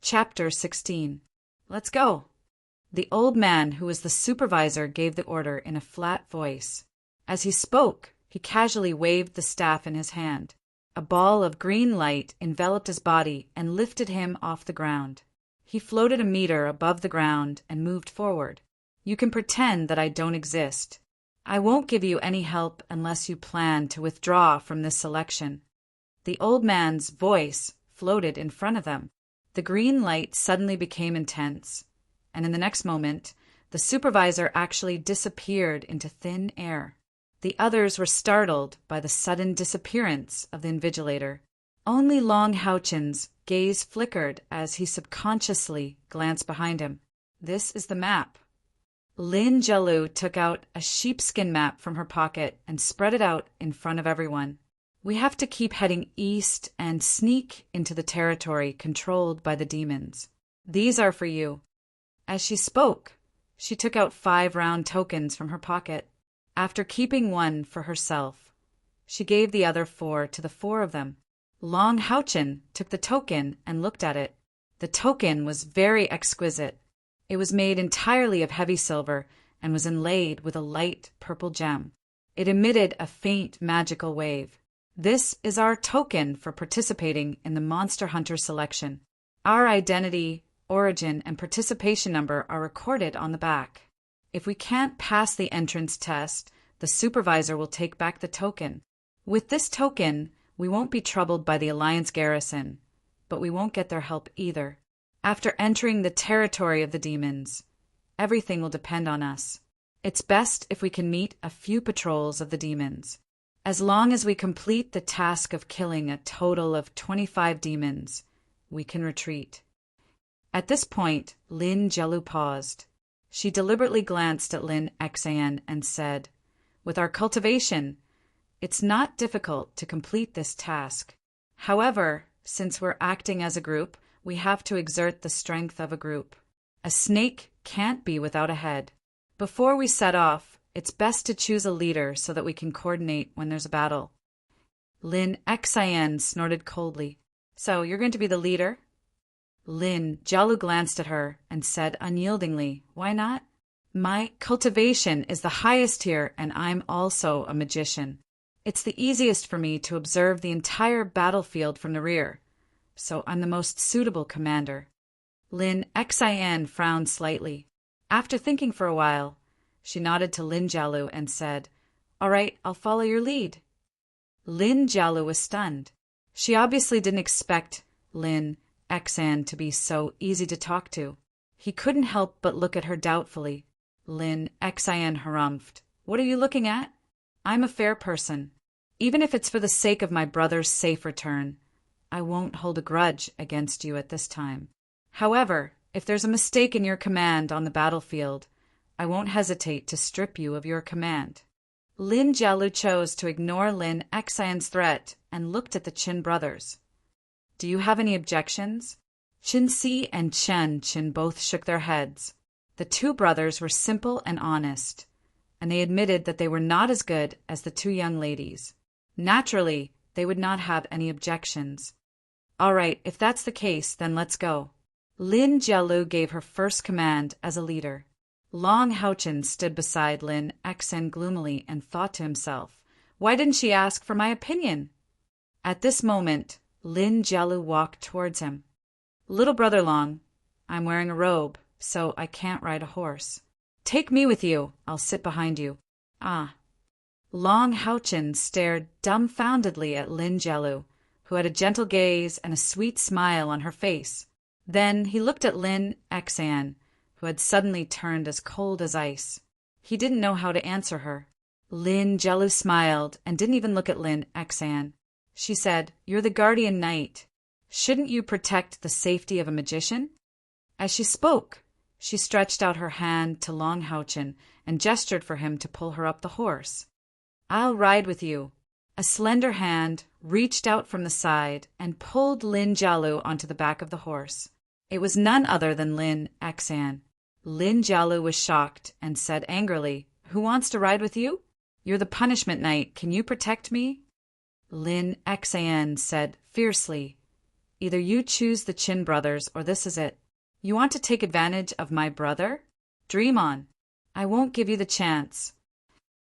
Chapter 16. Let's go. The old man, who was the supervisor, gave the order in a flat voice. As he spoke, he casually waved the staff in his hand. A ball of green light enveloped his body and lifted him off the ground. He floated a meter above the ground and moved forward. You can pretend that I don't exist. I won't give you any help unless you plan to withdraw from this selection. The old man's voice floated in front of them. The green light suddenly became intense, and in the next moment, the supervisor actually disappeared into thin air. The others were startled by the sudden disappearance of the invigilator. Only Long Houchin's gaze flickered as he subconsciously glanced behind him. This is the map. Lin Jielu took out a sheepskin map from her pocket and spread it out in front of everyone. We have to keep heading east and sneak into the territory controlled by the demons. These are for you. As she spoke, she took out 5 round tokens from her pocket. After keeping one for herself, she gave the other 4 to the 4 of them. Long Houchin took the token and looked at it. The token was very exquisite. It was made entirely of heavy silver and was inlaid with a light purple gem. It emitted a faint magical wave. This is our token for participating in the Monster Hunter selection. Our identity, origin, and participation number are recorded on the back. If we can't pass the entrance test, the supervisor will take back the token. With this token, we won't be troubled by the Alliance garrison, but we won't get their help either. After entering the territory of the demons, everything will depend on us. It's best if we can meet a few patrols of the demons. As long as we complete the task of killing a total of 25 demons, we can retreat. At this point, Lin Jielu paused. She deliberately glanced at Lin Xan and said, "With our cultivation, it's not difficult to complete this task. However, since we're acting as a group, we have to exert the strength of a group. A snake can't be without a head. Before we set off, it's best to choose a leader so that we can coordinate when there's a battle." Lin Xian snorted coldly. "So you're going to be the leader?" Lin Jielu glanced at her and said unyieldingly, "Why not? My cultivation is the highest here, and I'm also a magician. It's the easiest for me to observe the entire battlefield from the rear, so I'm the most suitable commander." Lin Xian frowned slightly. After thinking for a while, she nodded to Lin Jielu and said, "All right, I'll follow your lead." Lin Jielu was stunned. She obviously didn't expect Lin Xan to be so easy to talk to. He couldn't help but look at her doubtfully. Lin Xian harumphed. "What are you looking at? I'm a fair person. Even if it's for the sake of my brother's safe return, I won't hold a grudge against you at this time. However, if there's a mistake in your command on the battlefield, I won't hesitate to strip you of your command." Lin Jielu chose to ignore Lin Xian's threat and looked at the Qin brothers. "Do you have any objections?" Qin Si and Chen Qin both shook their heads. The 2 brothers were simple and honest, and they admitted that they were not as good as the 2 young ladies. Naturally, they would not have any objections. "All right, if that's the case, then let's go." Lin Jielu gave her first command as a leader. Long Houchin stood beside Lin Xan gloomily and thought to himself, "Why didn't she ask for my opinion?" At this moment, Lin Jielu walked towards him. "Little brother Long, I'm wearing a robe, so I can't ride a horse. Take me with you, I'll sit behind you." "Ah." Long Houchin stared dumbfoundedly at Lin Jielu, who had a gentle gaze and a sweet smile on her face. Then he looked at Lin Xan, who had suddenly turned as cold as ice. He didn't know how to answer her. Lin Jielu smiled and didn't even look at Lin Xan. She said, "You're the guardian knight. Shouldn't you protect the safety of a magician?" As she spoke, she stretched out her hand to Long Houchin and gestured for him to pull her up the horse. "I'll ride with you." A slender hand reached out from the side and pulled Lin Jielu onto the back of the horse. It was none other than Lin Xan. Lin Jielu was shocked and said angrily, "Who wants to ride with you? You're the punishment knight. Can you protect me?" Lin Xan said fiercely, Either you choose the Chin brothers or this is it. You want to take advantage of my brother? Dream on. I won't give you the chance."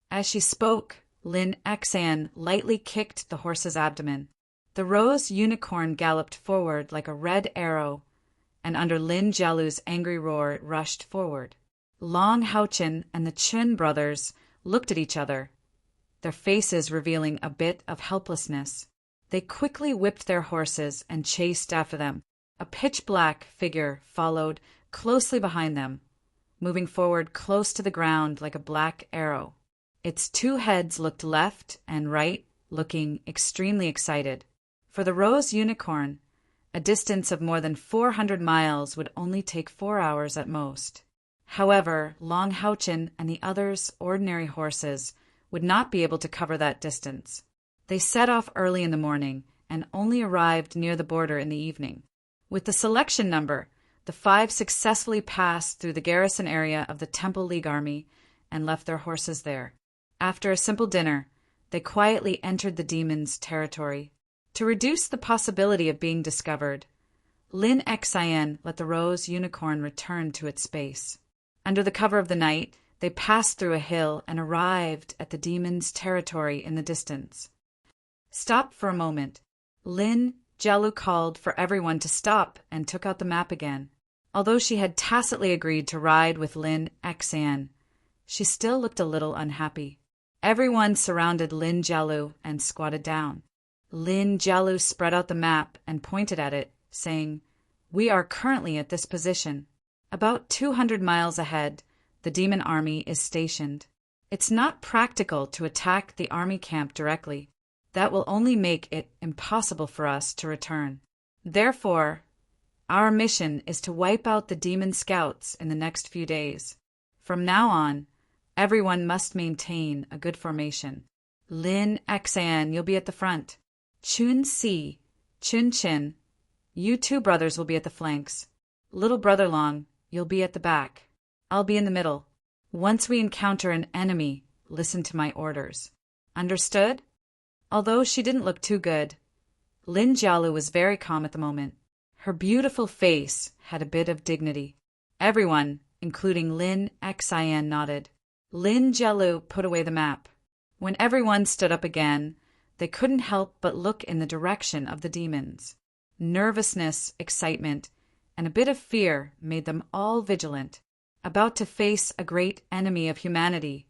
As she spoke, Lin Xan lightly kicked the horse's abdomen. The rose unicorn galloped forward like a red arrow, and under Lin Jialu's angry roar it rushed forward. Long Haochen and the Chin brothers looked at each other, their faces revealing a bit of helplessness. They quickly whipped their horses and chased after them. A pitch-black figure followed closely behind them, moving forward close to the ground like a black arrow. Its two heads looked left and right, looking extremely excited. For the rose unicorn, a distance of more than 400 miles would only take 4 hours at most. However, Long Haochen and the others' ordinary horses would not be able to cover that distance. They set off early in the morning and only arrived near the border in the evening. With the selection number, the 5 successfully passed through the garrison area of the Temple League Army and left their horses there. After a simple dinner, they quietly entered the demons' territory. To reduce the possibility of being discovered, Lin Xian let the rose unicorn return to its space. Under the cover of the night, they passed through a hill and arrived at the demons' territory in the distance. "Stop for a moment." Lin Jialu called for everyone to stop and took out the map again. Although she had tacitly agreed to ride with Lin Xian, she still looked a little unhappy. Everyone surrounded Lin Jialu and squatted down. Lin Jialu spread out the map and pointed at it, saying, "We are currently at this position. About 200 miles ahead, the demon army is stationed. It's not practical to attack the army camp directly. That will only make it impossible for us to return. Therefore, our mission is to wipe out the demon scouts in the next few days. From now on, everyone must maintain a good formation. Lin Xian, you'll be at the front. Chun Si, Chun Chin, you 2 brothers will be at the flanks. Little brother Long, you'll be at the back. I'll be in the middle. Once we encounter an enemy, listen to my orders. Understood?" Although she didn't look too good, Lin Jialu was very calm at the moment. Her beautiful face had a bit of dignity. Everyone, including Lin Xian, nodded. Lin Jialu put away the map. When everyone stood up again, they couldn't help but look in the direction of the demons. Nervousness, excitement, and a bit of fear made them all vigilant. About to face a great enemy of humanity,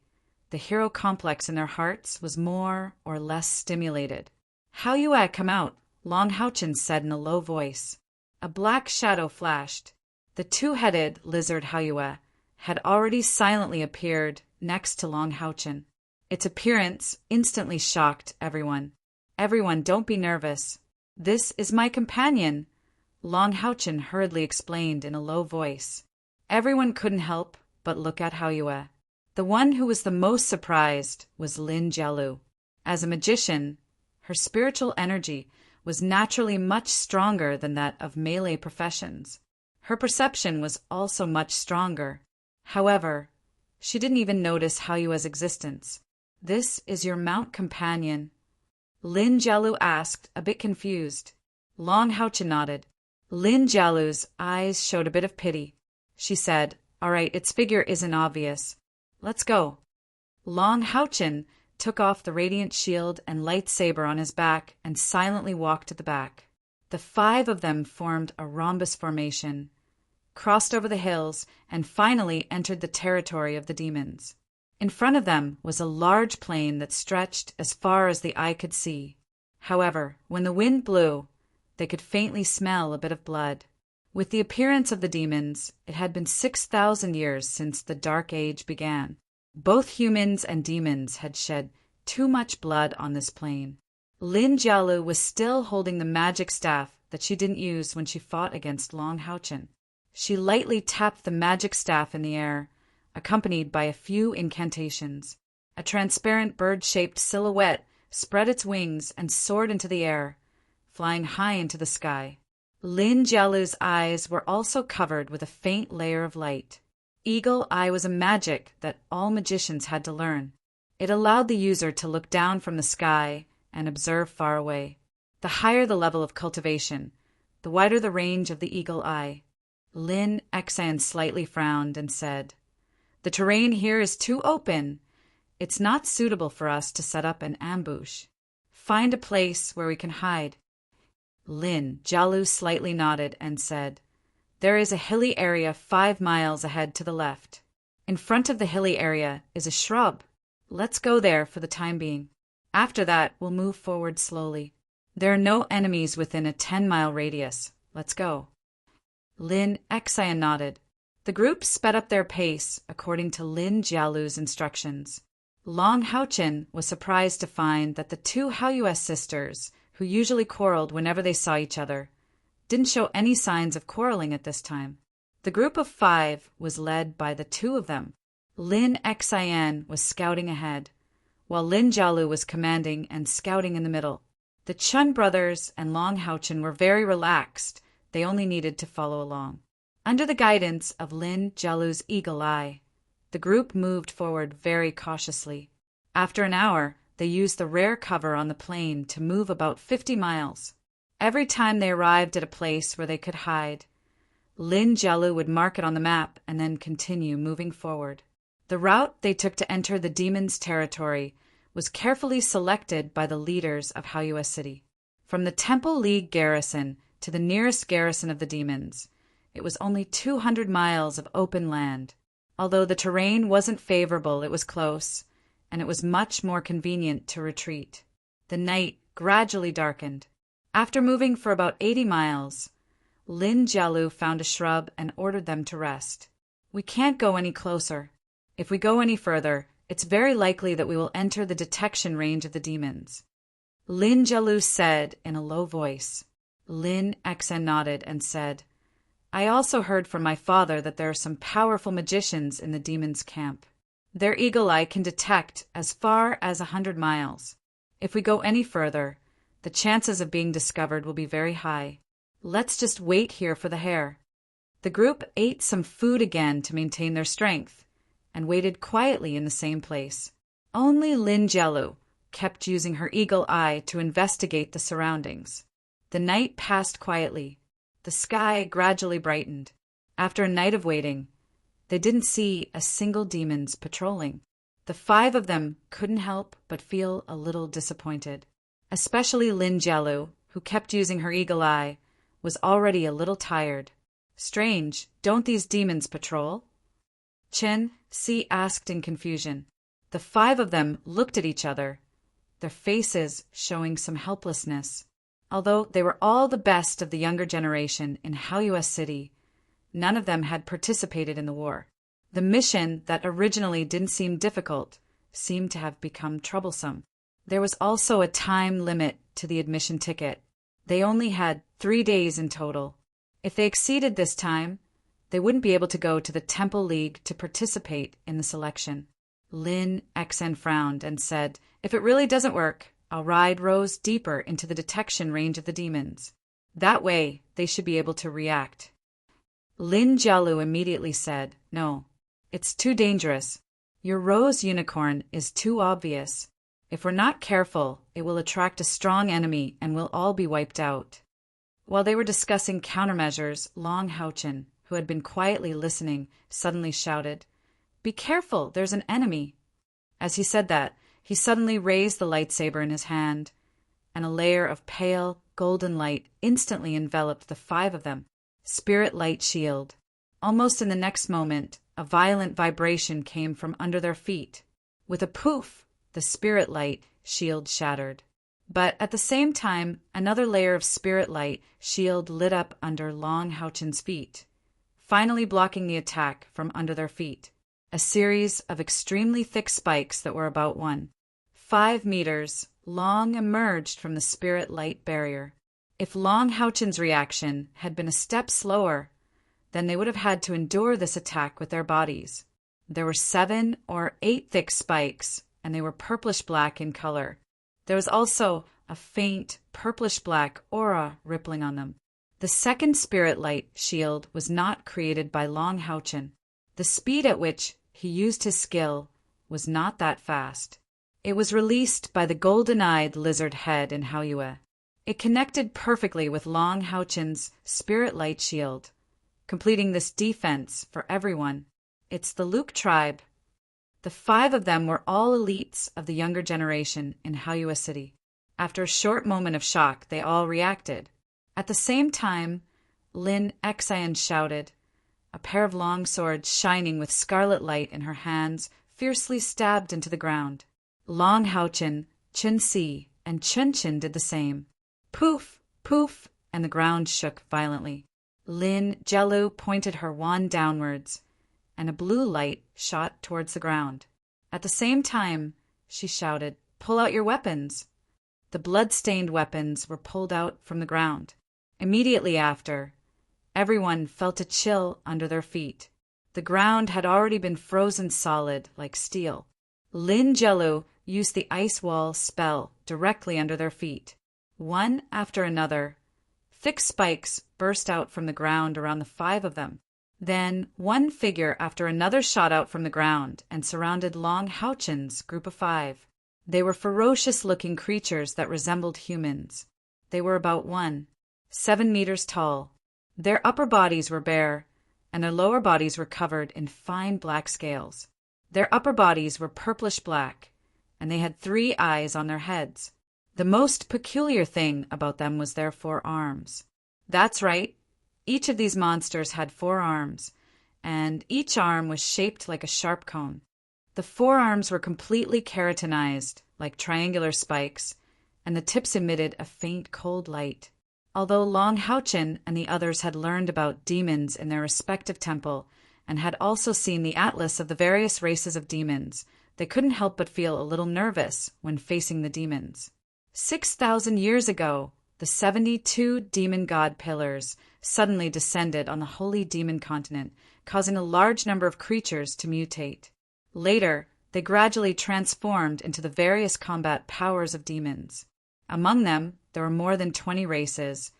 the hero complex in their hearts was more or less stimulated. "How you come out?" Long Haochen said in a low voice. A black shadow flashed. The 2-headed lizard Haoyue had already silently appeared next to Long Haochen. Its appearance instantly shocked everyone. "Everyone, don't be nervous. This is my companion," Long Haochen hurriedly explained in a low voice. Everyone couldn't help but look at Haoyue. The one who was the most surprised was Lin Jialu. As a magician, her spiritual energy was naturally much stronger than that of melee professions. Her perception was also much stronger. However, she didn't even notice Haoyue's existence. "This is your mount companion?" Lin Jialu asked, a bit confused. Long Haochen nodded. Lin Jialu's eyes showed a bit of pity. She said, "All right, its figure isn't obvious. Let's go." Long Haochen took off the radiant shield and lightsaber on his back and silently walked to the back. The 5 of them formed a rhombus formation, crossed over the hills, and finally entered the territory of the demons. In front of them was a large plain that stretched as far as the eye could see. However, when the wind blew, they could faintly smell a bit of blood. With the appearance of the demons, it had been 6,000 years since the Dark Age began. Both humans and demons had shed too much blood on this plain. Lin Jialu was still holding the magic staff that she didn't use when she fought against Long Haochen. She lightly tapped the magic staff in the air, accompanied by a few incantations. A transparent bird-shaped silhouette spread its wings and soared into the air, flying high into the sky. Lin Jialu's eyes were also covered with a faint layer of light. Eagle Eye was a magic that all magicians had to learn. It allowed the user to look down from the sky and observe far away. The higher the level of cultivation, the wider the range of the eagle eye. Lin Exan slightly frowned and said, "The terrain here is too open. It's not suitable for us to set up an ambush. Find a place where we can hide." Lin Jialu slightly nodded and said, "There is a hilly area 5 miles ahead to the left. In front of the hilly area is a shrub. Let's go there for the time being. After that, we'll move forward slowly. There are no enemies within a 10-mile radius. Let's go." Lin Exan nodded. The group sped up their pace according to Lin Jialu's instructions. Long Haochen was surprised to find that the two Haoyue sisters, who usually quarreled whenever they saw each other, didn't show any signs of quarreling at this time. The group of 5 was led by the 2 of them. Lin Xian was scouting ahead, while Lin Jialu was commanding and scouting in the middle. The Chun brothers and Long Haochen were very relaxed. They only needed to follow along. Under the guidance of Lin Jialu's eagle eye, the group moved forward very cautiously. After an hour, they used the rare cover on the plain to move about 50 miles. Every time they arrived at a place where they could hide, Lin Jialu would mark it on the map and then continue moving forward. The route they took to enter the demons' territory was carefully selected by the leaders of Haoyue City. From the Temple League garrison to the nearest garrison of the demons, it was only 200 miles of open land. Although the terrain wasn't favorable, it was close, and it was much more convenient to retreat. The night gradually darkened. After moving for about 80 miles, Lin Jialu found a shrub and ordered them to rest. "We can't go any closer. If we go any further, it's very likely that we will enter the detection range of the demons," Lin Jialu said in a low voice. Lin Exan nodded and said, "I also heard from my father that there are some powerful magicians in the demons' camp. Their eagle eye can detect as far as 100 miles. If we go any further, the chances of being discovered will be very high. Let's just wait here for the hare." The group ate some food again to maintain their strength and waited quietly in the same place. Only Lin Jialu kept using her eagle eye to investigate the surroundings. The night passed quietly. The sky gradually brightened. After a night of waiting, they didn't see a single demons patrolling. The 5 of them couldn't help but feel a little disappointed. Especially Lin Jialu, who kept using her eagle eye, was already a little tired. "Strange, don't these demons patrol?" Chen Si asked in confusion. The 5 of them looked at each other, their faces showing some helplessness. Although they were all the best of the younger generation in Haoyue City, none of them had participated in the war. The mission that originally didn't seem difficult seemed to have become troublesome. There was also a time limit to the admission ticket. They only had 3 days in total. If they exceeded this time, they wouldn't be able to go to the Temple League to participate in the selection. Lin Exan frowned and said, "If it really doesn't work, I'll ride Rose deeper into the detection range of the demons. That way, they should be able to react." Lin Jialu immediately said, "No, it's too dangerous. Your Rose unicorn is too obvious. If we're not careful, it will attract a strong enemy and we'll all be wiped out." While they were discussing countermeasures, Long Haochen, who had been quietly listening, suddenly shouted, "Be careful, there's an enemy." As he said that, he suddenly raised the lightsaber in his hand, and a layer of pale, golden light instantly enveloped the 5 of them. Spirit light shield. Almost in the next moment, a violent vibration came from under their feet. With a poof, the spirit light shield shattered. But at the same time, another layer of spirit light shield lit up under Long Haochen's feet, finally blocking the attack from under their feet. A series of extremely thick spikes that were about 1.5 meters long emerged from the spirit light barrier. If Long Haochen's reaction had been a step slower, then they would have had to endure this attack with their bodies. There were 7 or 8 thick spikes, and they were purplish-black in color. There was also a faint purplish-black aura rippling on them. The second spirit light shield was not created by Long Haochen. The speed at which he used his skill was not that fast. It was released by the golden-eyed lizard head in Haoyue. It connected perfectly with Long Houchen's spirit light shield, completing this defense for everyone. It's the Luke tribe. The 5 of them were all elites of the younger generation in Haoyue City. After a short moment of shock, they all reacted. At the same time, Lin Xian shouted, a pair of long swords shining with scarlet light in her hands fiercely stabbed into the ground. Long Houchen, Chun Si, and Chun Chin did the same. Poof, poof, and the ground shook violently. Lin Jelu pointed her wand downwards, and a blue light shot towards the ground. At the same time, she shouted, "Pull out your weapons!" The blood-stained weapons were pulled out from the ground. Immediately after, everyone felt a chill under their feet. The ground had already been frozen solid like steel. Lin Jelu used the ice wall spell directly under their feet. One after another, thick spikes burst out from the ground around the 5 of them. Then one figure after another shot out from the ground and surrounded Long Houchen's group of 5. They were ferocious-looking creatures that resembled humans. They were about 7 meters tall. Their upper bodies were bare, and their lower bodies were covered in fine black scales. Their upper bodies were purplish-black, and they had 3 eyes on their heads. The most peculiar thing about them was their 4 arms. That's right, each of these monsters had 4 arms, and each arm was shaped like a sharp cone. The 4 arms were completely keratinized, like triangular spikes, and the tips emitted a faint cold light. Although Long Houchen and the others had learned about demons in their respective temple, and had also seen the atlas of the various races of demons, they couldn't help but feel a little nervous when facing the demons. 6,000 years ago, the 72 demon god pillars suddenly descended on the holy demon continent, causing a large number of creatures to mutate. Later, they gradually transformed into the various combat powers of demons. Among them, there were more than 20 races,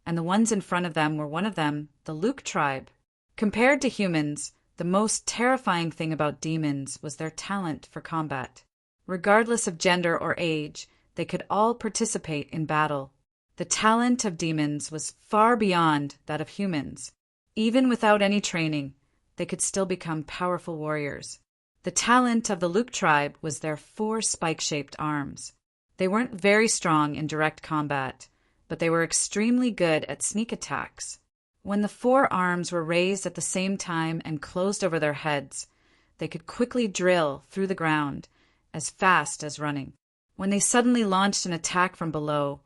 and the ones in front of them were one of them, the Luke tribe. Compared to humans, the most terrifying thing about demons was their talent for combat. Regardless of gender or age, they could all participate in battle. The talent of demons was far beyond that of humans. Even without any training, they could still become powerful warriors. The talent of the Luke tribe was their 4 spike-shaped arms. They weren't very strong in direct combat, but they were extremely good at sneak attacks. When the 4 arms were raised at the same time and closed over their heads, they could quickly drill through the ground, as fast as running. When they suddenly launched an attack from below,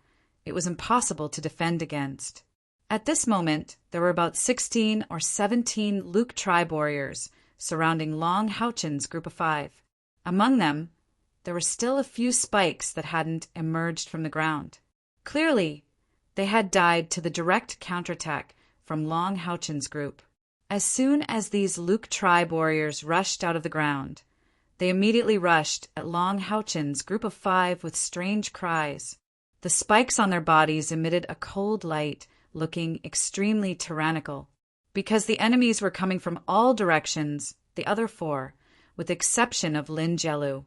it was impossible to defend against. At this moment, there were about 16 or 17 Luke tribe warriors surrounding Long Houchen's group of 5. Among them, there were still a few spikes that hadn't emerged from the ground. Clearly, they had died to the direct counterattack from Long Houchen's group. As soon as these Luke tribe warriors rushed out of the ground, they immediately rushed at Long Houchen's group of 5 with strange cries. The spikes on their bodies emitted a cold light, looking extremely tyrannical. Because the enemies were coming from all directions, the other 4, with the exception of Lin Jelu,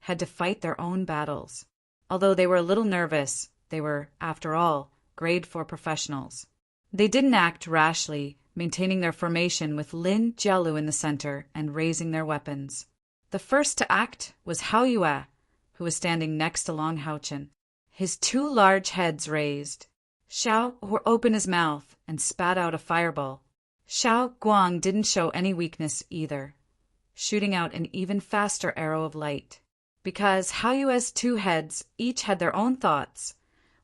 had to fight their own battles. Although they were a little nervous, they were, after all, grade 4 professionals. They didn't act rashly, maintaining their formation with Lin Jelu in the center and raising their weapons. The first to act was Haoyue, who was standing next to Long Houchen, his 2 large heads raised. Xiao opened his mouth and spat out a fireball. Xiao Guang didn't show any weakness either, shooting out an even faster arrow of light. Because Haoyue's 2 heads each had their own thoughts,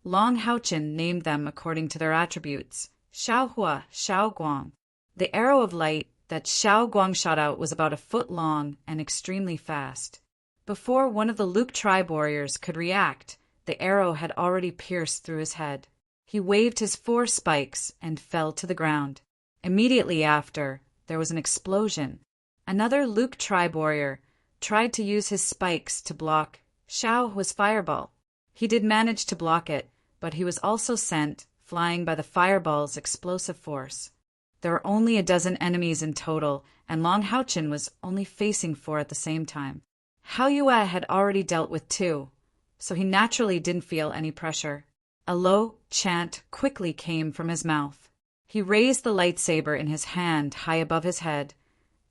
Long Houchen named them according to their attributes, Xiao Hua, Xiao Guang. The arrow of light that Xiao Guang shot out was about a foot long and extremely fast. Before one of the Luke tribe warriors could react, the arrow had already pierced through his head. He waved his 4 spikes and fell to the ground. Immediately after, there was an explosion. Another Luke tribe warrior tried to use his spikes to block Xiao Hua's fireball. He did manage to block it, but he was also sent flying by the fireball's explosive force. There were only a dozen enemies in total, and Long Houchen was only facing 4 at the same time. Haoyue had already dealt with 2, so he naturally didn't feel any pressure. A low chant quickly came from his mouth. He raised the lightsaber in his hand high above his head,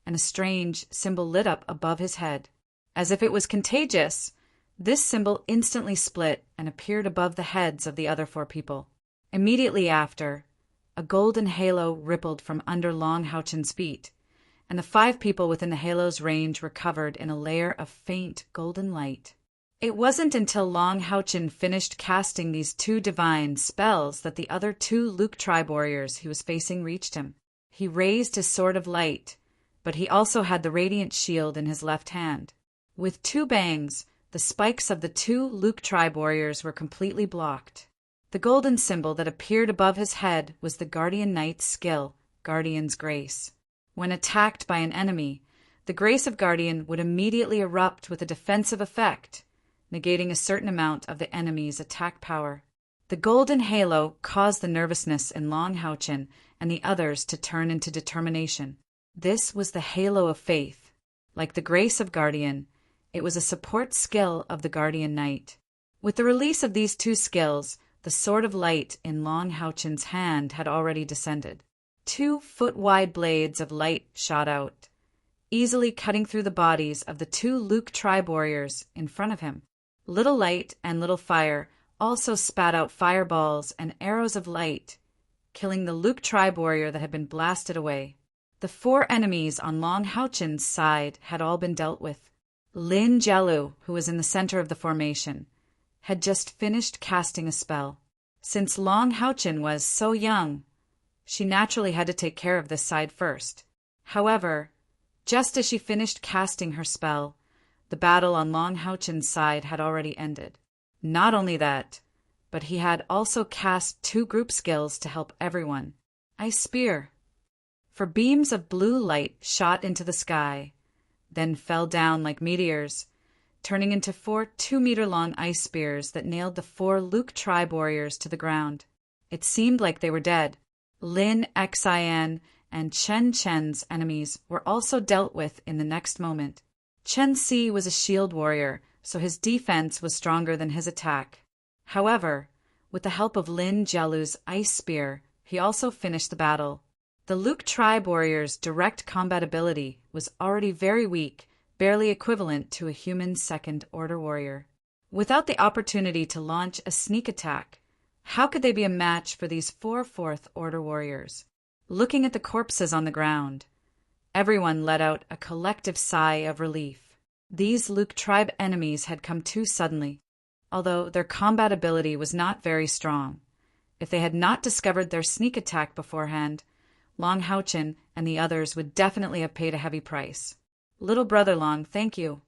and a strange symbol lit up above his head. As if it was contagious, this symbol instantly split and appeared above the heads of the other 4 people. Immediately after, a golden halo rippled from under Long Houchen's feet, and the 5 people within the halo's range were covered in a layer of faint golden light. It wasn't until Long Houchen finished casting these 2 divine spells that the other 2 Luke tribe warriors he was facing reached him. He raised his sword of light, but he also had the radiant shield in his left hand. With 2 bangs, the spikes of the 2 Luke tribe warriors were completely blocked. The golden symbol that appeared above his head was the Guardian Knight's skill, Guardian's Grace. When attacked by an enemy, the Grace of Guardian would immediately erupt with a defensive effect, negating a certain amount of the enemy's attack power. The golden halo caused the nervousness in Long Houchen and the others to turn into determination. This was the halo of faith. Like the Grace of Guardian, it was a support skill of the Guardian Knight. With the release of these 2 skills, the sword of light in Long Houchen's hand had already descended. 2 foot-wide blades of light shot out, easily cutting through the bodies of the 2 Luke tribe warriors in front of him. Little Light and Little Fire also spat out fireballs and arrows of light, killing the Luke tribe warrior that had been blasted away. The 4 enemies on Long Houchen's side had all been dealt with. Lin Jielu, who was in the center of the formation, had just finished casting a spell. Since Long Houchen was so young, she naturally had to take care of this side first. However, just as she finished casting her spell, the battle on Long Houchen's side had already ended. Not only that, but he had also cast 2 group skills to help everyone. Ice Spear. For beams of blue light shot into the sky, then fell down like meteors, turning into 4 2-meter-long ice spears that nailed the 4 Luke tribe warriors to the ground. It seemed like they were dead. Lin Xian and Chen Chen's enemies were also dealt with in the next moment. Chen Si was a shield warrior, so his defense was stronger than his attack. However, with the help of Lin Jielu's ice spear, he also finished the battle. The Luke tribe warrior's direct combat ability was already very weak, barely equivalent to a human second-order warrior. Without the opportunity to launch a sneak attack, how could they be a match for these 4 fourth-order warriors? Looking at the corpses on the ground, everyone let out a collective sigh of relief. These Luke tribe enemies had come too suddenly, although their combat ability was not very strong. If they had not discovered their sneak attack beforehand, Long Houchen and the others would definitely have paid a heavy price. "Little brother Long, thank you,"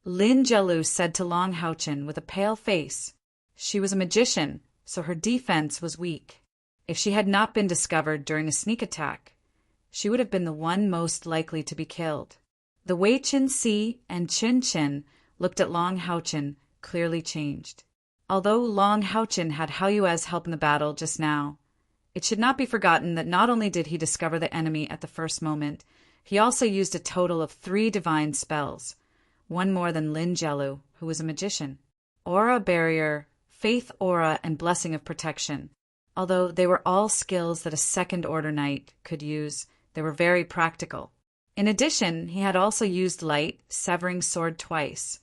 Lin Jielu said to Long Houchen with a pale face. She was a magician, so her defense was weak. If she had not been discovered during a sneak attack, she would have been the one most likely to be killed. The Wei Chin Si and Chin Chin looked at Long Houchen, clearly changed. Although Long Houchen had Hao Yue's help in the battle just now, it should not be forgotten that not only did he discover the enemy at the first moment, he also used a total of 3 divine spells, one more than Lin Jielu, who was a magician. Aura Barrier, Faith Aura, and Blessing of Protection. Although they were all skills that a second-order knight could use, they were very practical. In addition, he had also used Light, Severing Sword twice,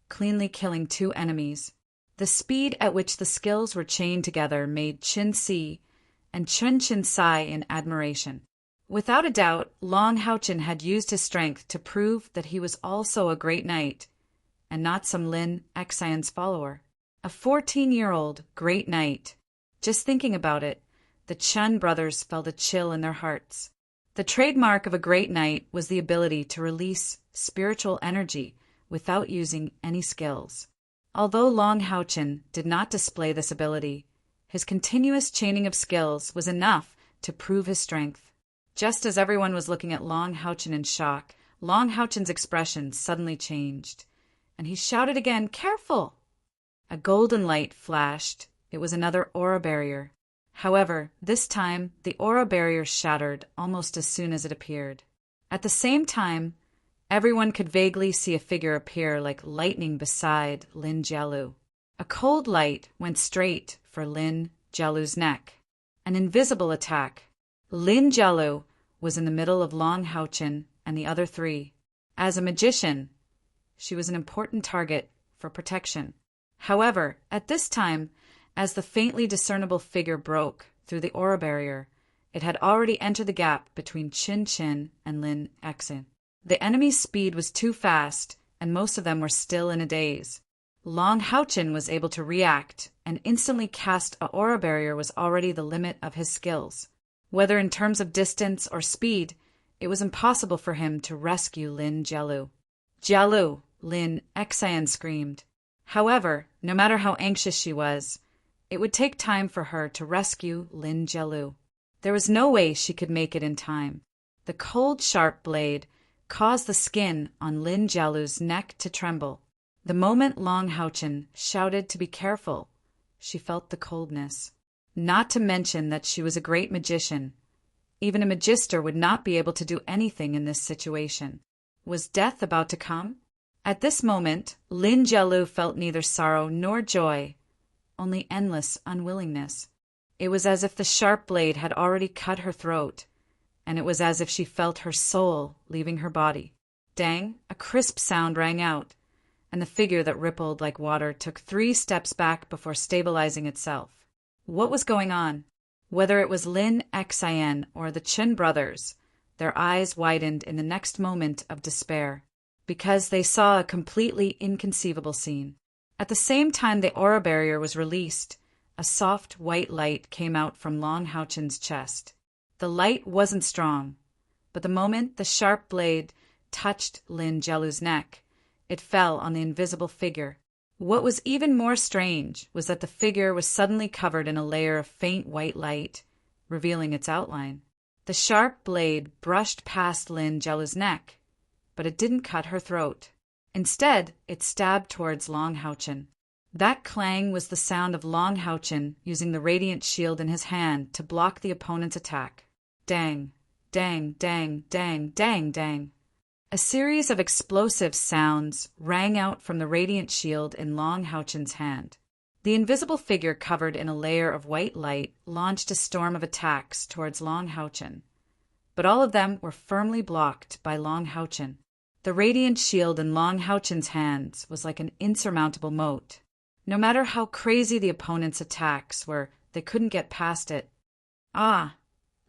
cleanly killing 2 enemies. The speed at which the skills were chained together made Chin Si and Chun Chin sigh in admiration. Without a doubt, Long Houchen had used his strength to prove that he was also a great knight, and not some Lin Xian's follower. A 14-year-old great knight. Just thinking about it, the Chun brothers felt a chill in their hearts. The trademark of a great knight was the ability to release spiritual energy without using any skills. Although Long Houchen did not display this ability, his continuous chaining of skills was enough to prove his strength. Just as everyone was looking at Long Houchen in shock, Long Houchen's expression suddenly changed, and he shouted again, "Careful!" A golden light flashed. It was another aura barrier. However, this time, the aura barrier shattered almost as soon as it appeared. At the same time, everyone could vaguely see a figure appear like lightning beside Lin Jielu. A cold light went straight for Lin Jialu's neck. An invisible attack. Lin Jialu was in the middle of Long Haochen and the other three. As a magician, she was an important target for protection. However, at this time, as the faintly discernible figure broke through the aura barrier, it had already entered the gap between Qin and Lin Exin. The enemy's speed was too fast, and most of them were still in a daze. Long Haochen was able to react and instantly cast an aura barrier was already the limit of his skills. Whether in terms of distance or speed, it was impossible for him to rescue Lin Jialu. Jialu, Lin Exin screamed. However, no matter how anxious she was, it would take time for her to rescue Lin Jialu. There was no way she could make it in time. The cold, sharp blade caused the skin on Lin Jialu's neck to tremble. The moment Long Haochen shouted to be careful, she felt the coldness. Not to mention that she was a great magician. Even a magister would not be able to do anything in this situation. Was death about to come? At this moment, Lin Jialu felt neither sorrow nor joy, only endless unwillingness. It was as if the sharp blade had already cut her throat, and it was as if she felt her soul leaving her body. Dang, a crisp sound rang out, and the figure that rippled like water took 3 steps back before stabilizing itself. What was going on? Whether it was Lin Exin or the Qin brothers, their eyes widened in the next moment of despair, because they saw a completely inconceivable scene. At the same time the aura barrier was released, a soft white light came out from Long Haochen's chest. The light wasn't strong, but the moment the sharp blade touched Lin Jialu's neck, it fell on the invisible figure. What was even more strange was that the figure was suddenly covered in a layer of faint white light, revealing its outline. The sharp blade brushed past Lin Jialu's neck, but it didn't cut her throat. Instead, it stabbed towards Long Haochen. That clang was the sound of Long Haochen using the radiant shield in his hand to block the opponent's attack. Dang, dang, dang, dang, dang, dang. A series of explosive sounds rang out from the radiant shield in Long Haochen's hand. The invisible figure covered in a layer of white light launched a storm of attacks towards Long Haochen, but all of them were firmly blocked by Long Haochen. The radiant shield in Long Haochen's hands was like an insurmountable moat. No matter how crazy the opponent's attacks were, they couldn't get past it. Ah!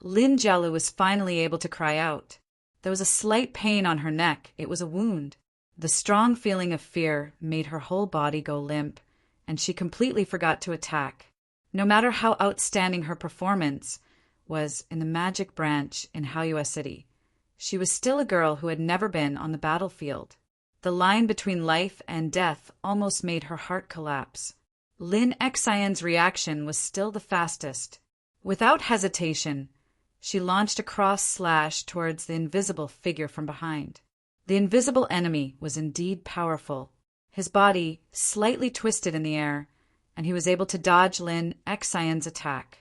Lin Jialu was finally able to cry out. There was a slight pain on her neck. It was a wound. The strong feeling of fear made her whole body go limp, and she completely forgot to attack. No matter how outstanding her performance was in the magic branch in Haoyue City, she was still a girl who had never been on the battlefield. The line between life and death almost made her heart collapse. Lin Exin's reaction was still the fastest. Without hesitation, she launched a cross slash towards the invisible figure from behind. The invisible enemy was indeed powerful. His body slightly twisted in the air, and he was able to dodge Lin Exin's attack.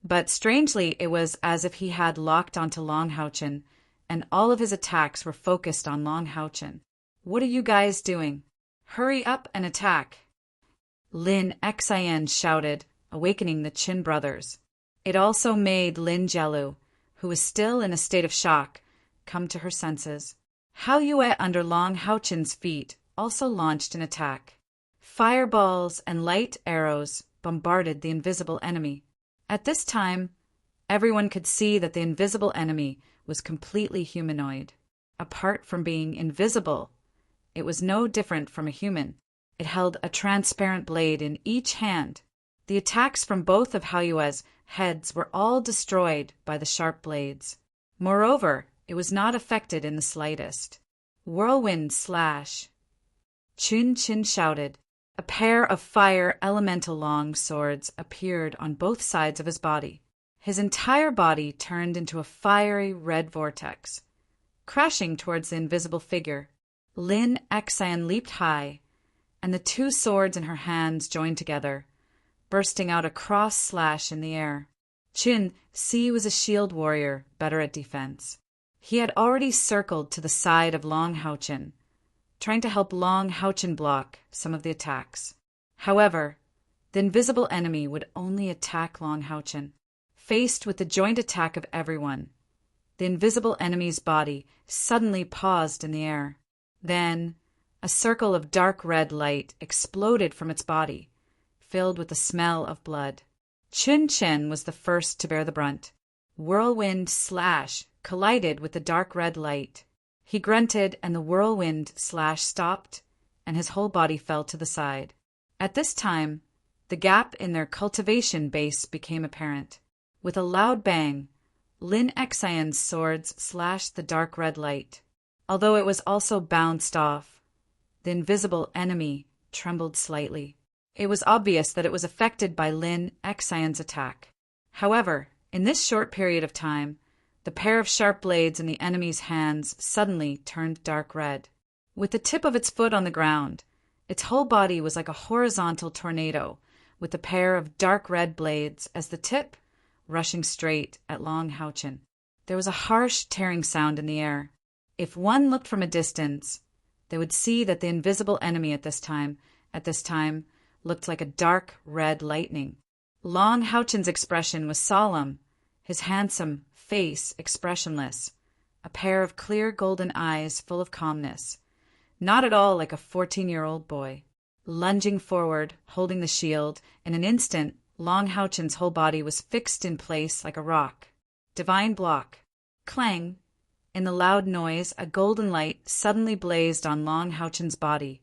But strangely, it was as if he had locked onto Long Haochen, and all of his attacks were focused on Long Haochen. What are you guys doing? Hurry up and attack! Lin Exin shouted, awakening the Qin brothers. It also made Lin Jialu, who was still in a state of shock, come to her senses. Haoyue under Long Haochen's feet also launched an attack. Fireballs and light arrows bombarded the invisible enemy. At this time, everyone could see that the invisible enemy was completely humanoid. Apart from being invisible, it was no different from a human. It held a transparent blade in each hand. The attacks from both of Haoyue's heads were all destroyed by the sharp blades. Moreover, it was not affected in the slightest. Whirlwind slash! Qin shouted. A pair of fire elemental long swords appeared on both sides of his body. His entire body turned into a fiery red vortex, crashing towards the invisible figure. Lin Exin leaped high, and the 2 swords in her hands joined together, bursting out a cross slash in the air. Qin Si was a shield warrior, better at defense. He had already circled to the side of Long Haochen, trying to help Long Haochen block some of the attacks. However, The invisible enemy would only attack Long Houchen. Faced with the joint attack of everyone, the invisible enemy's body suddenly paused in the air. Then, a circle of dark red light exploded from its body, filled with the smell of blood. Chun Chen was the first to bear the brunt. Whirlwind slash collided with the dark red light. He grunted, and the whirlwind slash stopped, and his whole body fell to the side. At this time, the gap in their cultivation base became apparent. With a loud bang, Lin Xian's swords slashed the dark red light. Although it was also bounced off, the invisible enemy trembled slightly. It was obvious that it was affected by Lin Xian's attack. However, in this short period of time, the pair of sharp blades in the enemy's hands suddenly turned dark red. With the tip of its foot on the ground, its whole body was like a horizontal tornado, with a pair of dark red blades as the tip rushing straight at Long Houchen. There was a harsh tearing sound in the air. If one looked from a distance, they would see that the invisible enemy at this time, looked like a dark red lightning. Long Houchen's expression was solemn, his handsome face expressionless, a pair of clear golden eyes full of calmness, not at all like a 14-year-old boy. Lunging forward, holding the shield, in an instant, Long Houchen's whole body was fixed in place like a rock. Divine block. Clang! In the loud noise, a golden light suddenly blazed on Long Houchen's body,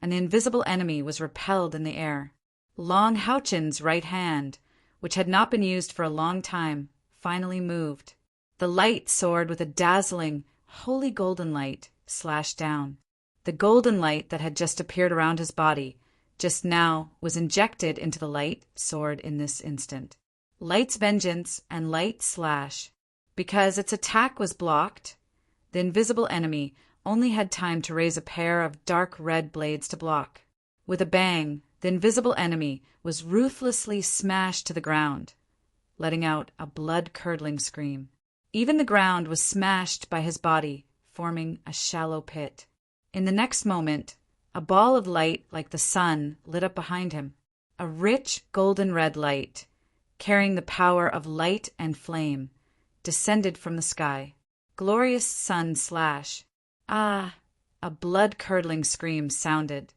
and the invisible enemy was repelled in the air. Long Houchen's right hand, which had not been used for a long time, finally moved. The light soared with a dazzling, holy golden light, slashed down. The golden light that had just appeared around his body, just now, was injected into the light sword in this instant. Light's vengeance and light slash. Because its attack was blocked, the invisible enemy only had time to raise a pair of dark red blades to block. With a bang, the invisible enemy was ruthlessly smashed to the ground, letting out a blood-curdling scream. Even the ground was smashed by his body, forming a shallow pit. In the next moment, a ball of light like the sun lit up behind him, a rich golden red light, carrying the power of light and flame, descended from the sky. Glorious sun slash. Ah! A blood-curdling scream sounded,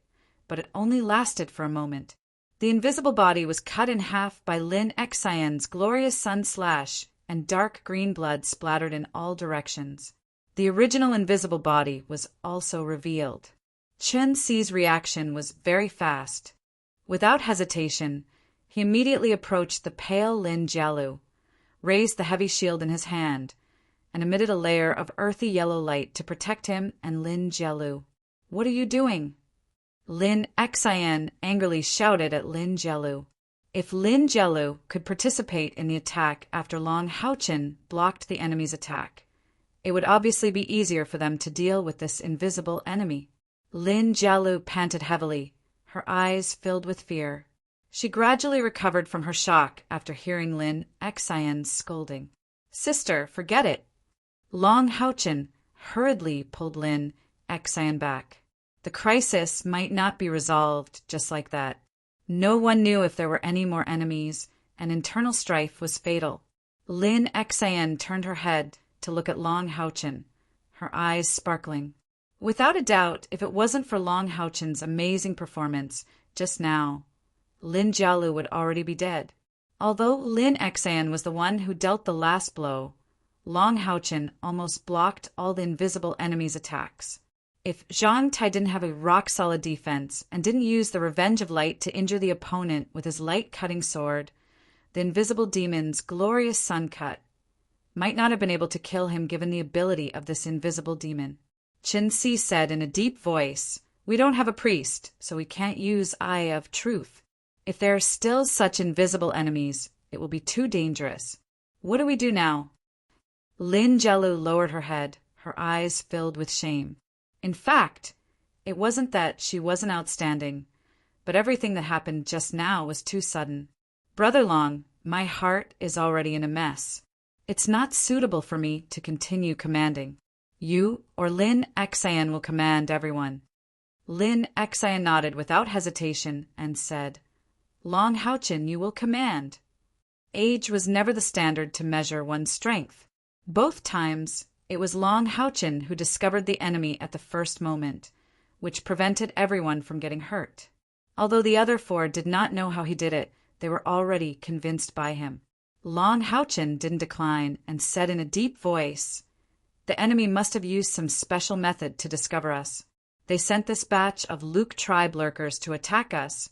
but it only lasted for a moment. The invisible body was cut in half by Lin Xian's glorious sun slash, and dark green blood splattered in all directions. The original invisible body was also revealed. Chen Xi's reaction was very fast. Without hesitation, he immediately approached the pale Lin Jialu, raised the heavy shield in his hand, and emitted a layer of earthy yellow light to protect him and Lin Jialu. "What are you doing?" Lin Xian angrily shouted at Lin Jialu. If Lin Jialu could participate in the attack after Long Houchen blocked the enemy's attack, it would obviously be easier for them to deal with this invisible enemy. Lin Jialu panted heavily, her eyes filled with fear. She gradually recovered from her shock after hearing Lin Xian's scolding. "Sister, forget it." Long Houchen hurriedly pulled Lin Xian back. The crisis might not be resolved just like that. No one knew if there were any more enemies, and internal strife was fatal. Lin Xian turned her head to look at Long Houchen, her eyes sparkling. Without a doubt, if it wasn't for Long Houchen's amazing performance just now, Lin Jialu would already be dead. Although Lin Xian was the one who dealt the last blow, Long Houchen almost blocked all the invisible enemy's attacks. If Zhang Tai didn't have a rock-solid defense and didn't use the Revenge of Light to injure the opponent with his light-cutting sword, the invisible demon's glorious sun cut might not have been able to kill him given the ability of this invisible demon. Chen Xi said in a deep voice, "We don't have a priest, so we can't use Eye of Truth. If there are still such invisible enemies, it will be too dangerous. What do we do now?" Lin Jialu lowered her head, her eyes filled with shame. In fact, it wasn't that she wasn't outstanding, but everything that happened just now was too sudden. "Brother Long, my heart is already in a mess. It's not suitable for me to continue commanding. You or Lin Xian will command everyone." Lin Xian nodded without hesitation and said, Long Haochin, you will command. Age was never the standard to measure one's strength. Both times, it was Long Haochin who discovered the enemy at the first moment, which prevented everyone from getting hurt. Although the other four did not know how he did it, they were already convinced by him. Long Haochin didn't decline and said in a deep voice, "The enemy must have used some special method to discover us. They sent this batch of Luke tribe lurkers to attack us,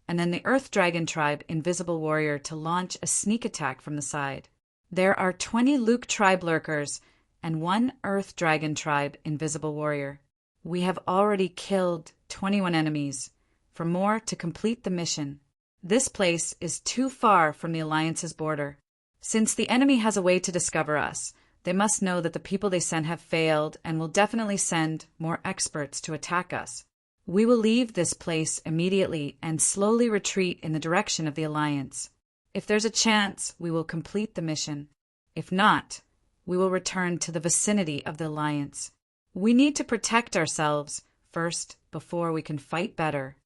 and then the Earth Dragon tribe invisible warrior to launch a sneak attack from the side. There are 20 Luke tribe lurkers and 1 Earth Dragon tribe invisible warrior. We have already killed 21 enemies, for more to complete the mission. This place is too far from the Alliance's border. Since the enemy has a way to discover us, they must know that the people they send have failed and will definitely send more experts to attack us. We will leave this place immediately and slowly retreat in the direction of the Alliance. If there's a chance, we will complete the mission. If not, we will return to the vicinity of the Alliance. We need to protect ourselves first before we can fight better."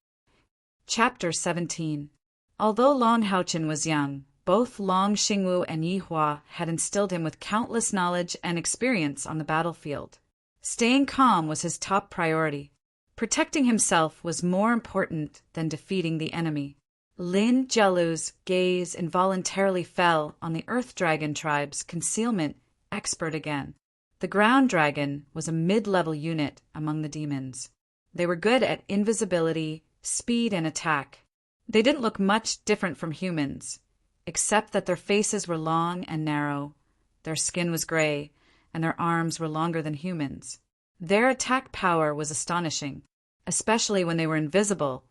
Chapter 17. Although Long Haochin was young, both Long Xingwu and Yi Hua had instilled him with countless knowledge and experience on the battlefield. Staying calm was his top priority. Protecting himself was more important than defeating the enemy. Lin Jialu's gaze involuntarily fell on the Earth Dragon tribe's concealment expert again. The Ground Dragon was a mid-level unit among the demons. They were good at invisibility, speed, and attack. They didn't look much different from humans, except that their faces were long and narrow, their skin was gray, and their arms were longer than humans. Their attack power was astonishing, especially when they were invisible.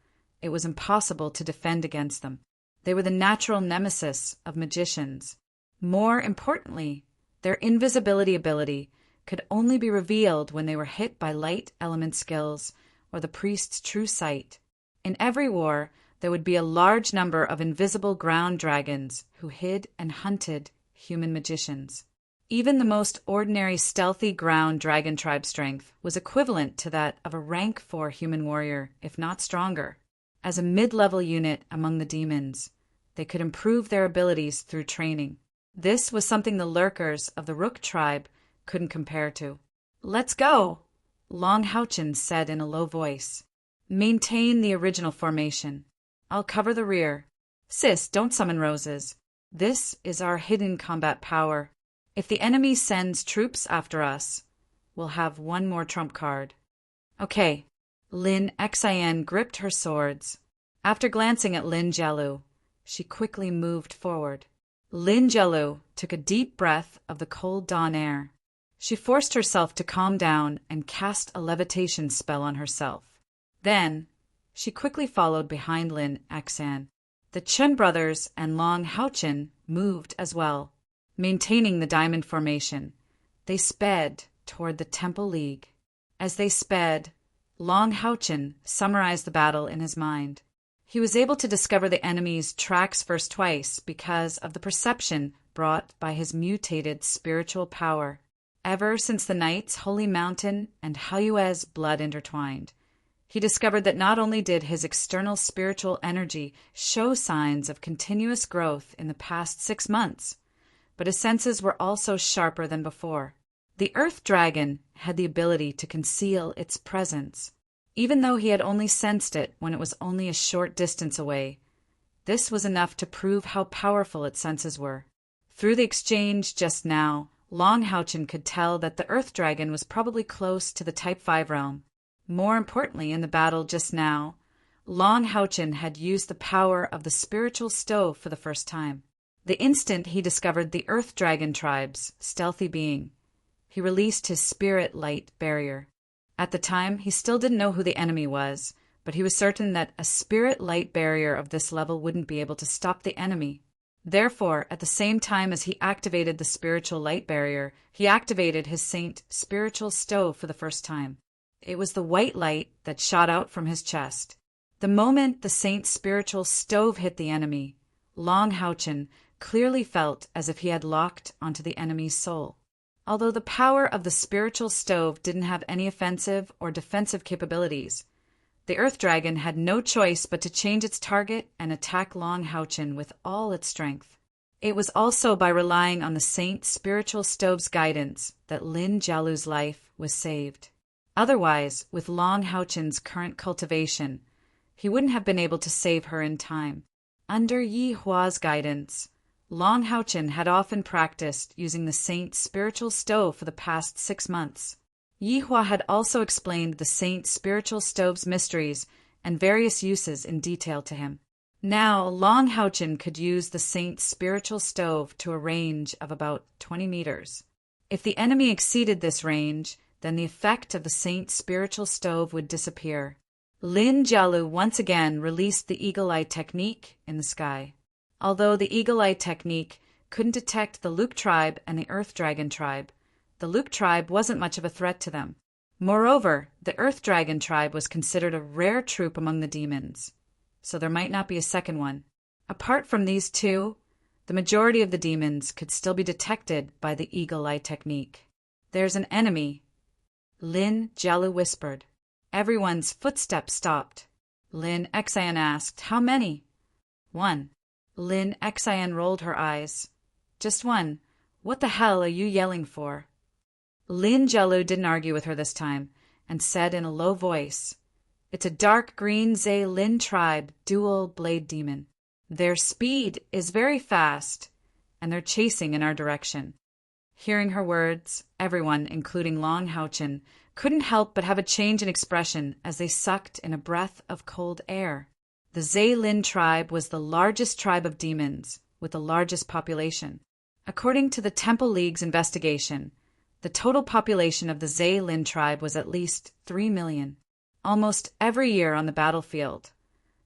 It was impossible to defend against them. They were the natural nemesis of magicians. More importantly, their invisibility ability could only be revealed when they were hit by light element skills or the priest's true sight. In every war, there would be a large number of invisible ground dragons who hid and hunted human magicians. Even the most ordinary stealthy ground dragon tribe strength was equivalent to that of a rank 4 human warrior, if not stronger. As a mid-level unit among the demons, they could improve their abilities through training. This was something the lurkers of the Rook tribe couldn't compare to. "Let's go," Long Haochin said in a low voice. "Maintain the original formation. I'll cover the rear. Sis, don't summon roses. This is our hidden combat power. If the enemy sends troops after us, we'll have one more trump card." "Okay." Lin Xian gripped her swords. After glancing at Lin Jialu, she quickly moved forward. Lin Jialu took a deep breath of the cold dawn air. She forced herself to calm down and cast a levitation spell on herself. Then, she quickly followed behind Lin Xian. The Chen brothers and Long Haochin moved as well. Maintaining the diamond formation, they sped toward the Temple League. As they sped, Long Haochin summarized the battle in his mind. He was able to discover the enemy's tracks first twice because of the perception brought by his mutated spiritual power. Ever since the Knight's Holy Mountain and Haoyue's blood intertwined, he discovered that not only did his external spiritual energy show signs of continuous growth in the past 6 months, but his senses were also sharper than before. The Earth Dragon had the ability to conceal its presence, even though he had only sensed it when it was only a short distance away. This was enough to prove how powerful its senses were. Through the exchange just now, Long Haochin could tell that the Earth Dragon was probably close to the Type 5 realm. More importantly, in the battle just now, Long Haochin had used the power of the spiritual stove for the first time. The instant he discovered the Earth Dragon tribe's stealthy being, he released his spirit light barrier. At the time, he still didn't know who the enemy was, but he was certain that a spirit light barrier of this level wouldn't be able to stop the enemy. Therefore, at the same time as he activated the spiritual light barrier, he activated his saint spiritual stove for the first time. It was the white light that shot out from his chest. The moment the saint's spiritual stove hit the enemy, Long Haochin clearly felt as if he had locked onto the enemy's soul. Although the power of the spiritual stove didn't have any offensive or defensive capabilities, The Earth Dragon had no choice but to change its target and attack Long Houchin with all its strength. It was also by relying on the Saint Spiritual Stove's guidance that Lin Jialu's life was saved. Otherwise, with Long Houchin's current cultivation, he wouldn't have been able to save her in time. Under Yi Hua's guidance, Long Houchin had often practiced using the Saint's spiritual stove for the past 6 months. Yi Hua had also explained the Saint's spiritual stove's mysteries and various uses in detail to him. Now, Long Houchin could use the Saint's spiritual stove to a range of about 20 meters. If the enemy exceeded this range, then the effect of the Saint's spiritual stove would disappear. Lin Jialu once again released the Eagle Eye technique in the sky. Although the Eagle Eye technique couldn't detect the Luke tribe and the Earth Dragon tribe, the Luke tribe wasn't much of a threat to them. Moreover, the Earth Dragon tribe was considered a rare troop among the demons, so there might not be a second one. Apart from these two, the majority of the demons could still be detected by the Eagle Eye technique. "There's an enemy," Lin Jialu whispered. Everyone's footsteps stopped. Lin Xian asked, "How many?" "One." Lin Xian rolled her eyes. "Just one. What the hell are you yelling for?" Lin Jialu didn't argue with her this time, and said in a low voice, "It's a dark green Zhe Lin tribe dual blade demon. Their speed is very fast, and they're chasing in our direction." Hearing her words, everyone, including Long Houchin, couldn't help but have a change in expression as they sucked in a breath of cold air. The Zhe Lin tribe was the largest tribe of demons, with the largest population. According to the Temple League's investigation, the total population of the Zhe Lin tribe was at least 3 million. Almost every year on the battlefield,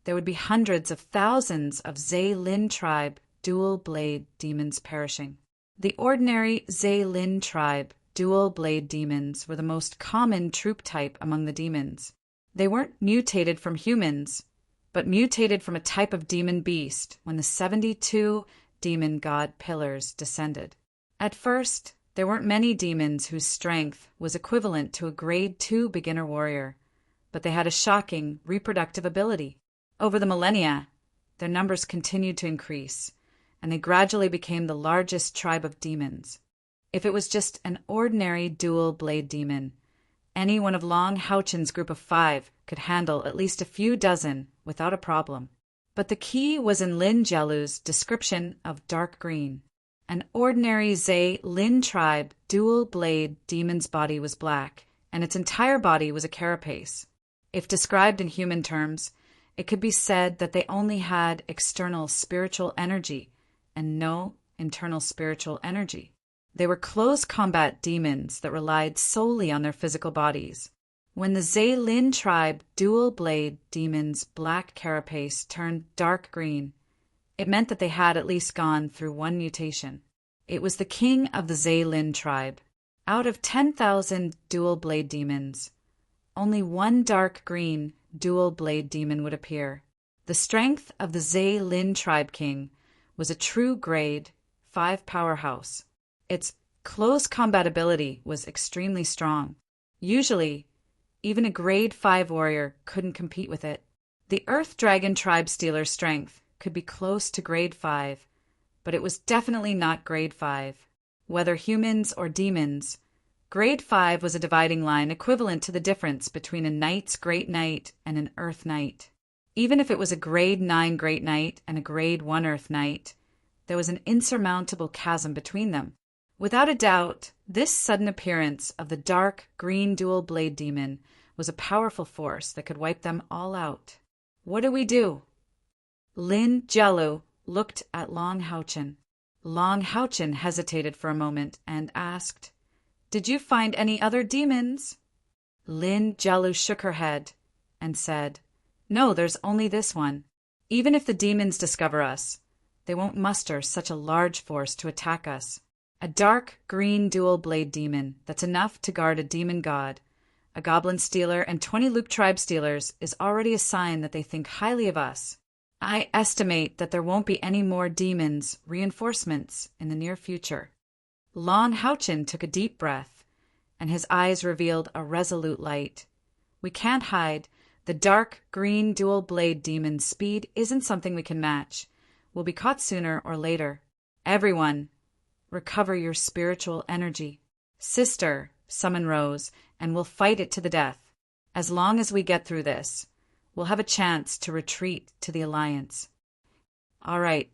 there would be hundreds of thousands of Zhe Lin tribe dual-blade demons perishing. The ordinary Zhe Lin tribe dual-blade demons were the most common troop type among the demons. They weren't mutated from humans, but mutated from a type of demon beast when the 72 demon god pillars descended. At first, there weren't many demons whose strength was equivalent to a grade 2 beginner warrior, but they had a shocking reproductive ability. Over the millennia, their numbers continued to increase, and they gradually became the largest tribe of demons. If it was just an ordinary dual-blade demon, any one of Long Houchin's group of 5 could handle at least a few dozen without a problem. But the key was in Lin Jialu's description of dark green. An ordinary Zhe Lin tribe dual-blade demon's body was black, and its entire body was a carapace. If described in human terms, it could be said that they only had external spiritual energy and no internal spiritual energy. They were close combat demons that relied solely on their physical bodies. When the Zhe Lin tribe dual-blade demon's black carapace turned dark green, it meant that they had at least gone through one mutation. It was the king of the Zhe Lin tribe. Out of 10,000 dual-blade demons, only one dark green dual-blade demon would appear. The strength of the Zhe Lin tribe king was a true grade 5 powerhouse. Its close combat ability was extremely strong. Usually, even a grade 5 warrior couldn't compete with it. The Earth Dragon tribe stealer's strength could be close to grade 5, but it was definitely not grade 5. Whether humans or demons, grade 5 was a dividing line equivalent to the difference between a knight's great knight and an earth knight. Even if it was a grade 9 great knight and a grade 1 earth knight, there was an insurmountable chasm between them. Without a doubt, this sudden appearance of the dark green dual-blade demon was a powerful force that could wipe them all out. What do we do? Lin Jialu looked at Long Houchin. Long Houchin hesitated for a moment and asked, "Did you find any other demons?" Lin Jialu shook her head and said, "No, there's only this one. Even if the demons discover us, they won't muster such a large force to attack us. A dark green dual-blade demon that's enough to guard a demon god, a goblin stealer, and 20 Luke tribe stealers is already a sign that they think highly of us. I estimate that there won't be any more demons reinforcements in the near future." Long Houchin took a deep breath, and his eyes revealed a resolute light. "We can't hide. The dark green dual blade demon's speed isn't something we can match. We'll be caught sooner or later. Everyone, recover your spiritual energy. Sister, summon Rose, and we'll fight it to the death. As long as we get through this, we'll have a chance to retreat to the Alliance. All right.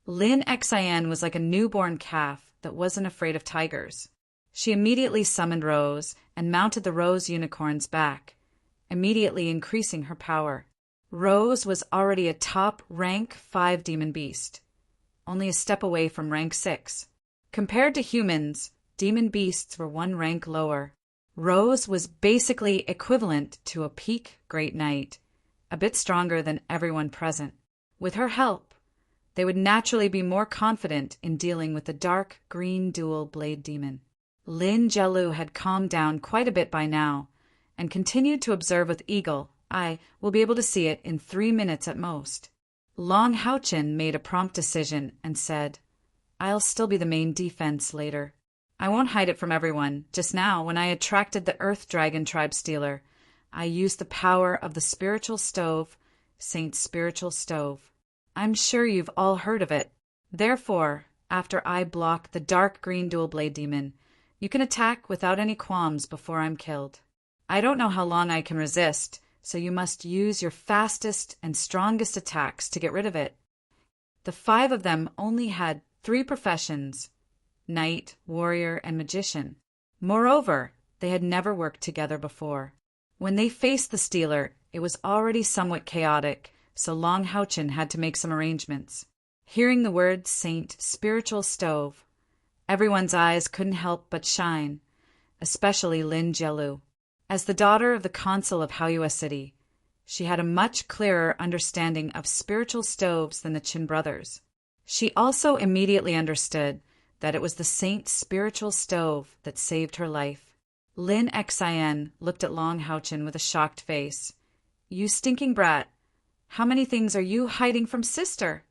Lin Xin was like a newborn calf that wasn't afraid of tigers. She immediately summoned Rose and mounted the Rose Unicorn's back, immediately increasing her power. Rose was already a top rank 5 demon beast, only a step away from rank 6. Compared to humans, demon beasts were 1 rank lower. Rose was basically equivalent to a peak Great Knight, a bit stronger than everyone present. With her help, they would naturally be more confident in dealing with the dark green dual blade demon. Lin Jielu had calmed down quite a bit by now, and continued to observe with eagle eye. Will be able to see it in 3 minutes at most. Long Haochen made a prompt decision and said, I'll still be the main defense later. I won't hide it from everyone. Just now, when I attracted the Earth Dragon Tribe Stealer, I used the power of the spiritual stove, Saint's spiritual stove. I'm sure you've all heard of it. Therefore, after I block the dark green dual blade demon, you can attack without any qualms before I'm killed. I don't know how long I can resist, so you must use your fastest and strongest attacks to get rid of it. The 5 of them only had 3 professions: knight, warrior, and magician. Moreover, they had never worked together before. When they faced the stealer, it was already somewhat chaotic, so Long Haochen had to make some arrangements. Hearing the word Saint Spiritual Stove, everyone's eyes couldn't help but shine, especially Lin Jielu. As the daughter of the consul of Haoyue City, she had a much clearer understanding of spiritual stoves than the Qin brothers. She also immediately understood that it was the Saint's spiritual stove that saved her life. Lin Xin looked at Long Haochen with a shocked face. You stinking brat! How many things are you hiding from sister?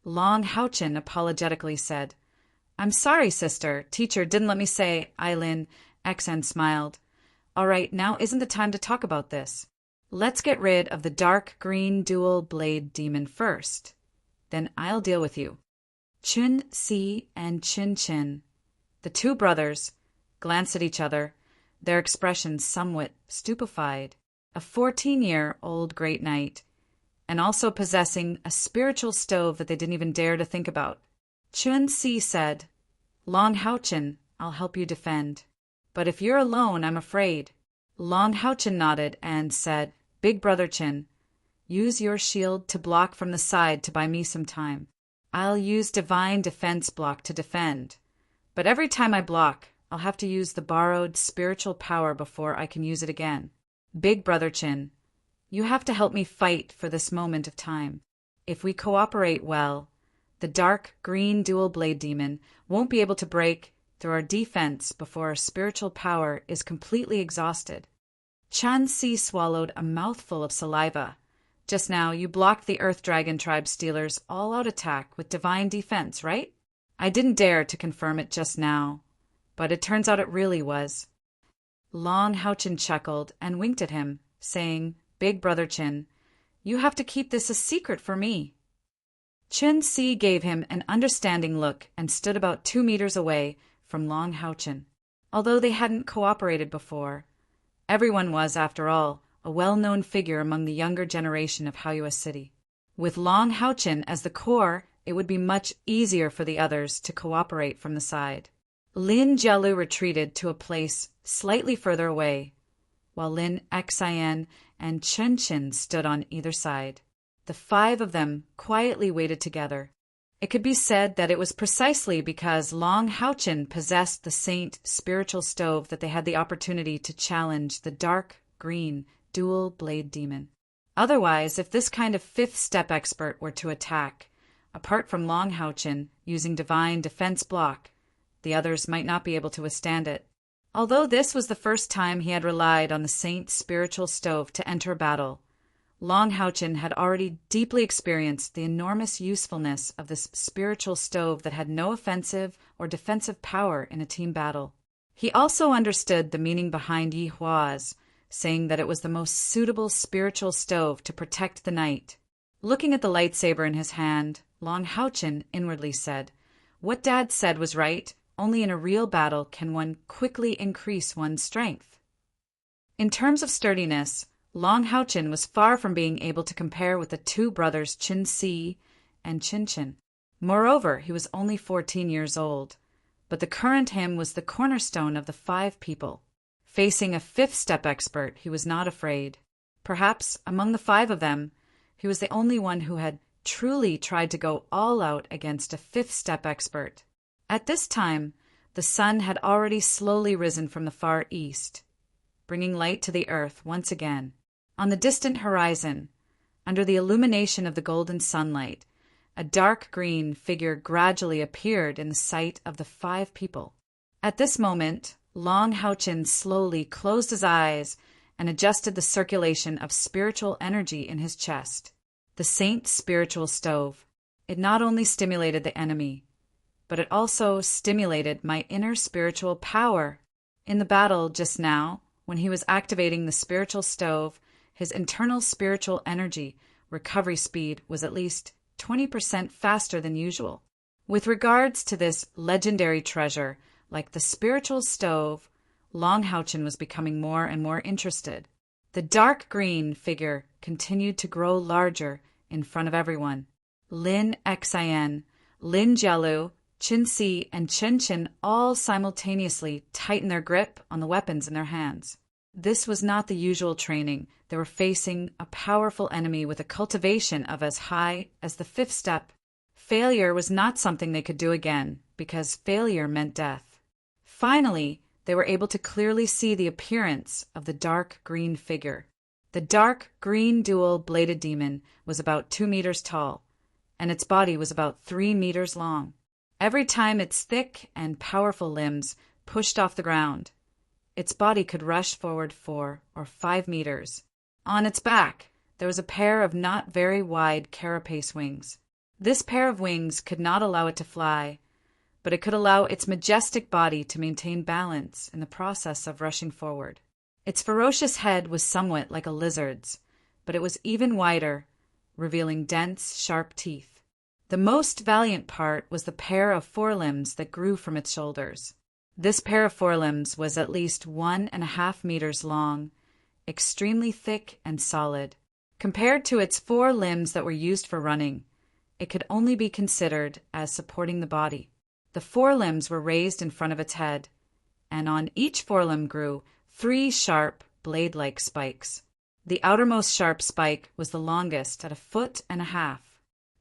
Long Haochen apologetically said, I'm sorry, sister. Teacher didn't let me say. Lin Xin smiled. All right, now isn't the time to talk about this. Let's get rid of the dark green dual blade demon first. Then I'll deal with you. Chun Si and Chin Chin, the 2 brothers, glanced at each other, their expressions somewhat stupefied. A 14-year-old great knight, and also possessing a spiritual stove that they didn't even dare to think about. Chun Si said, Long Haochen, I'll help you defend. But if you're alone, I'm afraid. Long Haochen nodded and said, Big brother Chin, use your shield to block from the side to buy me some time. I'll use divine defense block to defend. But every time I block, I'll have to use the borrowed spiritual power before I can use it again. Big brother Chin, you have to help me fight for this moment of time. If we cooperate well, the dark green dual blade demon won't be able to break through our defense before our spiritual power is completely exhausted. Chan Si swallowed a mouthful of saliva. Just now, you blocked the Earth Dragon Tribe Stealer's all-out attack with divine defense, right? I didn't dare to confirm it just now, but it turns out it really was. Long Haochen chuckled and winked at him, saying, Big brother Chin, you have to keep this a secret for me. Chin Si gave him an understanding look and stood about 2 meters away from Long Haochen. Although they hadn't cooperated before, everyone was, after all, a well-known figure among the younger generation of Haoyue City. With Long Haochen as the core, it would be much easier for the others to cooperate from the side. Lin Jielu retreated to a place slightly further away, while Lin Xin and Chen Qin stood on either side. The 5 of them quietly waited together. It could be said that it was precisely because Long Haochen possessed the Saint spiritual stove that they had the opportunity to challenge the dark green dual blade demon. Otherwise, if this kind of 5th step expert were to attack, apart from Long Haochen using divine defense block, the others might not be able to withstand it. Although this was the first time he had relied on the Saint's spiritual stove to enter battle, Long Haochen had already deeply experienced the enormous usefulness of this spiritual stove that had no offensive or defensive power in a team battle. He also understood the meaning behind Yi Hua's saying that it was the most suitable spiritual stove to protect the night. Looking at the lightsaber in his hand, Long Houchin inwardly said, "What Dad said was right. Only in a real battle can one quickly increase one's strength." In terms of sturdiness, Long Houchin was far from being able to compare with the two brothers Chin Si and Chin Chin. Moreover, he was only 14 years old, but the current him was the cornerstone of the 5 people. Facing a 5th step expert, he was not afraid. Perhaps, among the 5 of them, he was the only one who had truly tried to go all out against a 5th step expert. At this time, the sun had already slowly risen from the far east, bringing light to the earth once again. On the distant horizon, under the illumination of the golden sunlight, a dark green figure gradually appeared in the sight of the 5 people. At this moment, Long Houchin slowly closed his eyes and adjusted the circulation of spiritual energy in his chest. The Saint's spiritual stove. It not only stimulated the enemy, but it also stimulated my inner spiritual power. In the battle just now, when he was activating the spiritual stove, his internal spiritual energy recovery speed was at least 20% faster than usual. With regards to this legendary treasure, like the spiritual stove, Long Houchin was becoming more and more interested. The dark green figure continued to grow larger in front of everyone. Lin Xin, Lin Jialu, Chin Si, and Chen Chen all simultaneously tightened their grip on the weapons in their hands. This was not the usual training. They were facing a powerful enemy with a cultivation of as high as the 5th step. Failure was not something they could do again, because failure meant death. Finally, they were able to clearly see the appearance of the dark green figure. The dark green dual-bladed demon was about 2 meters tall, and its body was about 3 meters long. Every time its thick and powerful limbs pushed off the ground, its body could rush forward 4 or 5 meters. On its back, there was a pair of not very wide carapace wings. This pair of wings could not allow it to fly, but it could allow its majestic body to maintain balance in the process of rushing forward. Its ferocious head was somewhat like a lizard's, but it was even wider, revealing dense, sharp teeth. The most valiant part was the pair of forelimbs that grew from its shoulders. This pair of forelimbs was at least 1.5 meters long, extremely thick and solid. Compared to its 4 limbs that were used for running, it could only be considered as supporting the body. The forelimbs were raised in front of its head, and on each forelimb grew 3 sharp, blade-like spikes. The outermost sharp spike was the longest at 1.5 feet.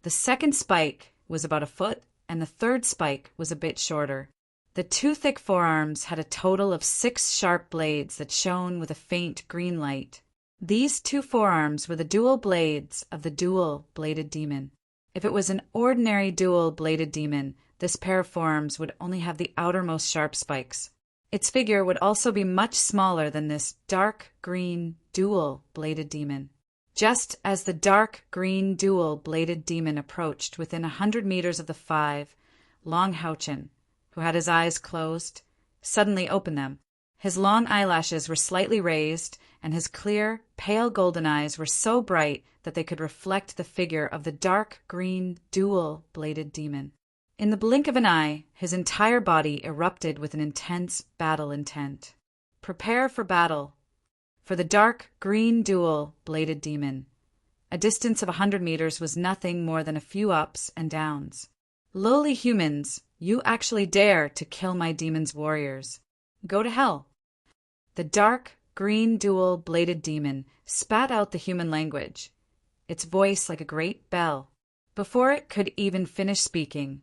The second spike was about 1 foot, and the third spike was a bit shorter. The 2 thick forearms had a total of 6 sharp blades that shone with a faint green light. These 2 forearms were the dual blades of the dual-bladed demon. If it was an ordinary dual-bladed demon, this pair of forearms would only have the outermost sharp spikes. Its figure would also be much smaller than this dark green dual-bladed demon. Just as the dark green dual-bladed demon approached within 100 meters of the 5, Long Houchin, who had his eyes closed, suddenly opened them. His long eyelashes were slightly raised, and his clear, pale golden eyes were so bright that they could reflect the figure of the dark green dual-bladed demon. In the blink of an eye, his entire body erupted with an intense battle intent. Prepare for battle. For the dark green dual-bladed demon, a distance of 100 meters was nothing more than a few ups and downs. Lowly humans, you actually dare to kill my demon's warriors. Go to hell. The dark green dual-bladed demon spat out the human language, its voice like a great bell. Before it could even finish speaking,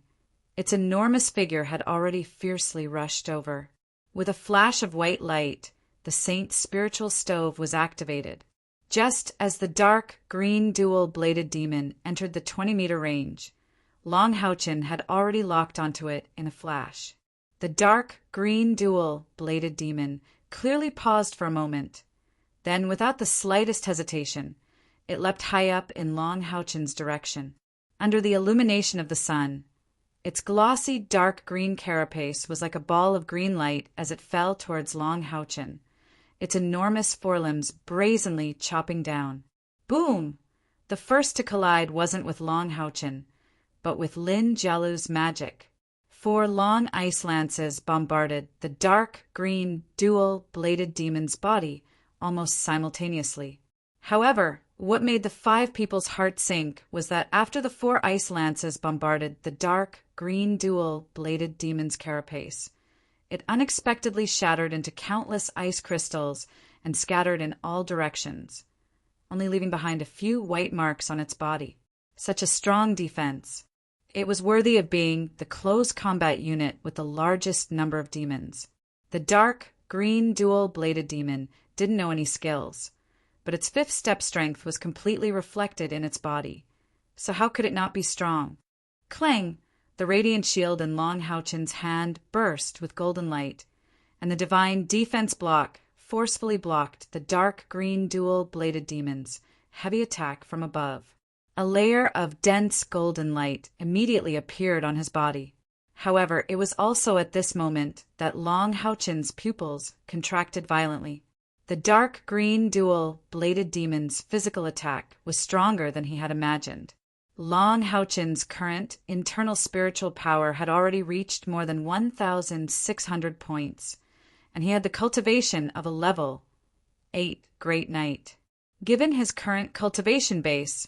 its enormous figure had already fiercely rushed over. With a flash of white light, the Saint's spiritual stove was activated. Just as the dark green dual-bladed demon entered the 20-meter range, Long Houchin had already locked onto it in a flash. The dark green dual-bladed demon clearly paused for a moment. Then, without the slightest hesitation, it leapt high up in Long Houchin's direction. Under the illumination of the sun, its glossy dark green carapace was like a ball of green light as it fell towards Long Houchin, its enormous forelimbs brazenly chopping down. Boom! The first to collide wasn't with Long Houchin, but with Lin Jialu's magic. 4 long ice lances bombarded the dark green dual-bladed demon's body almost simultaneously. However, what made the 5 people's hearts sink was that after the 4 ice lances bombarded the dark green dual-bladed demon's carapace, it unexpectedly shattered into countless ice crystals and scattered in all directions, only leaving behind a few white marks on its body. Such a strong defense. It was worthy of being the close combat unit with the largest number of demons. The dark, green, dual-bladed demon didn't know any skills, but its 5th step strength was completely reflected in its body. So how could it not be strong? Clang! The radiant shield in Long Houchin's hand burst with golden light, and the divine defense block forcefully blocked the dark green dual-bladed demon's heavy attack from above. A layer of dense golden light immediately appeared on his body. However, it was also at this moment that Long Houchin's pupils contracted violently. The dark green dual-bladed demon's physical attack was stronger than he had imagined. Long Houchin's current internal spiritual power had already reached more than 1,600 points, and he had the cultivation of a level 8 Great Knight. Given his current cultivation base,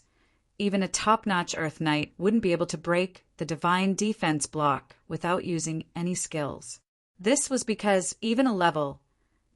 even a top-notch Earth Knight wouldn't be able to break the divine defense block without using any skills. This was because even a level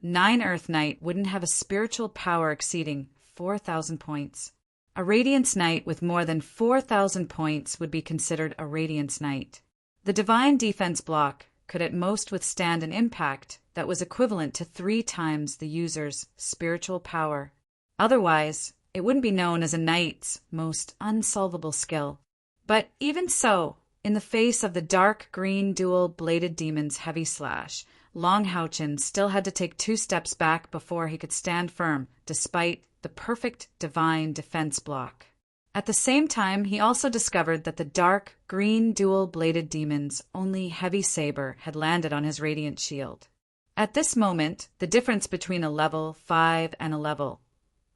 9 Earth Knight wouldn't have a spiritual power exceeding 4,000 points. A Radiance Knight with more than 4,000 points would be considered a Radiance Knight. The divine defense block could at most withstand an impact that was equivalent to 3 times the user's spiritual power. Otherwise, it wouldn't be known as a knight's most unsolvable skill. But even so, in the face of the dark green dual-bladed demon's heavy slash, Long Houchin still had to take 2 steps back before he could stand firm, despite the perfect divine defense block. At the same time, he also discovered that the dark green dual-bladed demon's only heavy saber had landed on his radiant shield. At this moment, the difference between a level 5 and a level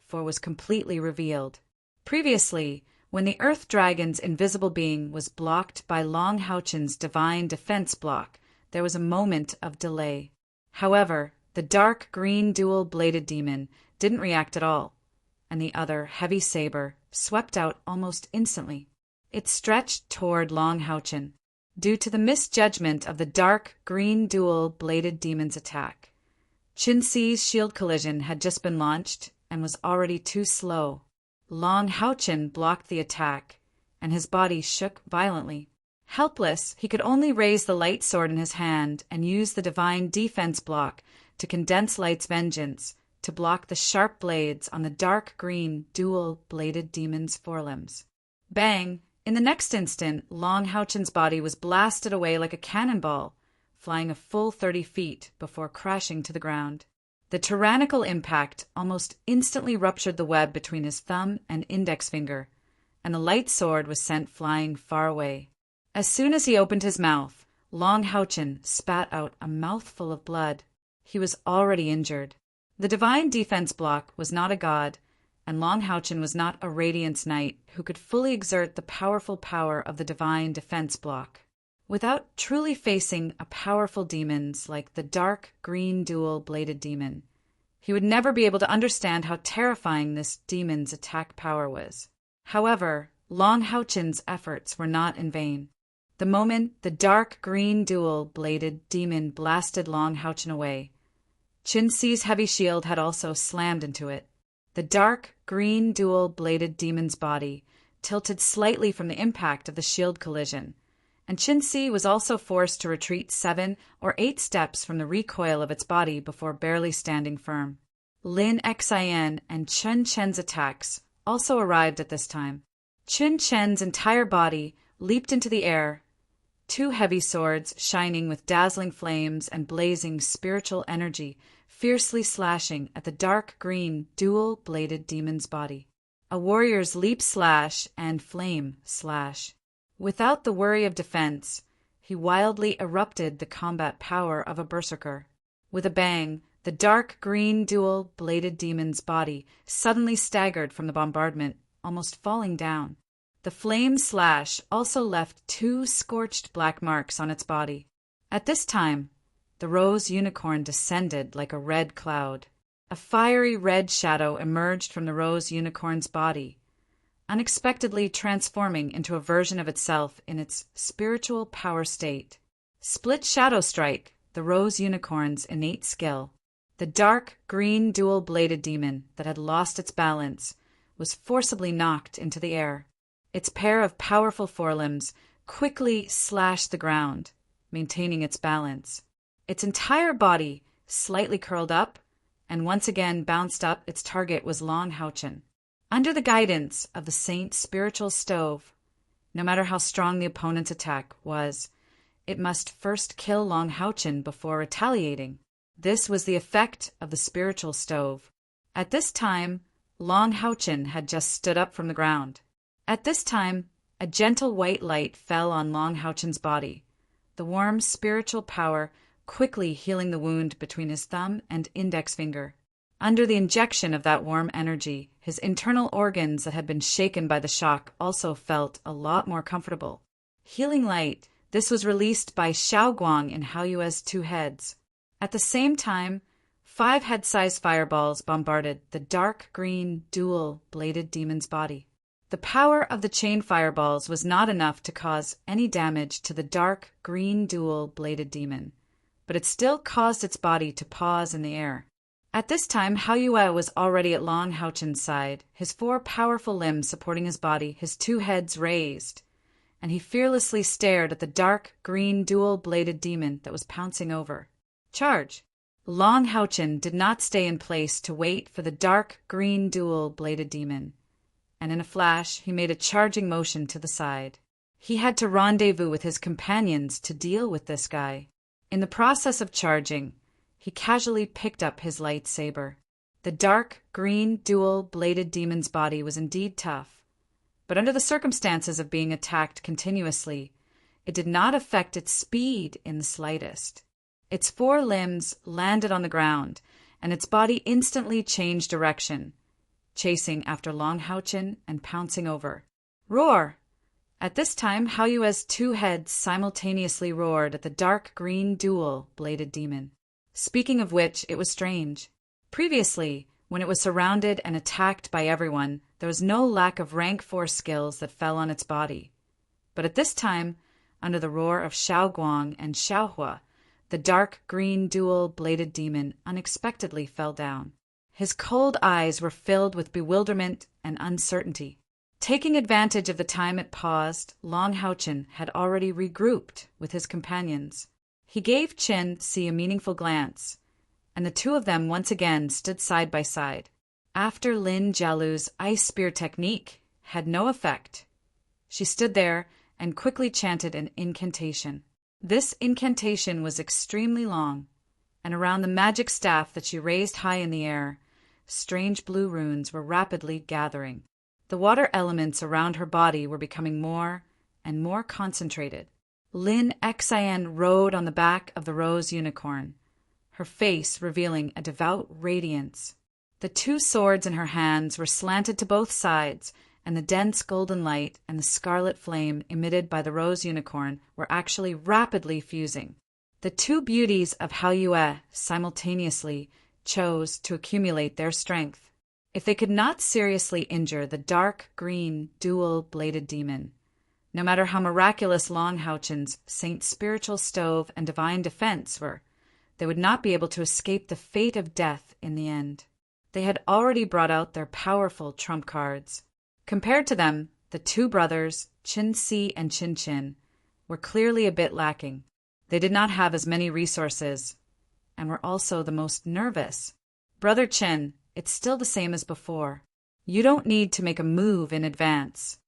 4 was completely revealed. Previously, when the Earth Dragon's invisible being was blocked by Long Houchin's divine defense block, there was a moment of delay. However, the dark green dual-bladed demon didn't react at all, and the other heavy saber swept out almost instantly. It stretched toward Long Houchin. Due to the misjudgment of the dark green dual-bladed demon's attack, Qinxi's shield collision had just been launched and was already too slow. Long Houchin blocked the attack, and his body shook violently. Helpless, he could only raise the light sword in his hand and use the divine defense block to condense light's vengeance to block the sharp blades on the dark green dual-bladed demon's forelimbs. Bang! In the next instant, Long Houchin's body was blasted away like a cannonball, flying a full 30 feet before crashing to the ground. The tyrannical impact almost instantly ruptured the web between his thumb and index finger, and the light sword was sent flying far away. As soon as he opened his mouth, Long Houchin spat out a mouthful of blood. He was already injured. The divine defense block was not a god, and Long Houchin was not a Radiance Knight who could fully exert the powerful power of the divine defense block. Without truly facing a powerful demons like the dark green dual-bladed demon, he would never be able to understand how terrifying this demon's attack power was. However, Long Houchin's efforts were not in vain. The moment the dark green dual-bladed demon blasted Long Houchin away, Qinxi's heavy shield had also slammed into it. The dark green dual-bladed demon's body tilted slightly from the impact of the shield collision, and Qinxi was also forced to retreat 7 or 8 steps from the recoil of its body before barely standing firm. Lin Xian and Chun Chen's attacks also arrived at this time. Chun Chen's entire body leaped into the air, 2 heavy swords shining with dazzling flames and blazing spiritual energy fiercely slashing at the dark green dual-bladed demon's body. A warrior's leap slash and flame slash. Without the worry of defense, he wildly erupted the combat power of a berserker. With a bang, The dark green dual-bladed demon's body suddenly staggered from the bombardment, almost falling down. The flame slash also left 2 scorched black marks on its body. At this time, the rose unicorn descended like a red cloud. A fiery red shadow emerged from the rose unicorn's body, unexpectedly transforming into a version of itself in its spiritual power state. Split Shadow Strike, the rose unicorn's innate skill. The dark green dual-bladed demon that had lost its balance was forcibly knocked into the air. Its pair of powerful forelimbs quickly slashed the ground, maintaining its balance. Its entire body slightly curled up and once again bounced up. Its target was Long Houchen. Under the guidance of the saint's spiritual stove, no matter how strong the opponent's attack was, it must first kill Long Houchen before retaliating. This was the effect of the spiritual stove. At this time, Long Houchen had just stood up from the ground. At this time, a gentle white light fell on Long Houchen's body, the warm spiritual power quickly healing the wound between his thumb and index finger. Under the injection of that warm energy, his internal organs that had been shaken by the shock also felt a lot more comfortable. Healing light, this was released by Xiaoguang in Haoyue's 2 heads. At the same time, 5 head-sized fireballs bombarded the dark green dual-bladed demon's body. The power of the chain fireballs was not enough to cause any damage to the dark green dual-bladed demon, but it still caused its body to pause in the air. At this time, Haoyue was already at Long Houchen's side, his 4 powerful limbs supporting his body, his 2 heads raised, and he fearlessly stared at the dark green dual-bladed demon that was pouncing over. Charge! Long Houchen did not stay in place to wait for the dark green dual-bladed demon, and in a flash he made a charging motion to the side. He had to rendezvous with his companions to deal with this guy. In the process of charging, he casually picked up his lightsaber. The dark green dual-bladed demon's body was indeed tough, but under the circumstances of being attacked continuously, it did not affect its speed in the slightest. Its 4 limbs landed on the ground, and its body instantly changed direction, chasing after Long Houchen and pouncing over. Roar! At this time, Haoyue's 2 heads simultaneously roared at the dark green dual-bladed demon. Speaking of which, it was strange. Previously, when it was surrounded and attacked by everyone, there was no lack of rank 4 skills that fell on its body. But at this time, under the roar of Xiaoguang and Xiaohua, the dark green dual-bladed demon unexpectedly fell down. His cold eyes were filled with bewilderment and uncertainty. Taking advantage of the time it paused, Long Houchen had already regrouped with his companions. He gave Qin Si a meaningful glance, and the 2 of them once again stood side by side. After Lin Jialu's ice spear technique had no effect, she stood there and quickly chanted an incantation. This incantation was extremely long, and around the magic staff that she raised high in the air, strange blue runes were rapidly gathering. The water elements around her body were becoming more and more concentrated. Lin Xian rode on the back of the rose unicorn, her face revealing a devout radiance. The 2 swords in her hands were slanted to both sides, and the dense golden light and the scarlet flame emitted by the rose unicorn were actually rapidly fusing. The 2 beauties of Haoyue simultaneously chose to accumulate their strength. If they could not seriously injure the dark green dual-bladed demon, no matter how miraculous Long Houchen's saint spiritual stove and divine defense were, they would not be able to escape the fate of death in the end. They had already brought out their powerful trump cards. Compared to them, the 2 brothers, Qin Si and Qin Qin, were clearly a bit lacking. They did not have as many resources, and were also the most nervous. Brother Qin, it's still the same as before. You don't need to make a move in advance.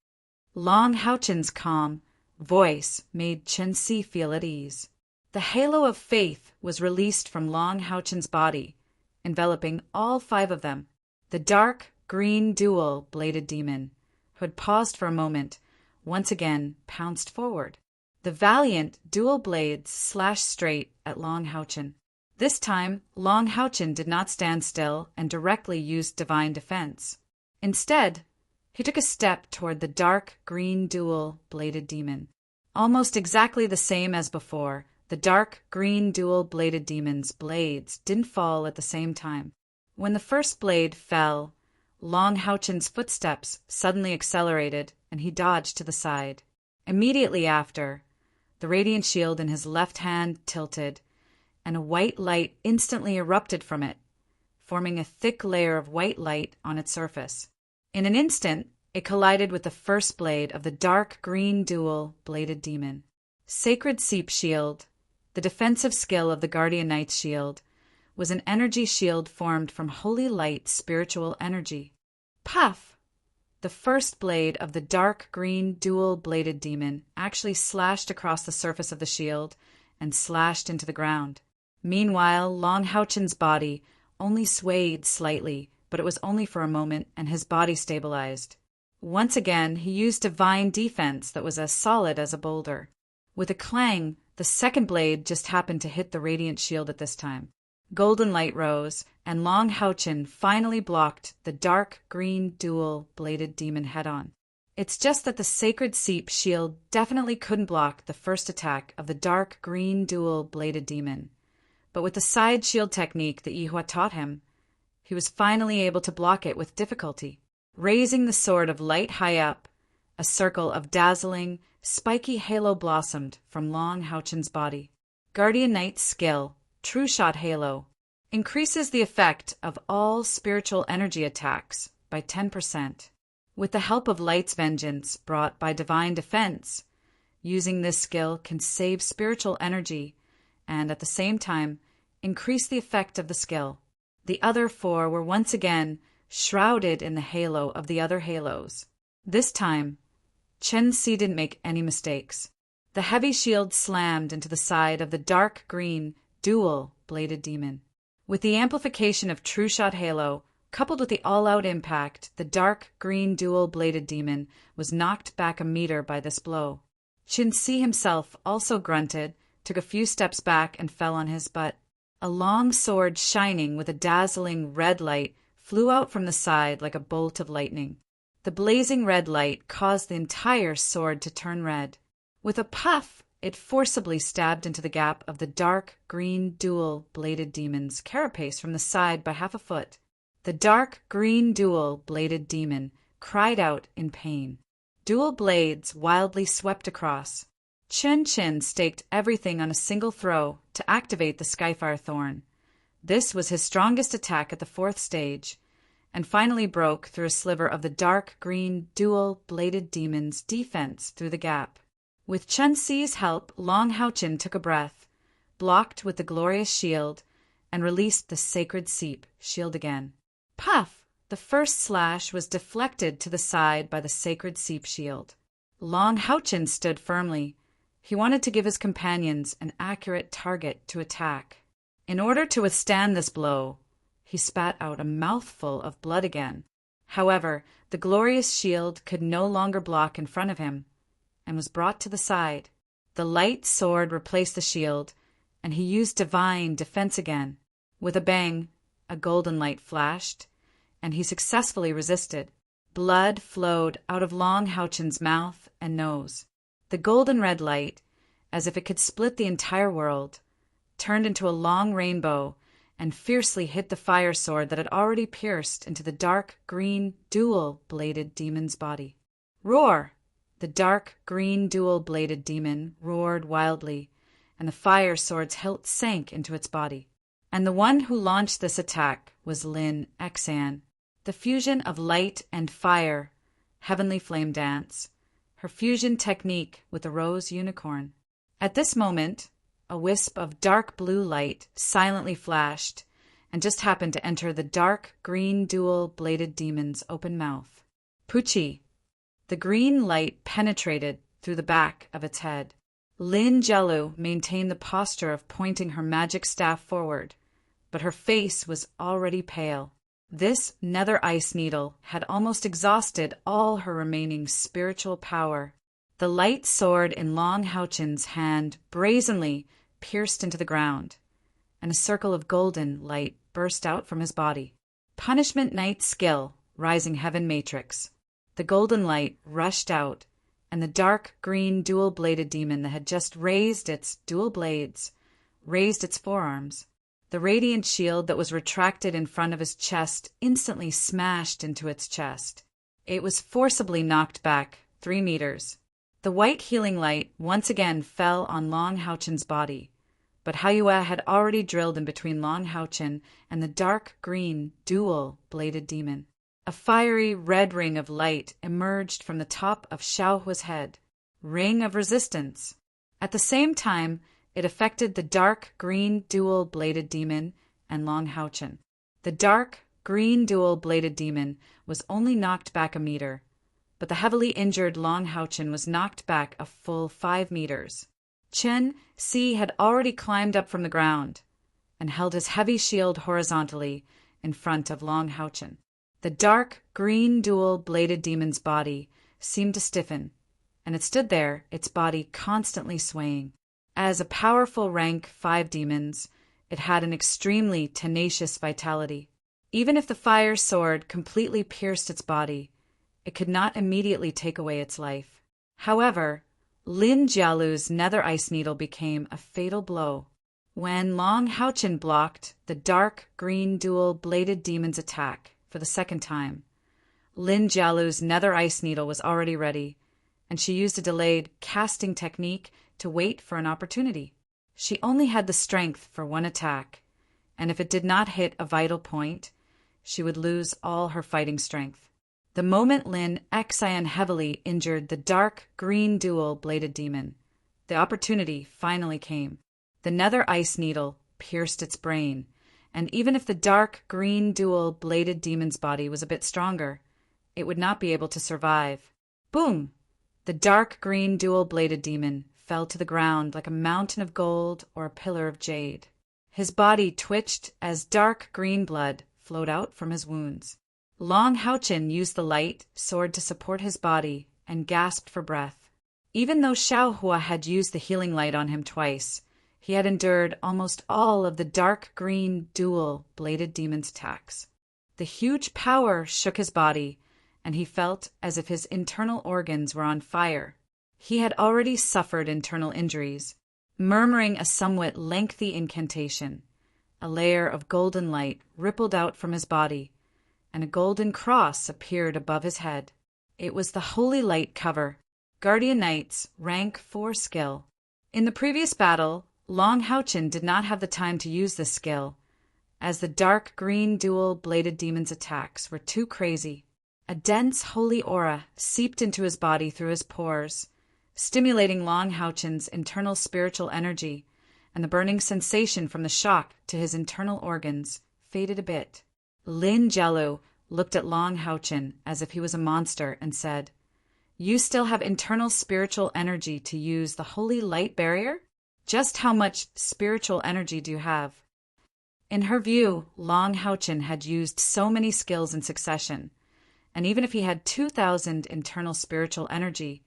Long Houchen's calm voice made Qin Si feel at ease. The halo of faith was released from Long Houchen's body, enveloping all 5 of them. The dark green dual-bladed demon, who had paused for a moment, once again pounced forward. The valiant dual blades slashed straight at Long Houchen. This time, Long Haochen did not stand still and directly used divine defense. Instead, he took a step toward the dark green dual-bladed demon. Almost exactly the same as before, the dark green dual-bladed demon's blades didn't fall at the same time. When the first blade fell, Long Haochen's footsteps suddenly accelerated and he dodged to the side. Immediately after, the radiant shield in his left hand tilted, and a white light instantly erupted from it, forming a thick layer of white light on its surface. In an instant, it collided with the first blade of the dark green dual-bladed demon. Sacred Seep Shield, the defensive skill of the Guardian Knight's shield, was an energy shield formed from holy light spiritual energy. Puff! The first blade of the dark green dual-bladed demon actually slashed across the surface of the shield and slashed into the ground. Meanwhile, Long Haochen's body only swayed slightly, but it was only for a moment, and his body stabilized. Once again, he used divine defense that was as solid as a boulder. With a clang, the second blade just happened to hit the radiant shield at this time. Golden light rose, and Long Haochen finally blocked the dark green dual-bladed demon head-on. It's just that the Sacred Seep shield definitely couldn't block the first attack of the dark green dual-bladed demon. But with the side shield technique that Yihua taught him, he was finally able to block it with difficulty. Raising the sword of light high up, a circle of dazzling, spiky halo blossomed from Long Haochen's body. Guardian Knight's skill, True Shot Halo, increases the effect of all spiritual energy attacks by 10%. With the help of Light's Vengeance brought by divine defense, using this skill can save spiritual energy and, at the same time, increase the effect of the skill. The other four were once again shrouded in the halo of the other halos. This time, Chen Si didn't make any mistakes. The heavy shield slammed into the side of the dark green, dual-bladed demon. With the amplification of True Shot Halo, coupled with the all-out impact, the dark green dual-bladed demon was knocked back a meter by this blow. Chen Si himself also grunted, took a few steps back, and fell on his butt. A long sword shining with a dazzling red light flew out from the side like a bolt of lightning. The blazing red light caused the entire sword to turn red. With a puff, it forcibly stabbed into the gap of the dark green dual-bladed demon's carapace from the side by half a foot. The dark green dual-bladed demon cried out in pain. Dual blades wildly swept across. Chen staked everything on a single throw to activate the Skyfire Thorn. This was his strongest attack at the 4th stage, and finally broke through a sliver of the dark green dual-bladed demon's defense through the gap. With Chen Si's help, Long Haochen took a breath, blocked with the glorious shield, and released the Sacred Seep shield again. Puff! The first slash was deflected to the side by the Sacred Seep shield. Long Haochen stood firmly. He wanted to give his companions an accurate target to attack. In order to withstand this blow, he spat out a mouthful of blood again. However, the glorious shield could no longer block in front of him, and was brought to the side. The light sword replaced the shield, and he used divine defense again. With a bang, a golden light flashed, and he successfully resisted. Blood flowed out of Long Haochen's mouth and nose. The golden red light, as if it could split the entire world, turned into a long rainbow and fiercely hit the fire sword that had already pierced into the dark green dual-bladed demon's body. Roar! The dark green dual-bladed demon roared wildly, and the fire sword's hilt sank into its body. And the one who launched this attack was Lin Xan, the fusion of light and fire, heavenly flame dance, her fusion technique with the rose unicorn. At this moment, a wisp of dark blue light silently flashed and just happened to enter the dark green dual-bladed demon's open mouth. Puchi! The green light penetrated through the back of its head. Lin Jielu maintained the posture of pointing her magic staff forward, but her face was already pale. This nether ice needle had almost exhausted all her remaining spiritual power. The light sword in Long Haochen's hand brazenly pierced into the ground, and a circle of golden light burst out from his body. Punishment Knight skill, Rising Heaven Matrix. The golden light rushed out, and the dark green dual-bladed demon that had just raised its dual blades raised its forearms. The radiant shield that was retracted in front of his chest instantly smashed into its chest. It was forcibly knocked back 3 meters. The white healing light once again fell on Long Houchen's body, but Hayua had already drilled in between Long Houchen and the dark green dual-bladed demon. A fiery red ring of light emerged from the top of Xiaohua's head. Ring of resistance. At the same time, it affected the dark green dual-bladed demon and Long Houchen. The dark green dual-bladed demon was only knocked back a meter, but the heavily injured Long Houchen was knocked back a full 5 meters. Chen Si had already climbed up from the ground and held his heavy shield horizontally in front of Long Houchen. The dark green dual-bladed demon's body seemed to stiffen, and it stood there, its body constantly swaying. As a powerful rank 5 demons, it had an extremely tenacious vitality. Even if the fire sword completely pierced its body, it could not immediately take away its life. However, Lin Jialu's nether ice needle became a fatal blow. When Long Houchen blocked the dark green dual-bladed demon's attack for the second time, Lin Jialu's nether ice needle was already ready, and she used a delayed casting technique to wait for an opportunity. She only had the strength for one attack, and if it did not hit a vital point, she would lose all her fighting strength. The moment Lin Xian heavily injured the dark green dual-bladed demon, the opportunity finally came. The nether ice needle pierced its brain, and even if the dark green dual-bladed demon's body was a bit stronger, it would not be able to survive. Boom! The dark green dual-bladed demon fell to the ground like a mountain of gold or a pillar of jade. His body twitched as dark green blood flowed out from his wounds. Long Houchen used the light sword to support his body and gasped for breath. Even though Xiaohua had used the healing light on him twice, he had endured almost all of the dark green dual-bladed demon's attacks. The huge power shook his body, and he felt as if his internal organs were on fire. He had already suffered internal injuries. Murmuring a somewhat lengthy incantation, a layer of golden light rippled out from his body, and a golden cross appeared above his head. It was the Holy Light cover, Guardian Knight's rank 4 skill. In the previous battle, Long Houchen did not have the time to use this skill, as the dark green dual-bladed demon's attacks were too crazy. A dense holy aura seeped into his body through his pores, stimulating Long Houchen's internal spiritual energy, and the burning sensation from the shock to his internal organs faded a bit. Lin Jialu looked at Long Houchen as if he was a monster and said, "You still have internal spiritual energy to use the holy light barrier? Just how much spiritual energy do you have?" In her view, Long Houchen had used so many skills in succession, and even if he had 2,000 internal spiritual energy,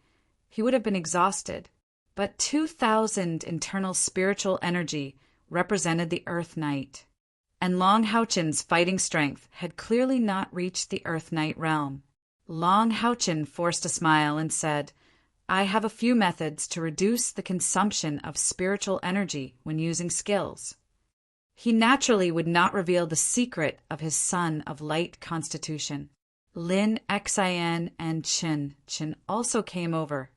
he would have been exhausted. But 2,000 internal spiritual energy represented the Earth Knight, and Long Houchen's fighting strength had clearly not reached the Earth Knight realm. Long Houchen forced a smile and said, "I have a few methods to reduce the consumption of spiritual energy when using skills." He naturally would not reveal the secret of his son of light constitution. Lin Xian and Chen also came over,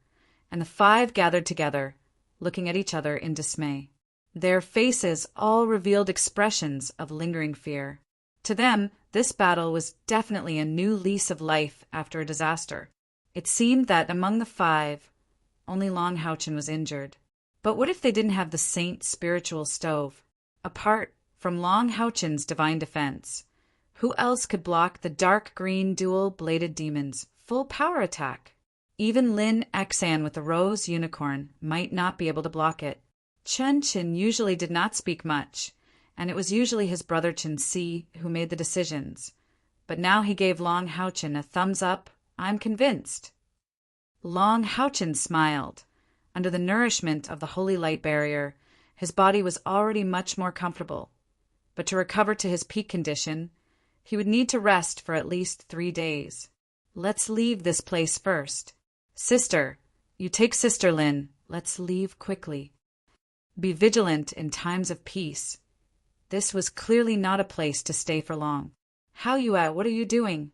and the 5 gathered together, looking at each other in dismay. Their faces all revealed expressions of lingering fear. To them, this battle was definitely a new lease of life after a disaster. It seemed that among the 5, only Long Houchen was injured. But what if they didn't have the saint spiritual stove? Apart from Long Houchen's divine defense, who else could block the dark green dual-bladed demon's full power attack? Even Lin Xian with the rose unicorn might not be able to block it. Chen usually did not speak much, and it was usually his brother Chen Si who made the decisions. But now he gave Long Houchen a thumbs up, "I'm convinced." Long Houchen smiled. Under the nourishment of the holy light barrier, His body was already much more comfortable, but to recover to his peak condition, he would need to rest for at least 3 days. Let's leave this place first. Sister, you take Sister Lin. Let's leave quickly. Be vigilant in times of peace. This was clearly not a place to stay for long. Hao Yue, what are you doing?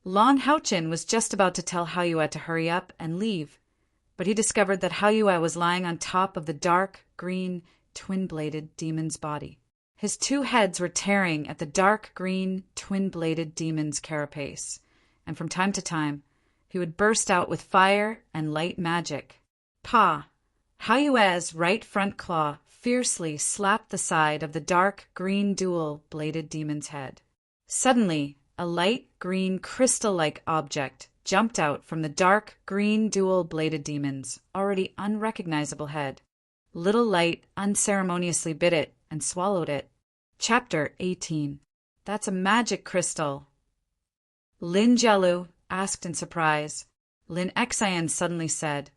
Long Haochen was just about to tell Hao Yue to hurry up and leave, but he discovered that Hao Yue was lying on top of the dark, green, twin-bladed demon's body. His 2 heads were tearing at the dark, green, twin-bladed demon's carapace, and from time to time, he would burst out with fire and light magic. Pa! Hao Yue's right front claw fiercely slapped the side of the dark, green, dual-bladed demon's head. Suddenly, a light, green, crystal-like object jumped out from the dark, green, dual-bladed demon's already unrecognizable head. Little Light unceremoniously bit it and swallowed it. Chapter 18. That's a magic crystal. Lin Jielu asked in surprise. Lin Xian suddenly said,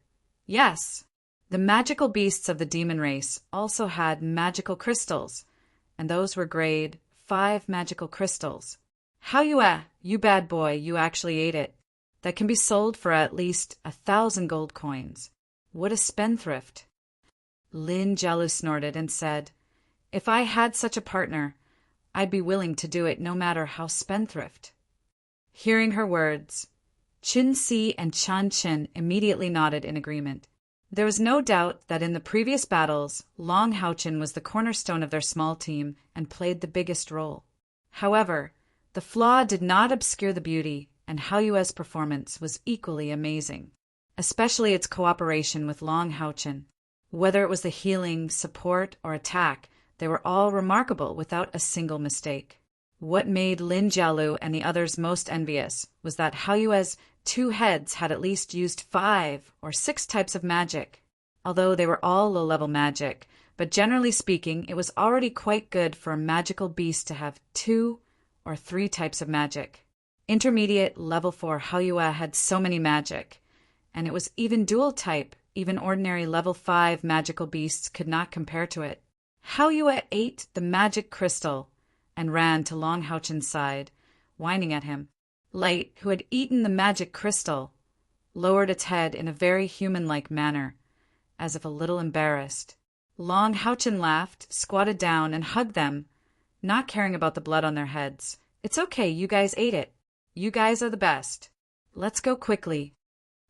Yes. The magical beasts of the demon race also had magical crystals, and those were grade 5 magical crystals. Hao Yue, you bad boy, you actually ate it. That can be sold for at least 1,000 gold coins. What a spendthrift. Lin Jielu snorted and said, If I had such a partner, I'd be willing to do it no matter how spendthrift. Hearing her words, Qin Si and Chan Qin immediately nodded in agreement. There was no doubt that in the previous battles, Long Haochen was the cornerstone of their small team and played the biggest role. However, the flaw did not obscure the beauty, and Hao Yue's performance was equally amazing, especially its cooperation with Long Haochen. Whether it was the healing, support, or attack, they were all remarkable without a single mistake. What made Lin Jielu and the others most envious was that Hao Yue's 2 heads had at least used 5 or 6 types of magic. Although they were all low-level magic, but generally speaking, it was already quite good for a magical beast to have 2 or 3 types of magic. Intermediate level 4 Hao Yue had so many magic, and it was even dual type. Even ordinary level 5 magical beasts could not compare to it. Hao Yue ate the magic crystal and ran to Long Haochen's side, whining at him. Light, who had eaten the magic crystal, lowered its head in a very human-like manner, as if a little embarrassed. Long Haochen laughed, squatted down, and hugged them, not caring about the blood on their heads. It's okay, you guys ate it. You guys are the best. Let's go quickly.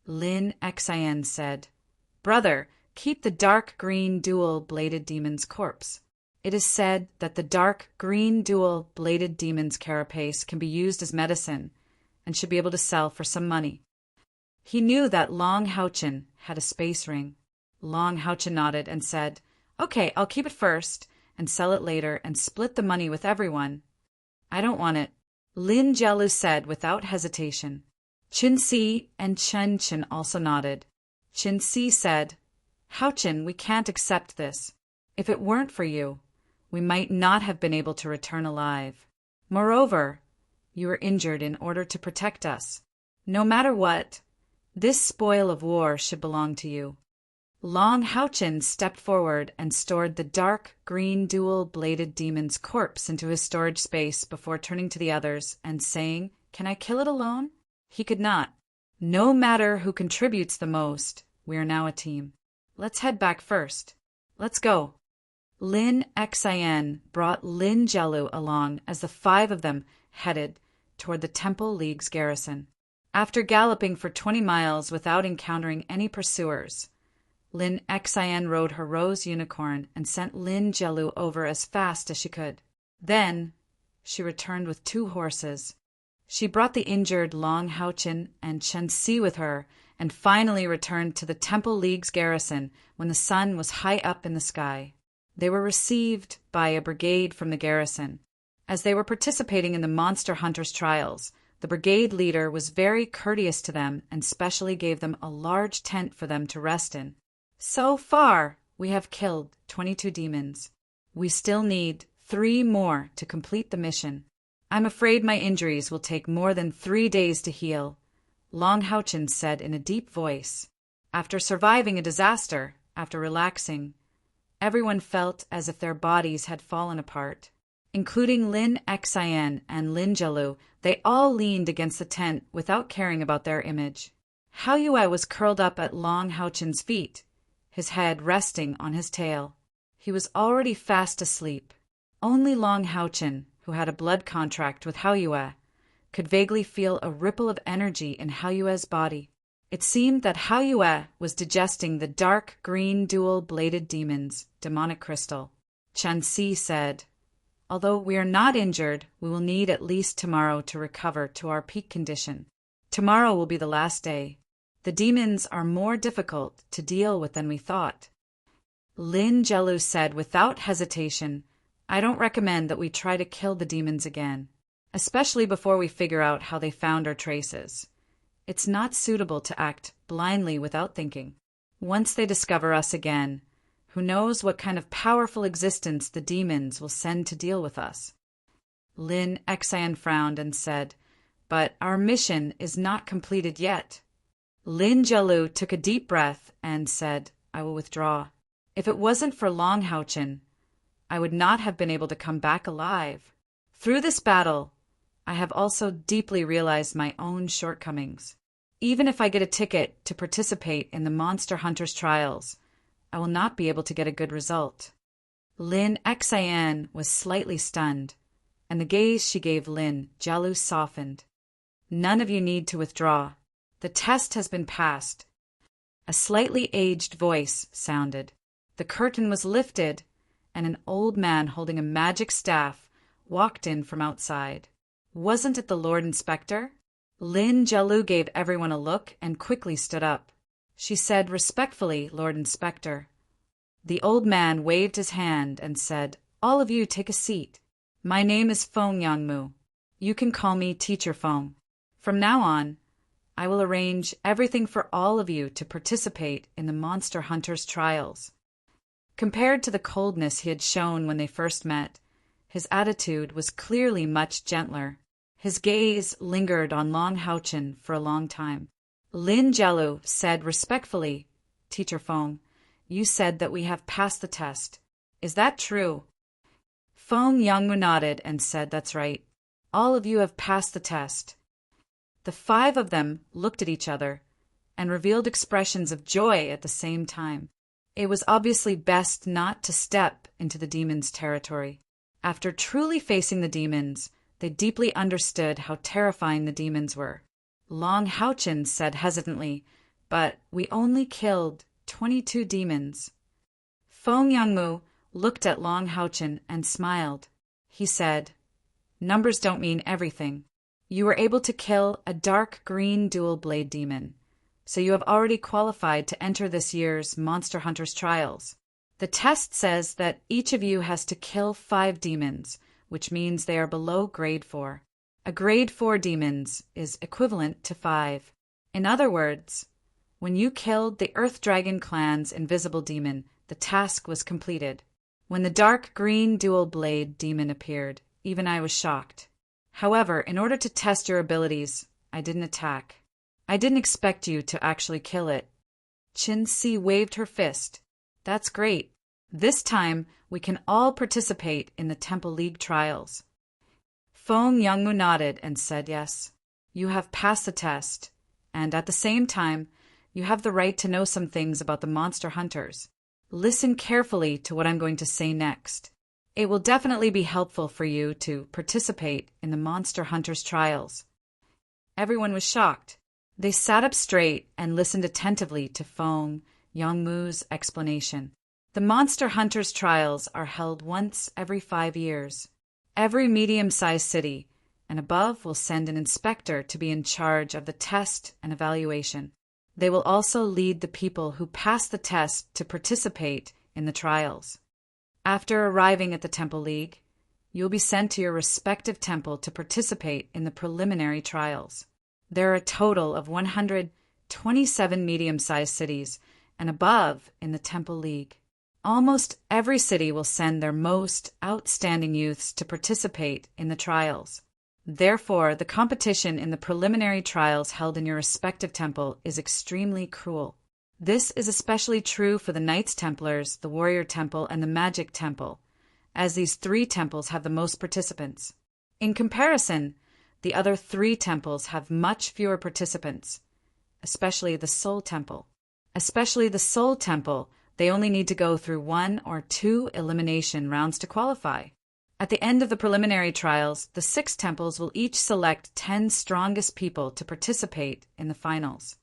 Lin Xian said, Brother, keep the dark green dual-bladed demon's corpse. It is said that the dark green dual-bladed demon's carapace can be used as medicine and should be able to sell for some money. He knew that Long Haochen had a space ring. Long Haochen nodded and said, Okay, I'll keep it first and sell it later and split the money with everyone. I don't want it. Lin Jielu said without hesitation. Qin Si and Chen Qin also nodded. Qin Si said, Haochen, we can't accept this. If it weren't for you, we might not have been able to return alive. Moreover, you were injured in order to protect us. No matter what, this spoil of war should belong to you. Long Haochen stepped forward and stored the dark green dual-bladed demon's corpse into his storage space before turning to the others and saying, Can I kill it alone? He could not. No matter who contributes the most, we are now a team. Let's head back first. Let's go. Lin Xian brought Lin Jielu along as the 5 of them headed toward the Temple League's garrison. After galloping for 20 miles without encountering any pursuers, Lin Xian rode her rose unicorn and sent Lin Jielu over as fast as she could. Then she returned with 2 horses. She brought the injured Long Haochen and Chen Si with her and finally returned to the Temple League's garrison when the sun was high up in the sky. They were received by a brigade from the garrison. As they were participating in the monster hunters' trials, the brigade leader was very courteous to them and specially gave them a large tent for them to rest in. So far, we have killed 22 demons. We still need 3 more to complete the mission. I'm afraid my injuries will take more than 3 days to heal, Long Haochen said in a deep voice. After surviving a disaster, after relaxing, Everyone felt as if their bodies had fallen apart. Including Lin Xian and Lin Jielu, they all leaned against the tent without caring about their image. Hao Yue was curled up at Long Haochen's feet, his head resting on his tail. He was already fast asleep. Only Long Haochen, who had a blood contract with Hao Yue, could vaguely feel a ripple of energy in Hao Yue's body. It seemed that Hao Yue was digesting the dark green dual-bladed demon's demonic crystal. Chen Si said, "Although we are not injured, we will need at least tomorrow to recover to our peak condition. Tomorrow will be the last day. The demons are more difficult to deal with than we thought." Lin Jielu said without hesitation, "I don't recommend that we try to kill the demons again, especially before we figure out how they found our traces. It's not suitable to act blindly without thinking. Once they discover us again, who knows what kind of powerful existence the demons will send to deal with us." Lin Xian frowned and said, "But our mission is not completed yet." Lin Jielu took a deep breath and said, "I will withdraw. If it wasn't for Long Haochen, I would not have been able to come back alive. Through this battle, I have also deeply realized my own shortcomings. Even if I get a ticket to participate in the Monster Hunters trials, I will not be able to get a good result." Lin Xian was slightly stunned, and the gaze she gave Lin Jielu softened. "None of you need to withdraw. The test has been passed." A slightly aged voice sounded. The curtain was lifted, and an old man holding a magic staff walked in from outside. Wasn't it the Lord Inspector? Lin Jielu gave everyone a look and quickly stood up. She said respectfully, "Lord Inspector." The old man waved his hand and said, "All of you take a seat. My name is Feng Yangmu. You can call me Teacher Feng. From now on, I will arrange everything for all of you to participate in the Monster Hunters trials." Compared to the coldness he had shown when they first met, his attitude was clearly much gentler. His gaze lingered on Long Haochen for a long time. Lin Jielu said respectfully, "Teacher Feng, you said that we have passed the test. Is that true?" Feng Yangmu nodded and said, "That's right. All of you have passed the test." The five of them looked at each other and revealed expressions of joy at the same time. It was obviously best not to step into the demons' territory. After truly facing the demons, they deeply understood how terrifying the demons were. Long Haochen said hesitantly, "But we only killed 22 demons." Feng Yangmu looked at Long Haochen and smiled. He said, "Numbers don't mean everything. You were able to kill a dark green dual-blade demon, so you have already qualified to enter this year's Monster Hunters trials. The test says that each of you has to kill 5 demons, which means they are below grade 4. A grade 4 demons is equivalent to 5. In other words, when you killed the Earth Dragon clan's invisible demon, the task was completed. When the dark green dual-blade demon appeared, even I was shocked. However, in order to test your abilities, I didn't attack. I didn't expect you to actually kill it." Chen Si waved her fist. "That's great. This time, we can all participate in the Temple League trials." Feng Yangmu nodded and said, "Yes, you have passed the test, and at the same time, you have the right to know some things about the Monster Hunters. Listen carefully to what I'm going to say next. It will definitely be helpful for you to participate in the Monster Hunters trials." Everyone was shocked. They sat up straight and listened attentively to Feng Yangmu's explanation. The Monster Hunters trials are held once every 5 years. Every medium-sized city and above will send an inspector to be in charge of the test and evaluation. They will also lead the people who pass the test to participate in the trials. After arriving at the Temple League, you will be sent to your respective temple to participate in the preliminary trials. There are a total of 127 medium-sized cities and above in the Temple League. Almost every city will send their most outstanding youths to participate in the trials. Therefore, the competition in the preliminary trials held in your respective temple is extremely cruel. This is especially true for the Knights Templars, the Warrior Temple, and the Magic Temple, as these 3 temples have the most participants. In comparison, the other 3 temples have much fewer participants, especially the Soul Temple. They only need to go through 1 or 2 elimination rounds to qualify. At the end of the preliminary trials, the 6 temples will each select 10 strongest people to participate in the finals.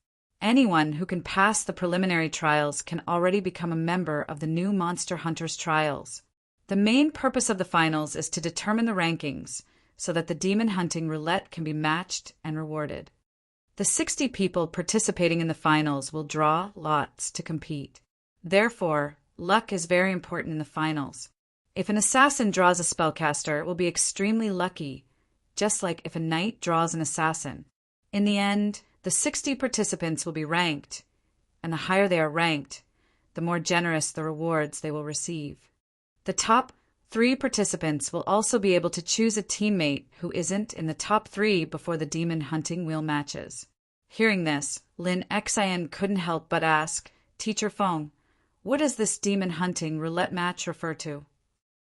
Anyone who can pass the preliminary trials can already become a member of the new Monster Hunters trials. The main purpose of the finals is to determine the rankings so that the demon hunting roulette can be matched and rewarded. The 60 people participating in the finals will draw lots to compete. Therefore, luck is very important in the finals. If an assassin draws a spellcaster, it will be extremely lucky, just like if a knight draws an assassin. In the end, the 60 participants will be ranked, and the higher they are ranked, the more generous the rewards they will receive. The top 3 participants will also be able to choose a teammate who isn't in the top 3 before the demon hunting wheel matches. Hearing this, Lin Xian couldn't help but ask, "Teacher Feng, what does this demon hunting roulette match refer to?"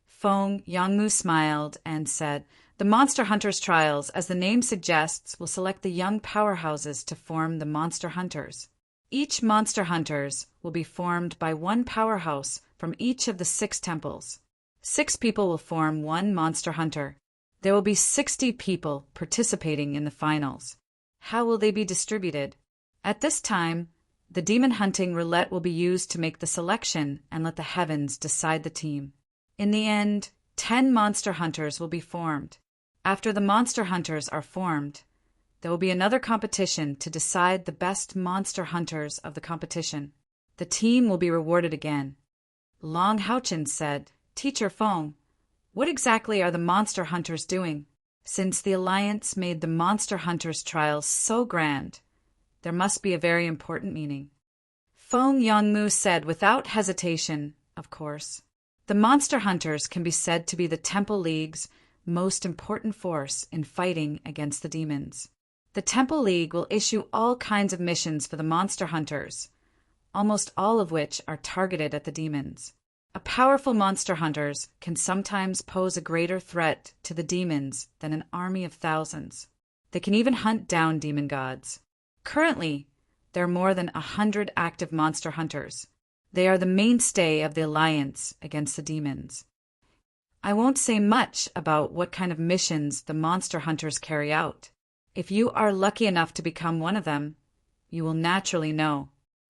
Feng Yangmu smiled and said, "The Monster Hunters trials, as the name suggests, will select the young powerhouses to form the Monster Hunters. Each Monster Hunters will be formed by 1 powerhouse from each of the 6 temples. 6 people will form 1 Monster Hunter. There will be 60 people participating in the finals. How will they be distributed? At this time, the demon hunting roulette will be used to make the selection and let the heavens decide the team. In the end, 10 Monster Hunters will be formed. After the Monster Hunters are formed, there will be another competition to decide the best Monster Hunters of the competition. The team will be rewarded again." Long Haochen said, "Teacher Feng, what exactly are the Monster Hunters doing? Since the Alliance made the Monster Hunters trials so grand, there must be a very important meaning." Feng Yangmu said without hesitation, "Of course. The Monster Hunters can be said to be the Temple League's most important force in fighting against the demons. The Temple League will issue all kinds of missions for the Monster Hunters, almost all of which are targeted at the demons. A powerful Monster Hunters can sometimes pose a greater threat to the demons than an army of thousands. They can even hunt down demon gods. Currently, there are more than 100 active Monster Hunters. They are the mainstay of the Alliance against the demons. I won't say much about what kind of missions the Monster Hunters carry out. If you are lucky enough to become one of them, you will naturally know.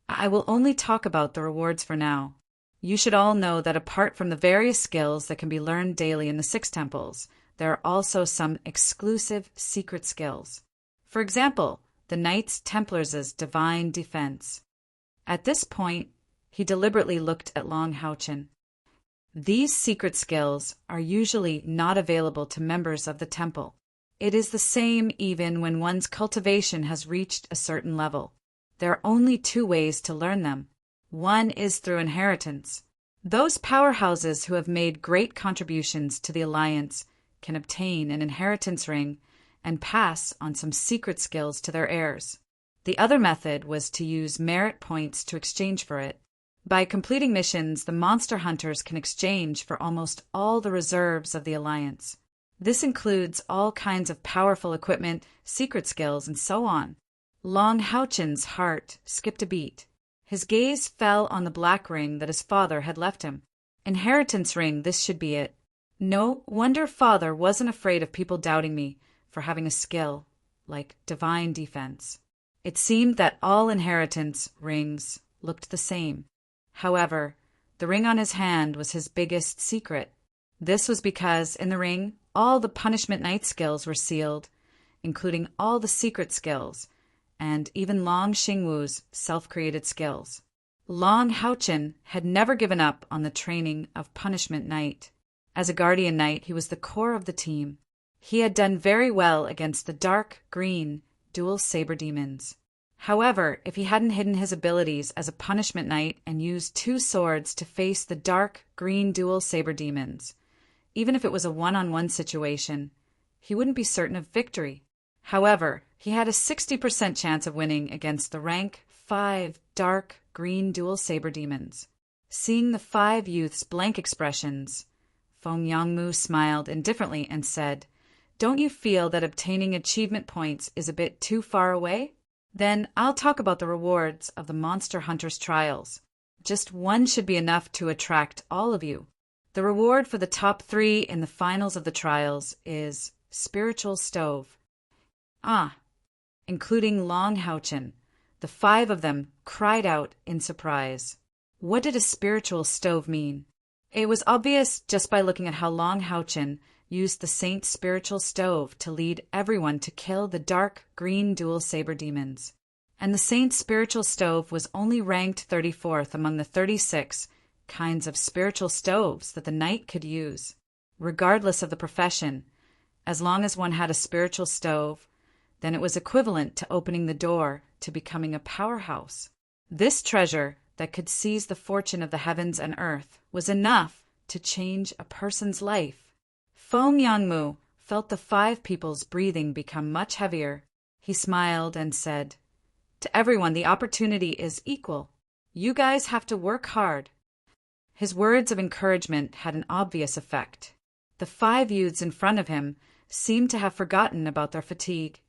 I will only talk about the rewards for now. You should all know that apart from the various skills that can be learned daily in the 6 temples, there are also some exclusive secret skills. For example, the Knights Templars' Divine Defense. At this point, he deliberately looked at Long Haochen. These secret skills are usually not available to members of the temple. It is the same even when one's cultivation has reached a certain level. There are only 2 ways to learn them. One is through inheritance. Those powerhouses who have made great contributions to the Alliance can obtain an inheritance ring and pass on some secret skills to their heirs. The other method was to use merit points to exchange for it. By completing missions, the Monster Hunters can exchange for almost all the reserves of the Alliance. This includes all kinds of powerful equipment, secret skills, and so on. Long Haochen's heart skipped a beat. His gaze fell on the black ring that his father had left him. Inheritance ring, this should be it. No wonder father wasn't afraid of people doubting me for having a skill like divine defense. It seemed that all inheritance rings looked the same. However, the ring on his hand was his biggest secret. This was because in the ring, all the Punishment Knight skills were sealed, including all the secret skills, and even Long Xingwu's self-created skills. Long Haochen had never given up on the training of Punishment Knight. As a Guardian Knight, he was the core of the team. He had done very well against the dark green dual saber demons. However, if he hadn't hidden his abilities as a Punishment Knight and used 2 swords to face the dark green dual saber demons, even if it was a one-on-one situation, he wouldn't be certain of victory. However, he had a 60% chance of winning against the rank 5 dark green dual saber demons. Seeing the 5 youths' blank expressions, Feng Yangmu smiled indifferently and said, "Don't you feel that obtaining achievement points is a bit too far away? Then I'll talk about the rewards of the Monster Hunter's trials. Just one should be enough to attract all of you. The reward for the top 3 in the finals of the trials is Spiritual Stove." Ah, including Long Haochen. The 5 of them cried out in surprise. What did a spiritual stove mean? It was obvious just by looking at how Long Haochen used the Saint's spiritual stove to lead everyone to kill the dark green dual saber demons. And the Saint's spiritual stove was only ranked 34th among the 36 kinds of spiritual stoves that the knight could use. Regardless of the profession, as long as one had a spiritual stove, then it was equivalent to opening the door to becoming a powerhouse. This treasure that could seize the fortune of the heavens and earth was enough to change a person's life. Feng Yangmu felt the 5 people's breathing become much heavier. He smiled and said, "To everyone, the opportunity is equal. You guys have to work hard." His words of encouragement had an obvious effect. The 5 youths in front of him seemed to have forgotten about their fatigue,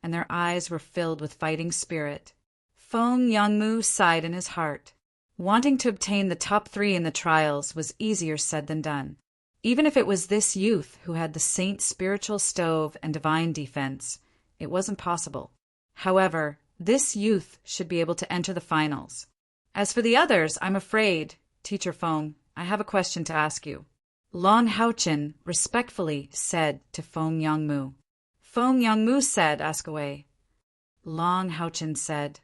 and their eyes were filled with fighting spirit. Feng Yangmu sighed in his heart. Wanting to obtain the top 3 in the trials was easier said than done. Even if it was this youth who had the Saint's spiritual stove and divine defense, it wasn't possible. However, this youth should be able to enter the finals. As for the others, I'm afraid, Teacher Feng, I have a question to ask you. Long Haochen respectfully said to Feng Yangmu. Feng Yangmu said, "Ask away." Long Haochen said,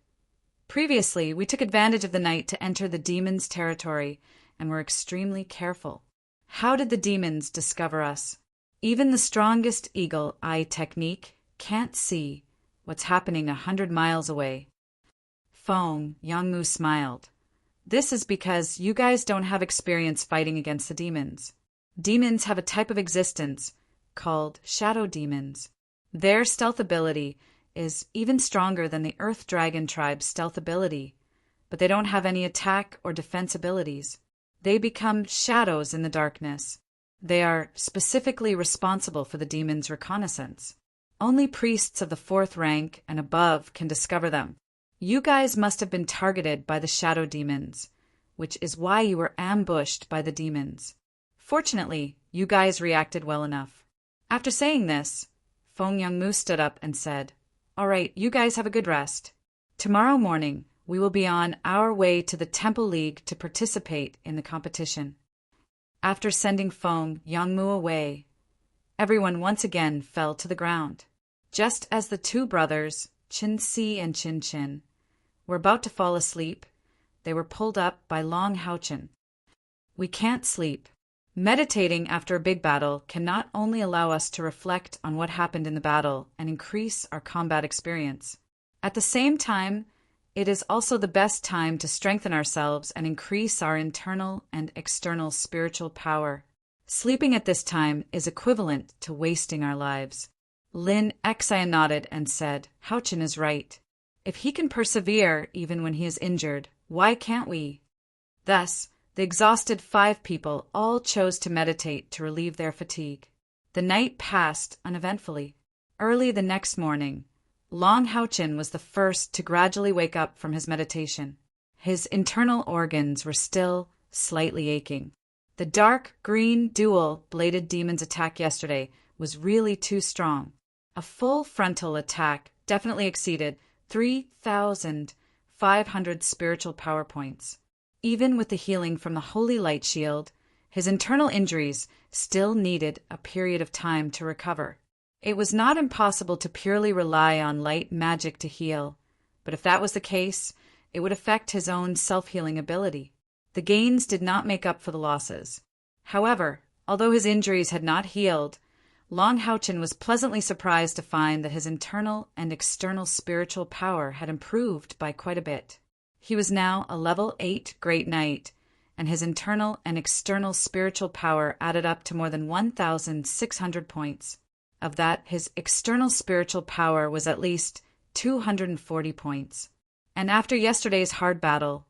"Previously, we took advantage of the night to enter the demons' territory and were extremely careful. How did the demons discover us? Even the strongest eagle eye technique can't see what's happening 100 miles away." Feng Yangmu smiled. "This is because you guys don't have experience fighting against the demons. Demons have a type of existence called shadow demons. Their stealth ability is even stronger than the Earth Dragon tribe's stealth ability, but they don't have any attack or defense abilities. They become shadows in the darkness. They are specifically responsible for the demons' reconnaissance. Only priests of the 4th rank and above can discover them. You guys must have been targeted by the shadow demons, which is why you were ambushed by the demons. Fortunately, you guys reacted well enough." After saying this, Feng Yangmu stood up and said, "All right, you guys have a good rest. Tomorrow morning, we will be on our way to the Temple League to participate in the competition." After sending Feng Yangmu away, everyone once again fell to the ground. Just as the 2 brothers, Qin Si and Qin Qin, were about to fall asleep, they were pulled up by Long Haochen. "We can't sleep. Meditating after a big battle can not only allow us to reflect on what happened in the battle and increase our combat experience. At the same time, it is also the best time to strengthen ourselves and increase our internal and external spiritual power. Sleeping at this time is equivalent to wasting our lives." Lin Exia nodded and said, "Haochen is right. If he can persevere even when he is injured, why can't we?" Thus, the exhausted 5 people all chose to meditate to relieve their fatigue. The night passed uneventfully. Early the next morning, Long Haochen was the first to gradually wake up from his meditation. His internal organs were still slightly aching. The dark green dual-bladed demon's attack yesterday was really too strong. A full frontal attack definitely exceeded 3,500 spiritual power points. Even with the healing from the Holy Light Shield, his internal injuries still needed a period of time to recover. It was not impossible to purely rely on light magic to heal, but if that was the case, it would affect his own self-healing ability. The gains did not make up for the losses. However, although his injuries had not healed, Long Haochen was pleasantly surprised to find that his internal and external spiritual power had improved by quite a bit. He was now a level 8 Great Knight, and his internal and external spiritual power added up to more than 1,600 points. Of that, his external spiritual power was at least 240 points. And after yesterday's hard battle,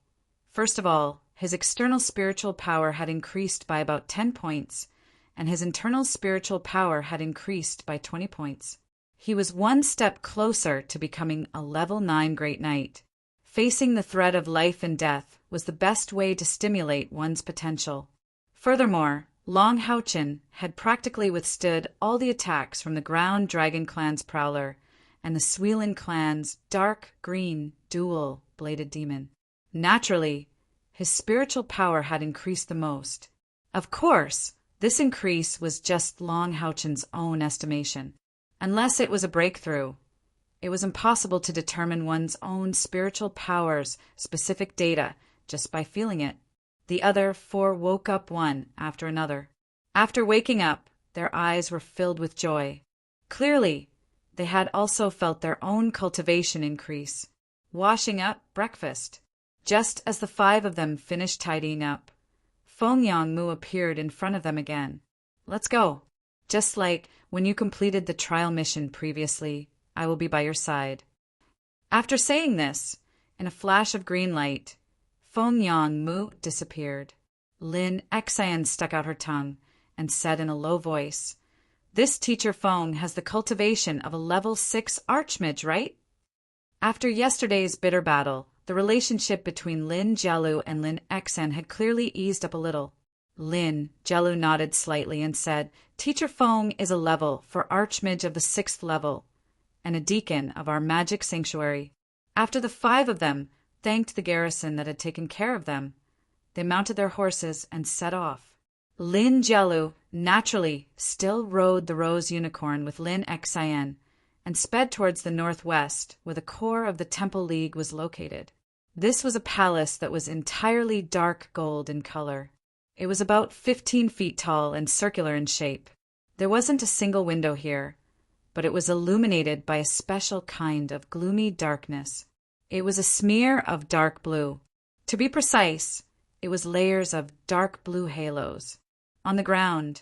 First of all, his external spiritual power had increased by about 10 points, and his internal spiritual power had increased by 20 points. He was one step closer to becoming a level 9 Great Knight. Facing the threat of life and death was the best way to stimulate one's potential. Furthermore, Long Houchin had practically withstood all the attacks from the Ground Dragon Clan's Prowler and the Suilin Clan's dark green dual-bladed demon. Naturally, his spiritual power had increased the most. Of course, this increase was just Long Houchin's own estimation. Unless it was a breakthrough, it was impossible to determine one's own spiritual power's specific data just by feeling it. The other 4 woke up one after another. After waking up, their eyes were filled with joy. Clearly, they had also felt their own cultivation increase. Washing up breakfast. Just as the 5 of them finished tidying up, Feng Yangmu appeared in front of them again. Let's go. Just like when you completed the trial mission previously, I will be by your side. After saying this, in a flash of green light, Feng Yangmu disappeared. Lin Xian stuck out her tongue and said in a low voice, "This teacher Feng has the cultivation of a level 6 archmage, right?" After yesterday's bitter battle, the relationship between Lin Jialu and Lin Xian had clearly eased up a little. Lin Jialu nodded slightly and said, "Teacher Feng is a level for archmage of the 6th level and a deacon of our magic sanctuary." After the 5 of them thanked the garrison that had taken care of them, they mounted their horses and set off. Lin Jialu naturally still rode the rose unicorn with Lin Xian and sped towards the northwest where the core of the Temple League was located. This was a palace that was entirely dark gold in color. It was about 15 feet tall and circular in shape. There wasn't a single window here, but it was illuminated by a special kind of gloomy darkness. It was a smear of dark blue. To be precise, it was layers of dark blue halos. On the ground,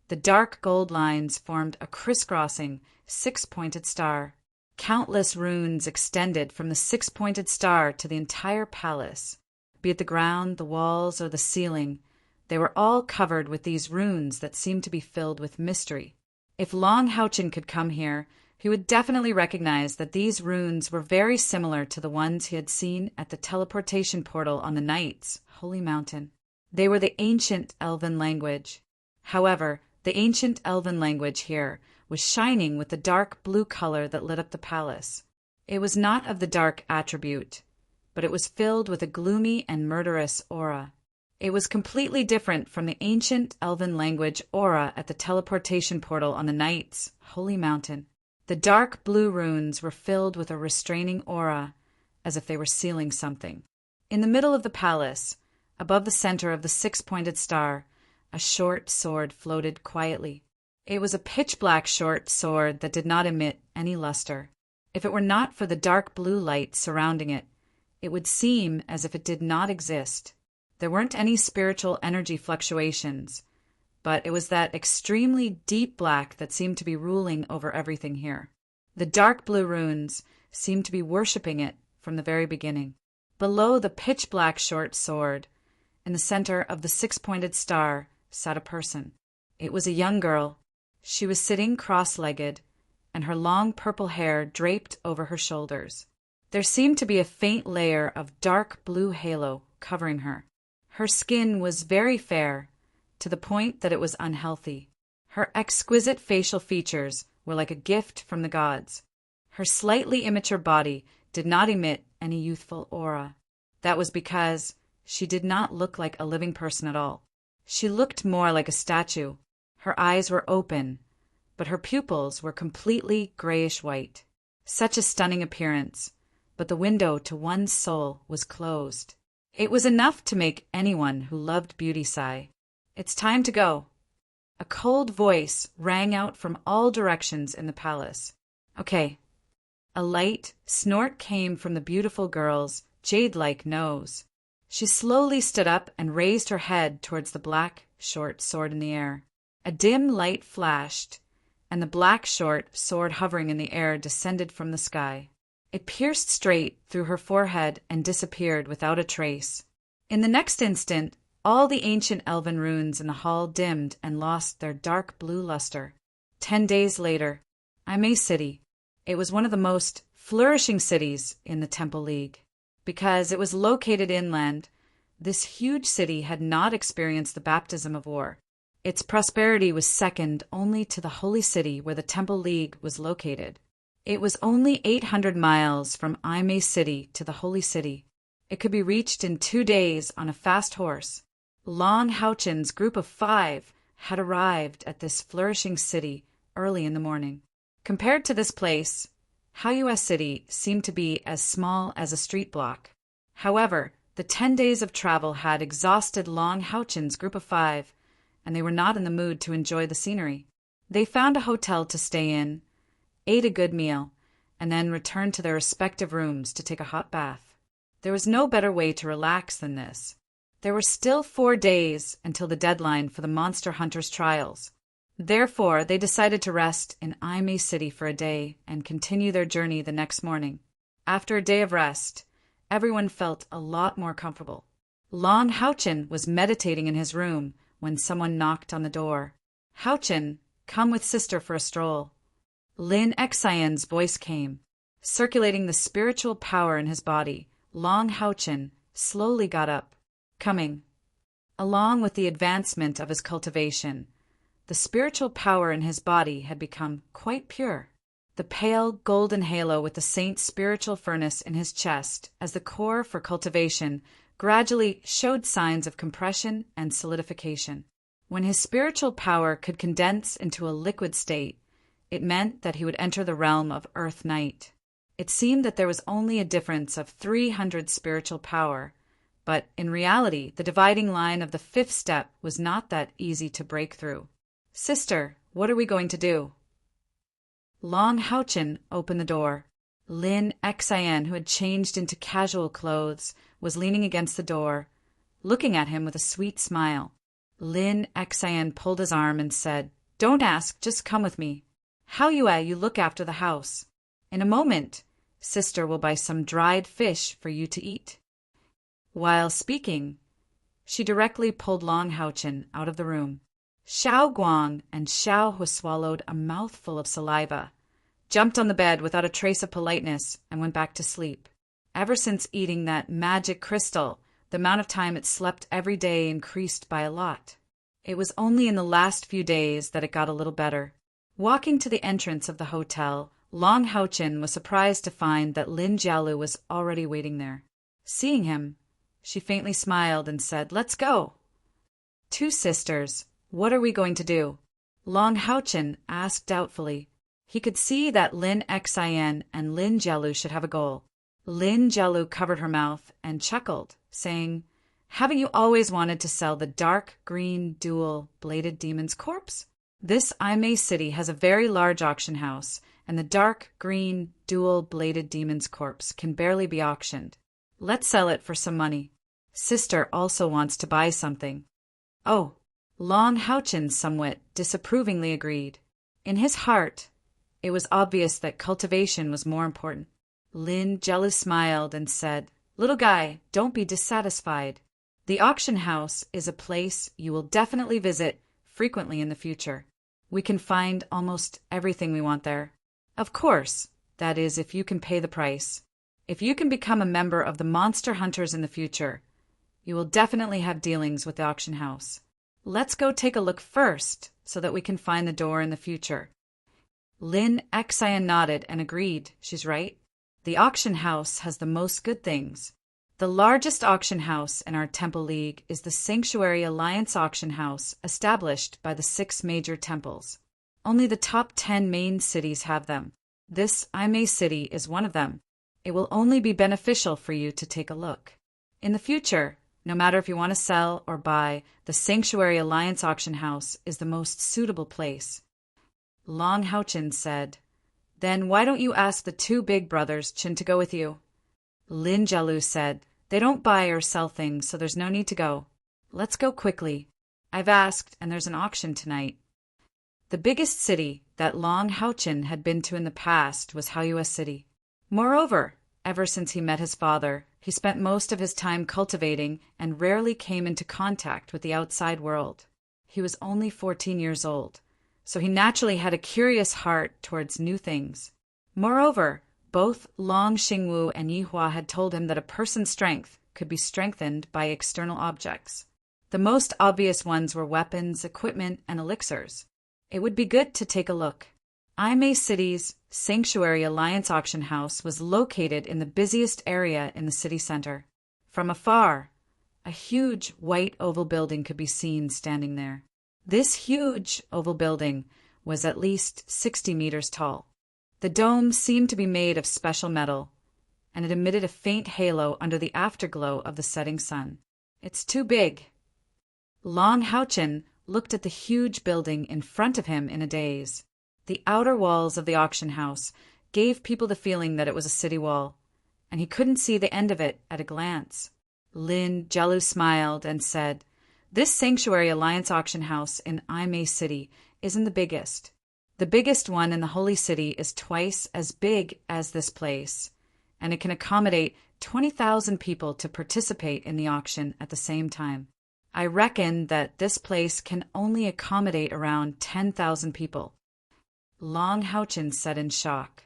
the dark gold lines formed a crisscrossing, 6-pointed star. Countless runes extended from the 6-pointed star to the entire palace. Be it the ground, the walls, or the ceiling, they were all covered with these runes that seemed to be filled with mystery. If Long Houchin could come here, he would definitely recognize that these runes were very similar to the ones he had seen at the teleportation portal on the Knight's Holy Mountain. They were the ancient Elven language. However, the ancient Elven language here was shining with the dark blue color that lit up the palace. It was not of the dark attribute, but it was filled with a gloomy and murderous aura. It was completely different from the ancient Elven language aura at the teleportation portal on the Knight's Holy Mountain. The dark blue runes were filled with a restraining aura, as if they were sealing something. In the middle of the palace, above the center of the 6-pointed star, a short sword floated quietly. It was a pitch-black short sword that did not emit any luster. If it were not for the dark blue light surrounding it, it would seem as if it did not exist. There weren't any spiritual energy fluctuations, but it was that extremely deep black that seemed to be ruling over everything here. The dark blue runes seemed to be worshipping it from the very beginning. Below the pitch-black short sword, in the center of the 6-pointed star, sat a person. It was a young girl. She was sitting cross-legged, and her long purple hair draped over her shoulders. There seemed to be a faint layer of dark blue halo covering her. Her skin was very fair, to the point that it was unhealthy. Her exquisite facial features were like a gift from the gods. Her slightly immature body did not emit any youthful aura. That was because she did not look like a living person at all. She looked more like a statue. Her eyes were open, but her pupils were completely grayish-white. Such a stunning appearance, but the window to one's soul was closed. It was enough to make anyone who loved beauty sigh. "It's time to go." A cold voice rang out from all directions in the palace. "Okay." A light snort came from the beautiful girl's jade-like nose. She slowly stood up and raised her head towards the black, short sword in the air. A dim light flashed, and the black, short sword hovering in the air descended from the sky. It pierced straight through her forehead and disappeared without a trace. In the next instant, all the ancient elven runes in the hall dimmed and lost their dark blue luster. 10 days later, Aimei City. It was one of the most flourishing cities in the Temple League. Because it was located inland, this huge city had not experienced the baptism of war. Its prosperity was second only to the Holy City where the Temple League was located. It was only 800 miles from Aimei City to the Holy City. It could be reached in 2 days on a fast horse. Long Houchin's group of 5 had arrived at this flourishing city early in the morning. Compared to this place, Haoyue City seemed to be as small as a street block. However, the 10 days of travel had exhausted Long Houchin's group of 5, and they were not in the mood to enjoy the scenery. They found a hotel to stay in, ate a good meal, and then returned to their respective rooms to take a hot bath. There was no better way to relax than this. There were still 4 days until the deadline for the Monster Hunters trials. Therefore, they decided to rest in Aimei City for a day and continue their journey the next morning. After a day of rest, everyone felt a lot more comfortable. Long Houchin was meditating in his room when someone knocked on the door. "Houchin, come with sister for a stroll." Lin Xian's voice came. Circulating the spiritual power in his body, Long Houchin slowly got up. Coming. Along with the advancement of his cultivation, the spiritual power in his body had become quite pure. The pale golden halo with the saint's spiritual furnace in his chest as the core for cultivation gradually showed signs of compression and solidification. When his spiritual power could condense into a liquid state, it meant that he would enter the realm of Earth Night. It seemed that there was only a difference of 300 spiritual power, but in reality, the dividing line of the 5th step was not that easy to break through. "Sister, what are we going to do?" Long Houchin opened the door. Lin Xian, who had changed into casual clothes, was leaning against the door, looking at him with a sweet smile. Lin Xian pulled his arm and said, "Don't ask, just come with me. Haoyue, you look after the house. In a moment, sister will buy some dried fish for you to eat." While speaking, she directly pulled Long Houchin out of the room. Xiao Guang and Xiao, who swallowed a mouthful of saliva, jumped on the bed without a trace of politeness and went back to sleep. Ever since eating that magic crystal, the amount of time it slept every day increased by a lot. It was only in the last few days that it got a little better. Walking to the entrance of the hotel, Long Houchin was surprised to find that Lin Jialu was already waiting there. Seeing him, she faintly smiled and said, "Let's go." "Two sisters, what are we going to do?" Long Houchin asked doubtfully. He could see that Lin Xian and Lin Jialu should have a goal. Lin Jialu covered her mouth and chuckled, saying, "Haven't you always wanted to sell the dark green dual-bladed demon's corpse? This Aimei City has a very large auction house, and the dark green dual-bladed demon's corpse can barely be auctioned. Let's sell it for some money. Sister also wants to buy something." "Oh." Long Houchin somewhat disapprovingly agreed. In his heart, it was obvious that cultivation was more important. Lin Jialu smiled and said, "Little guy, don't be dissatisfied. The auction house is a place you will definitely visit frequently in the future. We can find almost everything we want there. Of course, that is if you can pay the price. If you can become a member of the Monster Hunters in the future, you will definitely have dealings with the auction house. Let's go take a look first so that we can find the door in the future." Lin Xian nodded and agreed. She's right. The auction house has the most good things. The largest auction house in our Temple League is the Sanctuary Alliance auction house established by the 6 major temples. Only the top 10 main cities have them. This Aimei City is one of them. It will only be beneficial for you to take a look. In the future, no matter if you want to sell or buy, the Sanctuary Alliance auction house is the most suitable place. Long Houchin said, "Then why don't you ask the 2 big brothers Chin to go with you?" Lin Jialu said, "They don't buy or sell things, so there's no need to go. Let's go quickly. I've asked, and there's an auction tonight." The biggest city that Long Houchin had been to in the past was Haoyue City. Moreover, ever since he met his father, He spent most of his time cultivating and rarely came into contact with the outside world. He was only 14 years old, so he naturally had a curious heart towards new things. Moreover, both Long Xingwu and Yihua had told him that a person's strength could be strengthened by external objects. The most obvious ones were weapons, equipment, and elixirs. It would be good to take a look. Aimei City's Sanctuary Alliance auction house was located in the busiest area in the city center. From afar, a huge white oval building could be seen standing there. This huge oval building was at least 60 meters tall. The dome seemed to be made of special metal, and it emitted a faint halo under the afterglow of the setting sun. It's too big. Long Haochen looked at the huge building in front of him in a daze. The outer walls of the auction house gave people the feeling that it was a city wall, and he couldn't see the end of it at a glance. Lin Jielu smiled and said, "This Sanctuary Alliance auction house in Aimei City isn't the biggest. The biggest one in the Holy City is twice as big as this place, and it can accommodate 20,000 people to participate in the auction at the same time. I reckon that this place can only accommodate around 10,000 people." Long Haochen said in shock.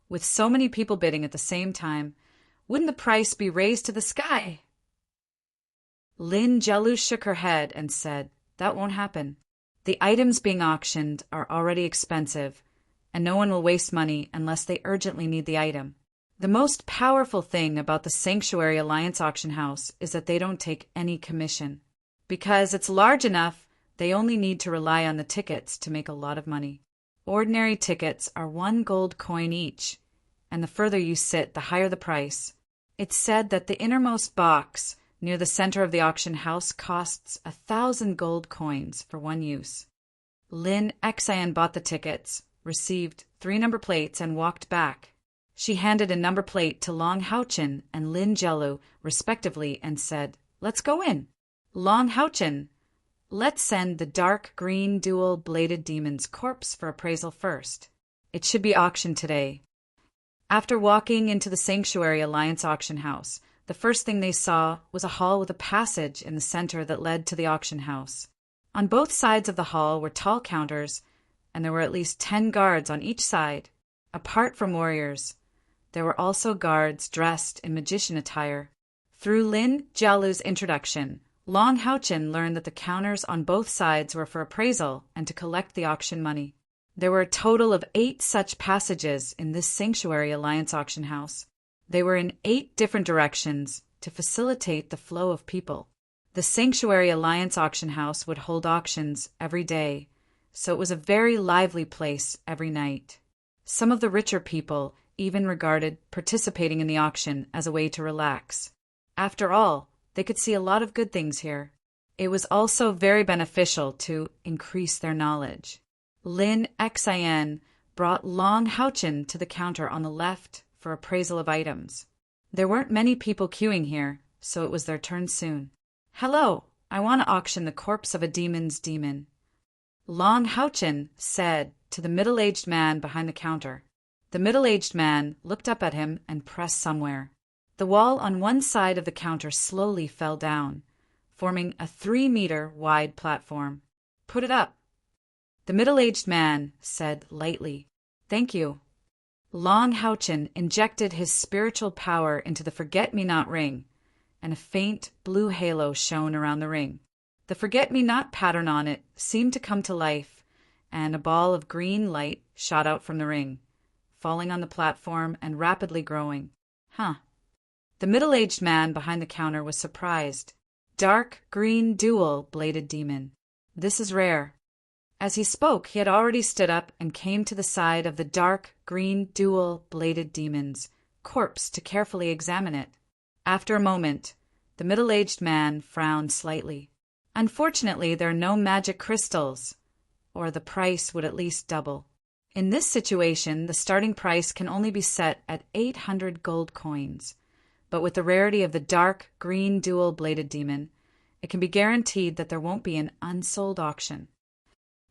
With so many people bidding at the same time, wouldn't the price be raised to the sky? Lin Jielu shook her head and said, "That won't happen. The items being auctioned are already expensive, and no one will waste money unless they urgently need the item. The most powerful thing about the Sanctuary Alliance auction house is that they don't take any commission. Because it's large enough, they only need to rely on the tickets to make a lot of money. Ordinary tickets are 1 gold coin each, and the further you sit, the higher the price. It's said that the innermost box near the center of the auction house costs 1,000 gold coins for one use." Lin Xian bought the tickets, received 3 number plates, and walked back. She handed a number plate to Long Haochen and Lin Jielu, respectively, and said, "Let's go in. Long Haochen, let's send the dark green dual-bladed demon's corpse for appraisal first. It should be auctioned today." After walking into the Sanctuary Alliance auction house, the first thing they saw was a hall with a passage in the center that led to the auction house. On both sides of the hall were tall counters, and there were at least 10 guards on each side. Apart from warriors, there were also guards dressed in magician attire. Through Lin Jialu's introduction, Long Haochen learned that the counters on both sides were for appraisal and to collect the auction money. There were a total of 8 such passages in this Sanctuary Alliance auction house. They were in 8 different directions to facilitate the flow of people. The Sanctuary Alliance auction house would hold auctions every day, so it was a very lively place every night. Some of the richer people even regarded participating in the auction as a way to relax. After all, they could see a lot of good things here. It was also very beneficial to increase their knowledge. Lin Xian brought Long Haochen to the counter on the left for appraisal of items. There weren't many people queuing here, so it was their turn soon. "Hello, I want to auction the corpse of a demon's demon," Long Haochen said to the middle-aged man behind the counter. The middle-aged man looked up at him and pressed somewhere. The wall on one side of the counter slowly fell down, forming a 3-meter wide platform. "Put it up," the middle-aged man said lightly. "Thank you." Long Haochen injected his spiritual power into the forget-me-not ring, and a faint blue halo shone around the ring. The forget-me-not pattern on it seemed to come to life, and a ball of green light shot out from the ring, falling on the platform and rapidly growing. The middle-aged man behind the counter was surprised. "Dark green dual-bladed demon. This is rare." As he spoke, he had already stood up and came to the side of the dark green dual-bladed demon's corpse to carefully examine it. After a moment, the middle-aged man frowned slightly. "Unfortunately, there are no magic crystals, or the price would at least double. In this situation, the starting price can only be set at 800 gold coins. But with the rarity of the dark green dual-bladed demon, it can be guaranteed that there won't be an unsold auction."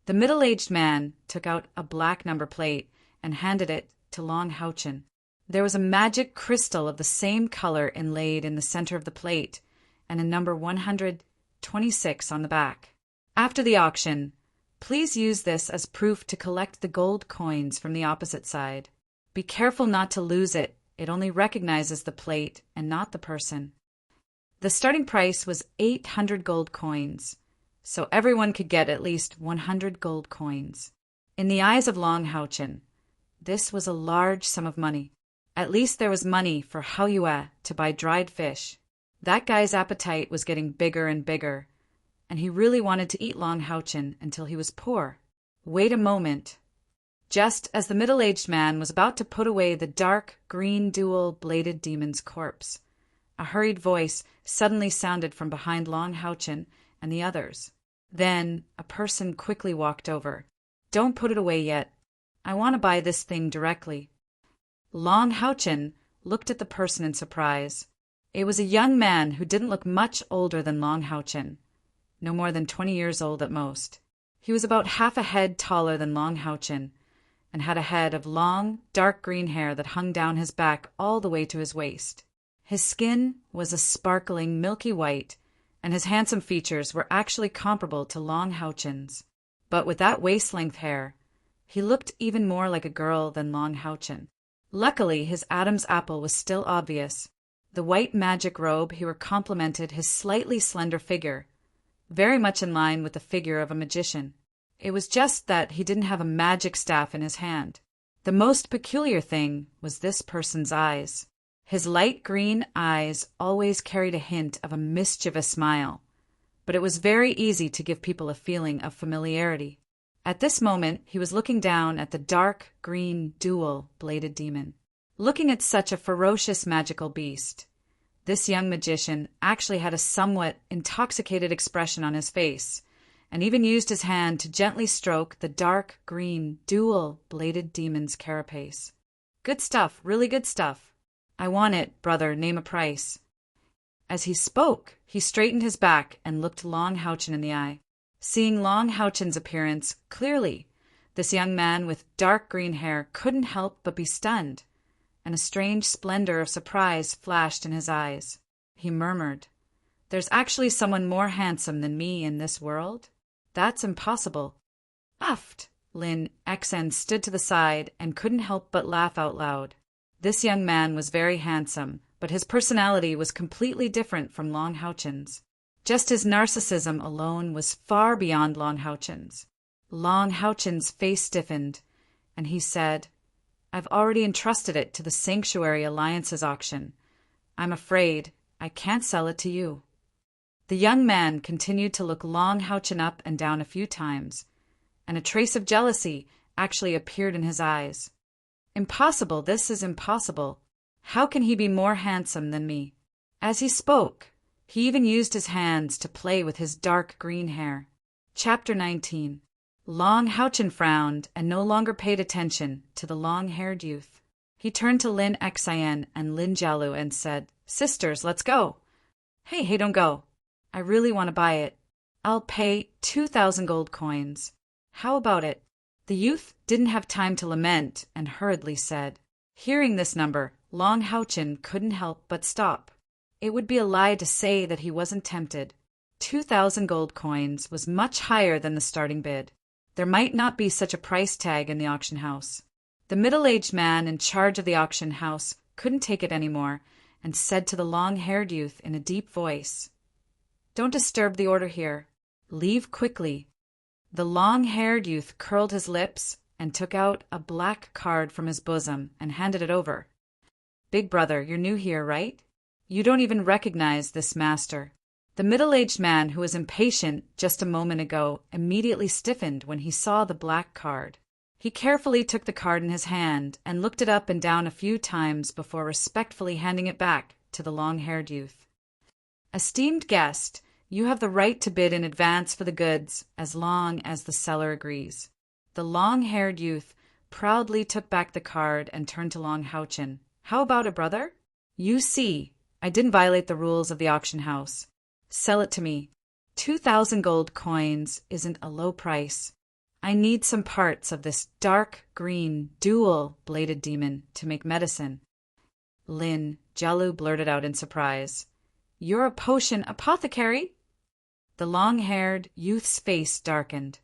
The middle-aged man took out a black number plate and handed it to Long Haochen. There was a magic crystal of the same color inlaid in the center of the plate, and a number 126 on the back. After the auction, please use this as proof to collect the gold coins from the opposite side. Be careful not to lose it. It only recognizes the plate and not the person. The starting price was 800 gold coins, so everyone could get at least 100 gold coins. In the eyes of Long Houchin, this was a large sum of money. At least there was money for Haoyue to buy dried fish. That guy's appetite was getting bigger and bigger, and he really wanted to eat Long Houchin until he was poor. Wait a moment. Just as the middle-aged man was about to put away the dark green dual-bladed demon's corpse, a hurried voice suddenly sounded from behind Long Houchin and the others. Then a person quickly walked over. Don't put it away yet. I want to buy this thing directly. Long Houchin looked at the person in surprise. It was a young man who didn't look much older than Long Houchin, no more than 20 years old at most. He was about half a head taller than Long Houchin, and had a head of long, dark green hair that hung down his back all the way to his waist. His skin was a sparkling milky white, and his handsome features were actually comparable to Long Houchin's. But with that waist-length hair, he looked even more like a girl than Long Houchin. Luckily, his Adam's apple was still obvious. The white magic robe he wore complemented his slightly slender figure, very much in line with the figure of a magician. It was just that he didn't have a magic staff in his hand. The most peculiar thing was this person's eyes. His light green eyes always carried a hint of a mischievous smile, but it was very easy to give people a feeling of familiarity. At this moment, he was looking down at the dark green dual-bladed demon. Looking at such a ferocious magical beast, this young magician actually had a somewhat intoxicated expression on his face, and even used his hand to gently stroke the dark green dual-bladed demon's carapace. Good stuff, really good stuff. I want it, brother, name a price. As he spoke, he straightened his back and looked Long Houchin in the eye. Seeing Long Houchin's appearance clearly, this young man with dark green hair couldn't help but be stunned, and a strange splendor of surprise flashed in his eyes. He murmured, "There's actually someone more handsome than me in this world? That's impossible." Uffed! Lin Xen stood to the side and couldn't help but laugh out loud. This young man was very handsome, but his personality was completely different from Long Houchin's. Just his narcissism alone was far beyond Long Houchin's. Long Houchin's face stiffened, and he said, "I've already entrusted it to the Sanctuary Alliance's auction. I'm afraid I can't sell it to you." The young man continued to look Long Houchin up and down a few times, and a trace of jealousy actually appeared in his eyes. "Impossible, this is impossible. How can he be more handsome than me?" As he spoke, he even used his hands to play with his dark green hair. Chapter 19. Long Houchin frowned and no longer paid attention to the long-haired youth. He turned to Lin Xian and Lin Jialu and said, "Sisters, let's go." Hey, don't go. I really want to buy it. I'll pay 2,000 gold coins. How about it? The youth didn't have time to lament and hurriedly said. Hearing this number, Long Houchin couldn't help but stop. It would be a lie to say that he wasn't tempted. 2,000 gold coins was much higher than the starting bid. There might not be such a price tag in the auction house. The middle-aged man in charge of the auction house couldn't take it anymore and said to the long-haired youth in a deep voice, "Don't disturb the order here. Leave quickly." The long-haired youth curled his lips and took out a black card from his bosom and handed it over. "Big brother, you're new here, right? You don't even recognize this master." The middle-aged man, who was impatient just a moment ago, immediately stiffened when he saw the black card. He carefully took the card in his hand and looked it up and down a few times before respectfully handing it back to the long-haired youth. "Esteemed guest, you have the right to bid in advance for the goods as long as the seller agrees." The long-haired youth proudly took back the card and turned to Long Houchin. "How about it, brother? You see, I didn't violate the rules of the auction house. Sell it to me. 2,000 gold coins isn't a low price. I need some parts of this dark green dual-bladed demon to make medicine. Lin Jialu blurted out in surprise. "You're a potion apothecary?" The long-haired youth's face darkened.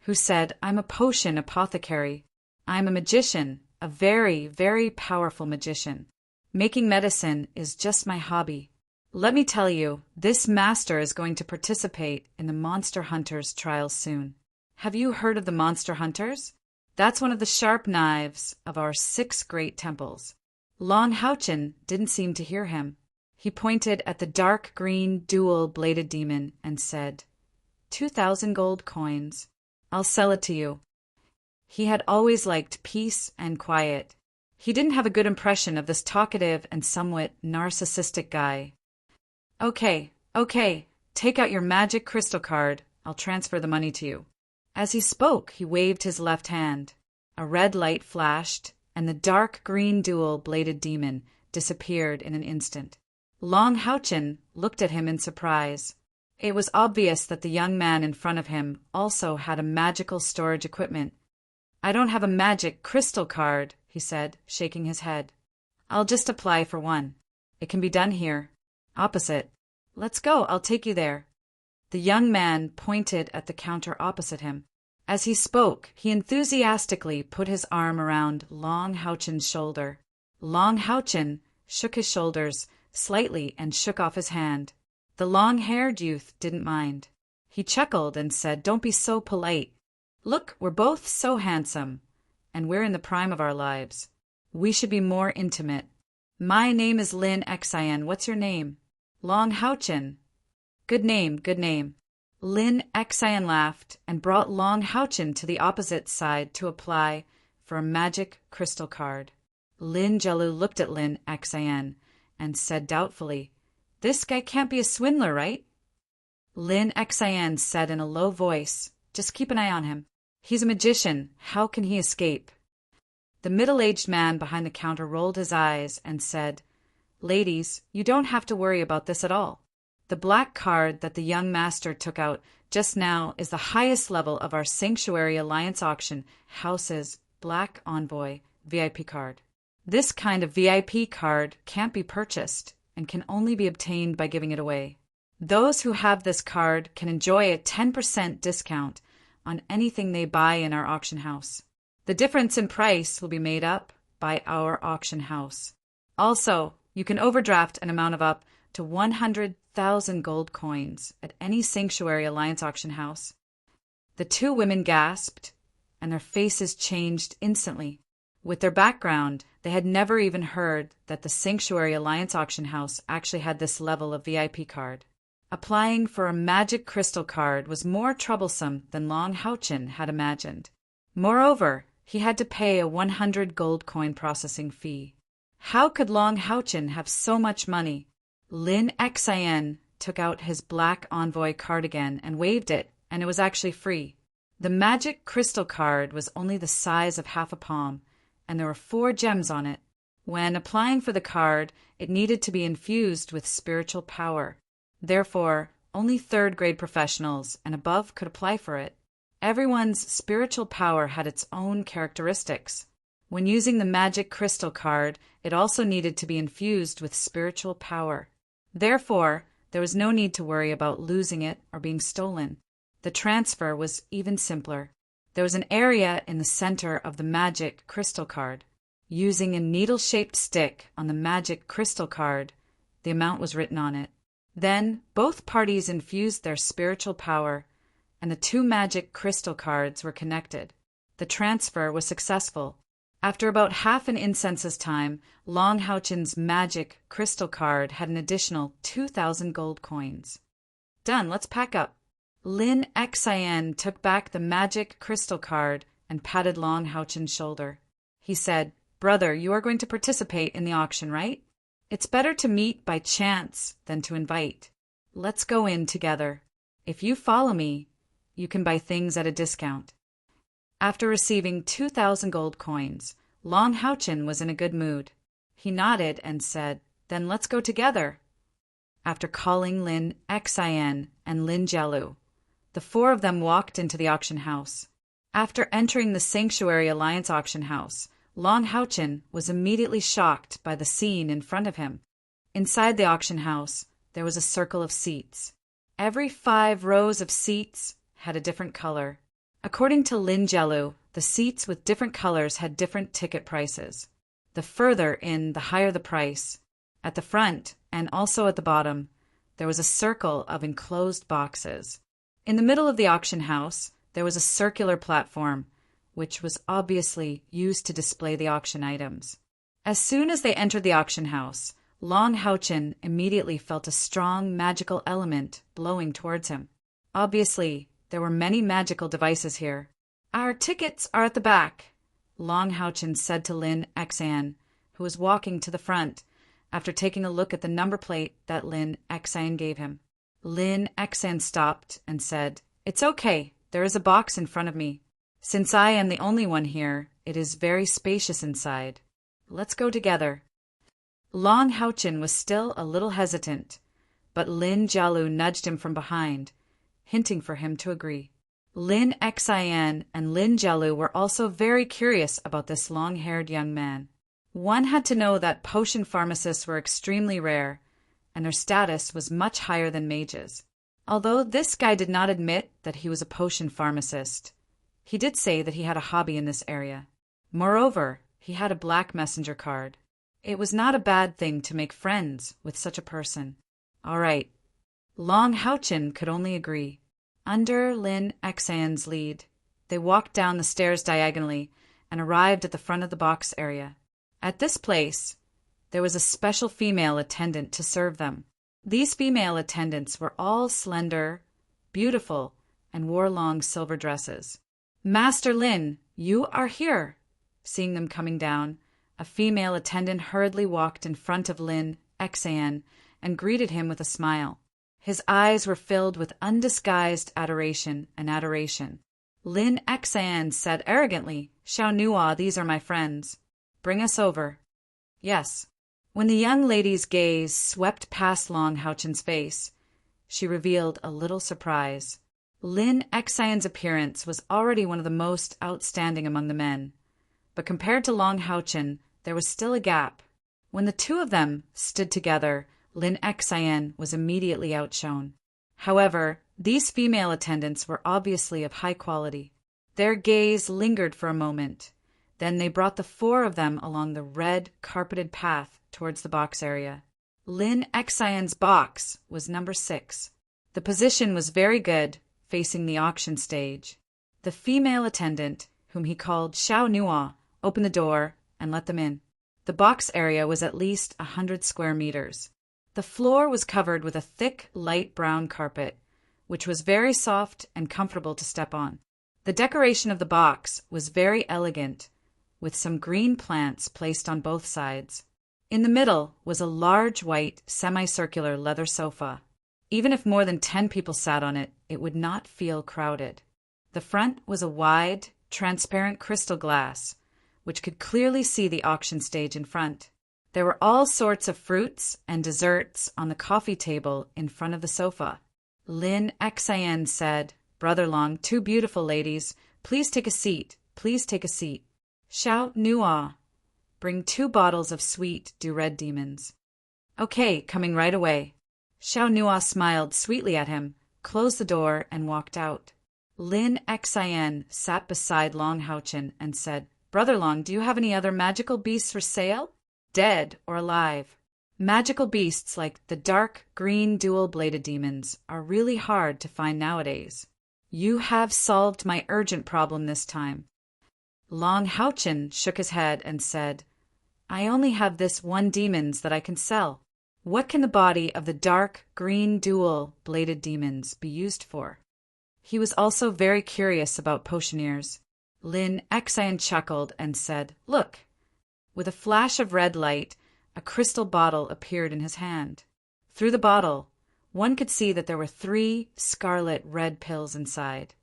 "Who said I'm a potion apothecary? I'm a magician, a very, very powerful magician. Making medicine is just my hobby. Let me tell you, this master is going to participate in the Monster Hunters trial soon. Have you heard of the Monster Hunters? That's one of the sharp knives of our 6 great temples." Long Haochen didn't seem to hear him. He pointed at the dark green dual-bladed demon and said, 2,000 gold coins. I'll sell it to you. He had always liked peace and quiet. He didn't have a good impression of this talkative and somewhat narcissistic guy. Okay, take out your magic crystal card. I'll transfer the money to you." As he spoke, he waved his left hand. A red light flashed, and the dark green dual-bladed demon disappeared in an instant. Long Haochen looked at him in surprise. It was obvious that the young man in front of him also had a magical storage equipment. "I don't have a magic crystal card," he said, shaking his head. "I'll just apply for one. It can be done here. Opposite. Let's go, I'll take you there." The young man pointed at the counter opposite him. As he spoke, he enthusiastically put his arm around Long Haochen's shoulder. Long Haochen shook his shoulders slightly and shook off his hand. The long-haired youth didn't mind. He chuckled and said, "Don't be so polite. Look, we're both so handsome, and we're in the prime of our lives. We should be more intimate. My name is Lin Xian. What's your name?" "Long Haochen." Good name. Lin Xian laughed and brought Long Haochen to the opposite side to apply for a magic crystal card. Lin Jialu looked at Lin Xian and said doubtfully, "This guy can't be a swindler, right?" Lin Xian said in a low voice, "Just keep an eye on him. He's a magician. How can he escape?" The middle-aged man behind the counter rolled his eyes and said, "Ladies, you don't have to worry about this at all. The black card that the young master took out just now is the highest level of our Sanctuary Alliance auction house's Black Envoy VIP card. This kind of VIP card can't be purchased and can only be obtained by giving it away. Those who have this card can enjoy a 10% discount on anything they buy in our auction house. The difference in price will be made up by our auction house. Also, you can overdraft an amount of up to 100,000 gold coins at any Sanctuary Alliance auction house." The two women gasped, and their faces changed instantly. With their background, they had never even heard that the Sanctuary Alliance auction house actually had this level of VIP card. Applying for a magic crystal card was more troublesome than Long Haochen had imagined. Moreover, he had to pay a 100 gold coin processing fee. How could Long Haochen have so much money? Lin Xian took out his Black Envoy card again and waved it, and it was actually free. The magic crystal card was only the size of half a palm, and there were 4 gems on it. When applying for the card, it needed to be infused with spiritual power. Therefore, only third-grade professionals and above could apply for it. Everyone's spiritual power had its own characteristics. When using the magic crystal card, it also needed to be infused with spiritual power. Therefore, there was no need to worry about losing it or being stolen. The transfer was even simpler. There was an area in the center of the magic crystal card. Using a needle-shaped stick on the magic crystal card, the amount was written on it. Then, both parties infused their spiritual power, and the 2 magic crystal cards were connected. The transfer was successful. After about half an incense's time, Long Haochen's magic crystal card had an additional 2,000 gold coins. "Done, let's pack up." Lin Xian took back the magic crystal card and patted Long Haochen's shoulder. He said, "Brother, you are going to participate in the auction, right? It's better to meet by chance than to invite. Let's go in together. If you follow me, you can buy things at a discount." After receiving 2,000 gold coins, Long Haochen was in a good mood. He nodded and said, "Then let's go together." After calling Lin Xian and Lin Jialu, the 4 of them walked into the auction house. After entering the Sanctuary Alliance auction house, Long Houchin was immediately shocked by the scene in front of him. Inside the auction house, there was a circle of seats. Every 5 rows of seats had a different color. According to Lin Jelu, the seats with different colors had different ticket prices. The further in, the higher the price. At the front, and also at the bottom, there was a circle of enclosed boxes. In the middle of the auction house, there was a circular platform, which was obviously used to display the auction items. As soon as they entered the auction house, Long Houchin immediately felt a strong magical element blowing towards him. Obviously, there were many magical devices here. "Our tickets are at the back," Long Houchin said to Lin Xan, who was walking to the front, after taking a look at the number plate that Lin Xan gave him. Lin Xan stopped and said, "It's okay, there is a box in front of me. Since I am the only one here, it is very spacious inside. Let's go together." Long Houchin was still a little hesitant, but Lin Jialu nudged him from behind, hinting for him to agree. Lin Xian and Lin Jialu were also very curious about this long-haired young man. One had to know that potion pharmacists were extremely rare, and their status was much higher than mages. Although this guy did not admit that he was a potion pharmacist, he did say that he had a hobby in this area. Moreover, he had a black messenger card. It was not a bad thing to make friends with such a person. All right. Long Houchin could only agree. Under Lin Xian's lead, they walked down the stairs diagonally and arrived at the front of the box area. At this place, there was a special female attendant to serve them. These female attendants were all slender, beautiful, and wore long silver dresses. "Master Lin, you are here." Seeing them coming down, a female attendant hurriedly walked in front of Lin Xian and greeted him with a smile. His eyes were filled with undisguised adoration and adoration. Lin Xian said arrogantly, "Xiao Nua, these are my friends. Bring us over." "Yes." When the young lady's gaze swept past Long Houchin's face, she revealed a little surprise. Lin Xian's appearance was already one of the most outstanding among the men, but compared to Long Houchin, there was still a gap. When the two of them stood together, Lin Xian was immediately outshone. However, these female attendants were obviously of high quality. Their gaze lingered for a moment. Then they brought the 4 of them along the red, carpeted path towards the box area. Lin Xian's box was number 6. The position was very good, facing the auction stage. The female attendant, whom he called Xiao Nua, opened the door and let them in. The box area was at least 100 square meters. The floor was covered with a thick, light brown carpet, which was very soft and comfortable to step on. The decoration of the box was very elegant, with some green plants placed on both sides. In the middle was a large white semicircular leather sofa. Even if more than 10 people sat on it, it would not feel crowded. The front was a wide, transparent crystal glass, which could clearly see the auction stage in front. There were all sorts of fruits and desserts on the coffee table in front of the sofa. Lin Xian said, "Brother Long, 2 beautiful ladies, please take a seat, please take a seat. Xiao Nua, bring 2 bottles of sweet do-red demons." "Okay, coming right away." Xiao Nua smiled sweetly at him, closed the door, and walked out. Lin Xian sat beside Long Houchin and said, "Brother Long, do you have any other magical beasts for sale? Dead or alive?" Magical beasts like the dark green dual-bladed demons are really hard to find nowadays. You have solved my urgent problem this time. Long Houchin shook his head and said, "I only have this 1 demons that I can sell. What can the body of the dark green dual-bladed demons be used for?" He was also very curious about potioneers. Lin Xian chuckled and said, "Look." With a flash of red light, a crystal bottle appeared in his hand. Through the bottle, one could see that there were 3 scarlet red pills inside.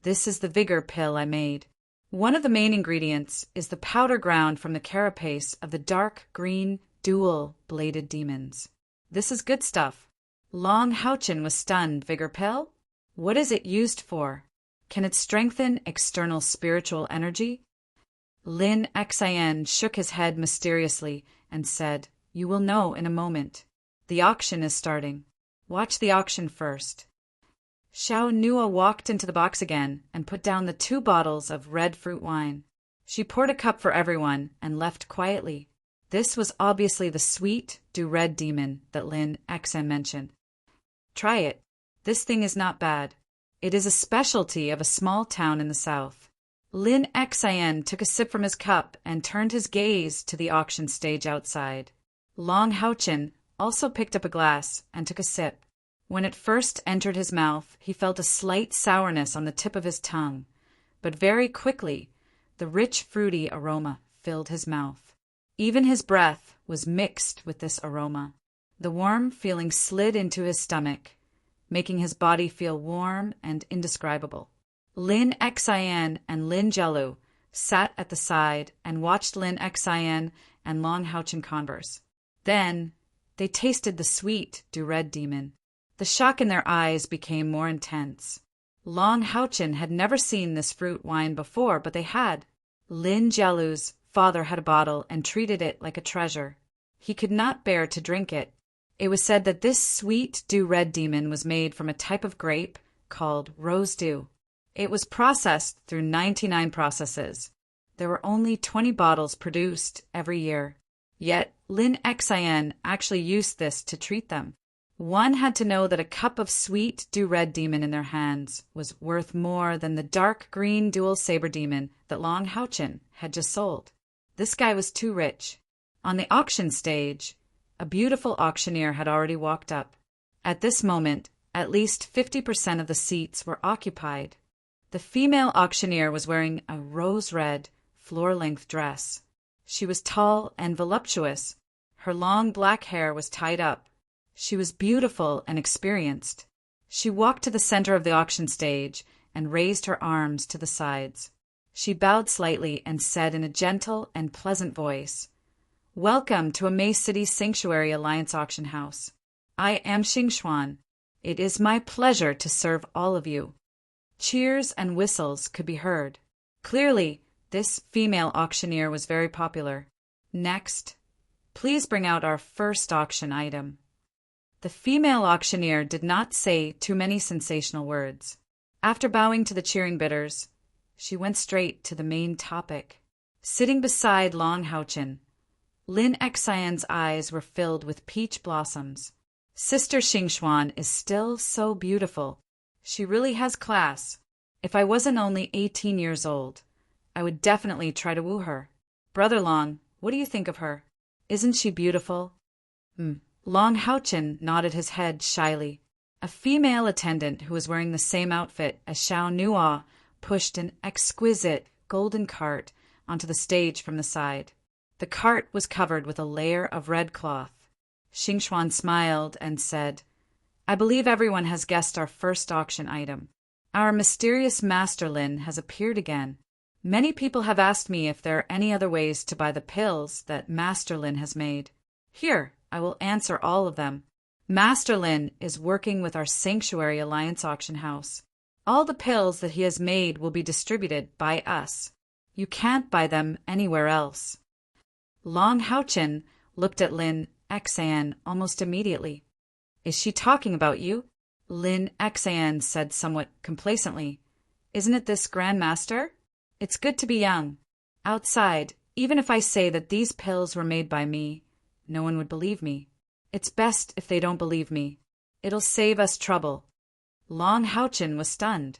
"This is the vigor pill I made. One of the main ingredients is the powder ground from the carapace of the dark green dual-bladed demons. This is good stuff." Long Houchin was stunned. "Vigor pill? What is it used for? Can it strengthen external spiritual energy?" Lin Xian shook his head mysteriously and said, "You will know in a moment. The auction is starting. Watch the auction first." Xiao Nua walked into the box again and put down the 2 bottles of red fruit wine. She poured a cup for everyone and left quietly. This was obviously the sweet, do-red demon that Lin Xian mentioned. "Try it. This thing is not bad. It is a specialty of a small town in the south." Lin Xian took a sip from his cup and turned his gaze to the auction stage outside. Long Haochen also picked up a glass and took a sip. When it first entered his mouth, he felt a slight sourness on the tip of his tongue, but very quickly, the rich fruity aroma filled his mouth. Even his breath was mixed with this aroma. The warm feeling slid into his stomach, making his body feel warm and indescribable. Lin Xian and Lin Jielu sat at the side and watched Lin Xian and Long Haochen converse. Then they tasted the sweet do-red demon. The shock in their eyes became more intense. Long Haochen had never seen this fruit wine before, but they had. Lin Jielu's father had a bottle and treated it like a treasure. He could not bear to drink it. It was said that this sweet do-red demon was made from a type of grape called rose dew. It was processed through 99 processes. There were only 20 bottles produced every year. Yet Lin Xian actually used this to treat them. One had to know that a cup of sweet do-red demon in their hands was worth more than the dark green dual saber demon that Long Haochen had just sold. This guy was too rich. On the auction stage, a beautiful auctioneer had already walked up. At this moment, at least 50% of the seats were occupied. The female auctioneer was wearing a rose-red, floor-length dress. She was tall and voluptuous. Her long black hair was tied up. She was beautiful and experienced. She walked to the center of the auction stage and raised her arms to the sides. She bowed slightly and said in a gentle and pleasant voice, "Welcome to Amay City Sanctuary Alliance Auction House. I am Xingxuan. It is my pleasure to serve all of you." Cheers and whistles could be heard. Clearly, this female auctioneer was very popular. "Next, please bring out our first auction item." The female auctioneer did not say too many sensational words. After bowing to the cheering bidders, she went straight to the main topic. Sitting beside Long Haochen, Lin Xian's eyes were filled with peach blossoms. Sister Xingxuan is still so beautiful. She really has class. If I wasn't only 18 years old, I would definitely try to woo her. Brother Long, what do you think of her? Isn't she beautiful? Long Haochen nodded his head shyly. A female attendant who was wearing the same outfit as Xiao Nua pushed an exquisite golden cart onto the stage from the side. The cart was covered with a layer of red cloth. Xingxuan smiled and said, "I believe everyone has guessed our first auction item. Our mysterious Master Lin has appeared again. Many people have asked me if there are any other ways to buy the pills that Master Lin has made. Here, I will answer all of them. Master Lin is working with our Sanctuary Alliance auction house. All the pills that he has made will be distributed by us. You can't buy them anywhere else." Long Haochen looked at Lin Xian almost immediately. "Is she talking about you?" Lin Xian said somewhat complacently. "Isn't it this Grand Master? It's good to be young. Outside, even if I say that these pills were made by me, no one would believe me. It's best if they don't believe me. It'll save us trouble." Long Haochen was stunned.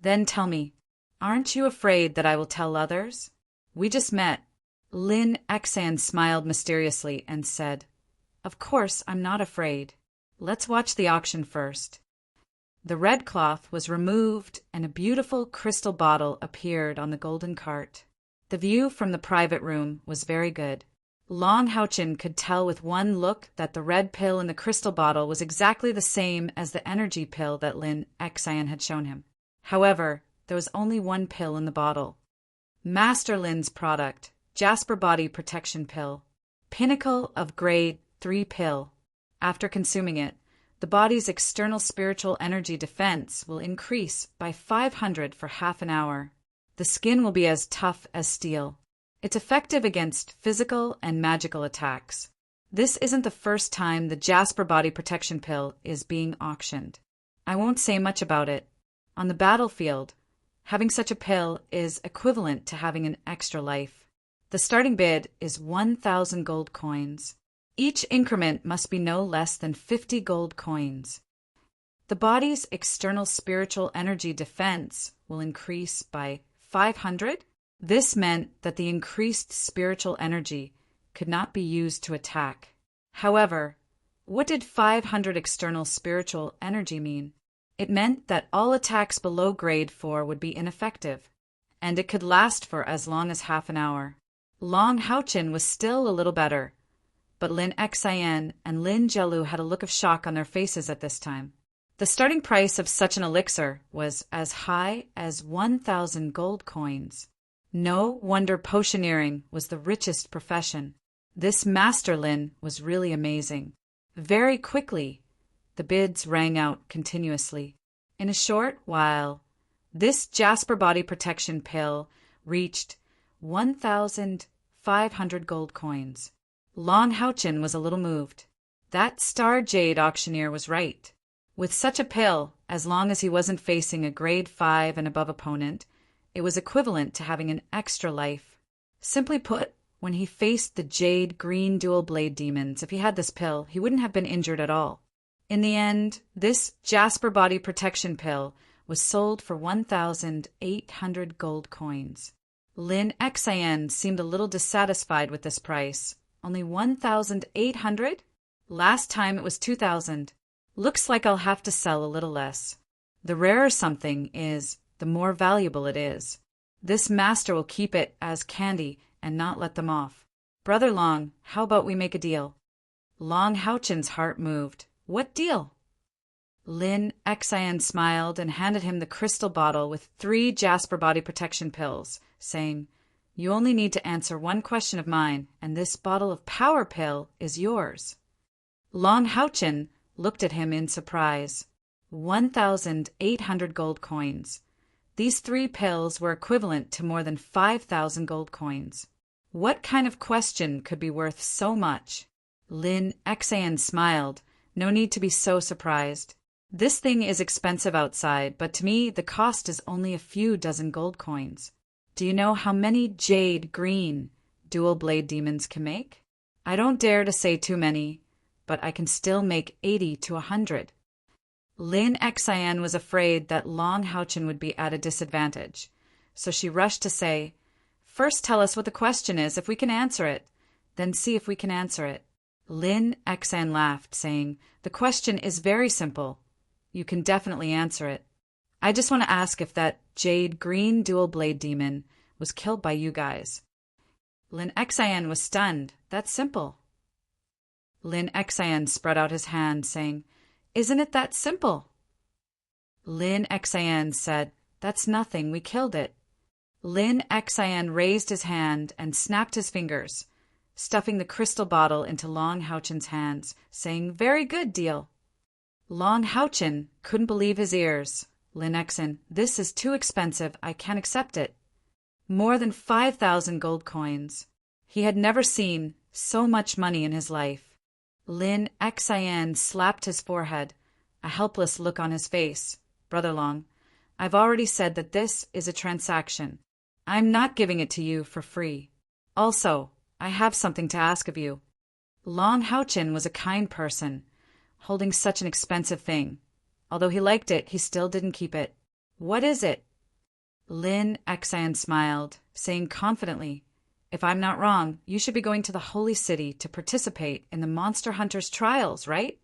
"Then tell me, aren't you afraid that I will tell others? We just met." Lin Xian smiled mysteriously and said, "Of course I'm not afraid. Let's watch the auction first." The red cloth was removed and a beautiful crystal bottle appeared on the golden cart. The view from the private room was very good. Long Haochen could tell with one look that the red pill in the crystal bottle was exactly the same as the energy pill that Lin Xian had shown him. However, there was only one pill in the bottle. Master Lin's product, Jasper Body Protection Pill. Pinnacle of Grade 3 Pill. After consuming it, the body's external spiritual energy defense will increase by 500 for half an hour. The skin will be as tough as steel. It's effective against physical and magical attacks. This isn't the first time the Jasper Body Protection Pill is being auctioned. I won't say much about it. On the battlefield, having such a pill is equivalent to having an extra life. The starting bid is 1,000 gold coins. Each increment must be no less than 50 gold coins. The body's external spiritual energy defense will increase by 500. This meant that the increased spiritual energy could not be used to attack. However, what did 500 external spiritual energy mean? It meant that all attacks below grade 4 would be ineffective, and it could last for as long as half an hour. Long Haochin was still a little better, but Lin Xian and Lin Jielu had a look of shock on their faces at this time. The starting price of such an elixir was as high as 1,000 gold coins. No wonder potioneering was the richest profession. This Master Lin was really amazing. Very quickly, the bids rang out continuously. In a short while, this Jasper Body Protection Pill reached 1,500 gold coins. Long Haochin was a little moved. That Star Jade auctioneer was right. With such a pill, as long as he wasn't facing a grade 5 and above opponent, it was equivalent to having an extra life. Simply put, when he faced the Jade Green Dual Blade demons, if he had this pill, he wouldn't have been injured at all. In the end, this Jasper Body Protection Pill was sold for 1,800 gold coins. Lin Xian seemed a little dissatisfied with this price. Only 1,800? Last time it was 2,000. Looks like I'll have to sell a little less. The rarer something is, the more valuable it is. This master will keep it as candy and not let them off. Brother Long, how about we make a deal? Long Haochin's heart moved. What deal? Lin Xian smiled and handed him the crystal bottle with 3 Jasper Body Protection Pills, saying, "You only need to answer one question of mine, and this bottle of power pill is yours." Long Haochin looked at him in surprise. 1,800 gold coins. These 3 pills were equivalent to more than 5,000 gold coins. What kind of question could be worth so much? Lin Xian smiled. No need to be so surprised. This thing is expensive outside, but to me the cost is only a few dozen gold coins. Do you know how many Jade Green Dual Blade demons can make? I don't dare to say too many, but I can still make 80 to 100. Lin Xian was afraid that Long Haochin would be at a disadvantage, so she rushed to say, "First tell us what the question is if we can answer it, then see if we can answer it." Lin Xian laughed, saying, "The question is very simple. You can definitely answer it. I just want to ask if that Jade Green Dual Blade demon was killed by you guys." Lin Xian was stunned. That's simple. Lin Xian spread out his hand, saying, "Isn't it that simple?" Lin Xian said, "That's nothing, we killed it." Lin Xian raised his hand and snapped his fingers, stuffing the crystal bottle into Long Haochin's hands, saying, "Very good deal." Long Haochin couldn't believe his ears. Lin Xian, "This is too expensive, I can't accept it." More than 5,000 gold coins. He had never seen so much money in his life. Lin Xian slapped his forehead, a helpless look on his face. "Brother Long, I've already said that this is a transaction. I'm not giving it to you for free. Also, I have something to ask of you." Long Haochin was a kind person, holding such an expensive thing. Although he liked it, he still didn't keep it. "What is it?" Lin Xian smiled, saying confidently, "If I'm not wrong, you should be going to the Holy City to participate in the Monster Hunters trials, right?"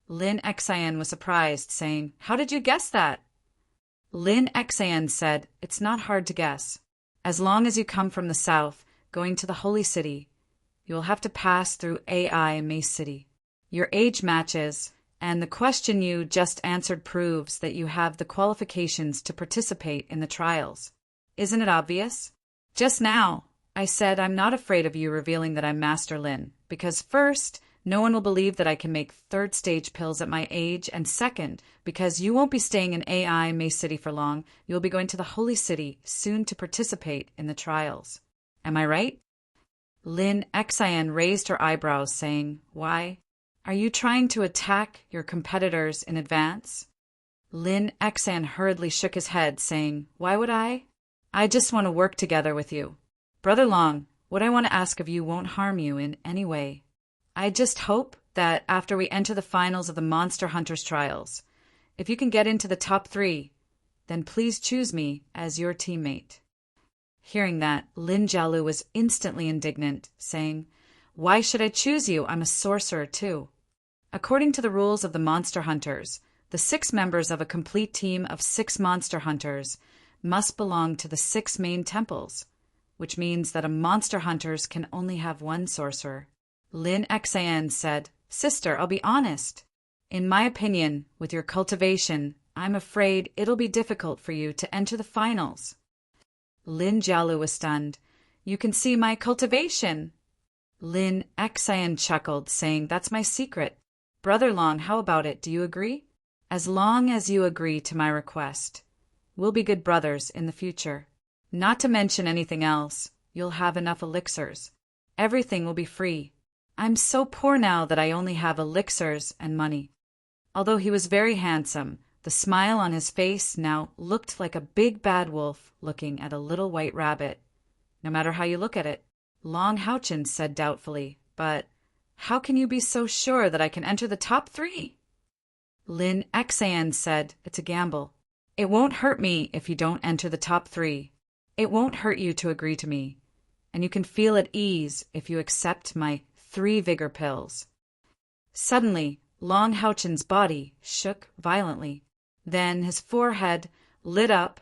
Lin Xian was surprised, saying, "How did you guess that?" Lin Xian said, "It's not hard to guess. As long as you come from the south, going to the Holy City, you will have to pass through AI Mace City. Your age matches, and the question you just answered proves that you have the qualifications to participate in the trials. Isn't it obvious? Just now, I said I'm not afraid of you revealing that I'm Master Lin, because first, no one will believe that I can make 3rd stage pills at my age, and second, because you won't be staying in AI Mace City for long, you'll be going to the Holy City soon to participate in the trials. Am I right? Lin Xian raised her eyebrows, saying, "Why? Are you trying to attack your competitors in advance?" Lin Xian hurriedly shook his head, saying, "Why would I? I just want to work together with you. Brother Long, what I want to ask of you won't harm you in any way. I just hope that after we enter the finals of the Monster Hunters trials, if you can get into the top 3, then please choose me as your teammate." Hearing that, Lin Jialu was instantly indignant, saying, "Why should I choose you? I'm a sorcerer too." According to the rules of the Monster Hunters, the 6 members of a complete team of 6 Monster Hunters must belong to the 6 main temples, which means that a Monster Hunters can only have one sorcerer. Lin Xian said, "Sister, I'll be honest. In my opinion, with your cultivation, I'm afraid it'll be difficult for you to enter the finals." Lin Jialu was stunned. "You can see my cultivation." Lin Xian chuckled, saying, "That's my secret. Brother Long, how about it? Do you agree? As long as you agree to my request, we'll be good brothers in the future. Not to mention anything else, you'll have enough elixirs. Everything will be free. I'm so poor now that I only have elixirs and money." Although he was very handsome, the smile on his face now looked like a big bad wolf looking at a little white rabbit. "No matter how you look at it," Long Houchin said doubtfully, "but how can you be so sure that I can enter the top 3? Lin Xian said, "It's a gamble. It won't hurt me if you don't enter the top 3. It won't hurt you to agree to me, and you can feel at ease if you accept my 3 vigor pills." Suddenly, Long Houchin's body shook violently. Then his forehead lit up,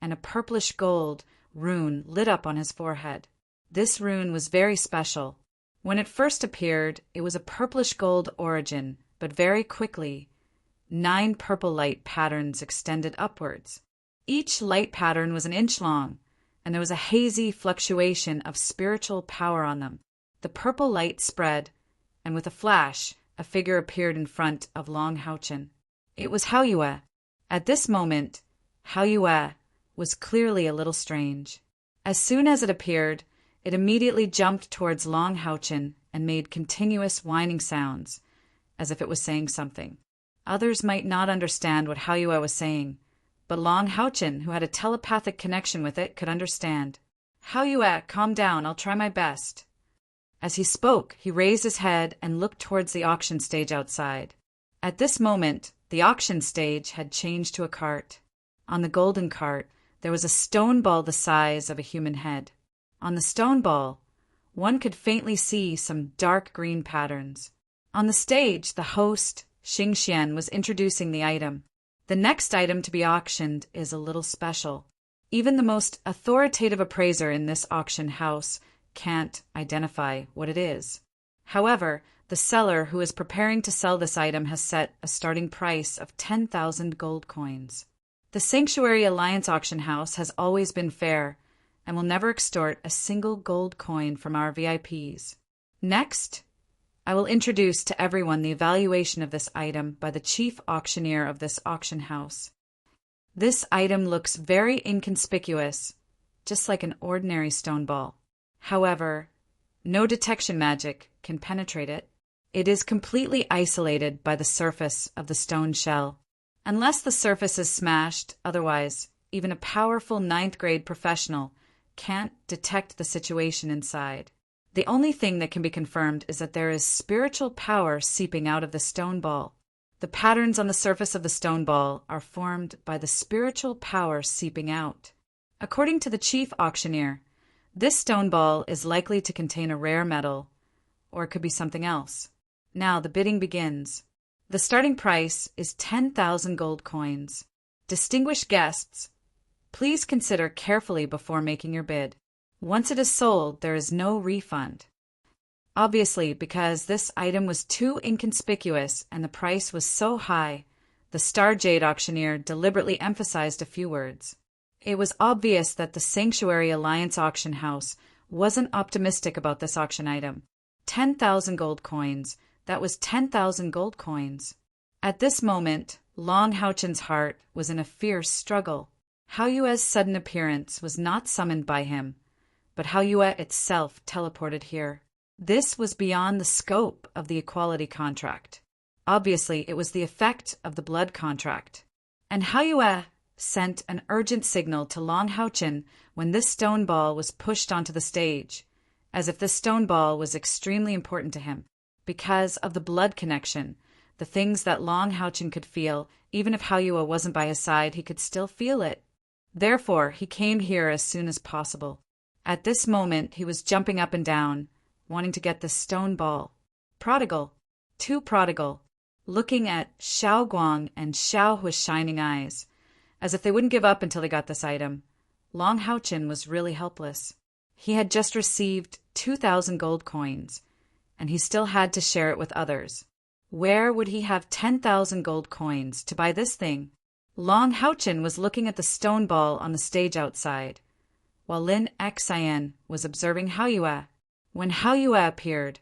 and a purplish gold rune lit up on his forehead. This rune was very special. When it first appeared, it was a purplish gold origin, but very quickly, 9 purple light patterns extended upwards. Each light pattern was an inch long, and there was a hazy fluctuation of spiritual power on them. The purple light spread, and with a flash, a figure appeared in front of Long Houchin. It was Hao Yue. At this moment, Hao Yue was clearly a little strange. As soon as it appeared, it immediately jumped towards Long Houchin and made continuous whining sounds, as if it was saying something. Others might not understand what Hao Yue was saying, but Long Houchin, who had a telepathic connection with it, could understand. "Hao Yue, calm down, I'll try my best." As he spoke, he raised his head and looked towards the auction stage outside. At this moment, the auction stage had changed to a cart. On the golden cart, there was a stone ball the size of a human head. On the stone ball, one could faintly see some dark green patterns. On the stage, the host, Xing Xian, was introducing the item. The next item to be auctioned is a little special. Even the most authoritative appraiser in this auction house can't identify what it is. However, the seller who is preparing to sell this item has set a starting price of 10,000 gold coins. The Sanctuary Alliance auction house has always been fair and will never extort a single gold coin from our VIPs. Next, I will introduce to everyone the evaluation of this item by the chief auctioneer of this auction house. This item looks very inconspicuous, just like an ordinary stone ball. However, no detection magic can penetrate it. It is completely isolated by the surface of the stone shell. Unless the surface is smashed, otherwise, even a powerful 9th grade professional can't detect the situation inside. The only thing that can be confirmed is that there is spiritual power seeping out of the stone ball. The patterns on the surface of the stone ball are formed by the spiritual power seeping out. According to the chief auctioneer, this stone ball is likely to contain a rare metal, or it could be something else. Now the bidding begins. The starting price is 10,000 gold coins. Distinguished guests, please consider carefully before making your bid. Once it is sold, there is no refund. Obviously, because this item was too inconspicuous and the price was so high, the Star Jade auctioneer deliberately emphasized a few words. It was obvious that the Sanctuary Alliance auction house wasn't optimistic about this auction item. 10,000 gold coins. That was 10,000 gold coins. At this moment, Long Houchin's heart was in a fierce struggle. Hao Yue's sudden appearance was not summoned by him, but Hao Yue itself teleported here. This was beyond the scope of the equality contract. Obviously, it was the effect of the blood contract. And Hao Yue sent an urgent signal to Long Haochen when this stone ball was pushed onto the stage, as if this stone ball was extremely important to him. Because of the blood connection, the things that Long Haochen could feel, even if Hao Yue wasn't by his side, he could still feel it. Therefore, he came here as soon as possible. At this moment, he was jumping up and down, wanting to get the stone ball. Prodigal, too prodigal, looking at Xiao Guang and Xiao Hui's shining eyes, as if they wouldn't give up until they got this item. Long Haochen was really helpless. He had just received 2,000 gold coins, and he still had to share it with others. Where would he have 10,000 gold coins to buy this thing? Long Haochen was looking at the stone ball on the stage outside, while Lin Xian was observing Hao Yue. When Hao Yue appeared,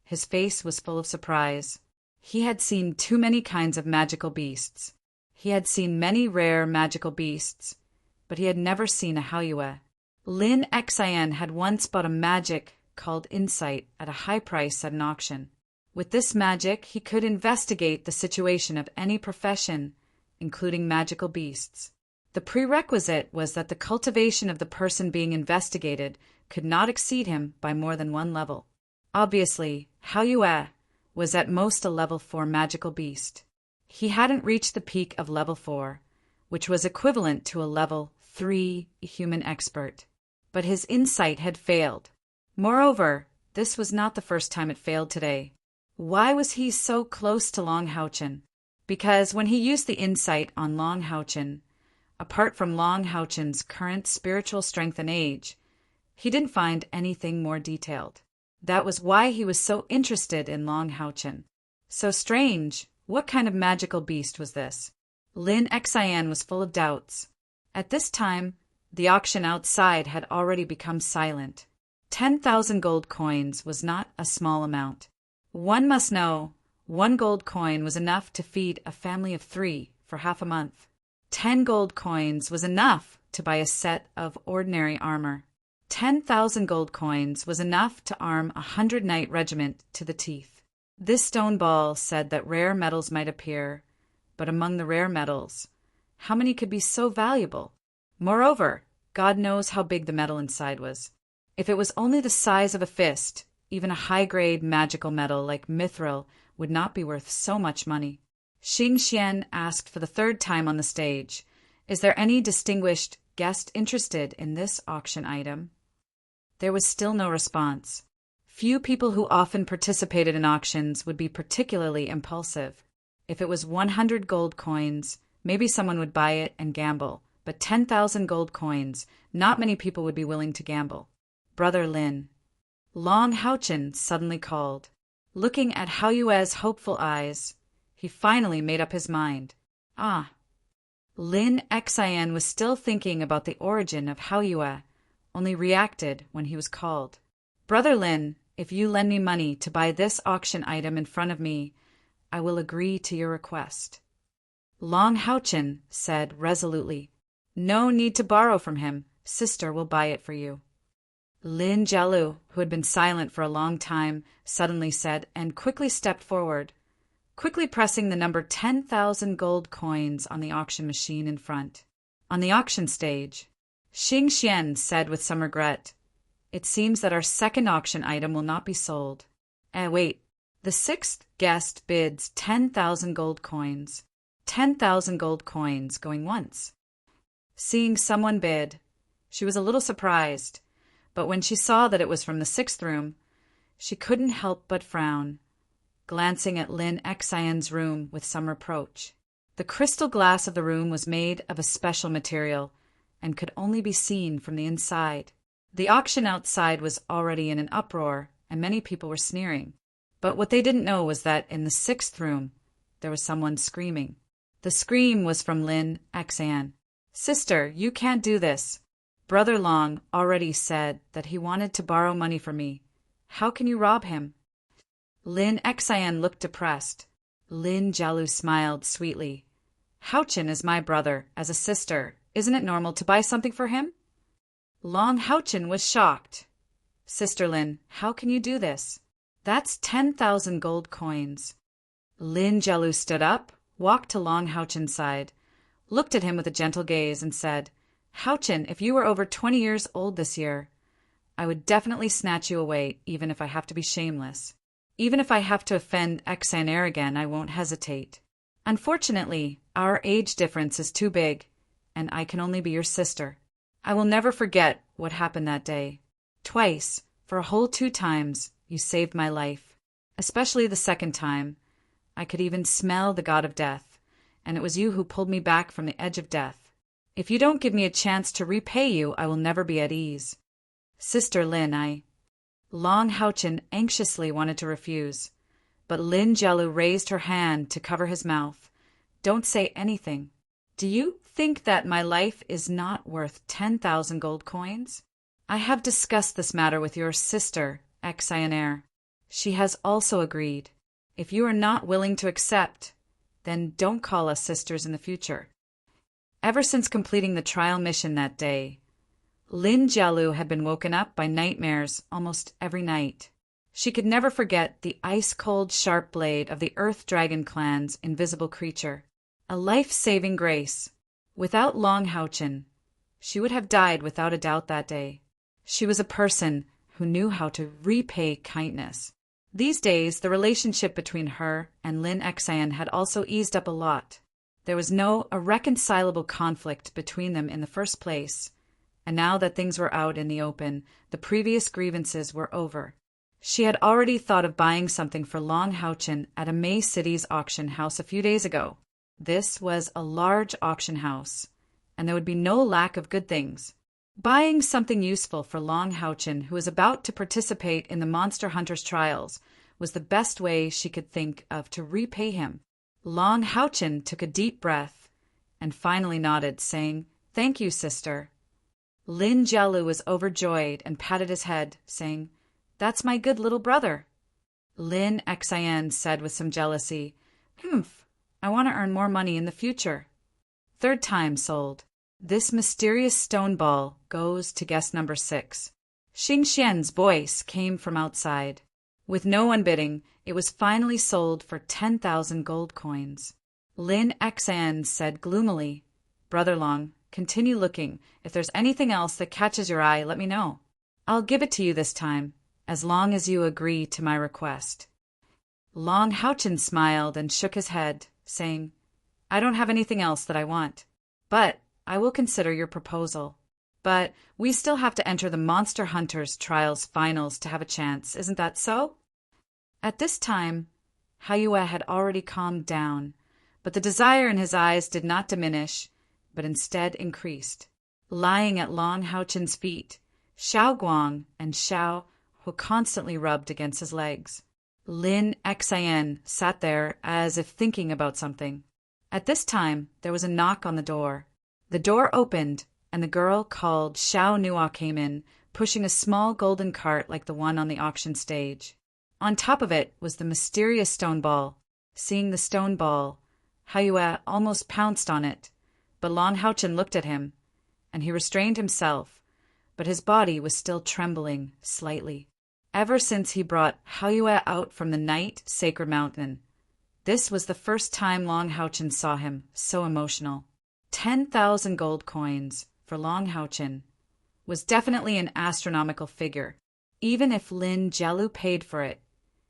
his face was full of surprise. He had seen too many kinds of magical beasts. He had seen many rare magical beasts, but he had never seen a Hao Yue. Lin Xian had once bought a magic called Insight at a high price at an auction. With this magic, he could investigate the situation of any profession, including magical beasts. The prerequisite was that the cultivation of the person being investigated could not exceed him by more than one level. Obviously, Hao Yue was at most a level 4 magical beast. He hadn't reached the peak of level 4, which was equivalent to a level 3 human expert. But his insight had failed. Moreover, this was not the first time it failed today. Why was he so close to Long Haochen? Because when he used the insight on Long Haochen, apart from Long Haochen's current spiritual strength and age, he didn't find anything more detailed. That was why he was so interested in Long Haochen. So strange. What kind of magical beast was this? Lin Xian was full of doubts. At this time, the auction outside had already become silent. 10,000 gold coins was not a small amount. One must know, 1 gold coin was enough to feed a family of 3 for half a month. 10 gold coins was enough to buy a set of ordinary armor. 10,000 gold coins was enough to arm a 100-knight regiment to the teeth. This stone ball said that rare metals might appear, but among the rare metals, how many could be so valuable? Moreover, God knows how big the metal inside was. If it was only the size of a fist, even a high-grade magical metal like mithril would not be worth so much money. Xing Xian asked for the 3rd time on the stage, "Is there any distinguished guest interested in this auction item?" There was still no response. Few people who often participated in auctions would be particularly impulsive. If it was 100 gold coins, maybe someone would buy it and gamble, but 10,000 gold coins, not many people would be willing to gamble. Brother Lin. Long Haochen suddenly called. Looking at Hao Yue's hopeful eyes, he finally made up his mind. Lin Xian was still thinking about the origin of Hao Yue, only reacted when he was called. Brother Lin, if you lend me money to buy this auction item in front of me, I will agree to your request. Long Haochen said resolutely, "No need to borrow from him. Sister will buy it for you." Lin Jialu, who had been silent for a long time, suddenly said and quickly stepped forward, quickly pressing the number 10,000 gold coins on the auction machine in front. On the auction stage, Xing Xian said with some regret, "It seems that our 2nd auction item will not be sold." Wait. The 6th guest bids 10,000 gold coins. 10,000 gold coins going once. Seeing someone bid, she was a little surprised, but when she saw that it was from the 6th room, she couldn't help but frown, glancing at Lin Xian's room with some reproach. The crystal glass of the room was made of a special material and could only be seen from the inside. The auction outside was already in an uproar, and many people were sneering. But what they didn't know was that in the 6th room, there was someone screaming. The scream was from Lin Xian. "Sister, you can't do this. Brother Long already said that he wanted to borrow money from me. How can you rob him?" Lin Xian looked depressed. Lin Jialu smiled sweetly. "Haochen is my brother. As a sister, isn't it normal to buy something for him?" Long Houchin was shocked. Sister Lin, how can you do this? That's 10,000 gold coins. Lin Jielu stood up, walked to Long Houchin's side, looked at him with a gentle gaze, and said, Houchin, if you were over 20 years old this year, I would definitely snatch you away, even if I have to be shameless. Even if I have to offend Exaner again, I won't hesitate. Unfortunately, our age difference is too big, and I can only be your sister. I will never forget what happened that day. Twice, for a whole 2 times, you saved my life. Especially the second time. I could even smell the god of death, and it was you who pulled me back from the edge of death. If you don't give me a chance to repay you, I will never be at ease. Sister Lin, Long Houchin anxiously wanted to refuse, but Lin Jielu raised her hand to cover his mouth. Don't say anything. Do you think that my life is not worth 10,000 gold coins? I have discussed this matter with your sister, Exaner. She has also agreed. If you are not willing to accept, then don't call us sisters in the future. Ever since completing the trial mission that day, Lin Jielu had been woken up by nightmares almost every night. She could never forget the ice-cold sharp blade of the Earth Dragon clan's invisible creature. A life-saving grace. Without Long Houchin, she would have died without a doubt that day. She was a person who knew how to repay kindness. These days, the relationship between her and Lin Exayan had also eased up a lot. There was no irreconcilable conflict between them in the first place, and now that things were out in the open, the previous grievances were over. She had already thought of buying something for Long Houchin at a May City's auction house a few days ago. This was a large auction house, and there would be no lack of good things. Buying something useful for Long Houchin, who was about to participate in the Monster Hunter's trials, was the best way she could think of to repay him. Long Houchin took a deep breath and finally nodded, saying, Thank you, sister. Lin Jielu was overjoyed and patted his head, saying, That's my good little brother. Lin Exayan said with some jealousy, Humph, I want to earn more money in the future. 3rd time sold. This mysterious stone ball goes to guest number 6. Xing Xian's voice came from outside. With no one bidding, it was finally sold for 10,000 gold coins. Lin Exayan said gloomily, Brother Long, continue looking. If there's anything else that catches your eye, let me know. I'll give it to you this time, as long as you agree to my request. Long Houchin smiled and shook his head, saying, I don't have anything else that I want, but I will consider your proposal. But we still have to enter the Monster Hunter's trials finals to have a chance, isn't that so? At this time, Haiyue had already calmed down, but the desire in his eyes did not diminish, but instead increased. Lying at Long Houchin's feet, Xiao Guang and Xiao who constantly rubbed against his legs. Lin Exayan sat there as if thinking about something. At this time, there was a knock on the door. The door opened, and the girl called Xiao Nuo came in, pushing a small golden cart like the one on the auction stage. On top of it was the mysterious stone ball. Seeing the stone ball, Haiyue almost pounced on it, but Long Houchin looked at him, and he restrained himself, but his body was still trembling slightly. Ever since he brought Haiyue out from the night sacred mountain, this was the first time Long Houchin saw him so emotional. 10,000 gold coins for Long Houchin was definitely an astronomical figure. Even if Lin Jielu paid for it,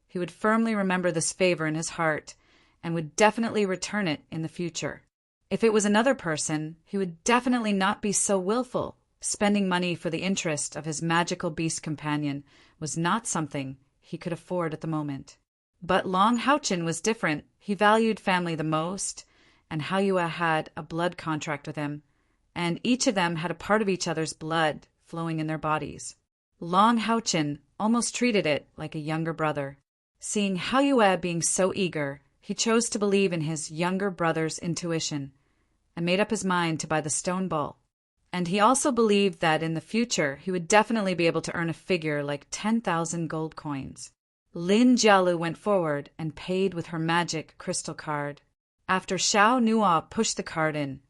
he would firmly remember this favor in his heart and would definitely return it in the future. If it was another person, he would definitely not be so willful. Spending money for the interest of his magical beast companion was not something he could afford at the moment. But Long Houchin was different. He valued family the most, and Haiyue had a blood contract with him, and each of them had a part of each other's blood flowing in their bodies. Long Houchin almost treated it like a younger brother. Seeing Haiyue being so eager, he chose to believe in his younger brother's intuition and made up his mind to buy the stone ball. And he also believed that in the future he would definitely be able to earn a figure like 10,000 gold coins. Lin Jielu went forward and paid with her magic crystal card. After Xiao Nuo pushed the card in,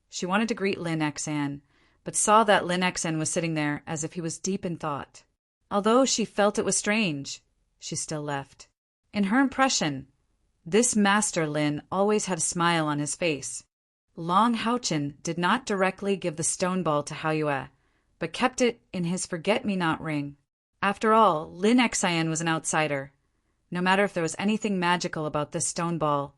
she wanted to greet Lin Exan, but saw that Lin Xen was sitting there as if he was deep in thought. Although she felt it was strange, she still left. In her impression, this Master Lin always had a smile on his face. Long Haochen did not directly give the stone ball to Hao Yue, but kept it in his forget-me-not ring. After all, Lin Xian was an outsider. No matter if there was anything magical about this stone ball,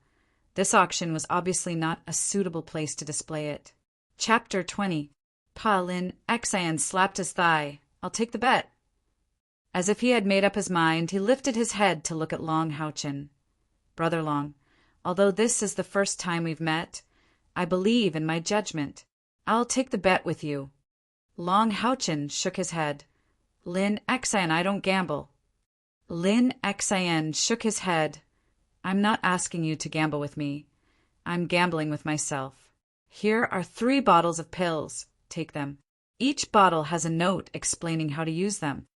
this auction was obviously not a suitable place to display it. Chapter 20. Pa Lin Xian slapped his thigh. I'll take the bet. As if he had made up his mind, he lifted his head to look at Long Haochen. Brother Long, although this is the first time we've met, I believe in my judgment. I'll take the bet with you. Long Haochen shook his head. Lin Xian, I don't gamble. Lin Xian shook his head. I'm not asking you to gamble with me. I'm gambling with myself. Here are 3 bottles of pills. Take them. Each bottle has a note explaining how to use them.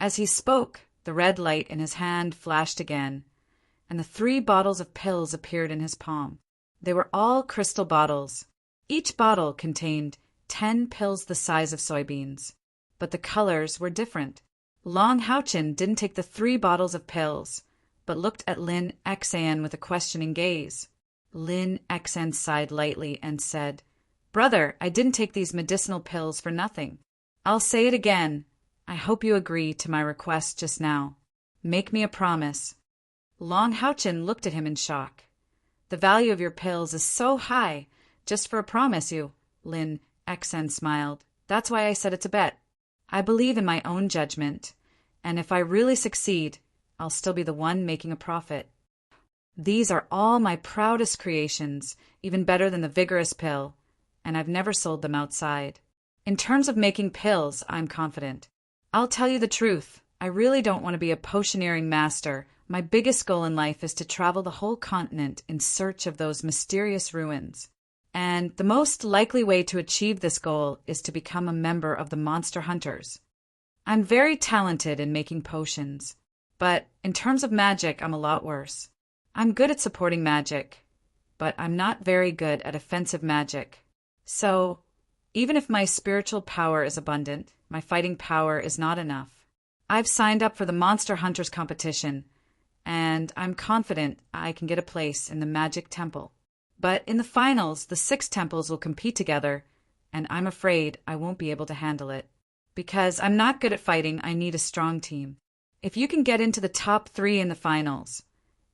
As he spoke, the red light in his hand flashed again, and the 3 bottles of pills appeared in his palm. They were all crystal bottles. Each bottle contained 10 pills the size of soybeans, but the colors were different. Long Haochen didn't take the 3 bottles of pills, but looked at Lin Xian with a questioning gaze. Lin Xian sighed lightly and said, Brother, I didn't take these medicinal pills for nothing. I'll say it again. I hope you agree to my request just now. Make me a promise. Long Haochen looked at him in shock. The value of your pills is so high, just for a promise you. Lin Xian smiled. That's why I said it's a bet. I believe in my own judgment, and if I really succeed, I'll still be the one making a profit. These are all my proudest creations, even better than the vigorous pill, and I've never sold them outside. In terms of making pills, I'm confident. I'll tell you the truth. I really don't want to be a potioneering master. My biggest goal in life is to travel the whole continent in search of those mysterious ruins. And the most likely way to achieve this goal is to become a member of the Monster Hunters. I'm very talented in making potions, but in terms of magic, I'm a lot worse. I'm good at supporting magic, but I'm not very good at offensive magic. So, even if my spiritual power is abundant, my fighting power is not enough. I've signed up for the Monster Hunters competition, and I'm confident I can get a place in the Magic Temple. But in the finals, the 6 temples will compete together, and I'm afraid I won't be able to handle it. Because I'm not good at fighting, I need a strong team. If you can get into the top 3 in the finals,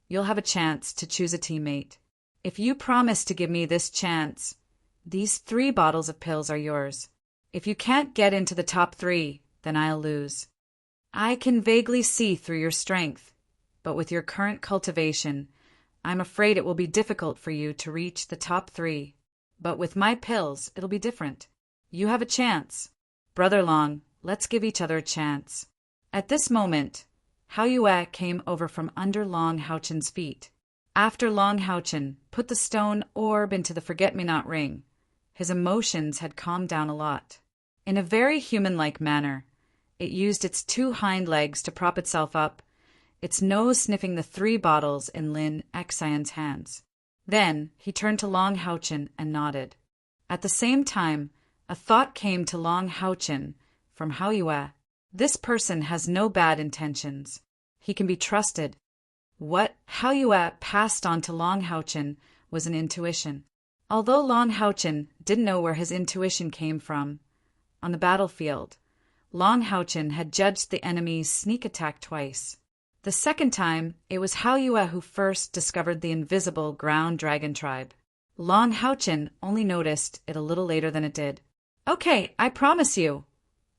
you'll have a chance to choose a teammate. If you promise to give me this chance, these 3 bottles of pills are yours. If you can't get into the top 3, then I'll lose. I can vaguely see through your strength, but with your current cultivation, I'm afraid it will be difficult for you to reach the top 3. But with my pills, it'll be different. You have a chance. Brother Long, let's give each other a chance. At this moment, Hao Yue came over from under Long Haochen's feet. After Long Haochen put the stone orb into the forget-me-not ring, his emotions had calmed down a lot. In a very human-like manner, it used its 2 hind legs to prop itself up, its nose sniffing the 3 bottles in Lin Xian's hands. Then he turned to Long Haochen and nodded. At the same time, a thought came to Long Haochen from Hao Yue. This person has no bad intentions. He can be trusted. What Hao Yue passed on to Long Haochen was an intuition. Although Long Haochen didn't know where his intuition came from, on the battlefield, Long Haochen had judged the enemy's sneak attack twice. The second time, it was Hao Yue who first discovered the invisible ground dragon tribe. Long Haochen only noticed it a little later than it did. Okay, I promise you,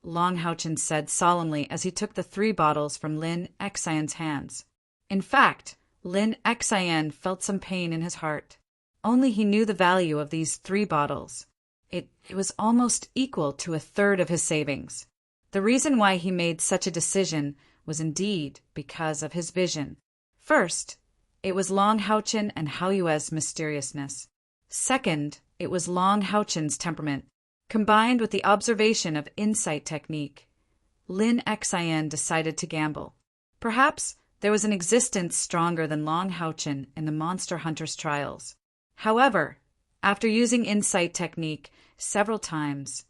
Long Haochen said solemnly as he took the 3 bottles from Lin Xian's hands. In fact, Lin Xian felt some pain in his heart. Only he knew the value of these 3 bottles. It was almost equal to 1/3 of his savings. The reason why he made such a decision was indeed because of his vision. First, it was Long Haochen and Hao Yue's mysteriousness. Second, it was Long Haochen's temperament. Combined with the observation of insight technique, Lin Xian decided to gamble. Perhaps there was an existence stronger than Long Haochen in the Monster Hunters trials. However, after using insight technique several times,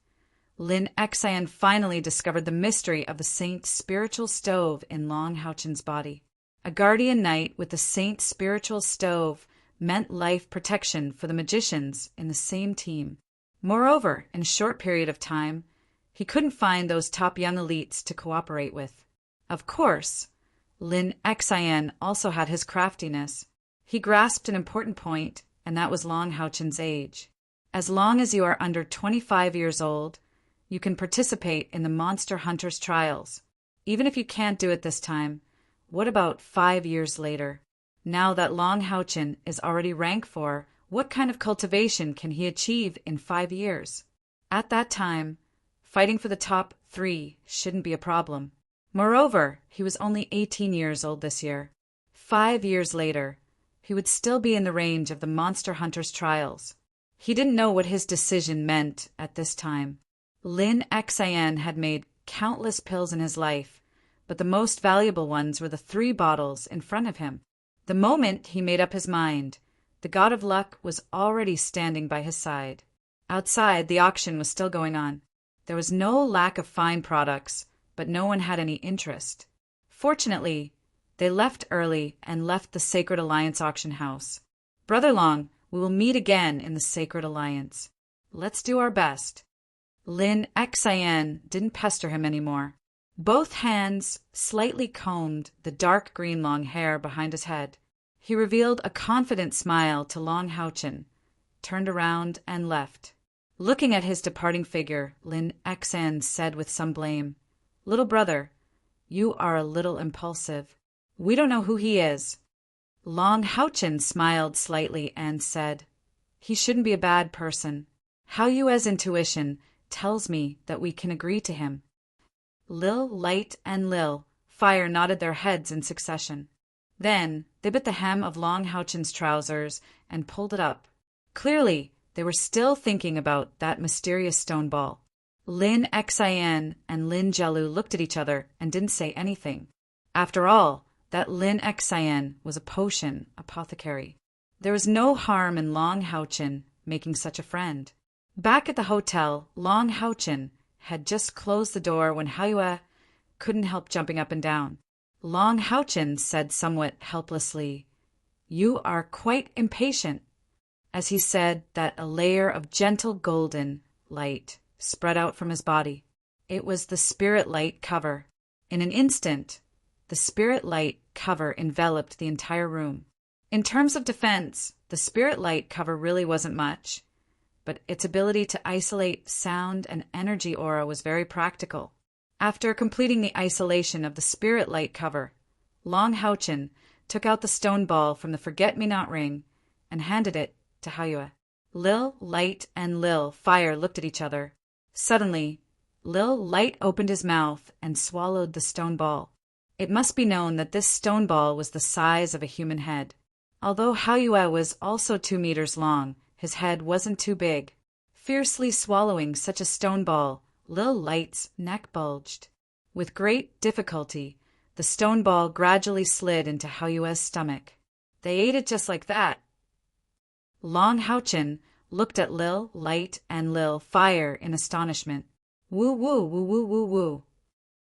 Lin Xian finally discovered the mystery of the saint's spiritual stove in Long Haochen's body. A guardian knight with the saint's spiritual stove meant life protection for the magicians in the same team. Moreover, in a short period of time, he couldn't find those top young elites to cooperate with. Of course, Lin Xian also had his craftiness. He grasped an important point, and that was Long Haochen's age. As long as you are under 25 years old, you can participate in the Monster Hunters trials. Even if you can't do it this time, what about 5 years later? Now that Long Haochen is already rank 4, what kind of cultivation can he achieve in 5 years? At that time, fighting for the top 3 shouldn't be a problem. Moreover, he was only 18 years old this year. 5 years later, he would still be in the range of the Monster Hunters trials. He didn't know what his decision meant at this time. Lin Xian had made countless pills in his life, but the most valuable ones were the 3 bottles in front of him. The moment he made up his mind, the god of luck was already standing by his side. Outside, the auction was still going on. There was no lack of fine products, but no one had any interest. Fortunately, they left early and left the Sacred Alliance auction house. Brother Long, we will meet again in the Sacred Alliance. Let's do our best. Lin Xian didn't pester him anymore. Both hands slightly combed the dark green long hair behind his head. He revealed a confident smile to Long Haochen, turned around and left. Looking at his departing figure, Lin Xian said with some blame, "Little brother, you are a little impulsive. We don't know who he is." Long Haochen smiled slightly and said, "He shouldn't be a bad person. Hao Yue's intuition tells me that we can agree to him." Lil, Light, and Lil, Fire nodded their heads in succession. Then they bit the hem of Long Haochen's trousers and pulled it up. Clearly, they were still thinking about that mysterious stone ball. Lin Xian and Lin Jialu looked at each other and didn't say anything. After all, that Lin Xian was a potion apothecary. There was no harm in Long Haochen making such a friend. Back at the hotel, Long Haochen had just closed the door when Hao Yue couldn't help jumping up and down. Long Haochen said somewhat helplessly, "You are quite impatient," as he said that a layer of gentle golden light spread out from his body. It was the spirit light cover. In an instant, the spirit light cover enveloped the entire room. In terms of defense, the spirit light cover really wasn't much, but its ability to isolate sound and energy aura was very practical. After completing the isolation of the spirit light cover, Long Haochen took out the stone ball from the forget-me-not ring and handed it to Hao Yue. Lil, Light, and Lil, Fire looked at each other. Suddenly, Lil, Light opened his mouth and swallowed the stone ball. It must be known that this stone ball was the size of a human head. Although Hao Yue was also 2 meters long, his head wasn't too big. Fiercely swallowing such a stone ball, Lil Light's neck bulged. With great difficulty, the stone ball gradually slid into Hao Yue's stomach. They ate it just like that. Long Haochen looked at Lil, Light, and Lil, Fire in astonishment. Woo woo woo woo woo woo.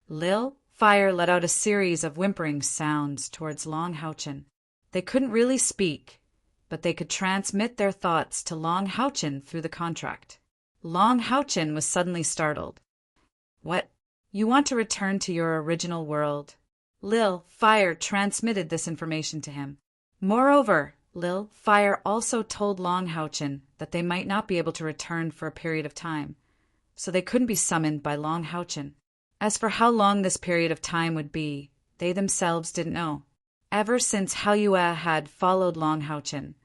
Lil, Fire let out a series of whimpering sounds towards Long Haochen. They couldn't really speak, but they could transmit their thoughts to Long Haochen through the contract. Long Haochen was suddenly startled. "What? You want to return to your original world?" Lil, Fire transmitted this information to him. Moreover, Lil, Fire also told Long Haochen that they might not be able to return for a period of time, so they couldn't be summoned by Long Haochen. As for how long this period of time would be, they themselves didn't know. Ever since Hao Yue had followed Long Haochen,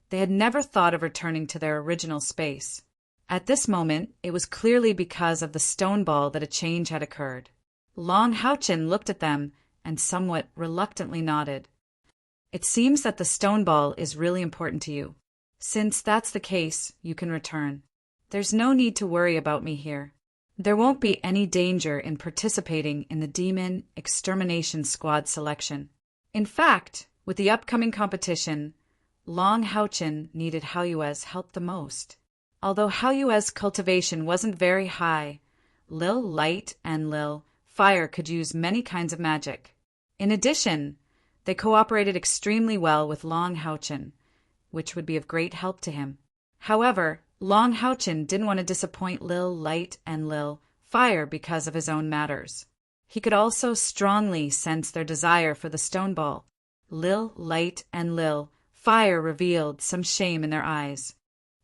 they had never thought of returning to their original space. At this moment, it was clearly because of the stone ball that a change had occurred. Long Haochen looked at them and somewhat reluctantly nodded. "It seems that the stone ball is really important to you. Since that's the case, you can return. There's no need to worry about me here. There won't be any danger in participating in the Demon Extermination Squad selection. In fact, with the upcoming competition, Long Haochen needed Hao Yue's help the most. Although Hao Yue's cultivation wasn't very high, Lil Light and Lil Fire could use many kinds of magic. In addition, they cooperated extremely well with Long Houchin, which would be of great help to him. However, Long Houchin didn't want to disappoint Lil Light and Lil Fire because of his own matters. He could also strongly sense their desire for the stone ball. Lil Light and Lil Fire revealed some shame in their eyes.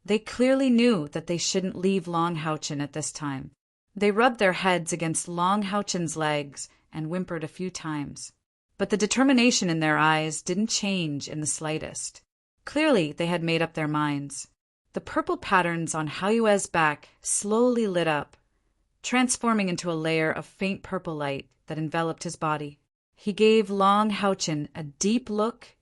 They clearly knew that they shouldn't leave Long Houchin at this time. They rubbed their heads against Long Houchin's legs and whimpered a few times. But the determination in their eyes didn't change in the slightest. Clearly, they had made up their minds. The purple patterns on Haoyue's back slowly lit up, transforming into a layer of faint purple light that enveloped his body. He gave Long Houchin a deep look,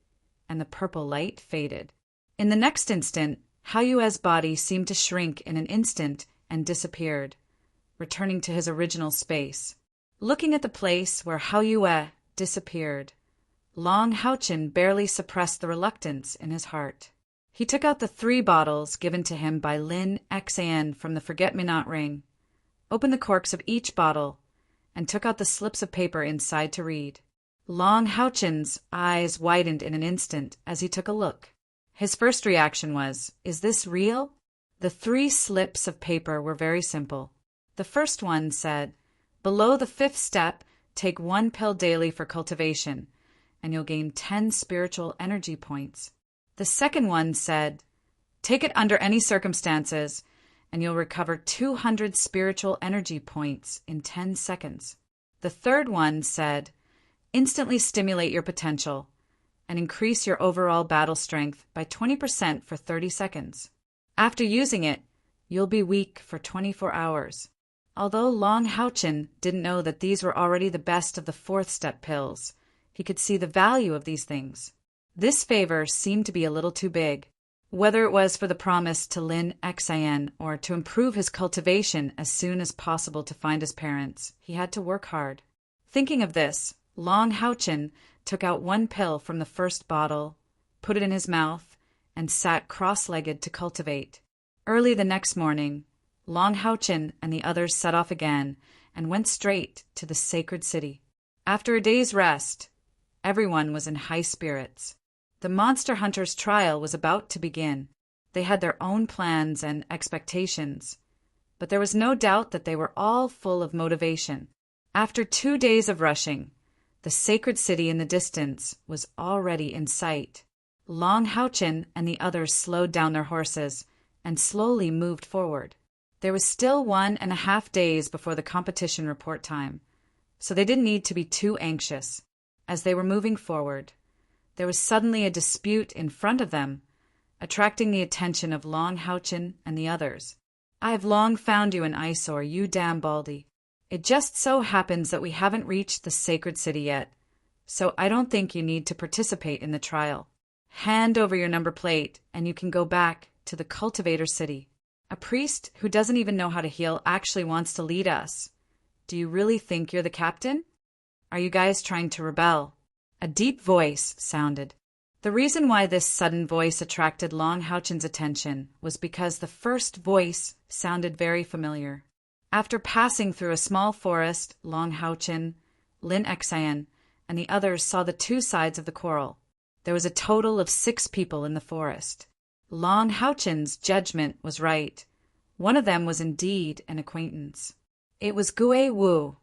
and the purple light faded. In the next instant, Haoyue's body seemed to shrink in an instant and disappeared, returning to his original space. Looking at the place where Haoyue disappeared, Long Houchin barely suppressed the reluctance in his heart. He took out the 3 bottles given to him by Lin Xan from the forget-me-not ring, opened the corks of each bottle, and took out the slips of paper inside to read. Long Houchin's eyes widened in an instant as he took a look. His first reaction was, "Is this real?" The 3 slips of paper were very simple. The first one said, "Below the 5th step, take 1 pill daily for cultivation, and you'll gain 10 spiritual energy points." The second one said, "Take it under any circumstances, and you'll recover 200 spiritual energy points in 10 seconds. The third one said, "Instantly stimulate your potential and increase your overall battle strength by 20% for 30 seconds. After using it, you'll be weak for 24 hours. Although Long Houchin didn't know that these were already the best of the 4th step pills, he could see the value of these things. This favor seemed to be a little too big. Whether it was for the promise to Lin Xan or to improve his cultivation as soon as possible to find his parents, he had to work hard. Thinking of this, Long Houchin took out 1 pill from the first bottle, put it in his mouth, and sat cross-legged to cultivate. Early the next morning, Long Houchin and the others set off again and went straight to the sacred city. After a day's rest, everyone was in high spirits. The monster hunter's trial was about to begin. They had their own plans and expectations, but there was no doubt that they were all full of motivation. After 2 days of rushing, the sacred city in the distance was already in sight. Long Houchin and the others slowed down their horses and slowly moved forward. There was still 1.5 days before the competition report time, so they didn't need to be too anxious. As they were moving forward, there was suddenly a dispute in front of them, attracting the attention of Long Houchin and the others. "I've long found you an eyesore, you damn Baldy. It just so happens that we haven't reached the sacred city yet, so I don't think you need to participate in the trial. Hand over your number plate, and you can go back to the cultivator city. A priest who doesn't even know how to heal actually wants to lead us. Do you really think you're the captain? Are you guys trying to rebel?" A deep voice sounded. The reason why this sudden voice attracted Long Houchin's attention was because the first voice sounded very familiar. After passing through a small forest, Long Houchin, Lin Xan, and the others saw the 2 sides of the quarrel. There was a total of 6 people in the forest. Long Houchin's judgment was right. One of them was indeed an acquaintance. It was Gue Wu,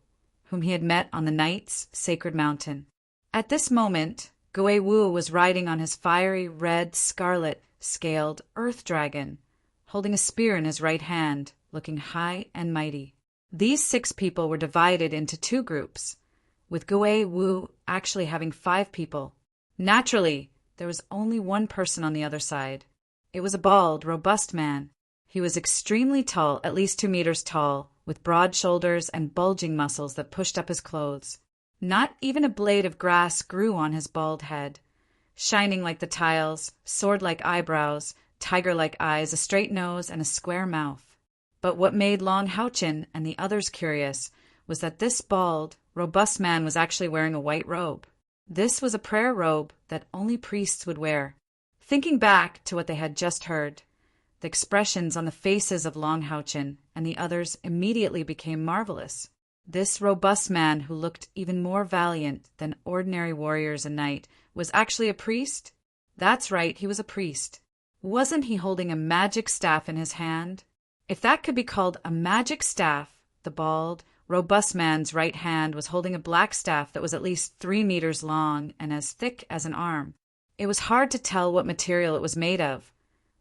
whom he had met on the Knight's Sacred Mountain. At this moment, Gue Wu was riding on his fiery red scarlet-scaled earth dragon, holding a spear in his right hand, looking high and mighty. These 6 people were divided into 2 groups, with Gue Wu actually having 5 people. Naturally, there was only one person on the other side. It was a bald, robust man. He was extremely tall, at least 2 meters tall, with broad shoulders and bulging muscles that pushed up his clothes. Not even a blade of grass grew on his bald head. Shining like the tiles, sword-like eyebrows, tiger-like eyes, a straight nose, and a square mouth. But what made Long Houchin and the others curious was that this bald, robust man was actually wearing a white robe. This was a prayer robe that only priests would wear. Thinking back to what they had just heard, The expressions on the faces of Long Houchin and the others immediately became marvelous. This robust man, who looked even more valiant than ordinary warriors and knight, was actually a priest? That's right, he was a priest. Wasn't he holding a magic staff in his hand? If that could be called a magic staff, the bald, robust man's right hand was holding a black staff that was at least 3 meters long and as thick as an arm. It was hard to tell what material it was made of,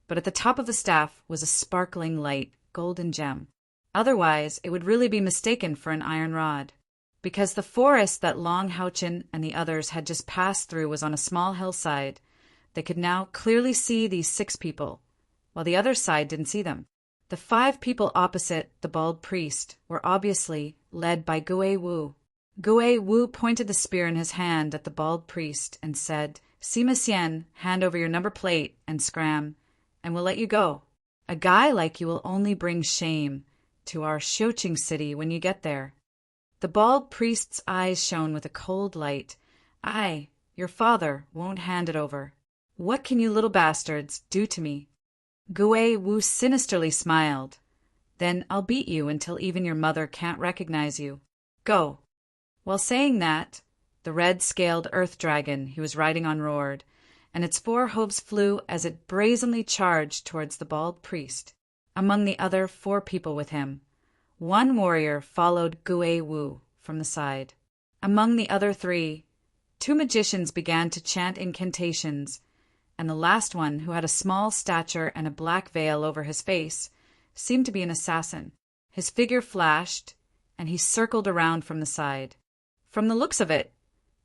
but at the top of the staff was a sparkling light golden gem. Otherwise, it would really be mistaken for an iron rod. Because the forest that Long Houchin and the others had just passed through was on a small hillside, they could now clearly see these 6 people, while the other side didn't see them. The 5 people opposite the bald priest were obviously led by Gue Wu. Gue Wu pointed the spear in his hand at the bald priest and said, "Sima Xian, hand over your number plate and scram, and we'll let you go. A guy like you will only bring shame to our Xiuqing city when you get there." The bald priest's eyes shone with a cold light. "I, your father, won't hand it over. What can you little bastards do to me?" Gue Wu sinisterly smiled. "Then I'll beat you until even your mother can't recognize you. Go." While saying that, the red-scaled earth dragon he was riding on roared, and its 4 hooves flew as it brazenly charged towards the bald priest. Among the other 4 people with him, 1 warrior followed Gue Wu from the side. Among the other 3, 2 magicians began to chant incantations, and the last one, who had a small stature and a black veil over his face, seemed to be an assassin. His figure flashed, and he circled around from the side. From the looks of it,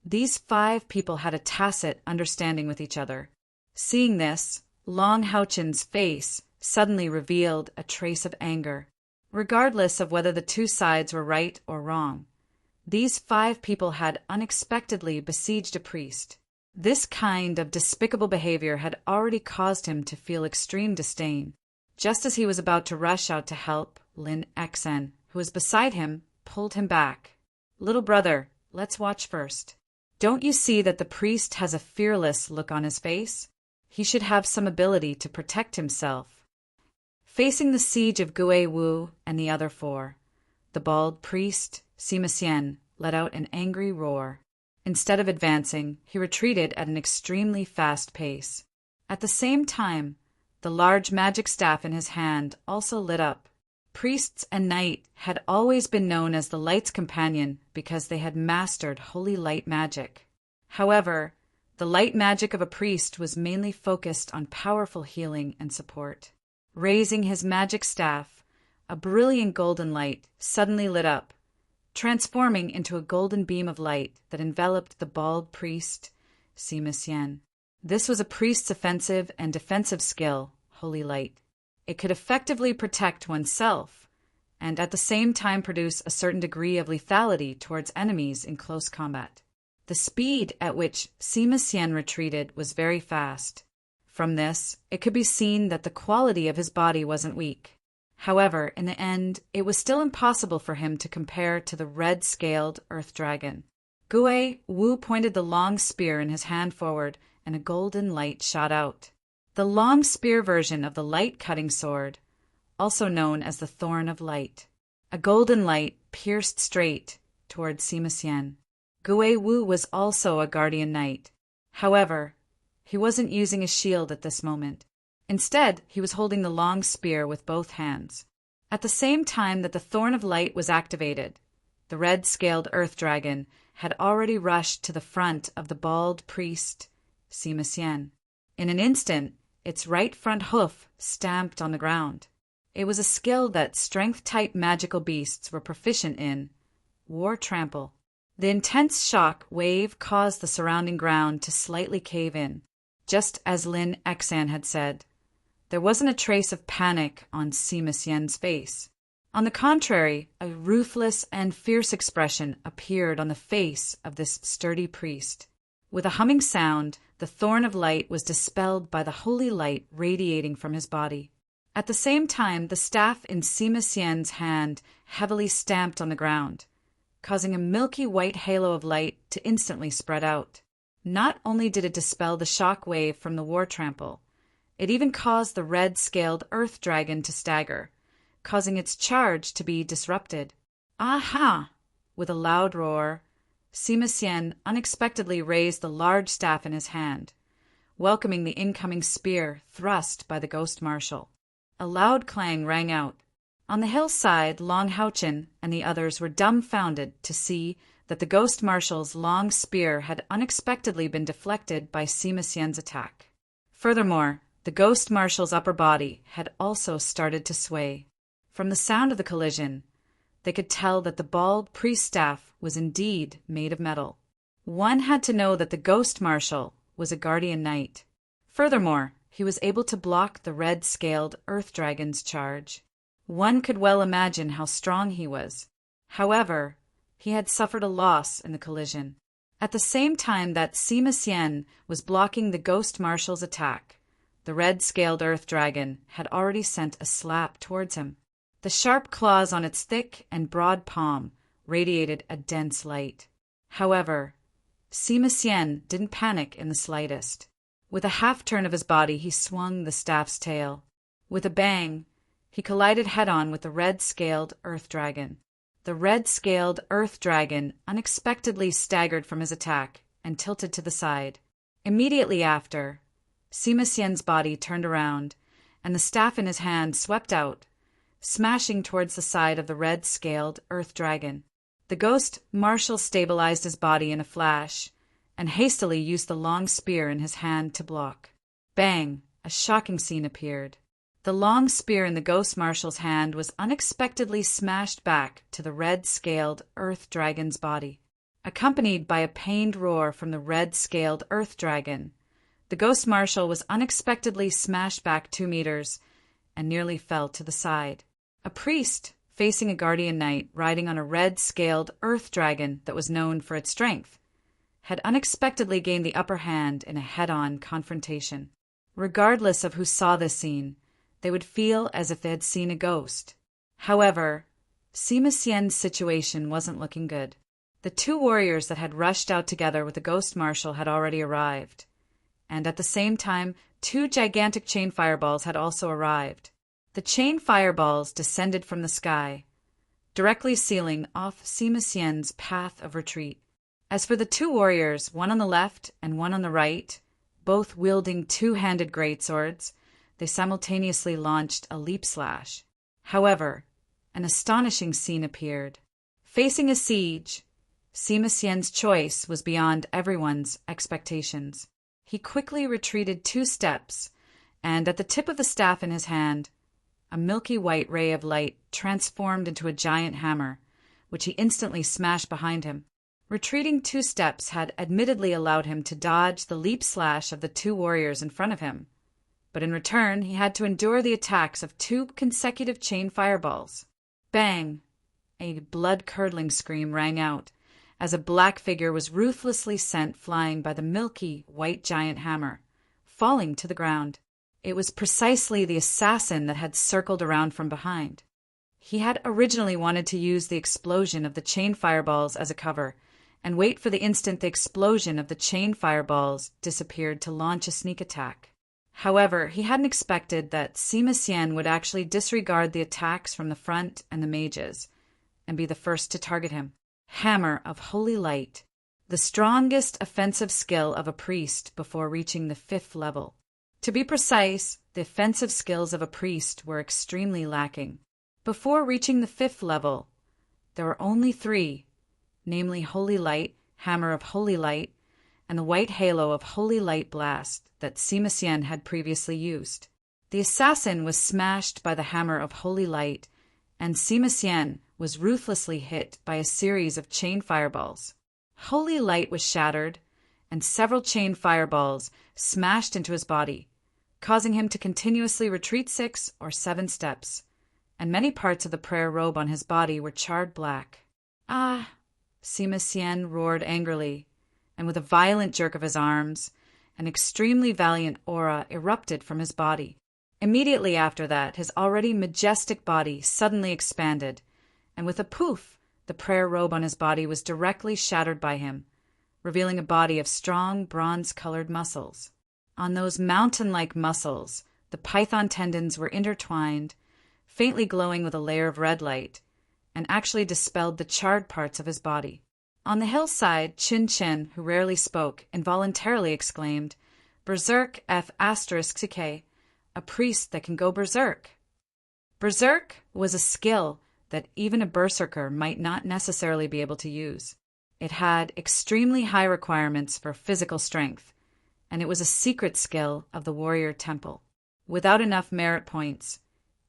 these 5 people had a tacit understanding with each other. Seeing this, Long Houchin's face suddenly revealed a trace of anger. Regardless of whether the 2 sides were right or wrong, these 5 people had unexpectedly besieged a priest. This kind of despicable behavior had already caused him to feel extreme disdain. Just as he was about to rush out to help, Lin Exen, who was beside him, pulled him back. "Little brother, let's watch first. Don't you see that the priest has a fearless look on his face? He should have some ability to protect himself." Facing the siege of Gue Wu and the other 4, the bald priest, Sima Xian, let out an angry roar. Instead of advancing, he retreated at an extremely fast pace. At the same time, the large magic staff in his hand also lit up. Priests and knight had always been known as the light's companion because they had mastered holy light magic. However, the light magic of a priest was mainly focused on powerful healing and support. Raising his magic staff, a brilliant golden light suddenly lit up, transforming into a golden beam of light that enveloped the bald priest, Sima Xian. This was a priest's offensive and defensive skill, holy light. It could effectively protect oneself, and at the same time produce a certain degree of lethality towards enemies in close combat. The speed at which Sima Xian retreated was very fast. From this, it could be seen that the quality of his body wasn't weak. However, in the end, it was still impossible for him to compare to the red-scaled earth dragon. Gue Wu pointed the long spear in his hand forward, and a golden light shot out. The long spear version of the light-cutting sword, also known as the Thorn of Light. A golden light pierced straight toward Sima Xian. Gue Wu was also a guardian knight. However, he wasn't using a shield at this moment. Instead, he was holding the long spear with both hands. At the same time that the Thorn of Light was activated, the red-scaled earth dragon had already rushed to the front of the bald priest, Sima Xian. In an instant, its right front hoof stamped on the ground. It was a skill that strength-type magical beasts were proficient in, War Trample. The intense shock wave caused the surrounding ground to slightly cave in, just as Lin Exan had said. There wasn't a trace of panic on Sima Xian's face. On the contrary, a ruthless and fierce expression appeared on the face of this sturdy priest. With a humming sound, the Thorn of Light was dispelled by the holy light radiating from his body. At the same time, the staff in Sima Xian's hand heavily stamped on the ground, causing a milky white halo of light to instantly spread out. Not only did it dispel the shock wave from the war trample, It even caused the red-scaled earth dragon to stagger, causing its charge to be disrupted. Aha! With a loud roar, Sima Xian unexpectedly raised the large staff in his hand, welcoming the incoming spear thrust by the ghost marshal. A loud clang rang out. On the hillside, Long Haochen and the others were dumbfounded to see that the ghost marshal's long spear had unexpectedly been deflected by Sima Xian's attack. Furthermore, the ghost marshal's upper body had also started to sway. From the sound of the collision, they could tell that the bald priest staff was indeed made of metal. One had to know that the ghost marshal was a guardian knight. Furthermore, he was able to block the red-scaled earth dragon's charge. One could well imagine how strong he was. However, he had suffered a loss in the collision. At the same time that Sima Xian was blocking the ghost marshal's attack, the red-scaled earth dragon had already sent a slap towards him. The sharp claws on its thick and broad palm radiated a dense light. However, Sima Xian didn't panic in the slightest. With a half-turn of his body, he swung the staff's tail. With a bang, he collided head-on with the red-scaled earth dragon. The red-scaled earth dragon unexpectedly staggered from his attack and tilted to the side. Immediately after, Sima Xian's body turned around, and the staff in his hand swept out, smashing towards the side of the red-scaled earth dragon. The ghost marshal stabilized his body in a flash, and hastily used the long spear in his hand to block. Bang! A shocking scene appeared. The long spear in the ghost marshal's hand was unexpectedly smashed back to the red-scaled earth dragon's body. Accompanied by a pained roar from the red-scaled earth dragon, the ghost marshal was unexpectedly smashed back 2 meters and nearly fell to the side. A priest, facing a guardian knight riding on a red-scaled earth dragon that was known for its strength, had unexpectedly gained the upper hand in a head-on confrontation. Regardless of who saw this scene, they would feel as if they had seen a ghost. However, Sima Xian's situation wasn't looking good. The 2 warriors that had rushed out together with the ghost marshal had already arrived, and at the same time, 2 gigantic chain fireballs had also arrived. The chain fireballs descended from the sky, directly sealing off Sima Xian's path of retreat. As for the 2 warriors, one on the left and one on the right, both wielding 2-handed greatswords, they simultaneously launched a leap slash. However, an astonishing scene appeared. Facing a siege, Sima Xian's choice was beyond everyone's expectations. He quickly retreated 2 steps, and at the tip of the staff in his hand, a milky white ray of light transformed into a giant hammer, which he instantly smashed behind him. Retreating 2 steps had admittedly allowed him to dodge the leap slash of the 2 warriors in front of him, but in return he had to endure the attacks of 2 consecutive chain fireballs. Bang! A blood-curdling scream rang out as a black figure was ruthlessly sent flying by the milky white giant hammer, falling to the ground. It was precisely the assassin that had circled around from behind. He had originally wanted to use the explosion of the chain fireballs as a cover and wait for the instant the explosion of the chain fireballs disappeared to launch a sneak attack. However, he hadn't expected that Sima Xian would actually disregard the attacks from the front and the mages and be the first to target him. Hammer of Holy Light, the strongest offensive skill of a priest before reaching the 5th level. To be precise, the offensive skills of a priest were extremely lacking. Before reaching the 5th level, there were only 3, namely Holy Light, Hammer of Holy Light, and the White Halo of Holy Light Blast that Sima Xian had previously used. The assassin was smashed by the Hammer of Holy Light, and Sima Xian was ruthlessly hit by a series of chain fireballs. Holy Light was shattered, and several chain fireballs smashed into his body, causing him to continuously retreat 6 or 7 steps, and many parts of the prayer robe on his body were charred black. Ah! Sima Xian roared angrily, and with a violent jerk of his arms, an extremely valiant aura erupted from his body. Immediately after that, his already majestic body suddenly expanded, and with a poof, the prayer robe on his body was directly shattered by him, revealing a body of strong bronze-colored muscles. On those mountain-like muscles, the python tendons were intertwined, faintly glowing with a layer of red light, and actually dispelled the charred parts of his body. On the hillside, Chin Chen, who rarely spoke, involuntarily exclaimed, "Berserk F***, a priest that can go berserk." Berserk was a skill that even a berserker might not necessarily be able to use. It had extremely high requirements for physical strength, and it was a secret skill of the warrior temple. Without enough merit points,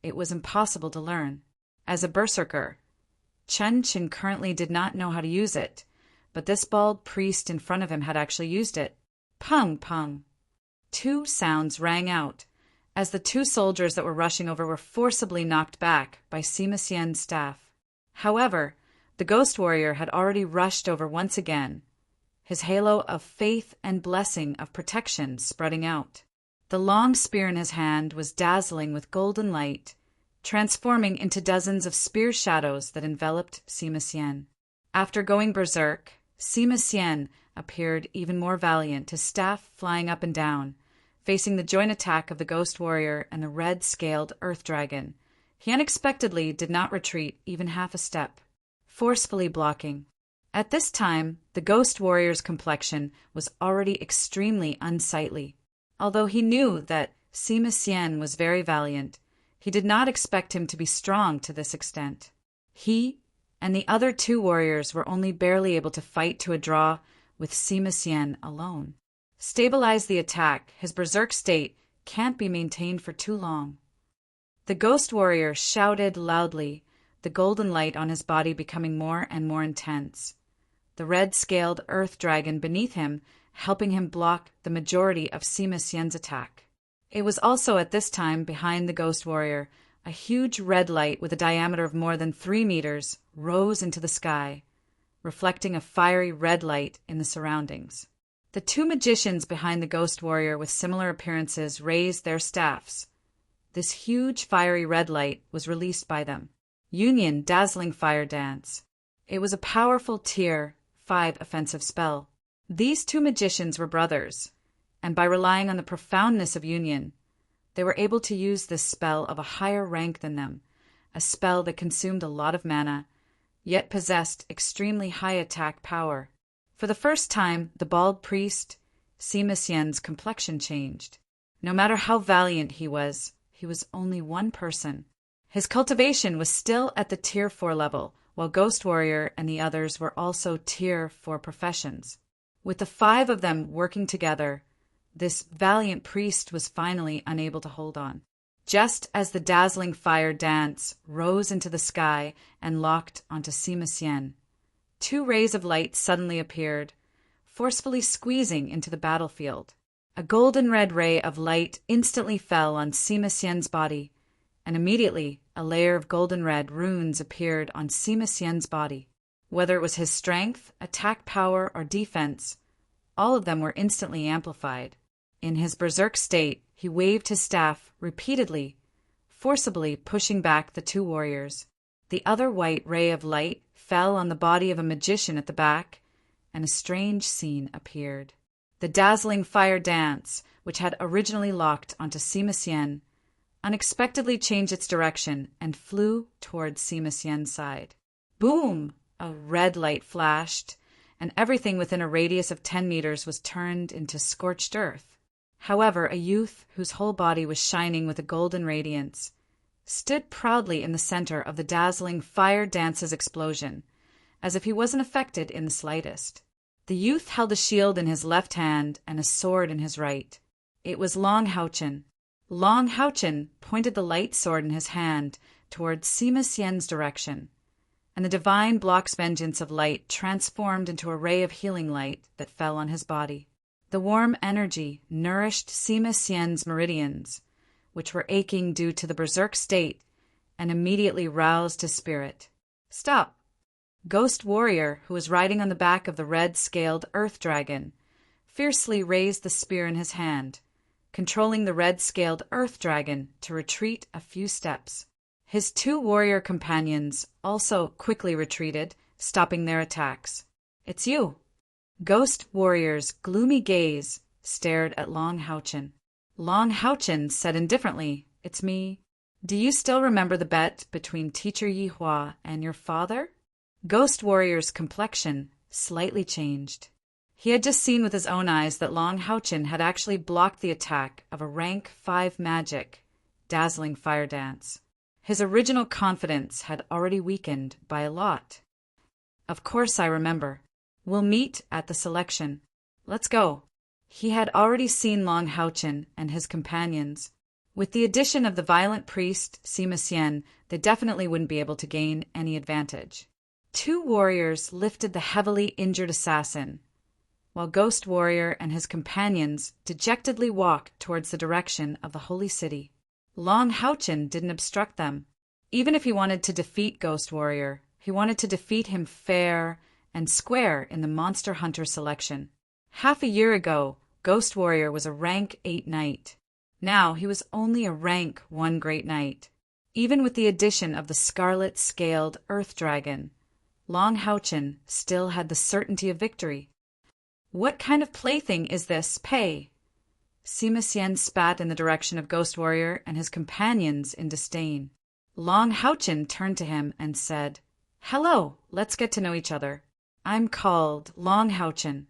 it was impossible to learn. As a berserker, Chen Qin currently did not know how to use it, but this bald priest in front of him had actually used it. Pung, pung. Two sounds rang out, as the two soldiers that were rushing over were forcibly knocked back by Sima Xian's staff. However, the ghost warrior had already rushed over once again, his halo of faith and blessing of protection spreading out. The long spear in his hand was dazzling with golden light, transforming into dozens of spear shadows that enveloped Sima Xian. After going berserk, Sima Xian appeared even more valiant, his staff flying up and down, facing the joint attack of the ghost warrior and the red-scaled earth dragon. He unexpectedly did not retreat even half a step, forcefully blocking. At this time, the ghost warrior's complexion was already extremely unsightly. Although he knew that Sima Xian was very valiant, he did not expect him to be strong to this extent. He and the other two warriors were only barely able to fight to a draw with Sima Xian alone. Stabilize the attack. His berserk state can't be maintained for too long. The ghost warrior shouted loudly, the golden light on his body becoming more and more intense. The red-scaled earth dragon beneath him helping him block the majority of Sima Xian's attack. It was also at this time behind the ghost warrior, a huge red light with a diameter of more than 3 meters rose into the sky, reflecting a fiery red light in the surroundings. The two magicians behind the ghost warrior with similar appearances raised their staffs. This huge fiery red light was released by them. Union Dazzling Fire Dance. It was a powerful Tier 5 offensive spell. These two magicians were brothers, and by relying on the profoundness of union, they were able to use this spell of a higher rank than them, a spell that consumed a lot of mana, yet possessed extremely high attack power. For the first time, the bald priest, Sima Xian's complexion changed. No matter how valiant he was only one person. His cultivation was still at the Tier 4 level, while Ghost Warrior and the others were also Tier 4 professions. With the 5 of them working together, this valiant priest was finally unable to hold on. Just as the dazzling fire dance rose into the sky and locked onto Sima Xian, 2 rays of light suddenly appeared, forcefully squeezing into the battlefield. A golden red ray of light instantly fell on Sima Xian's body, and immediately a layer of golden red runes appeared on Sima Xian's body. Whether it was his strength, attack power, or defense, all of them were instantly amplified. In his berserk state, he waved his staff repeatedly, forcibly pushing back the 2 warriors. The other white ray of light fell on the body of a magician at the back, and a strange scene appeared. The dazzling fire dance, which had originally locked onto Sima Xian, unexpectedly changed its direction and flew towards Sima Xian's side. Boom! A red light flashed, and everything within a radius of 10 meters was turned into scorched earth. However, a youth whose whole body was shining with a golden radiance stood proudly in the center of the dazzling fire dance's explosion, as if he wasn't affected in the slightest. The youth held a shield in his left hand and a sword in his right. It was Long Haochen. Long Haochen pointed the light sword in his hand towards Sima Xian's direction, and the divine block's vengeance of light transformed into a ray of healing light that fell on his body. The warm energy nourished Sima Xian's meridians, which were aching due to the berserk state, and immediately roused his spirit. Stop! Ghost Warrior, who was riding on the back of the red-scaled earth dragon, fiercely raised the spear in his hand, controlling the red-scaled earth dragon to retreat a few steps. His 2 warrior companions also quickly retreated, stopping their attacks. It's you. Ghost Warrior's gloomy gaze stared at Long Houchin. Long Houchin said indifferently, "It's me. Do you still remember the bet between Teacher Yihua and your father?" Ghost Warrior's complexion slightly changed. He had just seen with his own eyes that Long Houchin had actually blocked the attack of a rank 5 magic, dazzling fire dance. His original confidence had already weakened by a lot. "Of course I remember. We'll meet at the selection. Let's go." He had already seen Long Houchin and his companions. With the addition of the violent priest, Sima Xian, they definitely wouldn't be able to gain any advantage. 2 warriors lifted the heavily injured assassin, while Ghost Warrior and his companions dejectedly walked towards the direction of the Holy City. Long Houchin didn't obstruct them. Even if he wanted to defeat Ghost Warrior, he wanted to defeat him fair and square in the Monster Hunter selection. Half a year ago, Ghost Warrior was a rank 8 knight. Now he was only a rank 1 great knight. Even with the addition of the scarlet-scaled Earth Dragon, Long Houchin still had the certainty of victory. "What kind of plaything is this, Pei?" Sima Xian spat in the direction of Ghost Warrior and his companions in disdain. Long Houchin turned to him and said, "Hello, let's get to know each other. I'm called Long Houchin."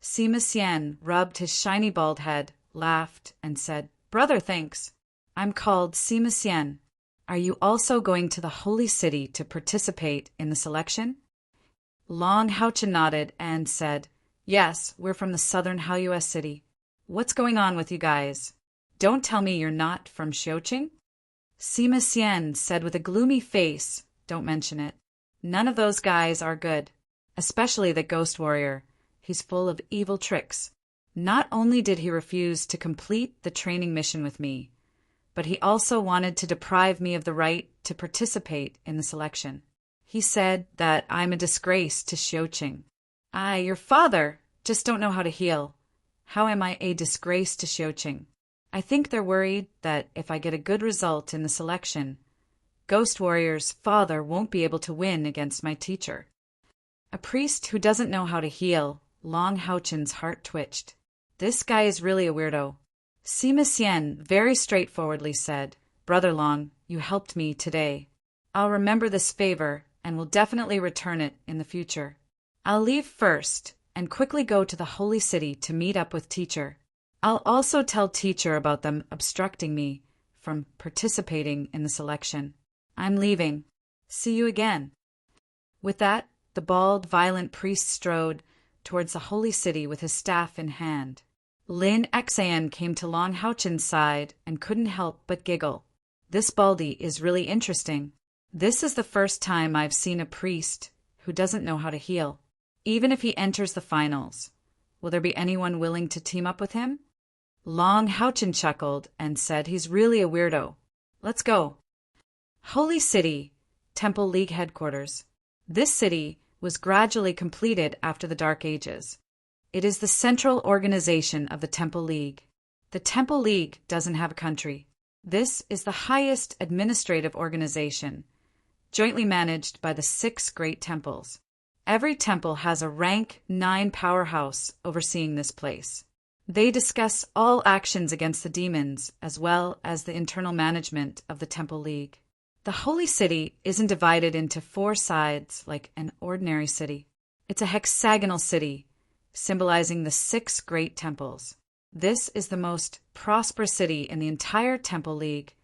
Sima Xian rubbed his shiny bald head, laughed, and said, "Brother, thanks. I'm called Sima Xian. Are you also going to the Holy City to participate in the selection?" Long Houchin nodded and said, "Yes, we're from the southern Haoyue city. What's going on with you guys? Don't tell me you're not from Xiuqing?" Sima Xian said with a gloomy face, "Don't mention it. None of those guys are good, especially the Ghost Warrior. He's full of evil tricks. Not only did he refuse to complete the training mission with me, but he also wanted to deprive me of the right to participate in the selection. He said that I'm a disgrace to Xiuqing. I, your father, just don't know how to heal. How am I a disgrace to Xiuqing? I think they're worried that if I get a good result in the selection, Ghost Warrior's father won't be able to win against my teacher." A priest who doesn't know how to heal, Long Houchin's heart twitched. This guy is really a weirdo. Sima Xian very straightforwardly said, "Brother Long, you helped me today. I'll remember this favor and will definitely return it in the future. I'll leave first and quickly go to the Holy City to meet up with Teacher. I'll also tell Teacher about them obstructing me from participating in the selection. I'm leaving. See you again." With that, the bald, violent priest strode towards the Holy City with his staff in hand. Lin Xan came to Long Houchin's side and couldn't help but giggle. "This baldy is really interesting. This is the first time I've seen a priest who doesn't know how to heal. Even if he enters the finals, will there be anyone willing to team up with him?" Long Houchin chuckled and said he's really a weirdo. "Let's go." Holy City, Temple League headquarters. This city was gradually completed after the Dark Ages. It is the central organization of the Temple League. The Temple League doesn't have a country. This is the highest administrative organization, jointly managed by the 6 great temples. Every temple has a rank 9 powerhouse overseeing this place. They discuss all actions against the demons as well as the internal management of the Temple League. The Holy City isn't divided into 4 sides like an ordinary city. It's a hexagonal city, symbolizing the 6 great temples. This is the most prosperous city in the entire Temple League,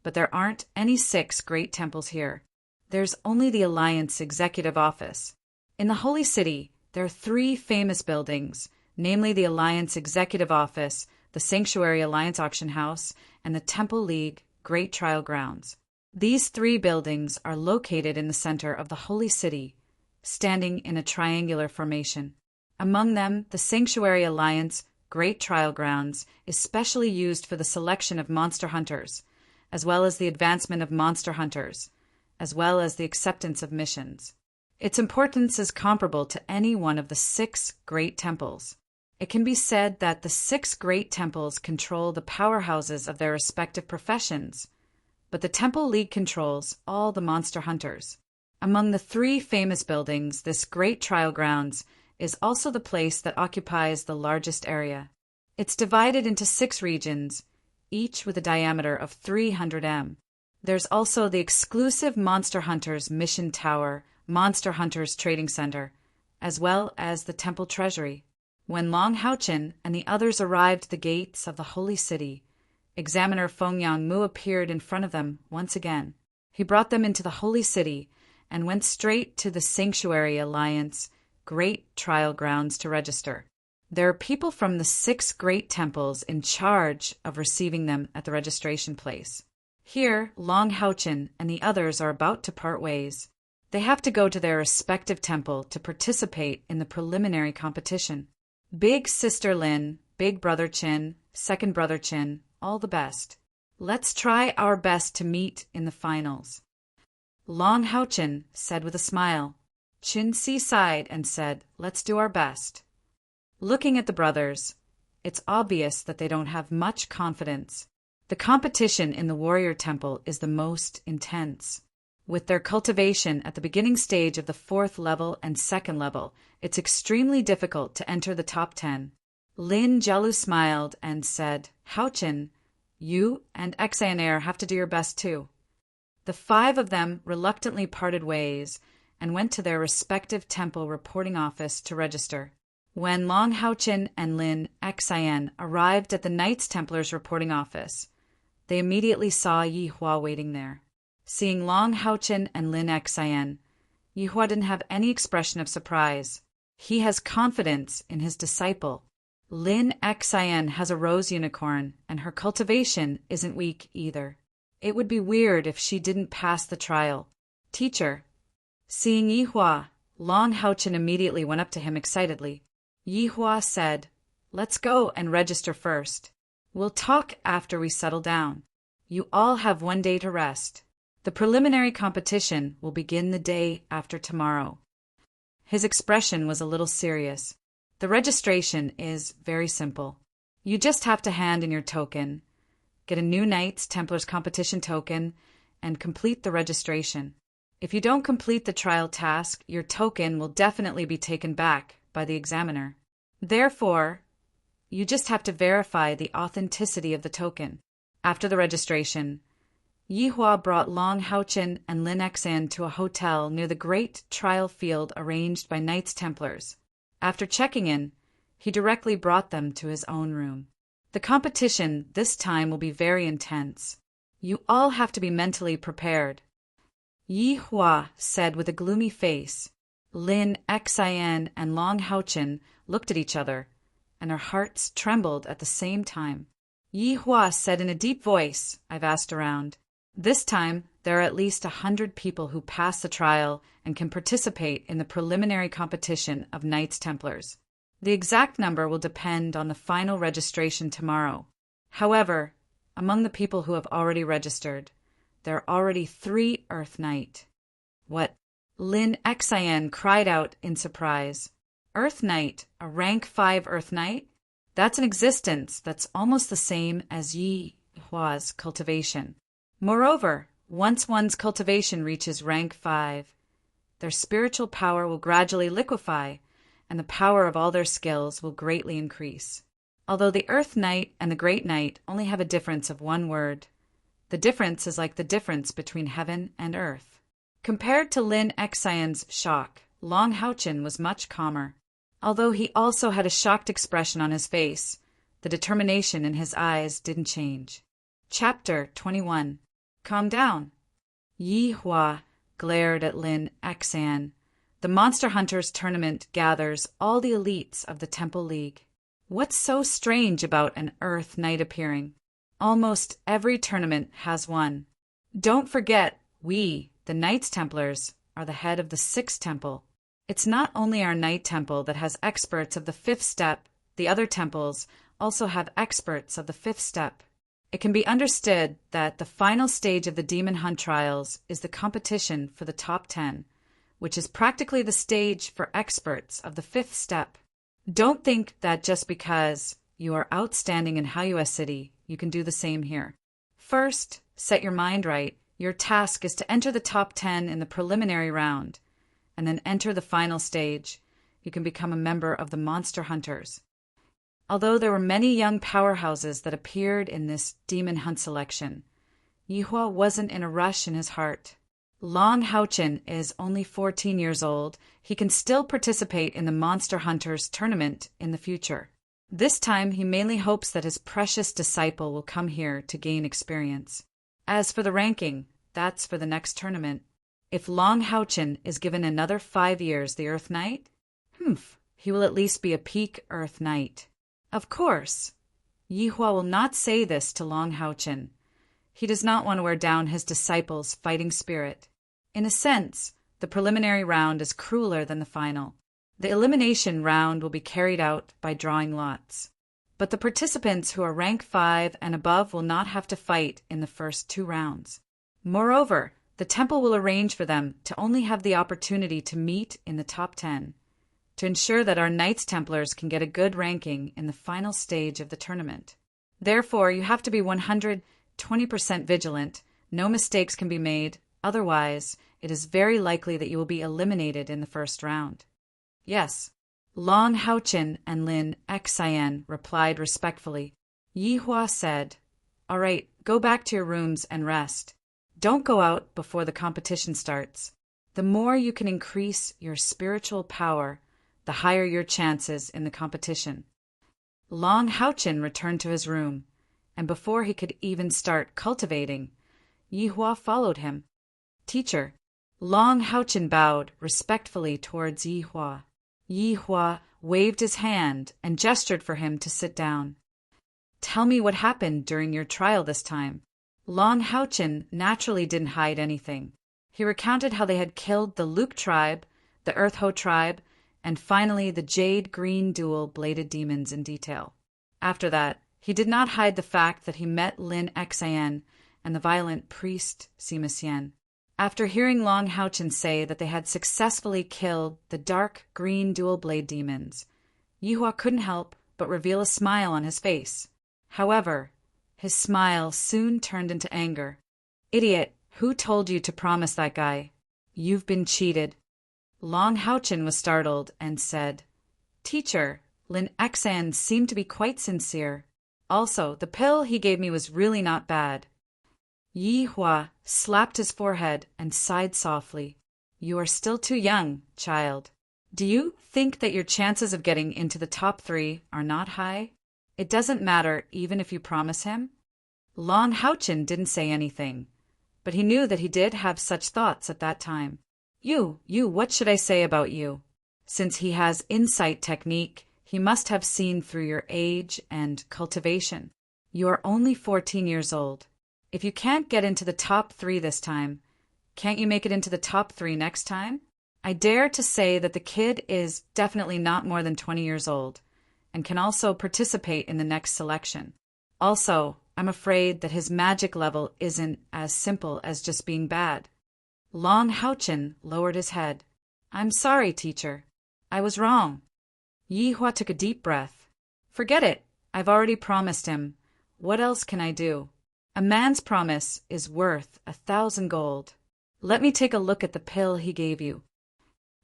but there aren't any 6 great temples here. There's only the Alliance Executive Office. In the Holy City, there are 3 famous buildings, namely the Alliance Executive Office, the Sanctuary Alliance Auction House, and the Temple League Great Trial Grounds. These 3 buildings are located in the center of the Holy City, standing in a triangular formation. Among them, the Sanctuary Alliance Great Trial Grounds is specially used for the selection of monster hunters, as well as the advancement of monster hunters, as well as the acceptance of missions. Its importance is comparable to any one of the 6 great temples. It can be said that the 6 great temples control the powerhouses of their respective professions, but the Temple League controls all the monster hunters. Among the 3 famous buildings, this Great Trial Grounds is also the place that occupies the largest area. It's divided into 6 regions, each with a diameter of 300 m. There's also the exclusive Monster Hunters Mission Tower, Monster Hunters Trading Center, as well as the temple treasury. When Long Haochen and the others arrived at the gates of the holy city, Examiner Fengyang Mu appeared in front of them once again. He brought them into the holy city and went straight to the Sanctuary Alliance Great Trial Grounds to register. There are people from the 6 great temples in charge of receiving them at the registration place. Here, Long Haochen and the others are about to part ways. They have to go to their respective temple to participate in the preliminary competition. Big Sister Lin, Big Brother Qin, Second Brother Qin, all the best. Let's try our best to meet in the finals. Long Haochen said with a smile. Qin Si sighed and said, let's do our best. Looking at the brothers, it's obvious that they don't have much confidence. The competition in the warrior temple is the most intense. With their cultivation at the beginning stage of the 4th level and 2nd level, it's extremely difficult to enter the top 10. Lin Jielu smiled and said, Haochen, you and Xanair have to do your best too. The 5 of them reluctantly parted ways and went to their respective temple reporting office to register. When Long Haochen and Lin Xian arrived at the Knights Templars reporting office, they immediately saw Yi Hua waiting there. Seeing Long Haochen and Lin Xian, Yi Hua didn't have any expression of surprise. He has confidence in his disciple. Lin Xian has a rose unicorn, and her cultivation isn't weak either. It would be weird if she didn't pass the trial. Teacher. Seeing Yi Hua, Long Haochen immediately went up to him excitedly. Yi Hua said, let's go and register first. We'll talk after we settle down. You all have 1 day to rest. The preliminary competition will begin the day after tomorrow. His expression was a little serious. The registration is very simple. You just have to hand in your token, get a new Knights Templars competition token, and complete the registration. If you don't complete the trial task, your token will definitely be taken back by the examiner. Therefore, you just have to verify the authenticity of the token. After the registration, Yi Hua brought Long Haochen and Lin Xian to a hotel near the great trial field arranged by Knights Templars. After checking in, he directly brought them to his own room. The competition this time will be very intense. You all have to be mentally prepared. Yi Hua said with a gloomy face. Lin Xian and Long Haochen looked at each other, and their hearts trembled at the same time. Yi Hua said in a deep voice, I've asked around. This time, there are at least 100 people who pass the trial and can participate in the preliminary competition of Knights Templars. The exact number will depend on the final registration tomorrow. However, among the people who have already registered, there are already 3 Earth Knight. What? Lin Xian cried out in surprise. Earth Knight, a rank 5 Earth Knight? That's an existence that's almost the same as Yi Hua's cultivation. Moreover, once one's cultivation reaches rank 5, their spiritual power will gradually liquefy, and the power of all their skills will greatly increase. Although the Earth Knight and the Great Knight only have a difference of 1 word, the difference is like the difference between heaven and earth. Compared to Lin Xian's shock, Long Haochen was much calmer. Although he also had a shocked expression on his face, the determination in his eyes didn't change. Chapter 21. Calm down. Yi Hua glared at Lin Xian. The Monster Hunters tournament gathers all the elites of the Temple League. What's so strange about an Earth Knight appearing? Almost every tournament has one. Don't forget, we, the Knights Templars, are the head of the 6th temple. It's not only our Knight Temple that has experts of the 5th step, the other temples also have experts of the 5th step. It can be understood that the final stage of the Demon Hunt trials is the competition for the top 10, which is practically the stage for experts of the 5th step. Don't think that just because you are outstanding in Haiyue City, you can do the same here. First, set your mind right. Your task is to enter the top 10 in the preliminary round, and then enter the final stage. You can become a member of the Monster Hunters. Although there were many young powerhouses that appeared in this demon hunt selection, Yihua wasn't in a rush in his heart. Long Haochen is only 14 years old. He can still participate in the Monster Hunters tournament in the future. This time, he mainly hopes that his precious disciple will come here to gain experience. As for the ranking, that's for the next tournament. If Long Haochen is given another 5 years the Earth Knight, he will at least be a peak Earth Knight. Of course, Yihua will not say this to Long Haochen. He does not want to wear down his disciple's fighting spirit. In a sense, the preliminary round is crueler than the final. The elimination round will be carried out by drawing lots. But the participants who are rank 5 and above will not have to fight in the first 2 rounds. Moreover, the temple will arrange for them to only have the opportunity to meet in the top 10, to ensure that our Knights Templars can get a good ranking in the final stage of the tournament. Therefore, you have to be 120% vigilant. No mistakes can be made, otherwise, it is very likely that you will be eliminated in the first round. Yes, Long Haochen and Lin Xian replied respectfully. Yihua said, "All right, go back to your rooms and rest. Don't go out before the competition starts. The more you can increase your spiritual power, the higher your chances in the competition." Long Haochen returned to his room, and before he could even start cultivating, Yihua followed him. "Teacher." Long Haochen bowed respectfully towards Yihua. Yihua waved his hand and gestured for him to sit down. "Tell me what happened during your trial this time." Long Haochen naturally didn't hide anything. He recounted how they had killed the Luke tribe, the Earth Ho tribe, and finally the Jade Green dual-bladed demons in detail. After that, he did not hide the fact that he met Lin Xian and the violent priest Sima Xian. After hearing Long Haochen say that they had successfully killed the dark green dual-blade demons, Yihua couldn't help but reveal a smile on his face. However, his smile soon turned into anger. "Idiot, who told you to promise that guy? You've been cheated." Long Haochen was startled and said, "Teacher, Lin Xian seemed to be quite sincere. Also, the pill he gave me was really not bad." Yihua slapped his forehead and sighed softly. "You are still too young, child. Do you think that your chances of getting into the top 3 are not high? It doesn't matter even if you promise him?" Long Haochen didn't say anything, but he knew that he did have such thoughts at that time. You, what should I say about you? Since he has insight technique, he must have seen through your age and cultivation. You are only 14 years old. If you can't get into the top 3 this time, can't you make it into the top 3 next time? I dare to say that the kid is definitely not more than 20 years old, and can also participate in the next selection. Also, I'm afraid that his magic level isn't as simple as just being bad. Long Haochen lowered his head. "I'm sorry, teacher. I was wrong." Yihua took a deep breath. "Forget it. I've already promised him. What else can I do? A man's promise is worth 1,000 gold. Let me take a look at the pill he gave you."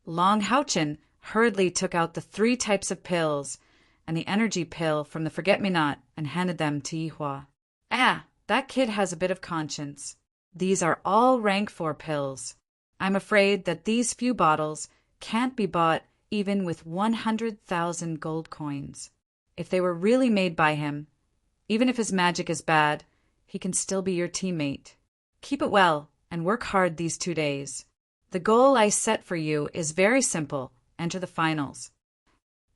Long Haochen hurriedly took out the 3 types of pills and the energy pill from the forget-me-not and handed them to Yihua. That kid has a bit of conscience. These are all rank 4 pills. I'm afraid that these few bottles can't be bought even with 100,000 gold coins. If they were really made by him, even if his magic is bad, he can still be your teammate. Keep it well and work hard these 2 days. The goal I set for you is very simple. Enter the finals.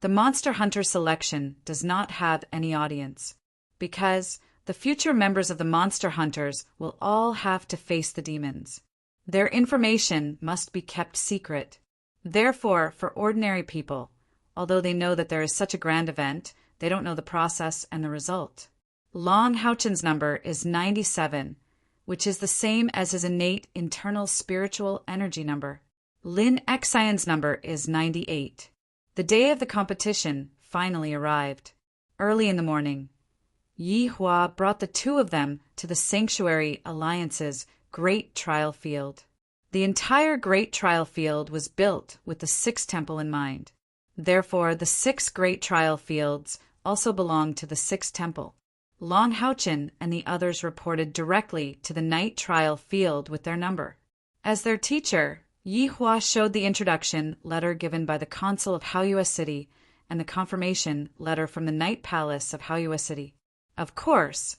The Monster Hunter selection does not have any audience, because the future members of the Monster Hunters will all have to face the demons. Their information must be kept secret. Therefore, for ordinary people, although they know that there is such a grand event, they don't know the process and the result. Long Haochen's number is 97, which is the same as his innate internal spiritual energy number. Lin Xian's number is 98. The day of the competition finally arrived. Early in the morning, Yihua brought the 2 of them to the Sanctuary Alliance's Great Trial Field. The entire Great Trial Field was built with the 6th temple in mind. Therefore, the 6 Great Trial Fields also belonged to the sixth temple. Long Haochen and the others reported directly to the night trial field with their number. As their teacher, Yi Hua showed the introduction letter given by the consul of Haoyue City and the confirmation letter from the Night Palace of Haoyue City. Of course,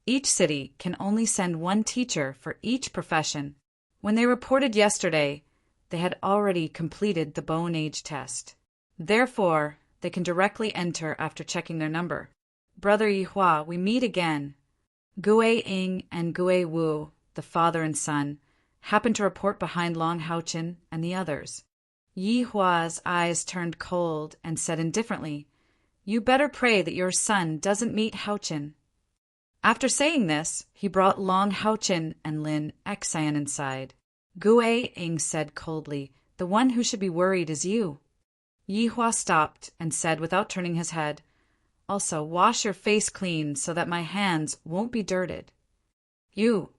each city can only send one teacher for each profession. When they reported yesterday, they had already completed the Bone Age test. Therefore, they can directly enter after checking their number. Brother Yi Hua, we meet again. Gue Ying and Gue Wu, the father and son, happened to report behind Long Haochen and the others. Yi Hua's eyes turned cold and said indifferently, "You better pray that your son doesn't meet Haochen." After saying this, he brought Long Haochen and Lin Xian inside. Gue Ying said coldly, "The one who should be worried is you." Yi Hua stopped and said without turning his head, "Also, wash your face clean so that my hands won't be dirted." "You."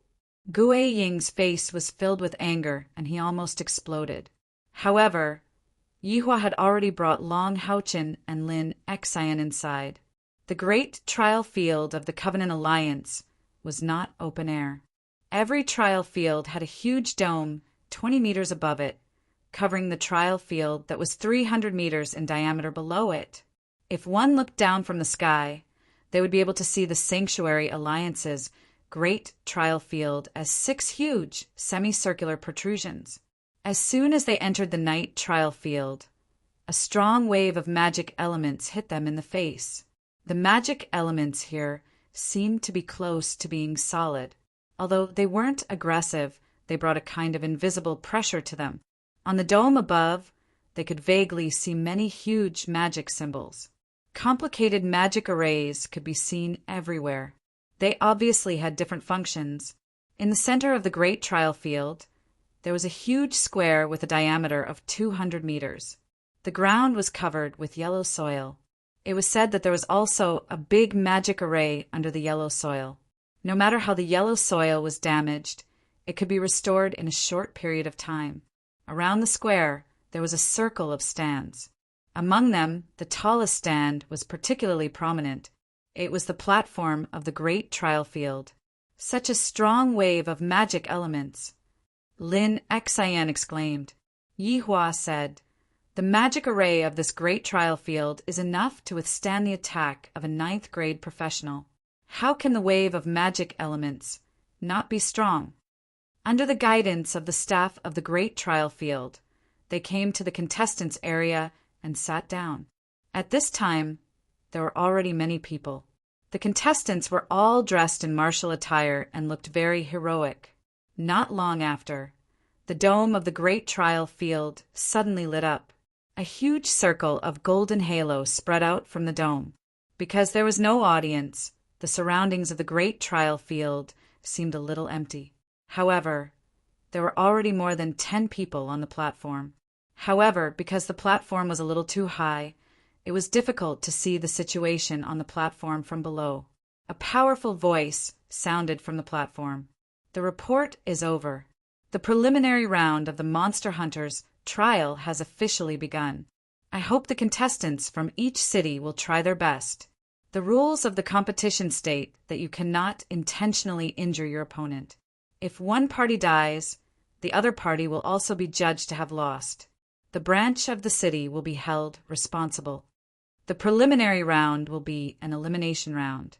Gue Ying's face was filled with anger and he almost exploded. However, Yi Hua had already brought Long Haochen and Lin Xian inside. The great trial field of the Covenant Alliance was not open air. Every trial field had a huge dome 20 meters above it, covering the trial field that was 300 meters in diameter below it. If one looked down from the sky, they would be able to see the Sanctuary Alliance's great trial field as 6 huge semicircular protrusions. As soon as they entered the night trial field, a strong wave of magic elements hit them in the face. The magic elements here seemed to be close to being solid. Although they weren't aggressive, they brought a kind of invisible pressure to them. On the dome above, they could vaguely see many huge magic symbols. Complicated magic arrays could be seen everywhere. They obviously had different functions. In the center of the great trial field, there was a huge square with a diameter of 200 meters. The ground was covered with yellow soil. It was said that there was also a big magic array under the yellow soil. No matter how the yellow soil was damaged, it could be restored in a short period of time. Around the square, there was a circle of stands. Among them, the tallest stand was particularly prominent. It was the platform of the great trial field. Such a strong wave of magic elements! Lin Xian exclaimed. Yi Hua said, "The magic array of this great trial field is enough to withstand the attack of a 9th grade professional. How can the wave of magic elements not be strong?" Under the guidance of the staff of the great trial field, they came to the contestants' area and sat down. At this time, there were already many people. The contestants were all dressed in martial attire and looked very heroic. Not long after, the dome of the great trial field suddenly lit up. A huge circle of golden halo spread out from the dome. Because there was no audience, the surroundings of the great trial field seemed a little empty. However, there were already more than 10 people on the platform. However, because the platform was a little too high, it was difficult to see the situation on the platform from below. A powerful voice sounded from the platform. "The report is over. The preliminary round of the Monster Hunters trial has officially begun. I hope the contestants from each city will try their best. The rules of the competition state that you cannot intentionally injure your opponent. If one party dies, the other party will also be judged to have lost. The branch of the city will be held responsible. The preliminary round will be an elimination round.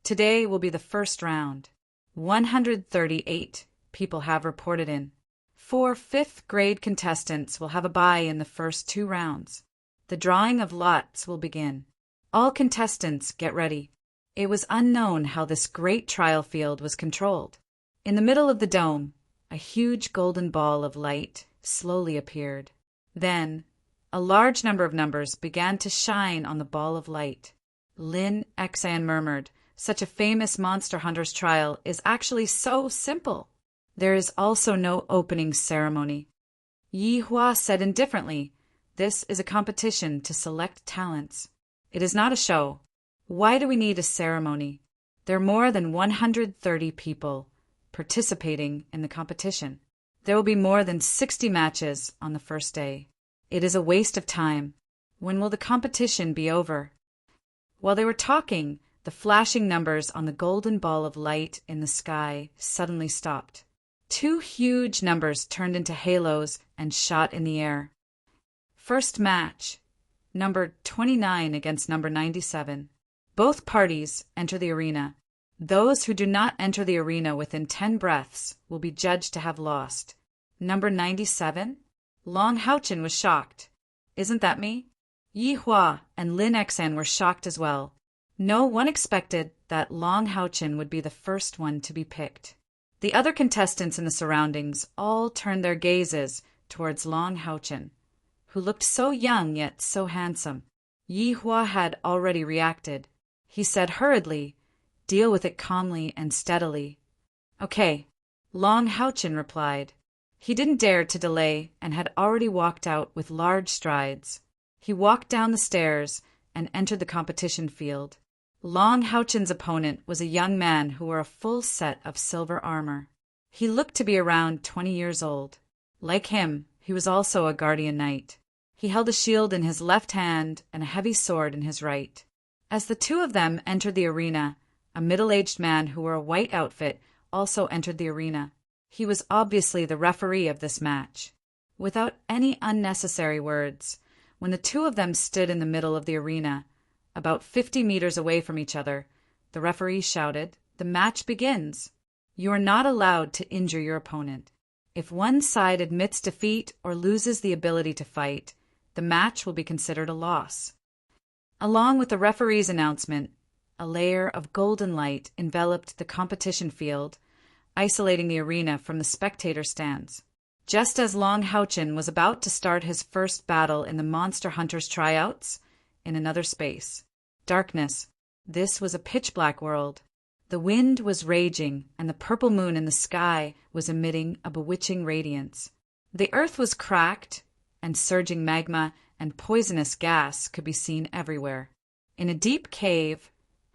Today will be the first round. 138 people have reported in. 4 5th grade contestants will have a bye in the first 2 rounds. The drawing of lots will begin. All contestants get ready." It was unknown how this great trial field was controlled. In the middle of the dome, a huge golden ball of light slowly appeared. Then, a large number of numbers began to shine on the ball of light. Lin Xian murmured, "Such a famous Monster Hunters trial is actually so simple. There is also no opening ceremony." Yi Hua said indifferently, "This is a competition to select talents. It is not a show. Why do we need a ceremony? There are more than 130 people participating in the competition. There will be more than 60 matches on the first day. It is a waste of time. When will the competition be over?" While they were talking, the flashing numbers on the golden ball of light in the sky suddenly stopped. Two huge numbers turned into halos and shot in the air. First match, number 29 against number 97. Both parties enter the arena. Those who do not enter the arena within 10 breaths will be judged to have lost. Number 97? Long Haochen was shocked. Isn't that me? Yi Hua and Lin Xan were shocked as well. No one expected that Long Haochen would be the first one to be picked. The other contestants in the surroundings all turned their gazes towards Long Haochen, who looked so young yet so handsome. Yi Hua had already reacted. He said hurriedly, "Deal with it calmly and steadily." "Okay," Long Haochen replied. He didn't dare to delay and had already walked out with large strides. He walked down the stairs and entered the competition field. Long Haochen's opponent was a young man who wore a full set of silver armor. He looked to be around 20 years old. Like him, he was also a guardian knight. He held a shield in his left hand and a heavy sword in his right. As the two of them entered the arena, a middle-aged man who wore a white outfit also entered the arena. He was obviously the referee of this match. Without any unnecessary words, when the two of them stood in the middle of the arena, about 50 meters away from each other, the referee shouted, "The match begins. You are not allowed to injure your opponent. If one side admits defeat or loses the ability to fight, the match will be considered a loss." Along with the referee's announcement, a layer of golden light enveloped the competition field, isolating the arena from the spectator stands. Just as Long Haochen was about to start his first battle in the Monster Hunters tryouts, in another space. Darkness. This was a pitch-black world. The wind was raging, and the purple moon in the sky was emitting a bewitching radiance. The earth was cracked, and surging magma and poisonous gas could be seen everywhere. In a deep cave,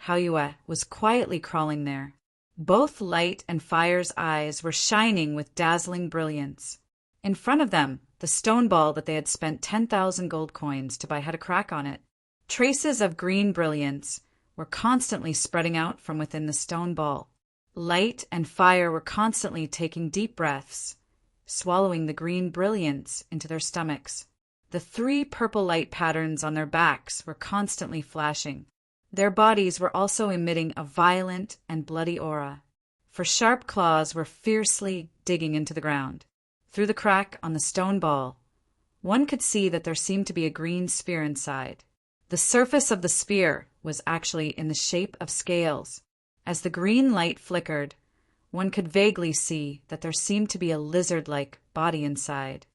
Haoyue was quietly crawling there. Both Light and Fire's eyes were shining with dazzling brilliance. In front of them, the stone ball that they had spent 10,000 gold coins to buy had a crack on it. Traces of green brilliance were constantly spreading out from within the stone ball. Light and Fire were constantly taking deep breaths, swallowing the green brilliance into their stomachs. The 3 purple light patterns on their backs were constantly flashing. Their bodies were also emitting a violent and bloody aura, for sharp claws were fiercely digging into the ground. Through the crack on the stone ball, one could see that there seemed to be a green sphere inside. The surface of the sphere was actually in the shape of scales. As the green light flickered, one could vaguely see that there seemed to be a lizard-like body inside.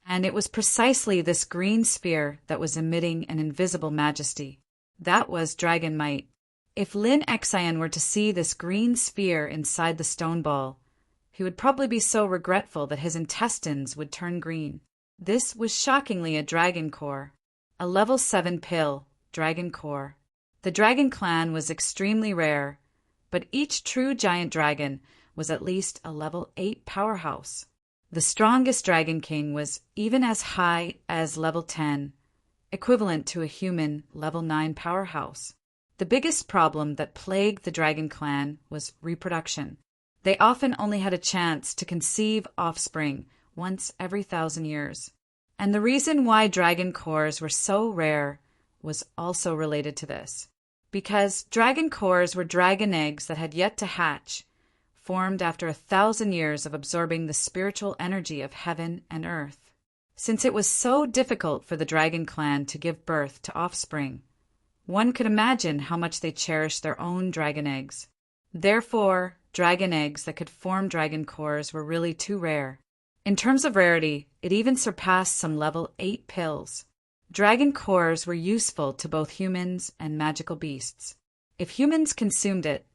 And it was precisely this green sphere that was emitting an invisible majesty. That was dragon might. If Lin Xian were to see this green sphere inside the stone ball, he would probably be so regretful that his intestines would turn green. This was shockingly a dragon core, a level 7 pill dragon core. The dragon clan was extremely rare, but each true giant dragon was at least a level 8 powerhouse. The strongest dragon king was even as high as level 10, equivalent to a human level 9 powerhouse. The biggest problem that plagued the dragon clan was reproduction. They often only had a chance to conceive offspring once every 1,000 years. And the reason why dragon cores were so rare was also related to this. Because dragon cores were dragon eggs that had yet to hatch, formed after 1,000 years of absorbing the spiritual energy of heaven and earth. Since it was so difficult for the dragon clan to give birth to offspring, one could imagine how much they cherished their own dragon eggs. Therefore, dragon eggs that could form dragon cores were really too rare. In terms of rarity, it even surpassed some level 8 pills. Dragon cores were useful to both humans and magical beasts. If humans consumed it,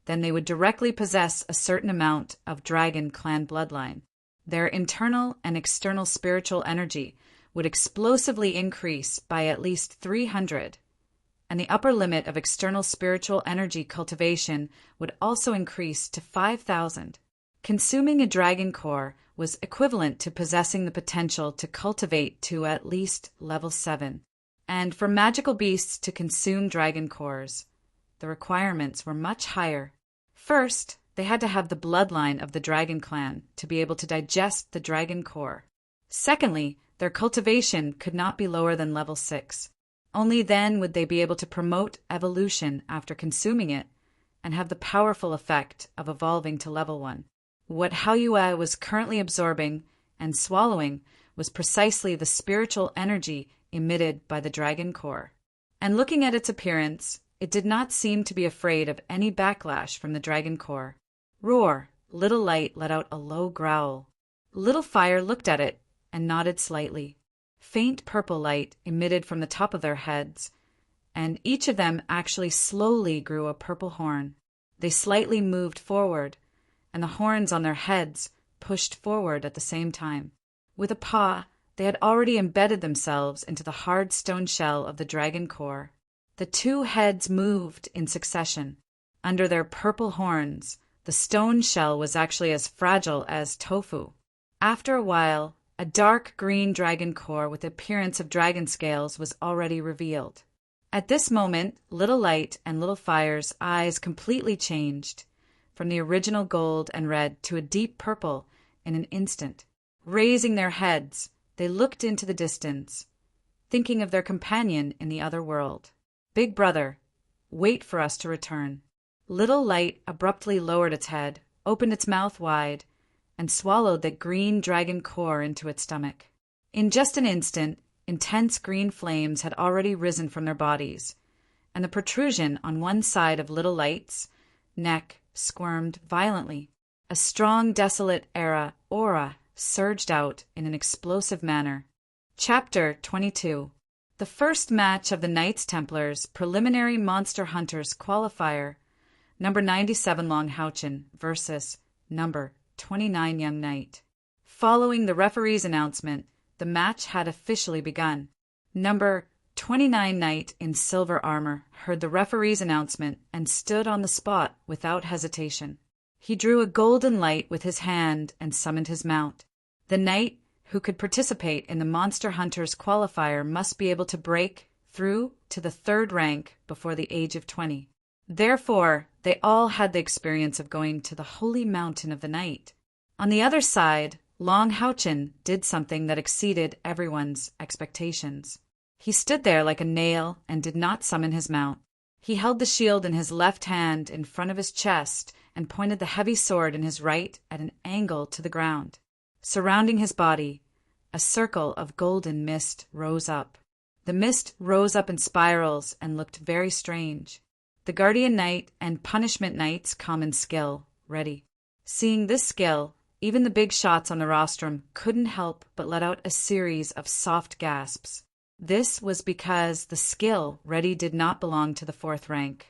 then they would directly possess a certain amount of dragon clan bloodline. Their internal and external spiritual energy would explosively increase by at least 300, and the upper limit of external spiritual energy cultivation would also increase to 5,000. Consuming a dragon core was equivalent to possessing the potential to cultivate to at least level 7. And for magical beasts to consume dragon cores, the requirements were much higher. First, they had to have the bloodline of the dragon clan to be able to digest the dragon core. Secondly, their cultivation could not be lower than level 6. Only then would they be able to promote evolution after consuming it and have the powerful effect of evolving to level 1. What Haoyue was currently absorbing and swallowing was precisely the spiritual energy emitted by the dragon core. And looking at its appearance, it did not seem to be afraid of any backlash from the dragon core. Roar! Little Light let out a low growl. Little Fire looked at it and nodded slightly. Faint purple light emitted from the top of their heads, and each of them actually slowly grew a purple horn. They slightly moved forward, and the horns on their heads pushed forward at the same time. With a paw, they had already embedded themselves into the hard stone shell of the dragon core. The two heads moved in succession. Under their purple horns, the stone shell was actually as fragile as tofu. After a while, a dark green dragon core with the appearance of dragon scales was already revealed. At this moment, Little Light and Little Fire's eyes completely changed, from the original gold and red to a deep purple in an instant. Raising their heads, they looked into the distance, thinking of their companion in the other world. Big brother, wait for us to return. Little Light abruptly lowered its head, opened its mouth wide, and swallowed the green dragon core into its stomach. In just an instant, intense green flames had already risen from their bodies, and the protrusion on one side of Little Light's neck squirmed violently. A strong, desolate aura surged out in an explosive manner. Chapter 22. The first match of the Knights Templars Preliminary Monster Hunters Qualifier, number 97 Long Houchin versus number 29 Young Knight. Following the referee's announcement, the match had officially begun. Number 29 Knight in silver armor heard the referee's announcement and stood on the spot without hesitation. He drew a golden light with his hand and summoned his mount. The knight who could participate in the Monster Hunters qualifier must be able to break through to the 3rd rank before the age of 20. Therefore, they all had the experience of going to the holy mountain of the night. On the other side, Long Houchin did something that exceeded everyone's expectations. He stood there like a nail and did not summon his mount. He held the shield in his left hand in front of his chest and pointed the heavy sword in his right at an angle to the ground. Surrounding his body, a circle of golden mist rose up. The mist rose up in spirals and looked very strange. The Guardian Knight and Punishment Knight's common skill, ready. Seeing this skill, even the big shots on the rostrum couldn't help but let out a series of soft gasps. This was because the skill ready did not belong to the 4th rank.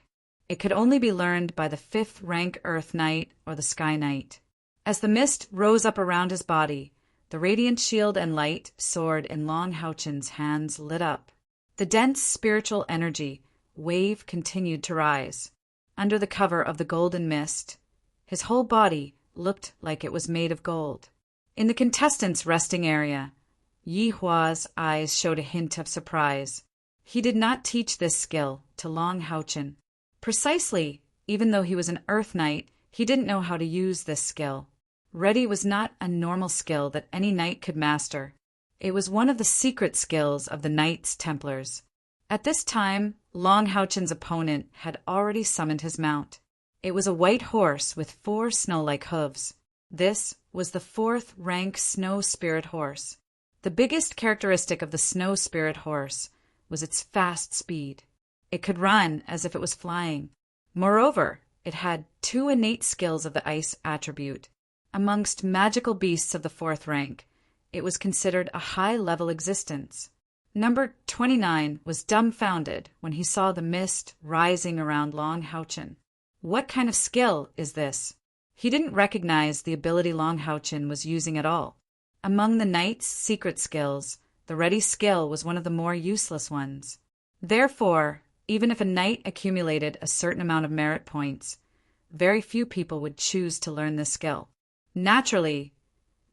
It could only be learned by the 5th rank Earth Knight or the Sky Knight. As the mist rose up around his body, the radiant shield and light sword in Long Houchin's hands lit up. The dense spiritual energy wave continued to rise. Under the cover of the golden mist, his whole body looked like it was made of gold. In the contestants' resting area, Yi Hua's eyes showed a hint of surprise. He did not teach this skill to Long Houchin. Precisely, even though he was an Earth Knight, he didn't know how to use this skill. Ready was not a normal skill that any knight could master. It was one of the secret skills of the Knights Templars. At this time, Long Houchin's opponent had already summoned his mount. It was a white horse with 4 snow-like hooves. This was the 4th rank Snow Spirit horse. The biggest characteristic of the Snow Spirit horse was its fast speed. It could run as if it was flying. Moreover, it had 2 innate skills of the ice attribute. Amongst magical beasts of the 4th rank, it was considered a high-level existence. Number 29 was dumbfounded when he saw the mist rising around Long Houchin. What kind of skill is this? He didn't recognize the ability Long Houchin was using at all. Among the knight's secret skills, the ready skill was one of the more useless ones. Therefore, even if a knight accumulated a certain amount of merit points, very few people would choose to learn this skill. Naturally,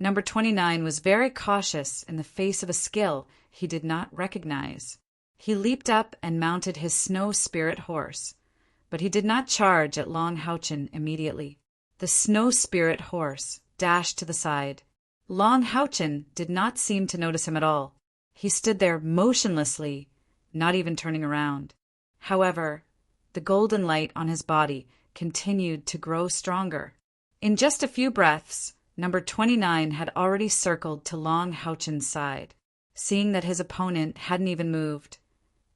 Number 29 was very cautious in the face of a skill he did not recognize. He leaped up and mounted his snow spirit horse, but he did not charge at Long Houchen immediately. The snow spirit horse dashed to the side. Long Houchen did not seem to notice him at all. He stood there motionlessly, not even turning around. However, the golden light on his body continued to grow stronger. In just a few breaths, number 29 had already circled to Long Houchen's side. Seeing that his opponent hadn't even moved,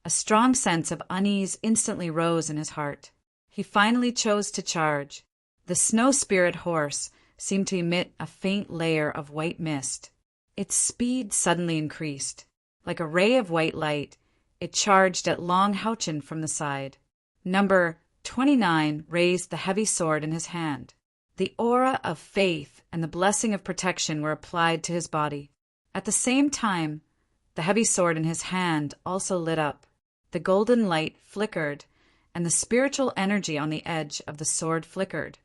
a strong sense of unease instantly rose in his heart. He finally chose to charge. The snow spirit horse seemed to emit a faint layer of white mist. Its speed suddenly increased. Like a ray of white light, it charged at Long Houchen from the side. Number 29 raised the heavy sword in his hand. The aura of faith and the blessing of protection were applied to his body. At the same time, the heavy sword in his hand also lit up. The golden light flickered, and the spiritual energy on the edge of the sword flickered,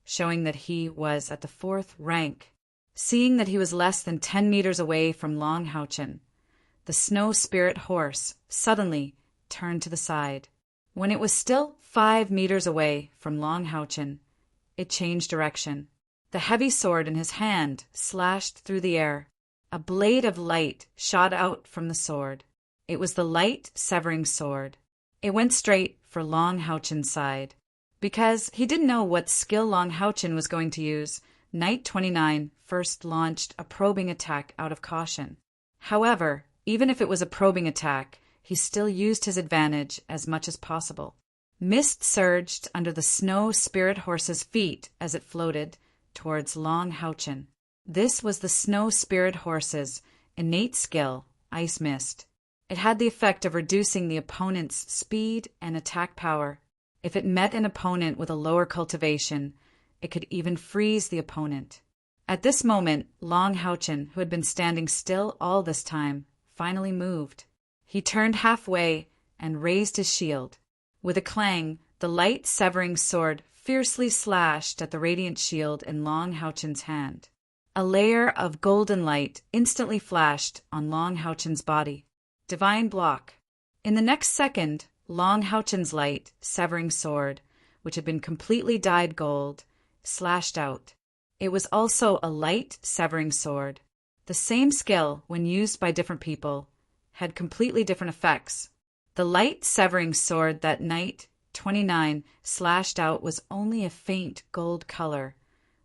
showing that he was at the 4th rank. Seeing that he was less than 10 meters away from Long Houchen, the snow spirit horse suddenly turned to the side. When it was still 5 meters away from Long Houchen, it changed direction. The heavy sword in his hand slashed through the air. A blade of light shot out from the sword. It was the light-severing sword. It went straight for Long Houchen's side. Because he didn't know what skill Long Houchen was going to use, Knight 29 first launched a probing attack out of caution. However, even if it was a probing attack, he still used his advantage as much as possible. Mist surged under the snow spirit horse's feet as it floated towards Long Houchen. This was the snow spirit horse's innate skill, Ice Mist. It had the effect of reducing the opponent's speed and attack power. If it met an opponent with a lower cultivation, it could even freeze the opponent. At this moment, Long Houchen, who had been standing still all this time, finally moved. He turned halfway and raised his shield. With a clang, the light-severing sword fiercely slashed at the radiant shield in Long Houchen's hand. A layer of golden light instantly flashed on Long Houchen's body. Divine block. In the next second, Long Houchen's light-severing sword, which had been completely dyed gold, slashed out. It was also a light-severing sword. The same skill, when used by different people, had completely different effects. The light-severing sword that Knight 29 slashed out was only a faint gold color,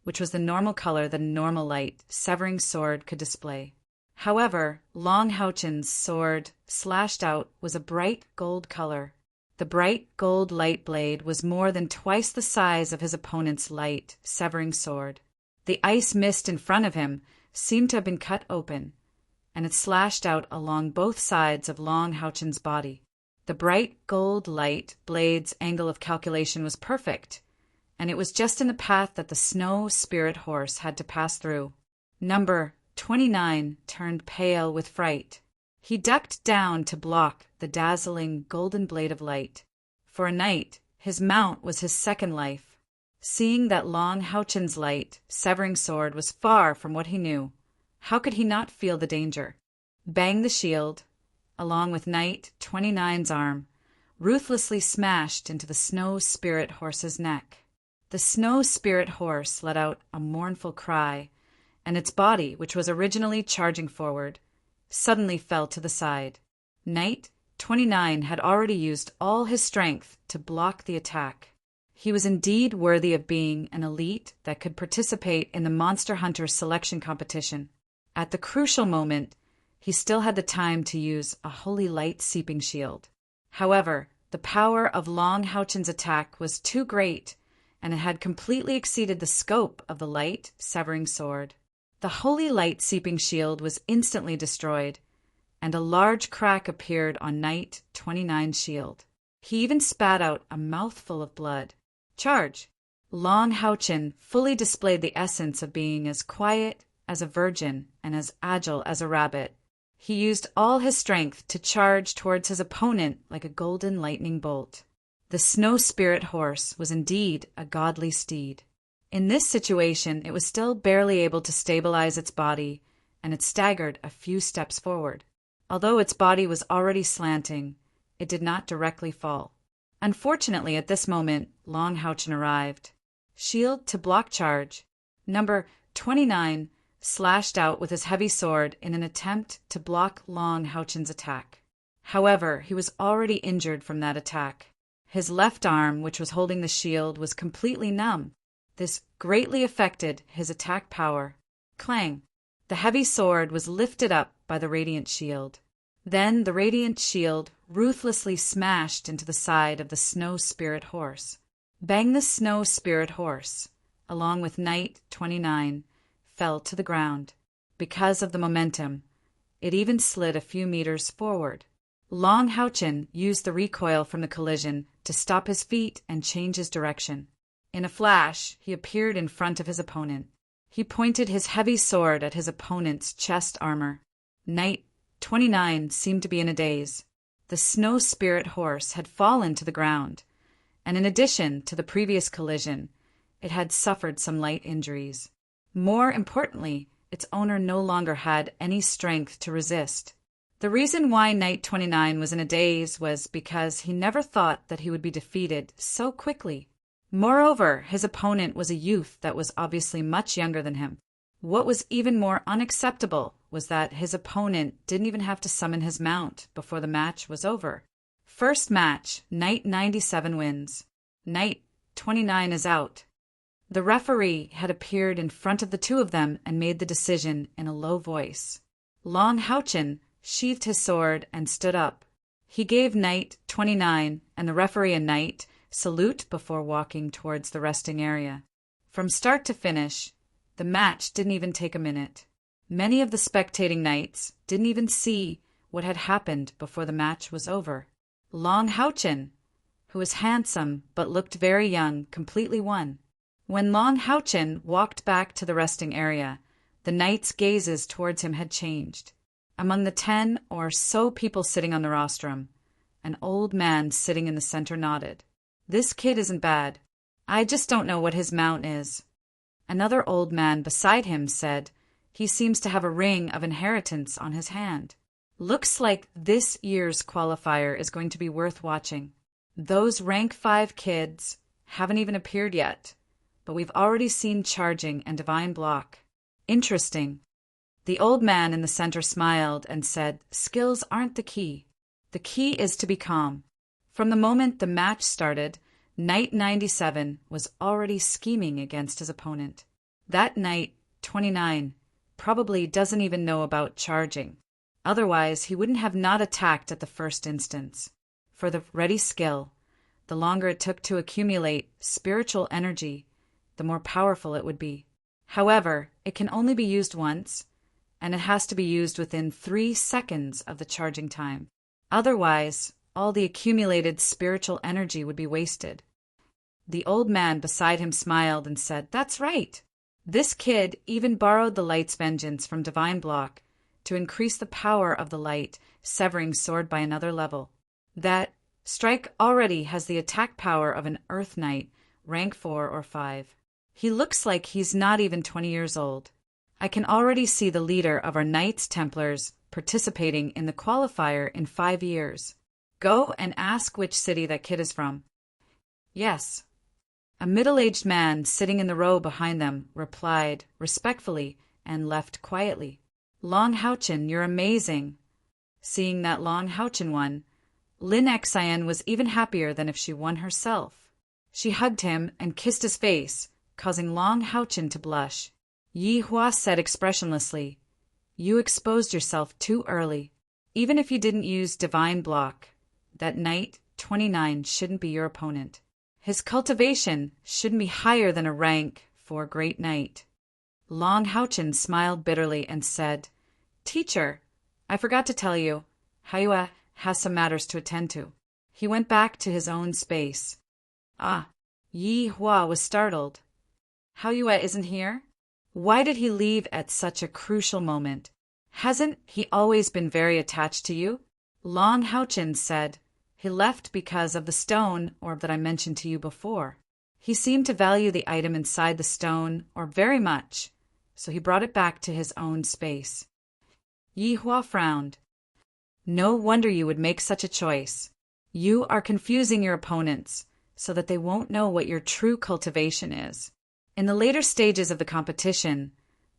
which was the normal color that a normal light-severing sword could display. However, Long Houchen's sword slashed out was a bright gold color. The bright gold light blade was more than twice the size of his opponent's light-severing sword. The ice mist in front of him seemed to have been cut open, and it slashed out along both sides of Long Houchen's body. The bright gold light blade's angle of calculation was perfect, and it was just in the path that the snow spirit horse had to pass through. Number 29 turned pale with fright. He ducked down to block the dazzling golden blade of light. For a knight, his mount was his second life. Seeing that Long Houchen's light-severing sword was far from what he knew, how could he not feel the danger? Bang the shield, along with Knight 29's arm, ruthlessly smashed into the snow spirit horse's neck. The snow spirit horse let out a mournful cry, and its body, which was originally charging forward, suddenly fell to the side. Knight 29 had already used all his strength to block the attack. He was indeed worthy of being an elite that could participate in the Monster Hunter selection competition. At the crucial moment, he still had the time to use a holy light seeping shield. However, the power of Long Houchen's attack was too great, and it had completely exceeded the scope of the light-severing sword. The holy light seeping shield was instantly destroyed, and a large crack appeared on Knight 29's shield. He even spat out a mouthful of blood. Charge! Long Houchen fully displayed the essence of being as quiet as a virgin and as agile as a rabbit. He used all his strength to charge towards his opponent like a golden lightning bolt. The snow spirit horse was indeed a godly steed. In this situation, it was still barely able to stabilize its body, and it staggered a few steps forward. Although its body was already slanting, it did not directly fall. Unfortunately, at this moment, Long Houchen arrived. Shield to block charge. Number 29 slashed out with his heavy sword in an attempt to block Long Houchen's attack. However, he was already injured from that attack. His left arm, which was holding the shield, was completely numb. This greatly affected his attack power. Clang! The heavy sword was lifted up by the radiant shield. Then the radiant shield ruthlessly smashed into the side of the snow spirit horse. Bang! The snow spirit horse, along with Knight 29, fell to the ground. Because of the momentum, it even slid a few meters forward. Long Houchen used the recoil from the collision to stop his feet and change his direction. In a flash, he appeared in front of his opponent. He pointed his heavy sword at his opponent's chest armor. Knight 29 seemed to be in a daze. The snow spirit horse had fallen to the ground, and in addition to the previous collision, it had suffered some light injuries. More importantly, its owner no longer had any strength to resist. The reason why Knight 29 was in a daze was because he never thought that he would be defeated so quickly. Moreover, his opponent was a youth that was obviously much younger than him. What was even more unacceptable was that his opponent didn't even have to summon his mount before the match was over. First match, Knight 97 wins. Knight 29 is out. The referee had appeared in front of the two of them and made the decision in a low voice. Long Houchen sheathed his sword and stood up. He gave Knight 29 and the referee a knight salute before walking towards the resting area. From start to finish, the match didn't even take a minute. Many of the spectating knights didn't even see what had happened before the match was over. Long Houchen, who was handsome but looked very young, completely won. When Long Houchen walked back to the resting area, the knights' gazes towards him had changed. Among the 10 or so people sitting on the rostrum, an old man sitting in the center nodded. "This kid isn't bad. I just don't know what his mount is." Another old man beside him said, "He seems to have a ring of inheritance on his hand. Looks like this year's qualifier is going to be worth watching. Those rank 5 kids haven't even appeared yet, but we've already seen charging and divine block. Interesting." The old man in the center smiled and said, "Skills aren't the key. The key is to be calm." From the moment the match started, Knight 97 was already scheming against his opponent. That Knight 29 probably doesn't even know about charging. Otherwise, he wouldn't have not attacked at the first instance. For the ready skill, the longer it took to accumulate spiritual energy, the more powerful it would be. However, it can only be used once, and it has to be used within 3 seconds of the charging time. Otherwise, all the accumulated spiritual energy would be wasted. The old man beside him smiled and said, "That's right. This kid even borrowed the light's vengeance from divine block to increase the power of the light, severing sword by another level. That strike already has the attack power of an earth knight, rank 4 or 5. He looks like he's not even 20 years old. I can already see the leader of our Knights Templars participating in the qualifier in 5 years. Go and ask which city that kid is from." "Yes." A middle-aged man sitting in the row behind them replied respectfully and left quietly. "Long Houchen, you're amazing." Seeing that Long Houchen won, Lin Xian was even happier than if she won herself. She hugged him and kissed his face, causing Long Houchen to blush. Yi Hua said expressionlessly, "You exposed yourself too early. Even if you didn't use divine block, that Knight 29 shouldn't be your opponent. His cultivation shouldn't be higher than a rank 4 Great Knight." Long Houchen smiled bitterly and said, "Teacher, I forgot to tell you, Haiyue has some matters to attend to." He went back to his own space. Ah, Yi Hua was startled. "Haiyue isn't here? Why did he leave at such a crucial moment? Hasn't he always been very attached to you?" Long Houchen said, "He left because of the stone orb that I mentioned to you before. He seemed to value the item inside the stone orb very much, so he brought it back to his own space." Yi Hua frowned. No wonder you would make such a choice. You are confusing your opponents so that they won't know what your true cultivation is. In the later stages of the competition,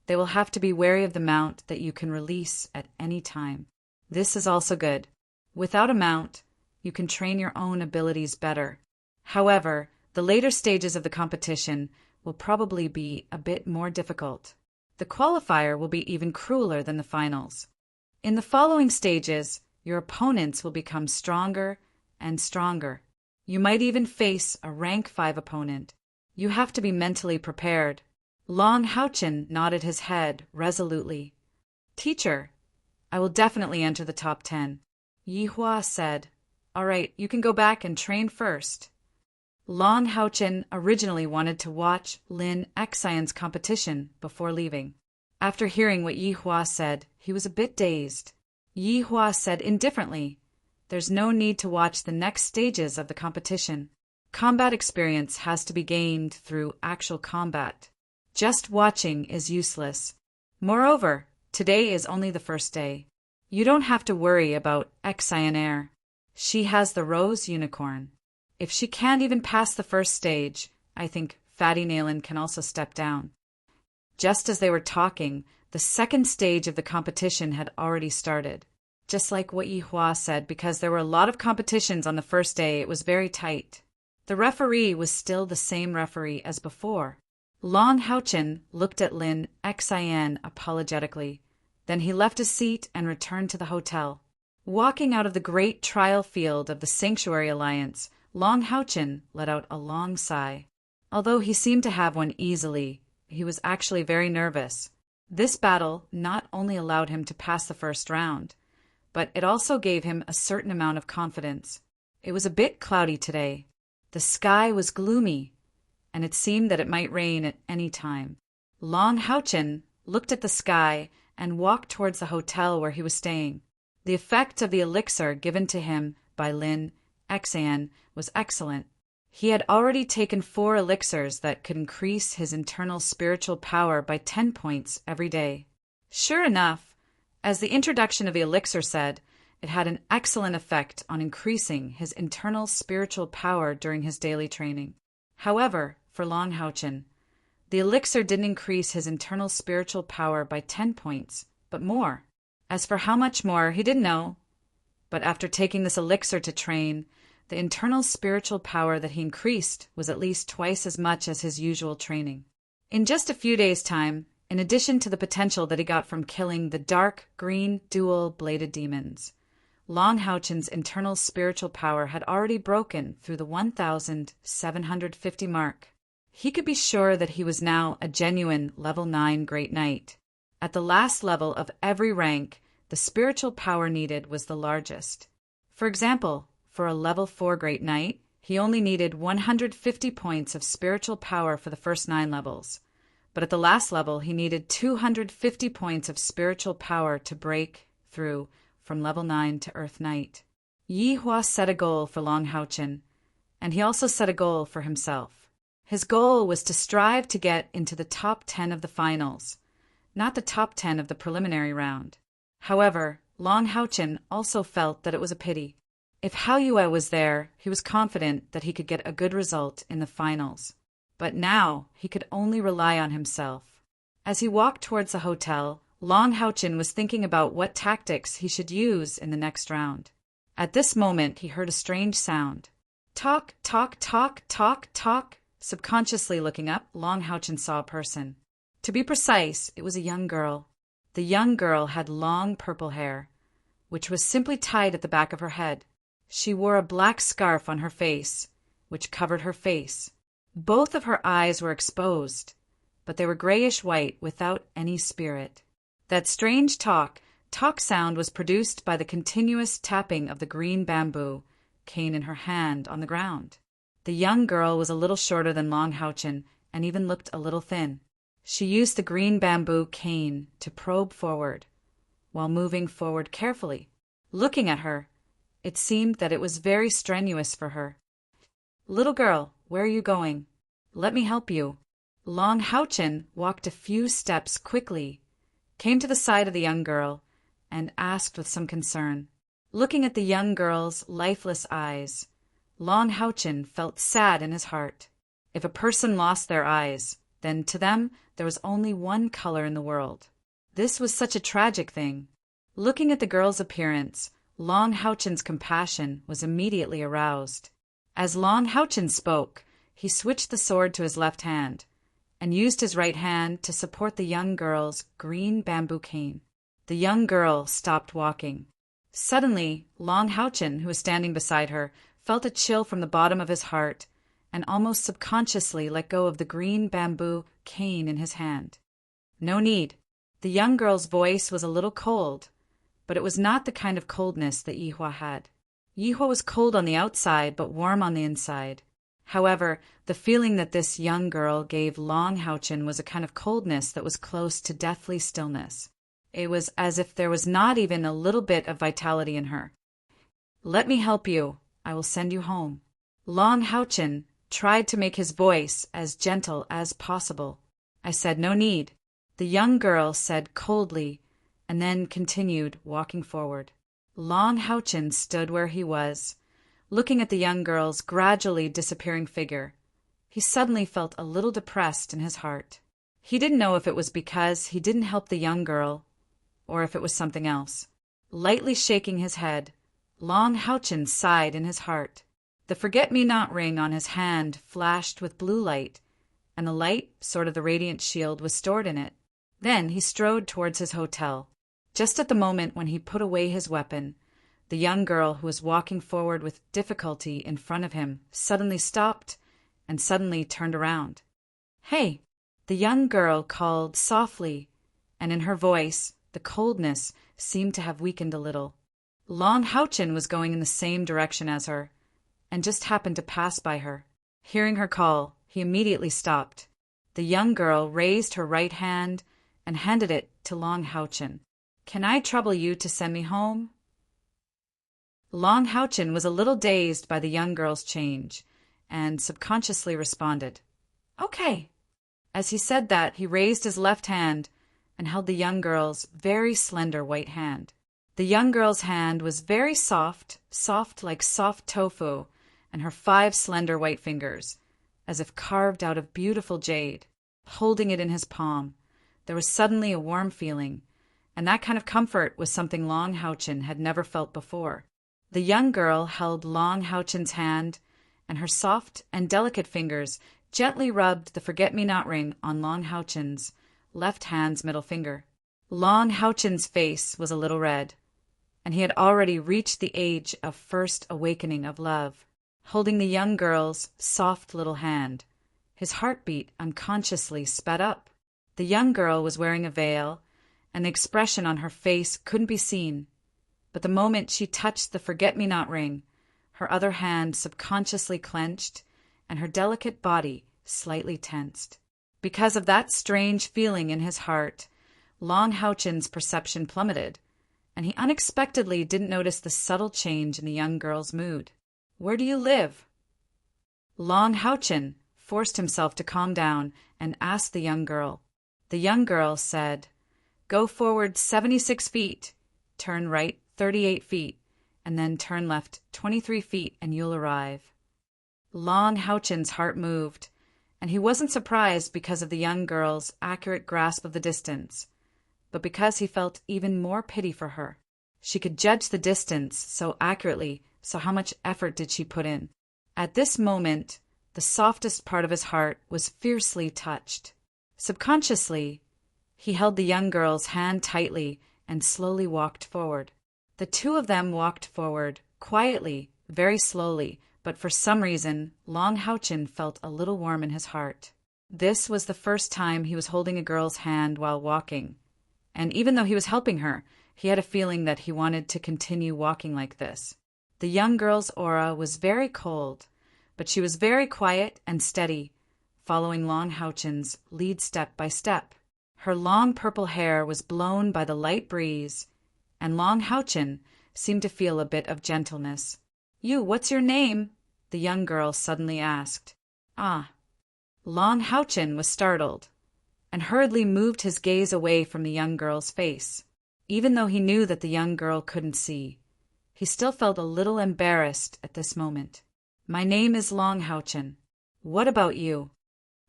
they will have to be wary of the mount that you can release at any time. This is also good. Without a mount, you can train your own abilities better. However, the later stages of the competition will probably be a bit more difficult. The qualifier will be even crueler than the finals. In the following stages, your opponents will become stronger and stronger. You might even face a rank 5 opponent. You have to be mentally prepared. Long Haochen nodded his head resolutely. Teacher, I will definitely enter the top 10. Yi Hua said, All right, you can go back and train first. Long Haochen originally wanted to watch Lin Xian's competition before leaving. After hearing what Yi Hua said, he was a bit dazed. Yi Hua said indifferently, There's no need to watch the next stages of the competition. Combat experience has to be gained through actual combat. Just watching is useless. Moreover, today is only the first day. You don't have to worry about Xian. She has the rose unicorn. If she can't even pass the first stage, I think Fatty Nailin can also step down. Just as they were talking, the second stage of the competition had already started. Just like what Yi Hua said, because there were a lot of competitions on the first day, it was very tight. The referee was still the same referee as before. Long Haochen looked at Lin Xian apologetically. Then he left his seat and returned to the hotel. Walking out of the great trial field of the Sanctuary Alliance, Long Haochen let out a long sigh. Although he seemed to have one easily, he was actually very nervous. This battle not only allowed him to pass the first round, but it also gave him a certain amount of confidence. It was a bit cloudy today. The sky was gloomy, and it seemed that it might rain at any time. Long Haochen looked at the sky and walked towards the hotel where he was staying. The effect of the elixir given to him by Lin Xian was excellent. He had already taken 4 elixirs that could increase his internal spiritual power by 10 points every day. Sure enough, as the introduction of the elixir said, it had an excellent effect on increasing his internal spiritual power during his daily training. However, for Long Haochen, the elixir didn't increase his internal spiritual power by 10 points, but more. As for how much more, he didn't know. But after taking this elixir to train, the internal spiritual power that he increased was at least twice as much as his usual training. In just a few days' time, in addition to the potential that he got from killing the dark green dual-bladed demons, Long Haochen's internal spiritual power had already broken through the 1,750 mark. He could be sure that he was now a genuine level 9 Great Knight. At the last level of every rank, the spiritual power needed was the largest. For example, for a level 4 Great Knight, he only needed 150 points of spiritual power for the first 9 levels. But at the last level, he needed 250 points of spiritual power to break through from level 9 to Earth Knight. Yi Hua set a goal for Long Haochen, and he also set a goal for himself. His goal was to strive to get into the top 10 of the finals, not the top 10 of the preliminary round. However, Long Haochen also felt that it was a pity. If Hao Yue was there, he was confident that he could get a good result in the finals. But now he could only rely on himself. As he walked towards the hotel, Long Haochen was thinking about what tactics he should use in the next round. At this moment, he heard a strange sound. Talk, talk, talk, talk, talk. Subconsciously looking up, Long Haochen saw a person. To be precise, it was a young girl. The young girl had long purple hair, which was simply tied at the back of her head. She wore a black scarf on her face, which covered her face. Both of her eyes were exposed, but they were grayish-white without any spirit. That strange talk sound was produced by the continuous tapping of the green bamboo cane in her hand on the ground. The young girl was a little shorter than Long Haochen and even looked a little thin. She used the green bamboo cane to probe forward, while moving forward carefully. Looking at her, it seemed that it was very strenuous for her. "Little girl, where are you going? Let me help you." Long Haochen walked a few steps quickly, came to the side of the young girl, and asked with some concern, Looking at the young girl's lifeless eyes, Long Houchin felt sad in his heart. If a person lost their eyes, then to them there was only one color in the world. This was such a tragic thing. Looking at the girl's appearance, Long Houchin's compassion was immediately aroused. As Long Houchin spoke, he switched the sword to his left hand and used his right hand to support the young girl's green bamboo cane. The young girl stopped walking. Suddenly, Long Houchin, who was standing beside her, felt a chill from the bottom of his heart and almost subconsciously let go of the green bamboo cane in his hand. No need. The young girl's voice was a little cold, but it was not the kind of coldness that Yihua had. Yihua was cold on the outside but warm on the inside. However, the feeling that this young girl gave Long Houchin was a kind of coldness that was close to deathly stillness. It was as if there was not even a little bit of vitality in her. "Let me help you. I will send you home." Long Houchin tried to make his voice as gentle as possible. "I said no need," the young girl said coldly, and then continued walking forward. Long Houchin stood where he was, looking at the young girl's gradually disappearing figure. He suddenly felt a little depressed in his heart. He didn't know if it was because he didn't help the young girl, or if it was something else. Lightly shaking his head, Long Houchin sighed in his heart. The forget-me-not ring on his hand flashed with blue light, and the light, sort of the radiant shield, was stored in it. Then he strode towards his hotel. Just at the moment when he put away his weapon, the young girl who was walking forward with difficulty in front of him suddenly stopped and suddenly turned around. "Hey!" the young girl called softly, and in her voice the coldness seemed to have weakened a little. Long Houchin was going in the same direction as her, and just happened to pass by her. Hearing her call, he immediately stopped. The young girl raised her right hand and handed it to Long Houchin. "Can I trouble you to send me home?" Long Houchin was a little dazed by the young girl's change, and subconsciously responded, "Okay." As he said that, he raised his left hand and held the young girl's very slender white hand. The young girl's hand was very soft, soft like soft tofu, and her 5 slender white fingers, as if carved out of beautiful jade. Holding it in his palm, there was suddenly a warm feeling, and that kind of comfort was something Long Houchin had never felt before. The young girl held Long Houchin's hand, and her soft and delicate fingers gently rubbed the forget-me-not ring on Long Houchin's left hand's middle finger. Long Houchin's face was a little red, and he had already reached the age of first awakening of love. Holding the young girl's soft little hand, his heartbeat unconsciously sped up. The young girl was wearing a veil, and the expression on her face couldn't be seen, but the moment she touched the forget-me-not ring, her other hand subconsciously clenched, and her delicate body slightly tensed. Because of that strange feeling in his heart, Long Houchin's perception plummeted, and he unexpectedly didn't notice the subtle change in the young girl's mood. "Where do you live?" Long Houchin forced himself to calm down and asked the young girl. The young girl said, "Go forward 76 feet, turn right 38 feet, and then turn left 23 feet and you'll arrive." Long Houchin's heart moved, and he wasn't surprised because of the young girl's accurate grasp of the distance, but because he felt even more pity for her. She could judge the distance so accurately, so how much effort did she put in? At this moment, the softest part of his heart was fiercely touched. Subconsciously, he held the young girl's hand tightly and slowly walked forward. The two of them walked forward, quietly, very slowly, but for some reason, Long Houchin felt a little warm in his heart. This was the first time he was holding a girl's hand while walking, and even though he was helping her, he had a feeling that he wanted to continue walking like this. The young girl's aura was very cold, but she was very quiet and steady, following Long Houchin's lead step by step. Her long purple hair was blown by the light breeze, and Long Houchin seemed to feel a bit of gentleness. "You, what's your name?" the young girl suddenly asked. "Ah." Long Houchin was startled, and hurriedly moved his gaze away from the young girl's face. Even though he knew that the young girl couldn't see, He still felt a little embarrassed at this moment. My name is Long Houchin. What about you?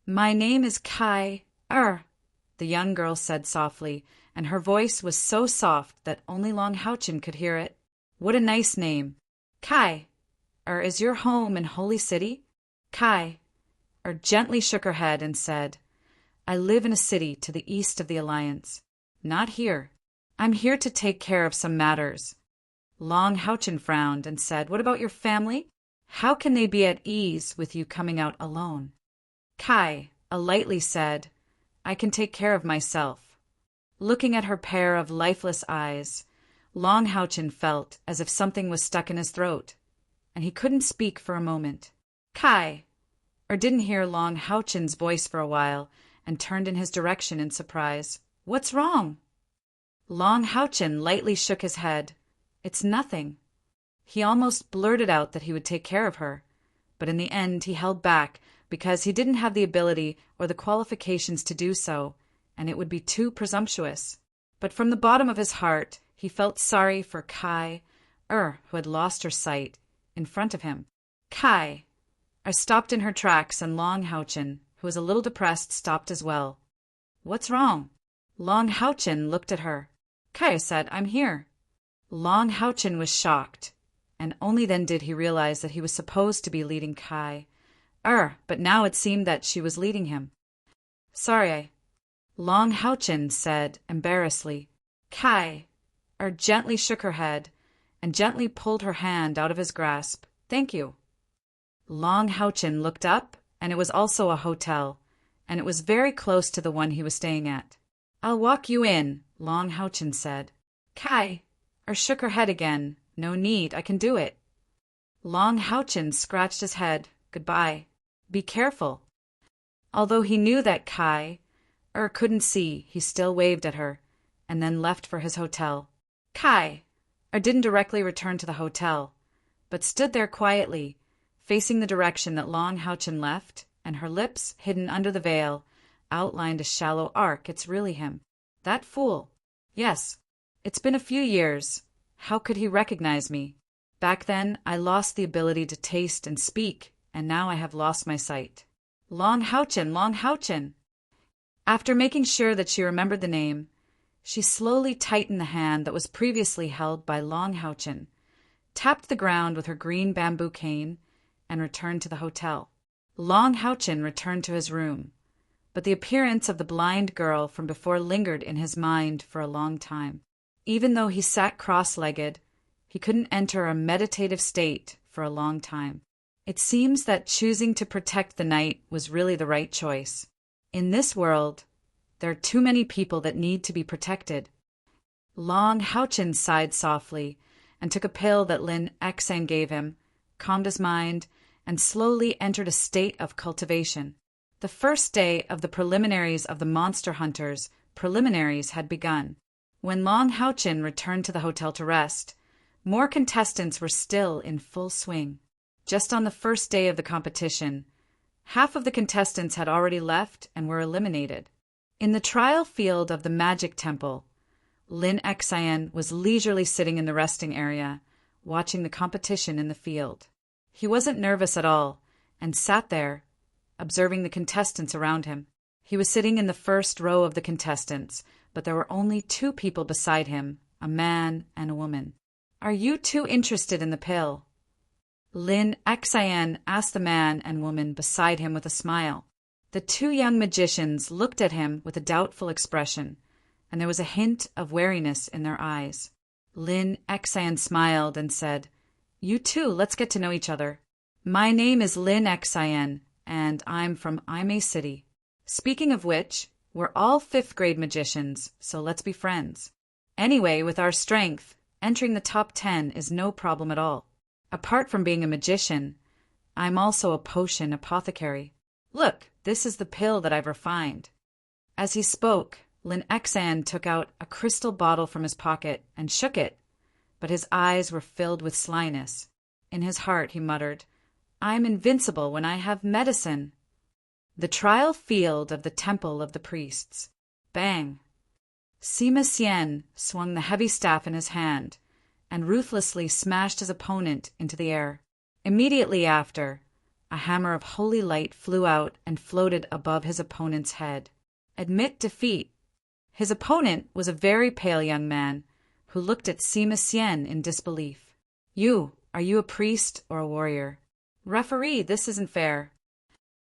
My name is Kai. The young girl said softly, and her voice was so soft that only Long Houchin could hear it. What a nice name. Kai. Is your home in Holy City? Kai. Gently shook her head and said, I live in a city to the east of the Alliance. Not here. I'm here to take care of some matters. Long Houchin frowned and said, What about your family? How can they be at ease with you coming out alone? Kai lightly said, I can take care of myself. Looking at her pair of lifeless eyes, Long Houchin felt as if something was stuck in his throat, and he couldn't speak for a moment. Kai didn't hear Long Houchin's voice for a while and turned in his direction in surprise. What's wrong? Long Houchin lightly shook his head. It's nothing. He almost blurted out that he would take care of her, but in the end he held back because he didn't have the ability or the qualifications to do so, and it would be too presumptuous. But from the bottom of his heart, he felt sorry for Kai, who had lost her sight, in front of him. Kai stopped in her tracks, and Long Houchin, who was a little depressed, stopped as well. What's wrong? Long Houchin looked at her. Kai said, I'm here. Long Houchin was shocked, and only then did he realize that he was supposed to be leading Kai. But now it seemed that she was leading him. Sorry, Long Houchin said embarrassedly. Kai gently shook her head and gently pulled her hand out of his grasp. Thank you. Long Houchin looked up, and it was also a hotel, and it was very close to the one he was staying at. I'll walk you in, Long Houchin said. Kai shook her head again. No need, I can do it. Long Houchin scratched his head. Goodbye. Be careful. Although he knew that Kai couldn't see, he still waved at her, and then left for his hotel. Kai didn't directly return to the hotel, but stood there quietly, facing the direction that Long Houchin left, and her lips, hidden under the veil, outlined a shallow arc. It's really him. That fool. Yes. It's been a few years. How could he recognize me? Back then, I lost the ability to taste and speak, and now I have lost my sight. Long Houchin, Long Houchin. After making sure that she remembered the name, she slowly tightened the hand that was previously held by Long Houchin, tapped the ground with her green bamboo cane, and returned to the hotel. Long Houchin returned to his room, but the appearance of the blind girl from before lingered in his mind for a long time. Even though he sat cross-legged, he couldn't enter a meditative state for a long time. It seems that choosing to protect the night was really the right choice. In this world, there are too many people that need to be protected. Long Houchin sighed softly and took a pill that Lin Xan gave him, calmed his mind, and slowly entered a state of cultivation. The first day of the preliminaries of the Monster Hunters preliminaries had begun. When Long Houchin returned to the hotel to rest, more contestants were still in full swing. Just on the first day of the competition, half of the contestants had already left and were eliminated. In the trial field of the Magic Temple, Lin Xian was leisurely sitting in the resting area, watching the competition in the field. He wasn't nervous at all, and sat there, observing the contestants around him. He was sitting in the first row of the contestants, but there were only two people beside him, a man and a woman. Are you two interested in the pill? Lin Xian asked the man and woman beside him with a smile. The two young magicians looked at him with a doubtful expression, and there was a hint of wariness in their eyes. Lin Xian smiled and said, You too, let's get to know each other. My name is Lin Xian, and I'm from Imei City. Speaking of which, we're all 5th grade magicians, so let's be friends. Anyway, with our strength, entering the top 10 is no problem at all. Apart from being a magician, I'm also a potion apothecary. Look, this is the pill that I've refined. As he spoke, Lin Xan took out a crystal bottle from his pocket and shook it, but his eyes were filled with slyness. In his heart, he muttered, I'm invincible when I have medicine. The trial field of the Temple of the Priests. Bang! Sima Xian swung the heavy staff in his hand, and ruthlessly smashed his opponent into the air. Immediately after, a hammer of holy light flew out and floated above his opponent's head. Admit defeat. His opponent was a very pale young man who looked at Sima Xian in disbelief. Are you a priest or a warrior? Referee, this isn't fair.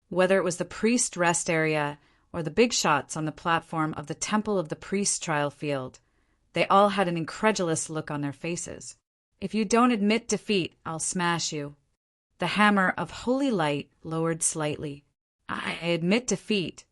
Whether it was the priest rest area or the big shots on the platform of the temple of the priest trial field, they all had an incredulous look on their faces. If you don't admit defeat, I'll smash you. The hammer of holy light lowered slightly. I admit defeat.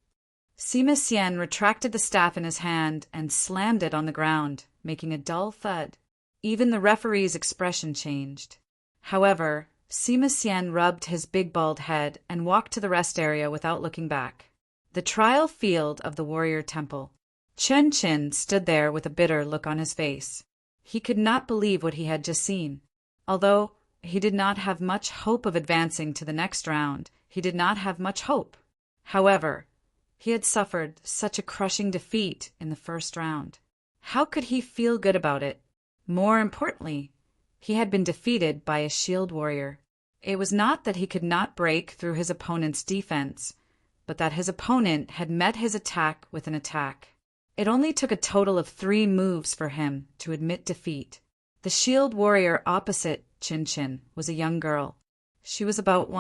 Sima Xian retracted the staff in his hand and slammed it on the ground, making a dull thud. Even the referee's expression changed. However, Sima Xian rubbed his big bald head and walked to the rest area without looking back. The trial field of the warrior temple. Chen Qin stood there with a bitter look on his face. He could not believe what he had just seen. Although he did not have much hope of advancing to the next round, he did not have much hope. However, he had suffered such a crushing defeat in the first round. How could he feel good about it? More importantly, he had been defeated by a shield warrior. It was not that he could not break through his opponent's defense, but that his opponent had met his attack with an attack. It only took a total of 3 moves for him to admit defeat. The shield warrior opposite Chin Chin was a young girl. She was about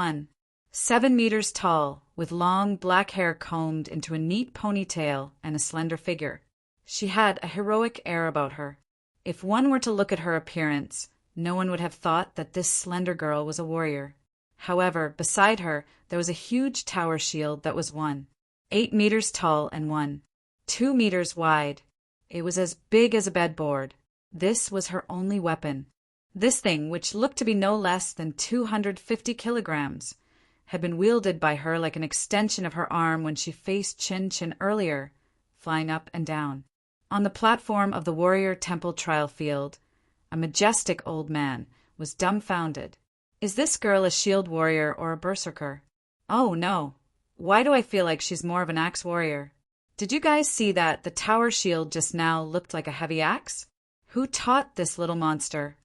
7 meters tall, with long black hair combed into a neat ponytail and a slender figure. She had a heroic air about her. If one were to look at her appearance, no one would have thought that this slender girl was a warrior. However, beside her, there was a huge tower shield that was 8 meters tall and 2 meters wide. It was as big as a bedboard. This was her only weapon. This thing, which looked to be no less than 250 kilograms, had been wielded by her like an extension of her arm when she faced Chin Chin earlier, flying up and down. On the platform of the warrior temple trial field, a majestic old man was dumbfounded. Is this girl a shield warrior or a berserker? Oh no. Why do I feel like she's more of an axe warrior? Did you guys see that the tower shield just now looked like a heavy axe? Who taught this little monster?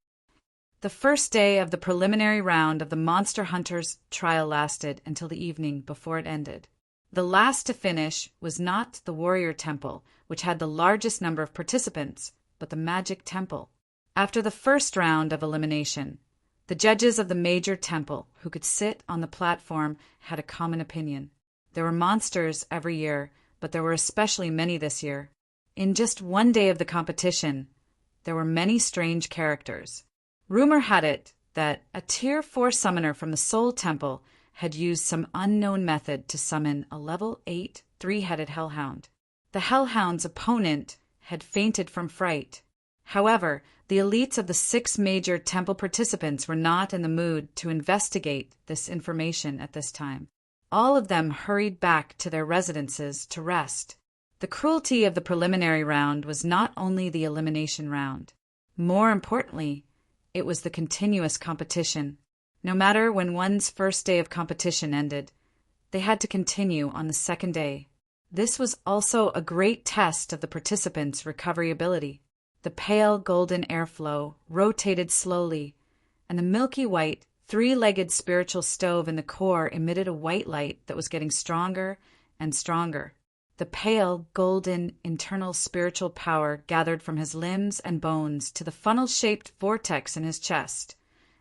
The first day of the preliminary round of the Monster Hunters trial lasted until the evening before it ended. The last to finish was not the warrior temple, which had the largest number of participants, but the magic temple. After the first round of elimination, the judges of the major temple who could sit on the platform had a common opinion. There were monsters every year, but there were especially many this year. In just one day of the competition, there were many strange characters. Rumor had it that a Tier 4 summoner from the Soul Temple had used some unknown method to summon a level 8 3-headed hellhound. The hellhound's opponent had fainted from fright. However, the elites of the 6 major temple participants were not in the mood to investigate this information at this time. All of them hurried back to their residences to rest. The cruelty of the preliminary round was not only the elimination round. More importantly, it was the continuous competition. No matter when one's first day of competition ended, they had to continue on the second day. This was also a great test of the participants' recovery ability. The pale golden airflow rotated slowly, and the milky white, 3-legged spiritual stove in the core emitted a white light that was getting stronger and stronger. The pale, golden, internal spiritual power gathered from his limbs and bones to the funnel-shaped vortex in his chest,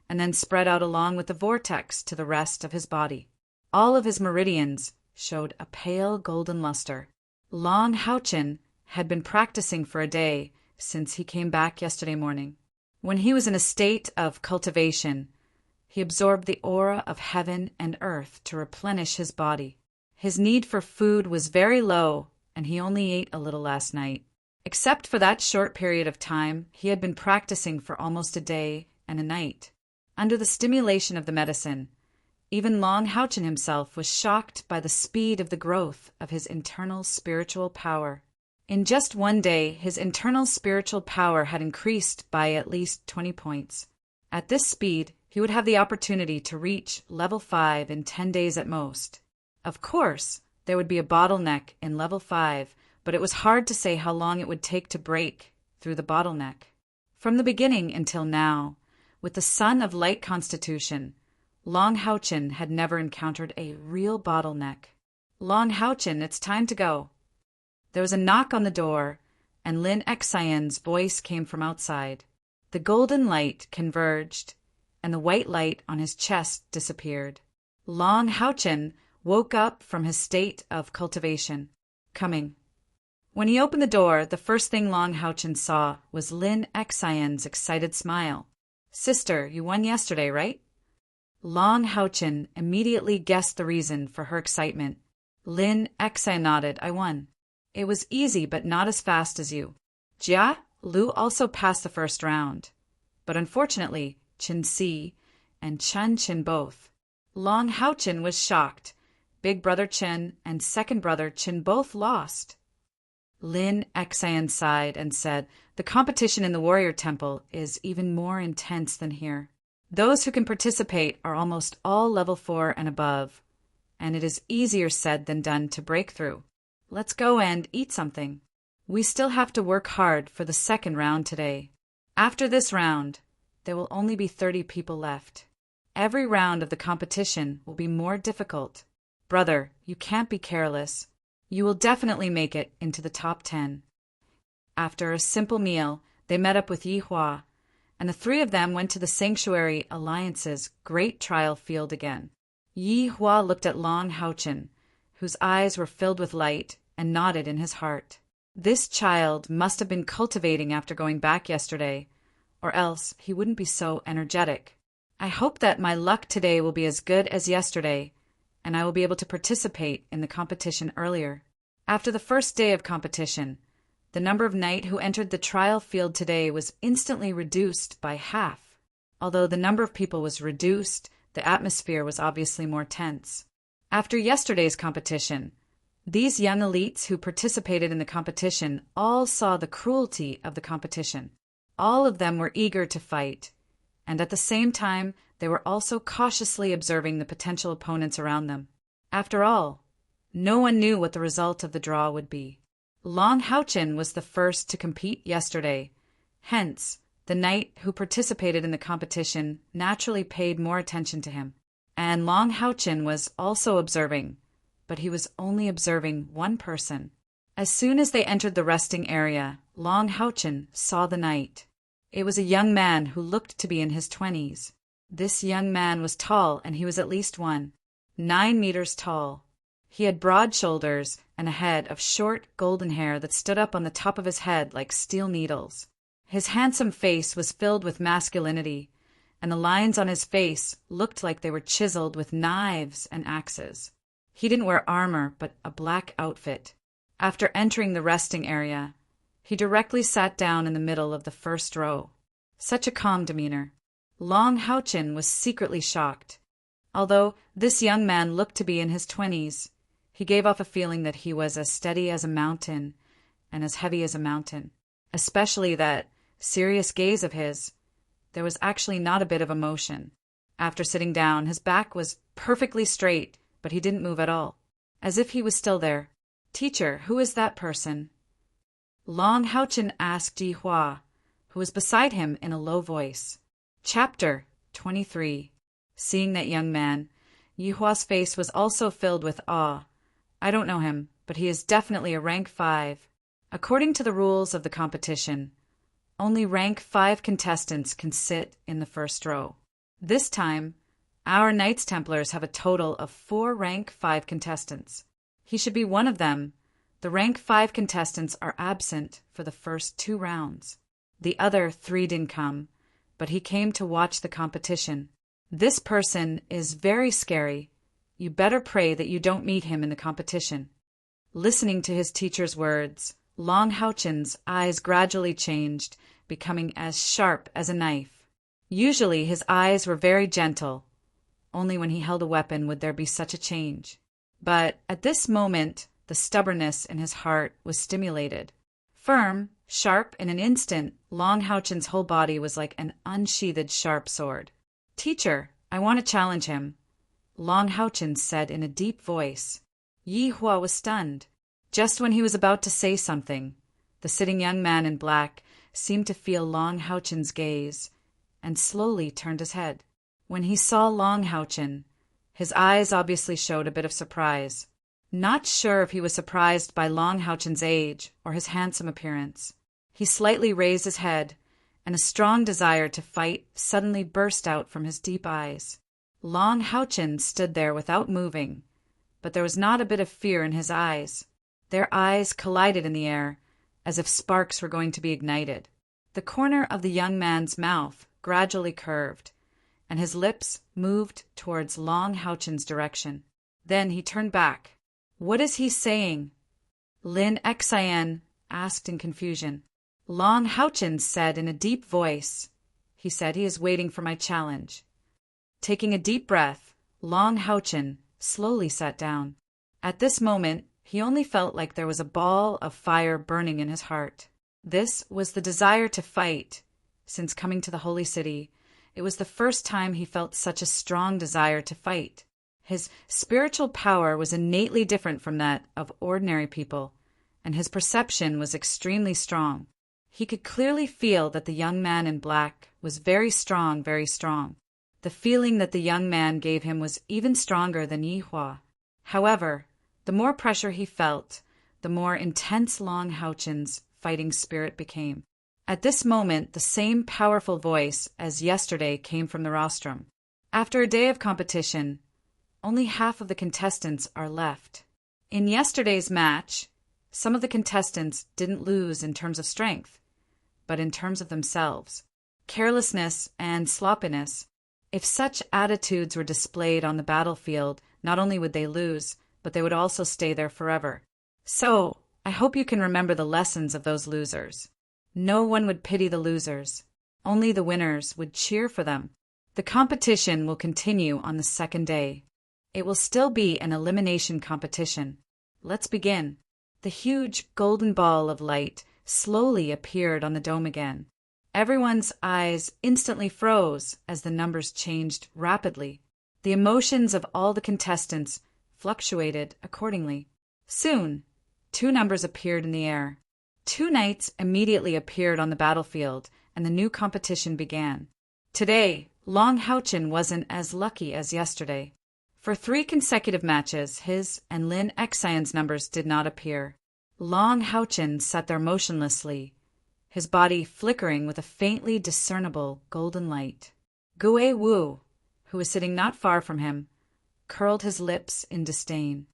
and then spread out along with the vortex to the rest of his body. All of his meridians showed a pale golden luster. Long Haochen had been practicing for a day since he came back yesterday morning. When he was in a state of cultivation, he absorbed the aura of heaven and earth to replenish his body. His need for food was very low, and he only ate a little last night. Except for that short period of time, he had been practicing for almost a day and a night. Under the stimulation of the medicine, even Long Haochen himself was shocked by the speed of the growth of his internal spiritual power. In just one day, his internal spiritual power had increased by at least 20 points. At this speed, he would have the opportunity to reach level 5 in 10 days at most. Of course, there would be a bottleneck in level 5, but it was hard to say how long it would take to break through the bottleneck. From the beginning until now, with the son of light constitution, Long Houchin had never encountered a real bottleneck. Long Houchin, it's time to go. There was a knock on the door, and Lin Xian's voice came from outside. The golden light converged, and the white light on his chest disappeared. Long Houchin woke up from his state of cultivation. Coming. When he opened the door, the first thing Long Houchin saw was Lin Xian's excited smile. Sister, you won yesterday, right? Long Houchin immediately guessed the reason for her excitement. Lin Xian nodded. I won. It was easy, but not as fast as you. Jia, Lu also passed the first round. But unfortunately, Qin Si and Chen Qin both. Long Houchin was shocked. Big brother Qin and second brother Qin both lost. Lin Xian sighed and said, the competition in the warrior temple is even more intense than here. Those who can participate are almost all level 4 and above, and it is easier said than done to break through. Let's go and eat something. We still have to work hard for the second round today. After this round, there will only be 30 people left. Every round of the competition will be more difficult. Brother, you can't be careless. You will definitely make it into the top 10. After a simple meal, they met up with Yi Hua, and the three of them went to the Sanctuary Alliance's great trial field again. Yi Hua looked at Long Houchin, whose eyes were filled with light, and nodded in his heart. This child must have been cultivating after going back yesterday, or else he wouldn't be so energetic. I hope that my luck today will be as good as yesterday, and I will be able to participate in the competition earlier. After the first day of competition, the number of knight who entered the trial field today was instantly reduced by half. Although the number of people was reduced, the atmosphere was obviously more tense. After yesterday's competition, these young elites who participated in the competition all saw the cruelty of the competition. All of them were eager to fight, and at the same time, they were also cautiously observing the potential opponents around them. After all, no one knew what the result of the draw would be. Long Houchin was the first to compete yesterday. Hence, the knight who participated in the competition naturally paid more attention to him. And Long Houchin was also observing, but he was only observing one person. As soon as they entered the resting area, Long Houchin saw the knight. It was a young man who looked to be in his 20s. This young man was tall, and he was at least 9 meters tall. He had broad shoulders and a head of short golden hair that stood up on the top of his head like steel needles. His handsome face was filled with masculinity, and the lines on his face looked like they were chiseled with knives and axes. He didn't wear armor, but a black outfit. After entering the resting area, he directly sat down in the middle of the first row. Such a calm demeanor. Long Houchin was secretly shocked. Although this young man looked to be in his 20s, he gave off a feeling that he was as steady as a mountain and as heavy as a mountain. Especially that serious gaze of his. There was actually not a bit of emotion. After sitting down, his back was perfectly straight, but he didn't move at all, as if he was still there. Teacher, who is that person? Long Houchin asked Yi Hua, who was beside him, in a low voice. Chapter 23. Seeing that young man, Yi Hua's face was also filled with awe. I don't know him, but he is definitely a rank 5. According to the rules of the competition, only rank 5 contestants can sit in the first row. This time, our Knights Templars have a total of 4 rank 5 contestants. He should be one of them. The rank 5 contestants are absent for the first 2 rounds. The other 3 didn't come, but he came to watch the competition. This person is very scary. You better pray that you don't meet him in the competition. Listening to his teacher's words, Long Houchin's eyes gradually changed, becoming as sharp as a knife. Usually his eyes were very gentle. Only when he held a weapon would there be such a change. But at this moment, the stubbornness in his heart was stimulated. Firm, sharp, in an instant, Long Houchin's whole body was like an unsheathed sharp sword. Teacher, I want to challenge him, Long Houchin said in a deep voice. Yi Hua was stunned. Just when he was about to say something, the sitting young man in black seemed to feel Long Houchen's gaze, and slowly turned his head. When he saw Long Houchen, his eyes obviously showed a bit of surprise. Not sure if he was surprised by Long Houchen's age or his handsome appearance. He slightly raised his head, and a strong desire to fight suddenly burst out from his deep eyes. Long Houchen stood there without moving, but there was not a bit of fear in his eyes. Their eyes collided in the air, as if sparks were going to be ignited. The corner of the young man's mouth gradually curved, and his lips moved towards Long Houchen's direction. Then he turned back. "What is he saying?" Lin Xian asked in confusion. Long Houchen said in a deep voice, "He said he is waiting for my challenge." Taking a deep breath, Long Houchen slowly sat down. At this moment, he only felt like there was a ball of fire burning in his heart. This was the desire to fight. Since coming to the Holy City, it was the first time he felt such a strong desire to fight. His spiritual power was innately different from that of ordinary people, and his perception was extremely strong. He could clearly feel that the young man in black was very strong, very strong. The feeling that the young man gave him was even stronger than Yi Hua. However, the more pressure he felt, the more intense Long Houchen's fighting spirit became. At this moment, the same powerful voice as yesterday came from the rostrum. After a day of competition, only half of the contestants are left. In yesterday's match, some of the contestants didn't lose in terms of strength, but in terms of themselves. Carelessness and sloppiness. If such attitudes were displayed on the battlefield, not only would they lose, but they would also stay there forever. So, I hope you can remember the lessons of those losers. No one would pity the losers. Only the winners would cheer for them. The competition will continue on the second day. It will still be an elimination competition. Let's begin. The huge golden ball of light slowly appeared on the dome again. Everyone's eyes instantly froze as the numbers changed rapidly. The emotions of all the contestants fluctuated accordingly. Soon, 2 numbers appeared in the air. 2 knights immediately appeared on the battlefield, and the new competition began. Today, Long Houchen wasn't as lucky as yesterday. For 3 consecutive matches, his and Lin Xian's numbers did not appear. Long Houchen sat there motionlessly, his body flickering with a faintly discernible golden light. Gue Wu, who was sitting not far from him, curled his lips in disdain.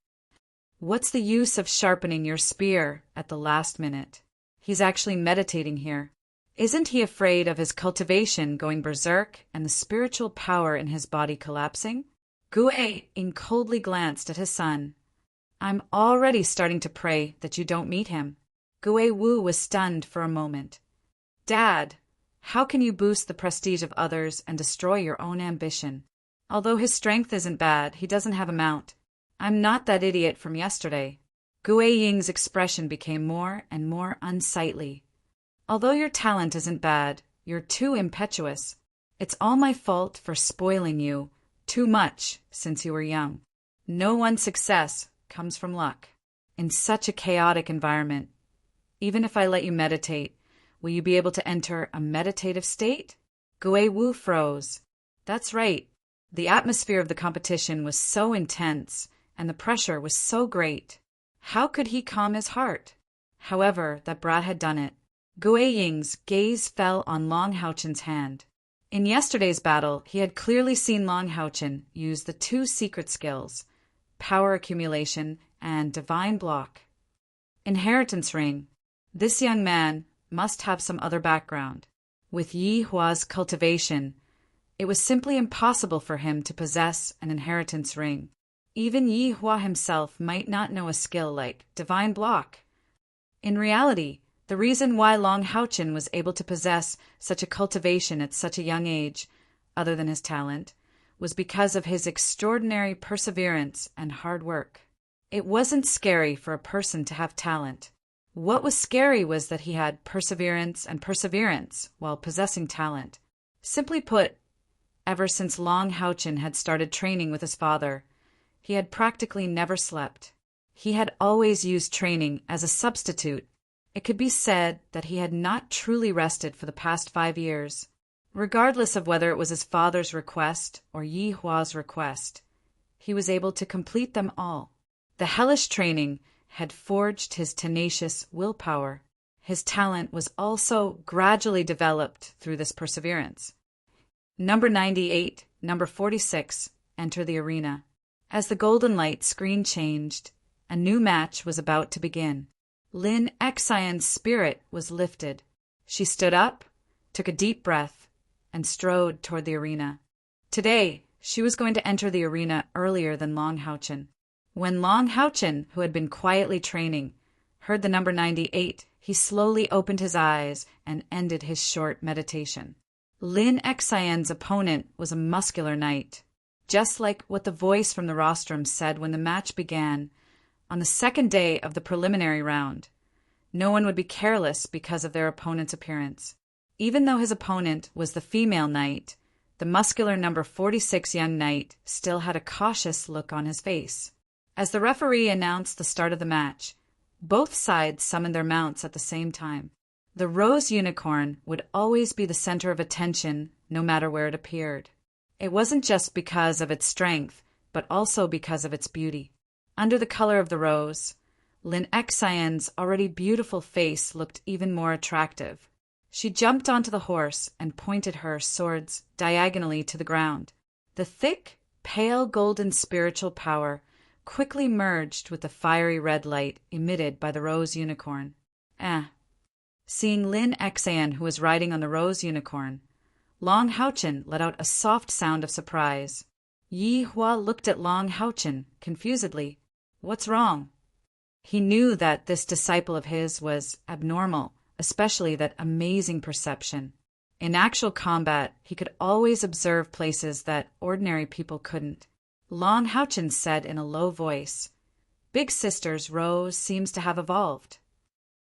What's the use of sharpening your spear at the last minute? He's actually meditating here. Isn't he afraid of his cultivation going berserk and the spiritual power in his body collapsing? Gue coldly glanced at his son. I'm already starting to pray that you don't meet him. Gue Wu was stunned for a moment. Dad, how can you boost the prestige of others and destroy your own ambition? Although his strength isn't bad, he doesn't have a mount. I'm not that idiot from yesterday. Gue Ying's expression became more and more unsightly. Although your talent isn't bad, you're too impetuous. It's all my fault for spoiling you too much since you were young. No one's success comes from luck. In such a chaotic environment, even if I let you meditate, will you be able to enter a meditative state? Gue Wu froze. That's right. The atmosphere of the competition was so intense, and the pressure was so great. How could he calm his heart? However, that brat had done it. Gue Ying's gaze fell on Long Houchen's hand. In yesterday's battle, he had clearly seen Long Houchen use the 2 secret skills, power accumulation and divine block. Inheritance ring. This young man must have some other background. With Yi Hua's cultivation, it was simply impossible for him to possess an inheritance ring. Even Yi Hua himself might not know a skill like divine block. In reality, the reason why Long Houchen was able to possess such a cultivation at such a young age, other than his talent, was because of his extraordinary perseverance and hard work. It wasn't scary for a person to have talent. What was scary was that he had perseverance and perseverance while possessing talent. Simply put, ever since Long Houchen had started training with his father, he had practically never slept. He had always used training as a substitute. It could be said that he had not truly rested for the past 5 years. Regardless of whether it was his father's request or Yi Hua's request, he was able to complete them all. The hellish training had forged his tenacious willpower. His talent was also gradually developed through this perseverance. Number 98, number 46, enter the arena. As the golden light screen changed, a new match was about to begin. Lin Xian's spirit was lifted. She stood up, took a deep breath, and strode toward the arena. Today, she was going to enter the arena earlier than Long Haochen. When Long Haochen, who had been quietly training, heard the number 98, he slowly opened his eyes and ended his short meditation. Lin Xian's opponent was a muscular knight. Just like what the voice from the rostrum said when the match began, on the second day of the preliminary round, no one would be careless because of their opponent's appearance. Even though his opponent was the female knight, the muscular number 46 young knight still had a cautious look on his face. As the referee announced the start of the match, both sides summoned their mounts at the same time. The rose unicorn would always be the center of attention, no matter where it appeared. It wasn't just because of its strength, but also because of its beauty. Under the color of the rose, Lin Xian's already beautiful face looked even more attractive. She jumped onto the horse and pointed her swords diagonally to the ground. The thick, pale golden spiritual power quickly merged with the fiery red light emitted by the rose unicorn. Seeing Lin Xian, who was riding on the rose unicorn, Long Haochen let out a soft sound of surprise. Yi Hua looked at Long Haochen confusedly. What's wrong? He knew that this disciple of his was abnormal, especially that amazing perception. In actual combat, he could always observe places that ordinary people couldn't. Long Haochen said in a low voice, "Big Sister's Rose seems to have evolved."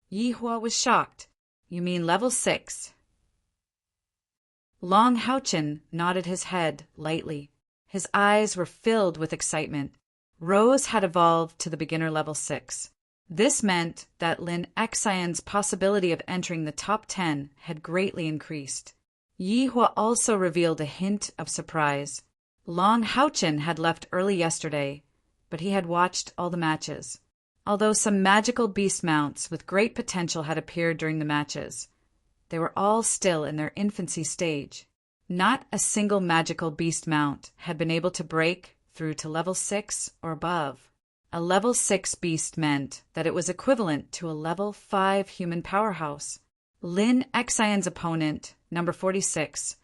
Yi Hua was shocked. "You mean level 6? Long Haochen nodded his head lightly. His eyes were filled with excitement. Rose had evolved to the beginner level 6. This meant that Lin Xian's possibility of entering the top 10 had greatly increased. Yi Hua also revealed a hint of surprise. Long Haochen had left early yesterday, but he had watched all the matches. Although some magical beast mounts with great potential had appeared during the matches, they were all still in their infancy stage. Not a single magical beast mount had been able to break through to level 6 or above. A level 6 beast meant that it was equivalent to a level 5 human powerhouse. Lin Xian's opponent, number 46,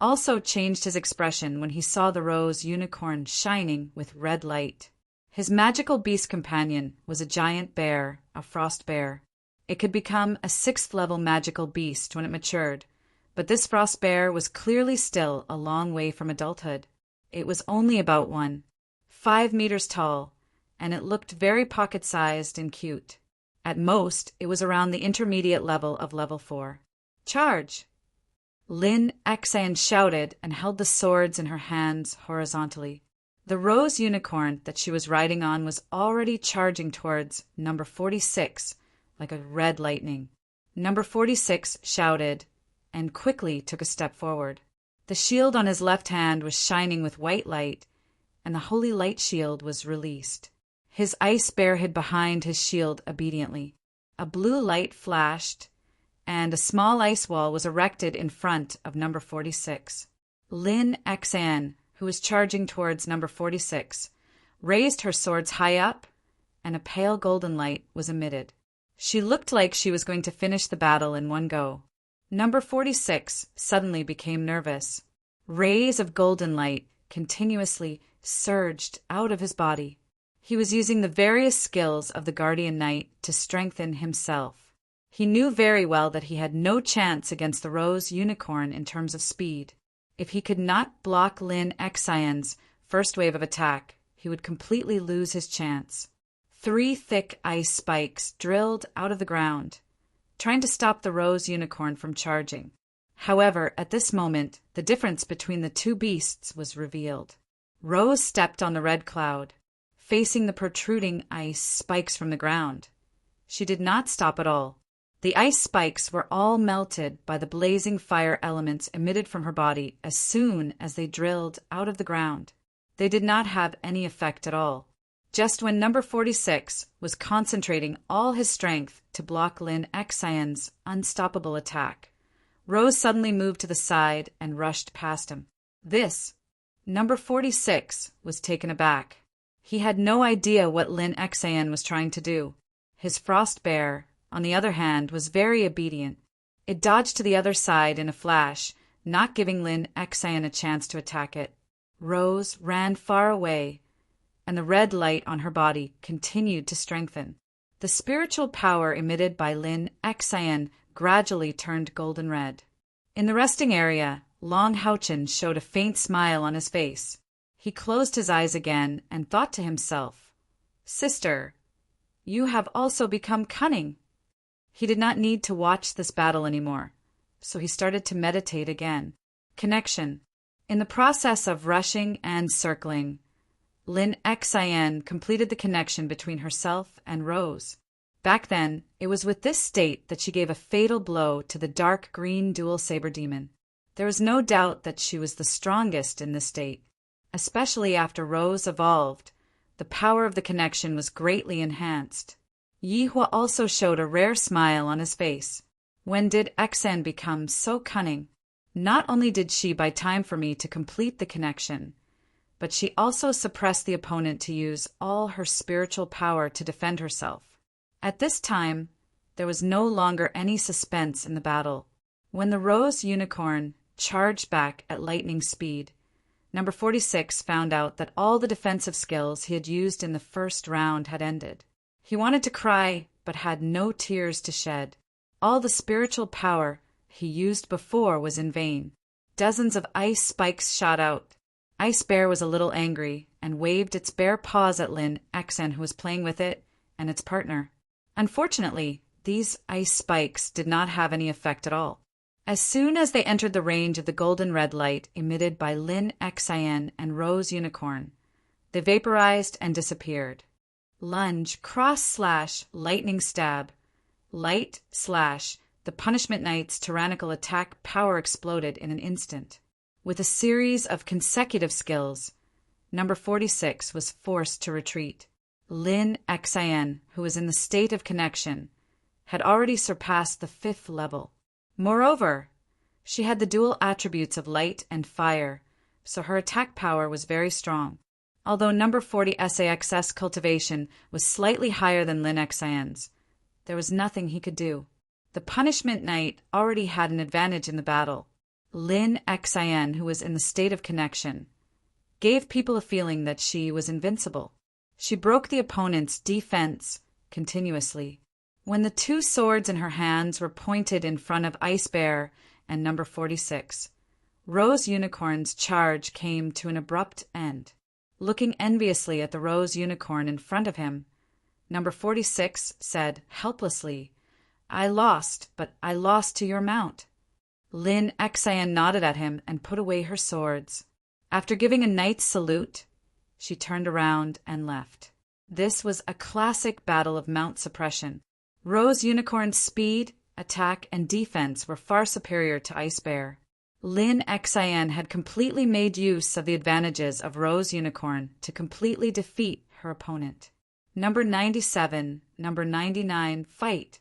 also changed his expression when he saw the rose unicorn shining with red light. His magical beast companion was a giant bear, a frost bear. It could become a 6th level magical beast when it matured, but this frost bear was clearly still a long way from adulthood. It was only about 5 meters tall, and it looked very pocket-sized and cute. At most, it was around the intermediate level of level 4. "Charge!" Lin Xian shouted and held the swords in her hands horizontally. The rose unicorn that she was riding on was already charging towards number 46 like a red lightning. Number 46 shouted and quickly took a step forward. The shield on his left hand was shining with white light, and the holy light shield was released. His ice bear hid behind his shield obediently. A blue light flashed, and a small ice wall was erected in front of number 46. Lin Xian, who was charging towards number 46, raised her swords high up, and a pale golden light was emitted. She looked like she was going to finish the battle in one go. Number 46 suddenly became nervous. Rays of golden light continuously surged out of his body. He was using the various skills of the Guardian Knight to strengthen himself. He knew very well that he had no chance against the Rose Unicorn in terms of speed. If he could not block Lin Xian's first wave of attack, he would completely lose his chance. 3 thick ice spikes drilled out of the ground, trying to stop the Rose Unicorn from charging. However, at this moment, the difference between the two beasts was revealed. Rose stepped on the red cloud, facing the protruding ice spikes from the ground. She did not stop at all. The ice spikes were all melted by the blazing fire elements emitted from her body as soon as they drilled out of the ground. They did not have any effect at all. Just when number 46 was concentrating all his strength to block Lin Xian's unstoppable attack, Rose suddenly moved to the side and rushed past him. Number 46 was taken aback. He had no idea what Lin Xian was trying to do. His frost bear, on the other hand, was very obedient. It dodged to the other side in a flash, not giving Lin Xian a chance to attack it. Rose ran far away, and the red light on her body continued to strengthen. The spiritual power emitted by Lin Xian gradually turned golden red. In the resting area, Long Haochen showed a faint smile on his face. He closed his eyes again and thought to himself, "Sister, you have also become cunning." He did not need to watch this battle anymore, so he started to meditate again. Connection. In the process of rushing and circling, Lin Xian completed the connection between herself and Rose. Back then, it was with this state that she gave a fatal blow to the dark green dual saber demon. There was no doubt that she was the strongest in this state. Especially after Rose evolved, the power of the connection was greatly enhanced. Yihua also showed a rare smile on his face. When did Xian become so cunning? Not only did she buy time for me to complete the connection, but she also suppressed the opponent to use all her spiritual power to defend herself. At this time, there was no longer any suspense in the battle. When the Rose Unicorn charged back at lightning speed, number 46 found out that all the defensive skills he had used in the first round had ended. He wanted to cry, but had no tears to shed. All the spiritual power he used before was in vain. Dozens of ice spikes shot out. Ice Bear was a little angry and waved its bare paws at Lin Xian, who was playing with it, and its partner. Unfortunately, these ice spikes did not have any effect at all. As soon as they entered the range of the golden red light emitted by Lin Xian and Rose Unicorn, they vaporized and disappeared. Lunge, cross slash, lightning stab, light slash, the Punishment Knight's tyrannical attack power exploded in an instant. With a series of consecutive skills, number 46 was forced to retreat. Lin Xian, who was in the state of connection, had already surpassed the 5th level. Moreover, she had the dual attributes of light and fire, so her attack power was very strong. Although number 40 SAXS cultivation was slightly higher than Lin Xian's, there was nothing he could do. The Punishment Knight already had an advantage in the battle. Lin Xian, who was in the state of connection, gave people a feeling that she was invincible. She broke the opponent's defense continuously. When the 2 swords in her hands were pointed in front of Ice Bear and number 46, Rose Unicorn's charge came to an abrupt end. Looking enviously at the Rose Unicorn in front of him, number 46 said helplessly, "I lost, but I lost to your mount." Lin Xian nodded at him and put away her swords. After giving a knight's salute, she turned around and left. This was a classic battle of mount suppression. Rose Unicorn's speed, attack, and defense were far superior to Ice Bear. Lin Xian had completely made use of the advantages of Rose Unicorn to completely defeat her opponent. Number 97, number 99, fight.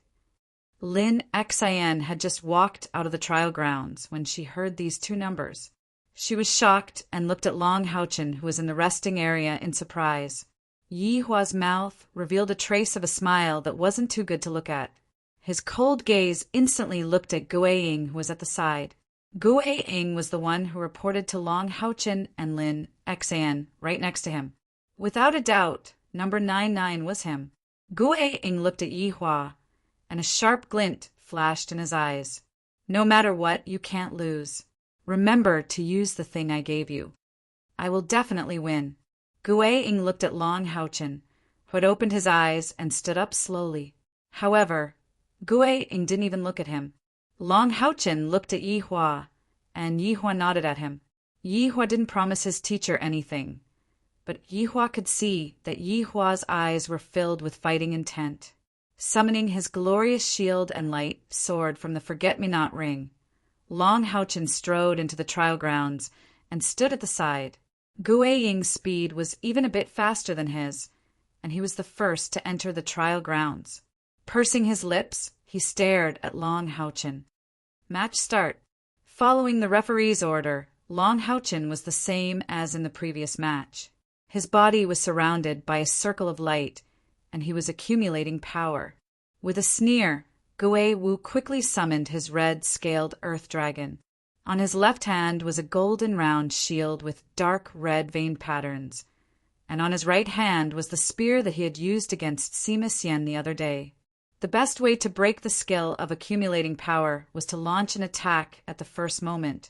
Lin Xian had just walked out of the trial grounds when she heard these 2 numbers. She was shocked and looked at Long Haochen, who was in the resting area, in surprise. Yihua's mouth revealed a trace of a smile that wasn't too good to look at. His cold gaze instantly looked at Guiying, who was at the side. Guiying was the one who reported to Long Haochen and Lin Xian right next to him. Without a doubt, number 99 was him. Guiying looked at Yihua, and a sharp glint flashed in his eyes. "No matter what, you can't lose. Remember to use the thing I gave you. I will definitely win." Guiying looked at Long Haochen, who had opened his eyes and stood up slowly. However, Guiying didn't even look at him. Long Haochen looked at Yihua, and Yihua nodded at him. Yihua didn't promise his teacher anything, but Yihua could see that Yihua's eyes were filled with fighting intent. Summoning his glorious shield and light sword from the forget-me-not ring, Long Houchen strode into the trial grounds and stood at the side. Gue Ying's speed was even a bit faster than his, and he was the first to enter the trial grounds. Pursing his lips, he stared at Long Houchen. Match start. Following the referee's order, Long Houchen was the same as in the previous match. His body was surrounded by a circle of light, and he was accumulating power. With a sneer, Gue Wu quickly summoned his red-scaled earth dragon. On his left hand was a golden round shield with dark red vein patterns, and on his right hand was the spear that he had used against Sima Xian the other day. The best way to break the skill of accumulating power was to launch an attack at the first moment,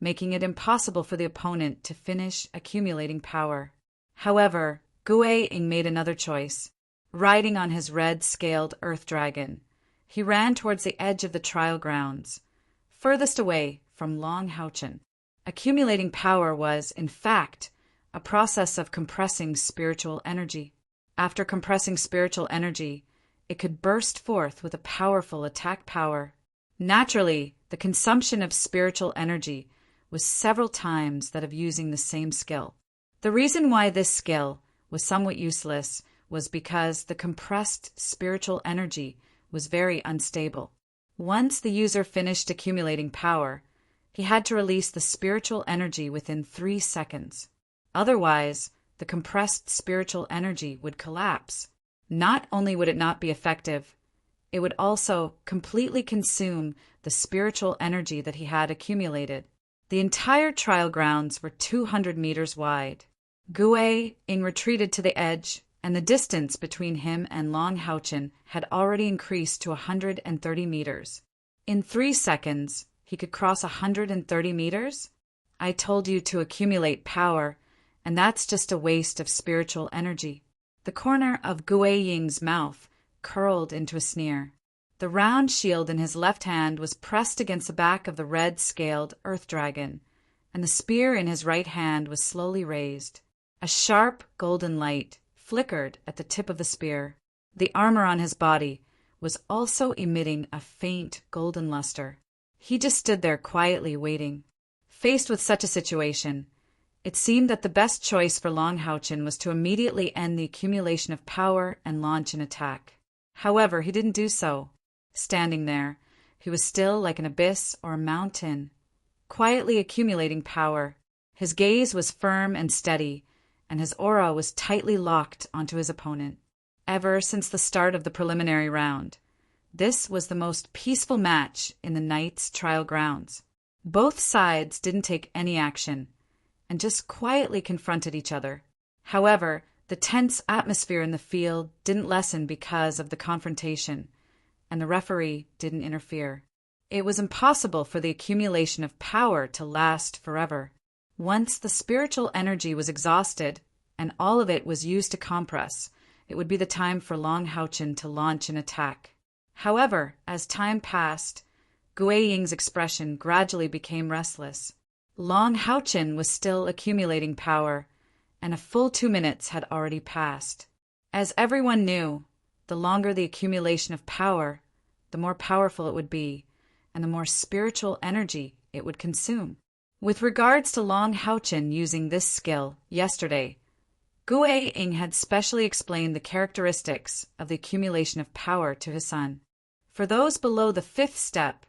making it impossible for the opponent to finish accumulating power. However, Gue Ying made another choice. Riding on his red-scaled earth dragon, he ran towards the edge of the trial grounds, furthest away from Long Houchen. Accumulating power was, in fact, a process of compressing spiritual energy. After compressing spiritual energy, it could burst forth with a powerful attack power. Naturally, the consumption of spiritual energy was several times that of using the same skill. The reason why this skill was somewhat useless was because the compressed spiritual energy was very unstable. Once the user finished accumulating power, he had to release the spiritual energy within 3 seconds. Otherwise, the compressed spiritual energy would collapse. Not only would it not be effective, it would also completely consume the spiritual energy that he had accumulated. The entire trial grounds were 200 meters wide. Gue Ying retreated to the edge, and the distance between him and Long Houchen had already increased to 130 meters. In 3 seconds, he could cross 130 meters? I told you to accumulate power, and that's just a waste of spiritual energy. The corner of Gue Ying's mouth curled into a sneer. The round shield in his left hand was pressed against the back of the red-scaled earth dragon, and the spear in his right hand was slowly raised. A sharp golden light flickered at the tip of the spear. The armor on his body was also emitting a faint golden luster. He just stood there quietly waiting. Faced with such a situation, it seemed that the best choice for Long Houchen was to immediately end the accumulation of power and launch an attack. However, he didn't do so. Standing there, he was still like an abyss or a mountain, quietly accumulating power. His gaze was firm and steady, and his aura was tightly locked onto his opponent. Ever since the start of the preliminary round, this was the most peaceful match in the night's trial grounds. Both sides didn't take any action, and just quietly confronted each other. However, the tense atmosphere in the field didn't lessen because of the confrontation, and the referee didn't interfere. It was impossible for the accumulation of power to last forever. Once the spiritual energy was exhausted, and all of it was used to compress, it would be the time for Long Houchen to launch an attack. However, as time passed, Gue Ying's expression gradually became restless. Long Houchen was still accumulating power, and a full 2 minutes had already passed. As everyone knew, the longer the accumulation of power, the more powerful it would be, and the more spiritual energy it would consume. With regards to Long Houchen using this skill yesterday, Gue Ying had specially explained the characteristics of the accumulation of power to his son. For those below the 5th step,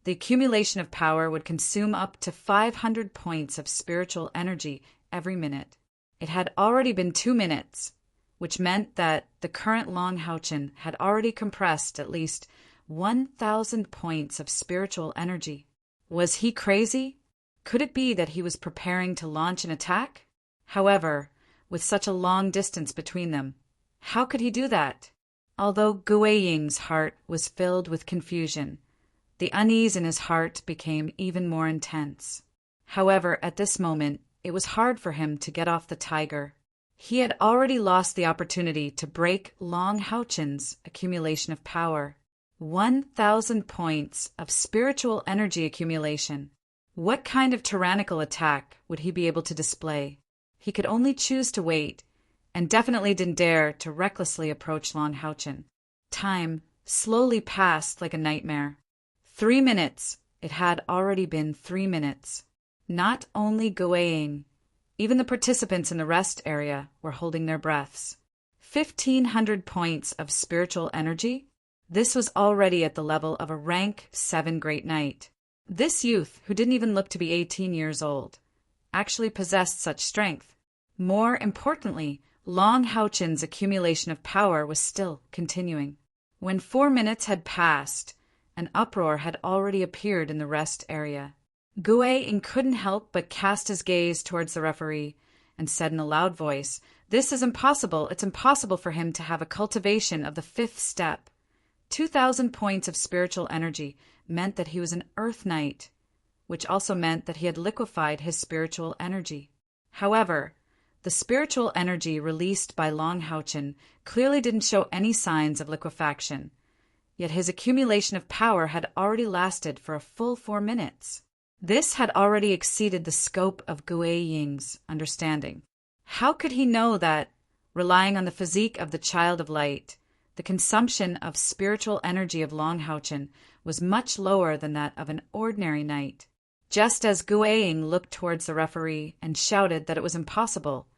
the accumulation of power would consume up to 500 points of spiritual energy every minute. It had already been 2 minutes, which meant that the current Long Houchen had already compressed at least 1,000 points of spiritual energy. Was he crazy? Could it be that he was preparing to launch an attack? However, with such a long distance between them, how could he do that? Although Gue Ying's heart was filled with confusion, the unease in his heart became even more intense. However, at this moment, it was hard for him to get off the tiger. He had already lost the opportunity to break Long Houchen's accumulation of power. 1,000 points of spiritual energy accumulation. What kind of tyrannical attack would he be able to display? He could only choose to wait, and definitely didn't dare to recklessly approach Long Houchen. Time slowly passed like a nightmare. 3 minutes. It had already been 3 minutes. Not only Guiying, even the participants in the rest area were holding their breaths. 1,500 points of spiritual energy? This was already at the level of a rank 7 Great Knight. This youth, who didn't even look to be 18 years old, actually possessed such strength. More importantly, Long Haochen's accumulation of power was still continuing. When 4 minutes had passed, an uproar had already appeared in the rest area. Guiying couldn't help but cast his gaze towards the referee and said in a loud voice, "This is impossible. It's impossible for him to have a cultivation of the 5th step. 2,000 points of spiritual energy meant that he was an Earth Knight, which also meant that he had liquefied his spiritual energy. However, the spiritual energy released by Long Haochen clearly didn't show any signs of liquefaction, yet his accumulation of power had already lasted for a full 4 minutes. This had already exceeded the scope of Guiying's understanding. How could he know that, relying on the physique of the Child of Light, the consumption of spiritual energy of Long Haochen was much lower than that of an ordinary knight? Just as Guiying looked towards the referee and shouted that it was impossible,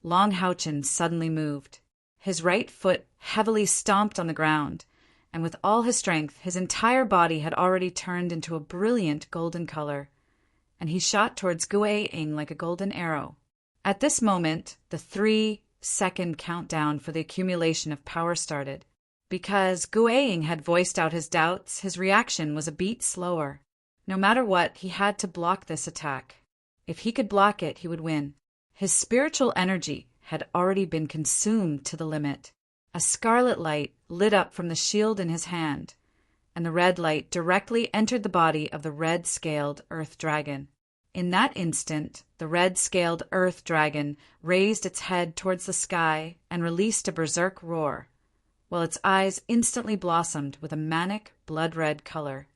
Long Haochen suddenly moved. His right foot heavily stomped on the ground, and with all his strength, his entire body had already turned into a brilliant golden color, and he shot towards Guiying like a golden arrow. At this moment, the 3-second countdown for the accumulation of power started. Because Guiying had voiced out his doubts, his reaction was a beat slower. No matter what, he had to block this attack. If he could block it, he would win. His spiritual energy had already been consumed to the limit. A scarlet light lit up from the shield in his hand, and the red light directly entered the body of the red-scaled earth dragon. In that instant, the red-scaled earth dragon raised its head towards the sky and released a berserk roar, while its eyes instantly blossomed with a manic, blood-red color.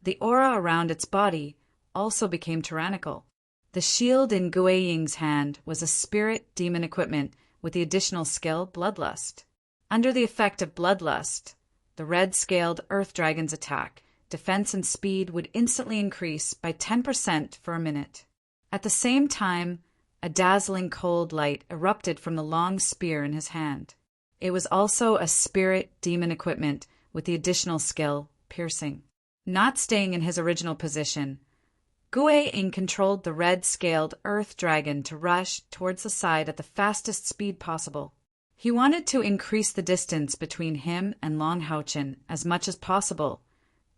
The aura around its body also became tyrannical. The shield in Guiying's hand was a spirit demon equipment with the additional skill Bloodlust. Under the effect of Bloodlust, the red-scaled earth dragon's attack, defense, and speed would instantly increase by 10% for a minute. At the same time, a dazzling cold light erupted from the long spear in his hand. It was also a spirit demon equipment with the additional skill Piercing. Not staying in his original position, Guiying controlled the red-scaled earth dragon to rush towards the side at the fastest speed possible. He wanted to increase the distance between him and Long Haochen as much as possible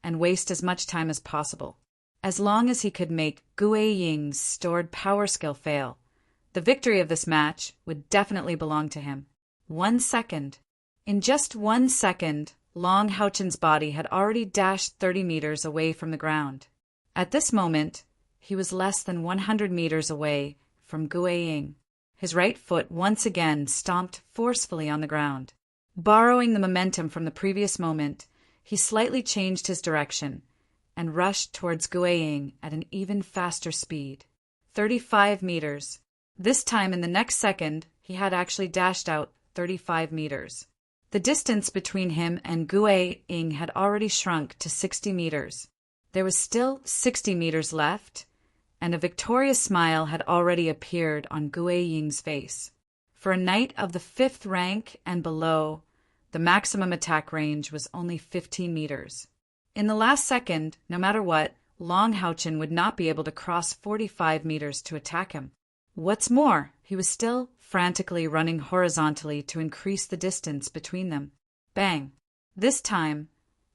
and waste as much time as possible. As long as he could make Guiying's stored power skill fail, the victory of this match would definitely belong to him. 1 second. In just 1 second, Long Haochen's body had already dashed 30 meters away from the ground. At this moment, he was less than 100 meters away from Guiying. His right foot once again stomped forcefully on the ground. Borrowing the momentum from the previous moment, he slightly changed his direction and rushed towards Guiying at an even faster speed. 35 meters. This time in the next second, he had actually dashed out 35 meters. The distance between him and Guiying had already shrunk to 60 meters. There was still 60 meters left, and a victorious smile had already appeared on Guiying's face. For a knight of the 5th rank and below, the maximum attack range was only 15 meters. In the last second, no matter what, Long Haochen would not be able to cross 45 meters to attack him. What's more, he was still frantically running horizontally to increase the distance between them. Bang! This time,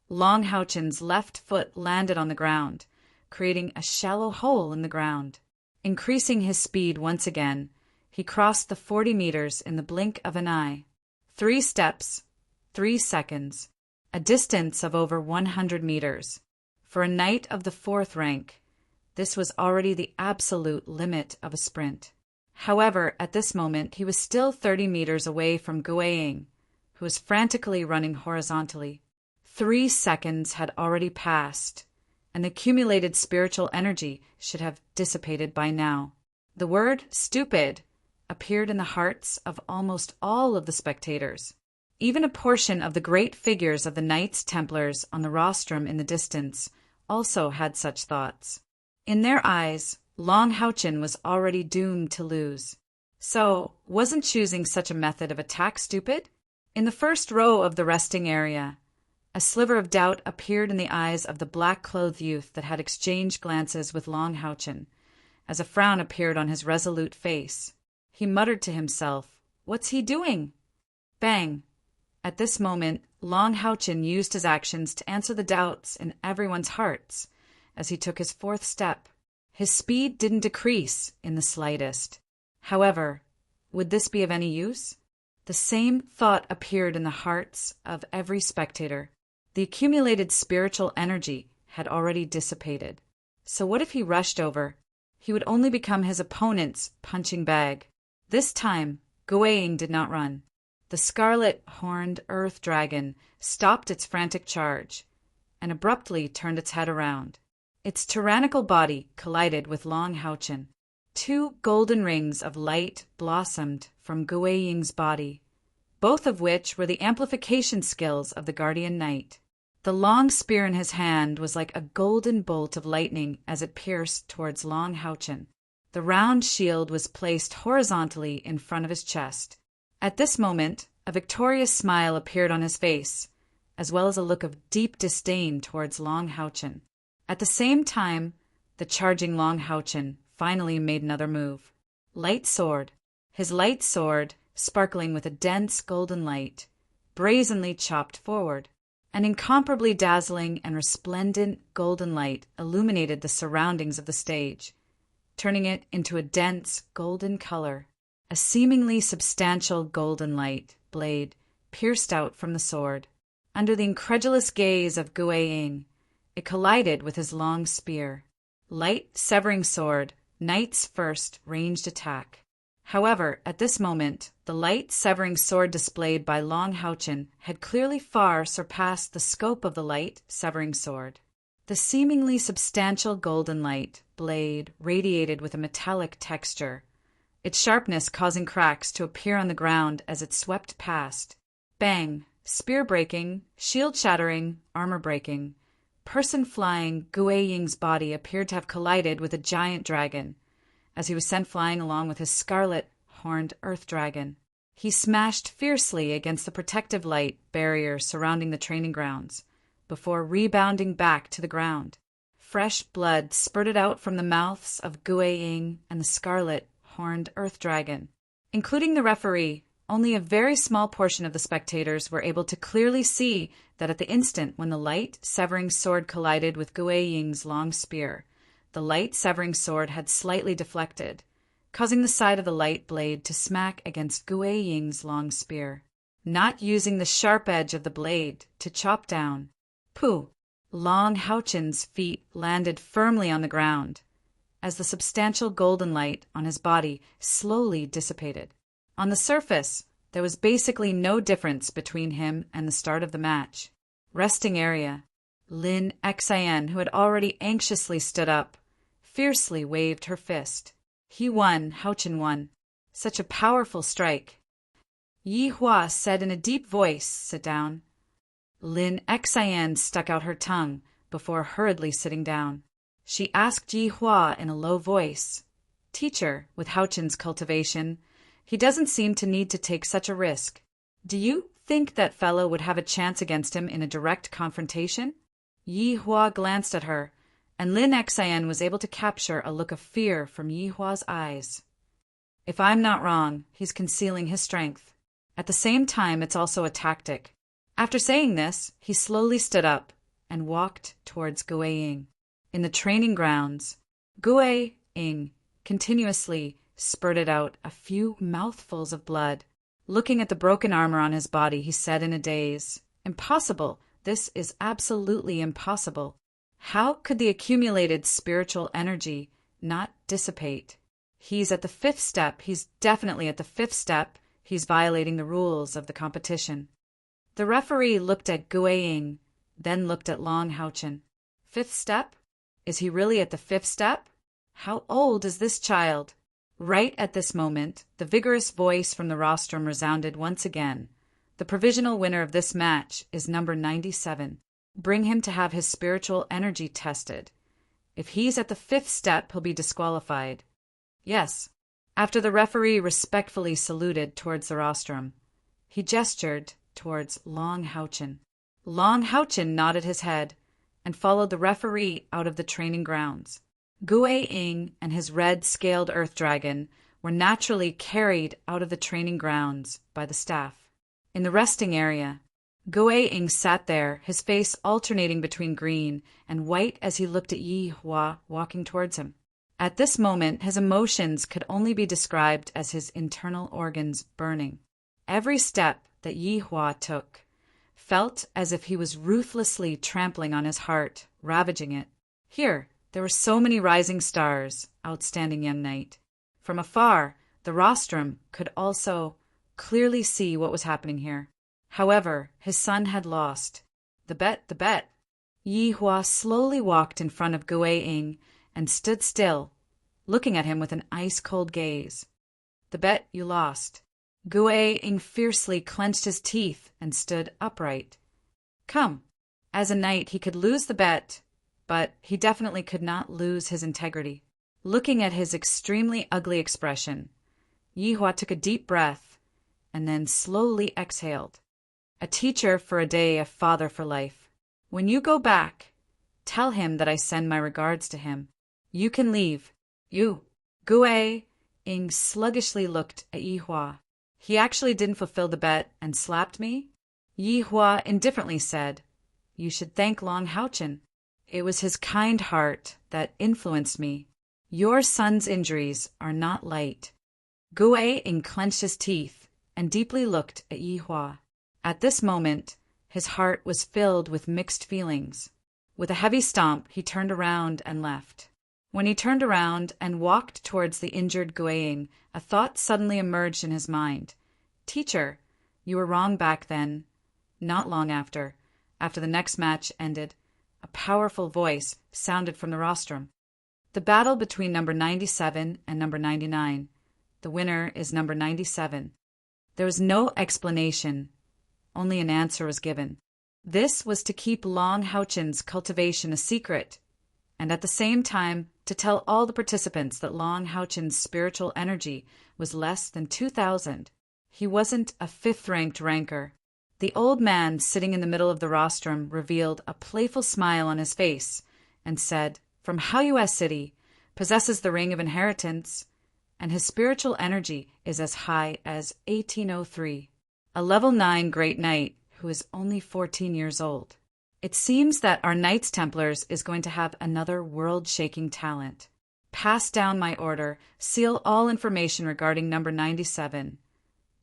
Long Haochen's left foot landed on the ground, creating a shallow hole in the ground. Increasing his speed once again, he crossed the 40 meters in the blink of an eye. 3 steps, 3 seconds, a distance of over 100 meters. For a knight of the 4th rank, this was already the absolute limit of a sprint. However, at this moment, he was still 30 meters away from Guiying, who was frantically running horizontally. 3 seconds had already passed, and the accumulated spiritual energy should have dissipated by now. The word stupid appeared in the hearts of almost all of the spectators. Even a portion of the great figures of the Knights Templars on the rostrum in the distance also had such thoughts. In their eyes, Long Houchin was already doomed to lose. So, wasn't choosing such a method of attack stupid? In the first row of the resting area, a sliver of doubt appeared in the eyes of the black-clothed youth that had exchanged glances with Long Houchin, as a frown appeared on his resolute face. He muttered to himself, "What's he doing?" Bang! At this moment, Long Houchin used his actions to answer the doubts in everyone's hearts as he took his fourth step. His speed didn't decrease in the slightest. However, would this be of any use? The same thought appeared in the hearts of every spectator. The accumulated spiritual energy had already dissipated. So what if he rushed over? He would only become his opponent's punching bag. This time, Guiying did not run. The scarlet-horned earth dragon stopped its frantic charge and abruptly turned its head around. Its tyrannical body collided with Long Houchin. 2 golden rings of light blossomed from Guiying's body, both of which were the amplification skills of the Guardian Knight. The long spear in his hand was like a golden bolt of lightning as it pierced towards Long Houchin. The round shield was placed horizontally in front of his chest. At this moment, a victorious smile appeared on his face, as well as a look of deep disdain towards Long Houchin. At the same time, the charging Long Houchin finally made another move. Light sword. His light sword, sparkling with a dense golden light, brazenly chopped forward. An incomparably dazzling and resplendent golden light illuminated the surroundings of the stage, turning it into a dense golden color. A seemingly substantial golden light blade pierced out from the sword. Under the incredulous gaze of Guiying, it collided with his long spear. Light severing sword, Knight's first ranged attack. However, at this moment, the light severing sword displayed by Long Houchin had clearly far surpassed the scope of the light severing sword. The seemingly substantial golden light blade radiated with a metallic texture, its sharpness causing cracks to appear on the ground as it swept past. Bang! Spear breaking, shield shattering, armor breaking. Person flying, Guiying's body appeared to have collided with a giant dragon, as he was sent flying along with his scarlet-horned earth dragon. He smashed fiercely against the protective light barrier surrounding the training grounds, before rebounding back to the ground. Fresh blood spurted out from the mouths of Guiying and the scarlet-horned earth dragon. Including the referee, only a very small portion of the spectators were able to clearly see that at the instant when the light severing sword collided with Guiying's long spear, the light severing sword had slightly deflected, causing the side of the light blade to smack against Guiying's long spear, not using the sharp edge of the blade to chop down. Pooh! Long Houchin's feet landed firmly on the ground, as the substantial golden light on his body slowly dissipated. On the surface, there was basically no difference between him and the start of the match. Resting area. Lin Xian, who had already anxiously stood up, fiercely waved her fist. He won, Houchin won. Such a powerful strike. Yi Hua said in a deep voice, "Sit down." Lin Xian stuck out her tongue before hurriedly sitting down. She asked Yi Hua in a low voice, "Teacher, with Houchin's cultivation, he doesn't seem to need to take such a risk. Do you think that fellow would have a chance against him in a direct confrontation?" Yi Hua glanced at her, and Lin Xian was able to capture a look of fear from Yi Hua's eyes. "If I'm not wrong, he's concealing his strength. At the same time, it's also a tactic." After saying this, he slowly stood up and walked towards Guiying. In the training grounds, Guiying continuously spurted out a few mouthfuls of blood. Looking at the broken armor on his body, he said in a daze, "Impossible! This is absolutely impossible. How could the accumulated spiritual energy not dissipate? He's at the 5th step. He's definitely at the 5th step. He's violating the rules of the competition." The referee looked at Guiying, then looked at Long Houchin. 5th step? Is he really at the 5th step? How old is this child? Right at this moment, the vigorous voice from the rostrum resounded once again, The provisional winner of this match is number 97. Bring him to have his spiritual energy tested. If he's at the 5th step, he'll be disqualified. Yes. After the referee respectfully saluted towards the rostrum, he gestured towards Long Houchin. Long Houchin nodded his head and followed the referee out of the training grounds. Gu-Ing and his red-scaled earth dragon were naturally carried out of the training grounds by the staff. In the resting area, Gu-Ing sat there, his face alternating between green and white as he looked at Yi Hua walking towards him. At this moment, his emotions could only be described as his internal organs burning. Every step that Yi Hua took felt as if he was ruthlessly trampling on his heart, ravaging it. Here, there were so many rising stars, outstanding young knight. From afar, the rostrum could also clearly see what was happening here. However, his son had lost. The bet. Yi Hua slowly walked in front of Gu-Ing and stood still, looking at him with an ice-cold gaze. The bet you lost. Gu-Ing fiercely clenched his teeth and stood upright. Come. As a knight, he could lose the bet, but he definitely could not lose his integrity. Looking at his extremely ugly expression, Yi Hua took a deep breath and then slowly exhaled. A teacher for a day, a father for life. When you go back, tell him that I send my regards to him. You can leave. You. Gu-Ing sluggishly looked at Yi Hua. He actually didn't fulfill the bet and slapped me? Yi Hua indifferently said, You should thank Long Houchin. It was his kind heart that influenced me. Your son's injuries are not light. Gu-Ing clenched his teeth and deeply looked at Yi Hua. At this moment, his heart was filled with mixed feelings. With a heavy stomp, he turned around and left. When he turned around and walked towards the injured Gu-Ing, a thought suddenly emerged in his mind. Teacher, you were wrong back then. Not long after the next match ended, a powerful voice sounded from the rostrum. The battle between number 97 and number 99. The winner is number 97. There was no explanation. Only an answer was given. This was to keep Long Houchin's cultivation a secret, and at the same time to tell all the participants that Long Houchin's spiritual energy was less than 2,000. He wasn't a 5th-ranked ranker. The old man sitting in the middle of the rostrum revealed a playful smile on his face and said, From Haoyue City, possesses the ring of inheritance, and his spiritual energy is as high as 1803. A level 9 great knight who is only 14 years old. It seems that our Knights Templars is going to have another world-shaking talent. Pass down my order, seal all information regarding number 97.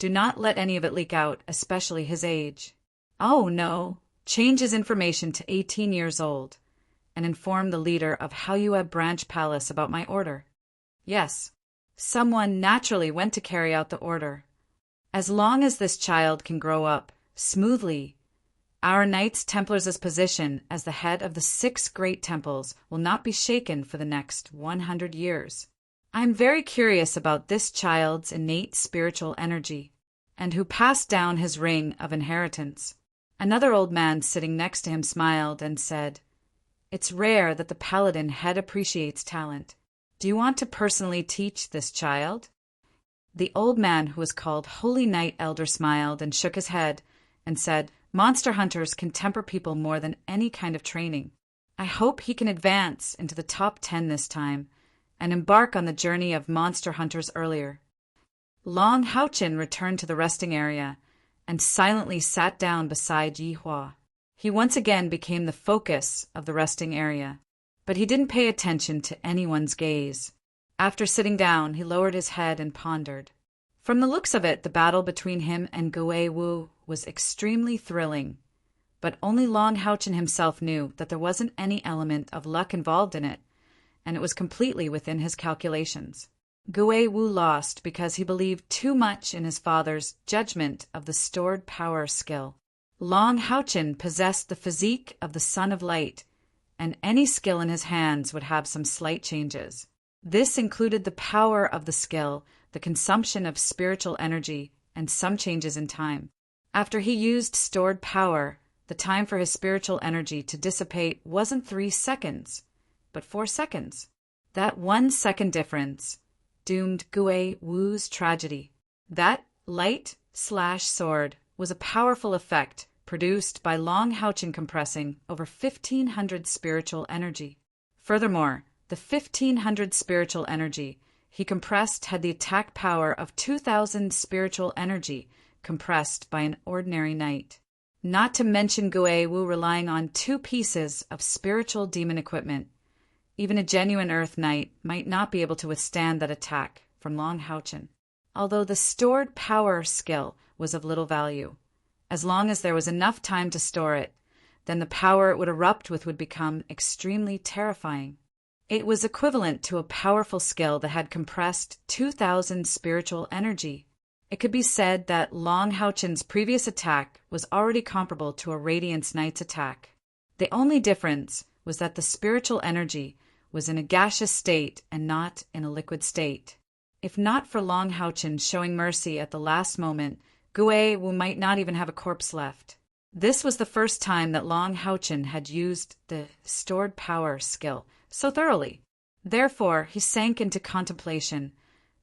Do not let any of it leak out, especially his age. Oh, no. Change his information to 18 years old, and inform the leader of Haoyue Branch Palace about my order. Yes. Someone naturally went to carry out the order. As long as this child can grow up smoothly, our Knights Templars' position as the head of the 6 great temples will not be shaken for the next 100 years. I am very curious about this child's innate spiritual energy, and who passed down his ring of inheritance. Another old man sitting next to him smiled and said, It's rare that the paladin head appreciates talent. Do you want to personally teach this child? The old man, who was called Holy Knight Elder, smiled and shook his head and said, Monster hunters can temper people more than any kind of training. I hope he can advance into the top 10 this time and embark on the journey of monster hunters earlier. Long Houchin returned to the resting area and silently sat down beside Yi Hua. He once again became the focus of the resting area, but he didn't pay attention to anyone's gaze. After sitting down, he lowered his head and pondered. From the looks of it, the battle between him and Gu-Wu was extremely thrilling, but only Long Houchin himself knew that there wasn't any element of luck involved in it, and it was completely within his calculations. Gu-Wu lost because he believed too much in his father's judgment of the stored power skill. Long Houchin possessed the physique of the Son of Light, and any skill in his hands would have some slight changes. This included the power of the skill, the consumption of spiritual energy, and some changes in time. After he used stored power, the time for his spiritual energy to dissipate wasn't 3 seconds, but 4 seconds. That 1 second difference doomed Gui Wu's tragedy. That light/sword was a powerful effect produced by Long Haochen compressing over 1,500 spiritual energy. Furthermore, the 1,500 spiritual energy he compressed had the attack power of 2,000 spiritual energy compressed by an ordinary knight. Not to mention Gui Wu relying on 2 pieces of spiritual demon equipment. Even a genuine Earth Knight might not be able to withstand that attack from Long Haochen. Although the stored power skill was of little value, as long as there was enough time to store it, then the power it would erupt with would become extremely terrifying. It was equivalent to a powerful skill that had compressed 2,000 spiritual energy. It could be said that Long Haochen's previous attack was already comparable to a Radiance Knight's attack. The only difference was that the spiritual energy was in a gaseous state and not in a liquid state. If not for Long Haochen showing mercy at the last moment, Gui Wu might not even have a corpse left. This was the first time that Long Haochen had used the stored power skill so thoroughly. Therefore, he sank into contemplation,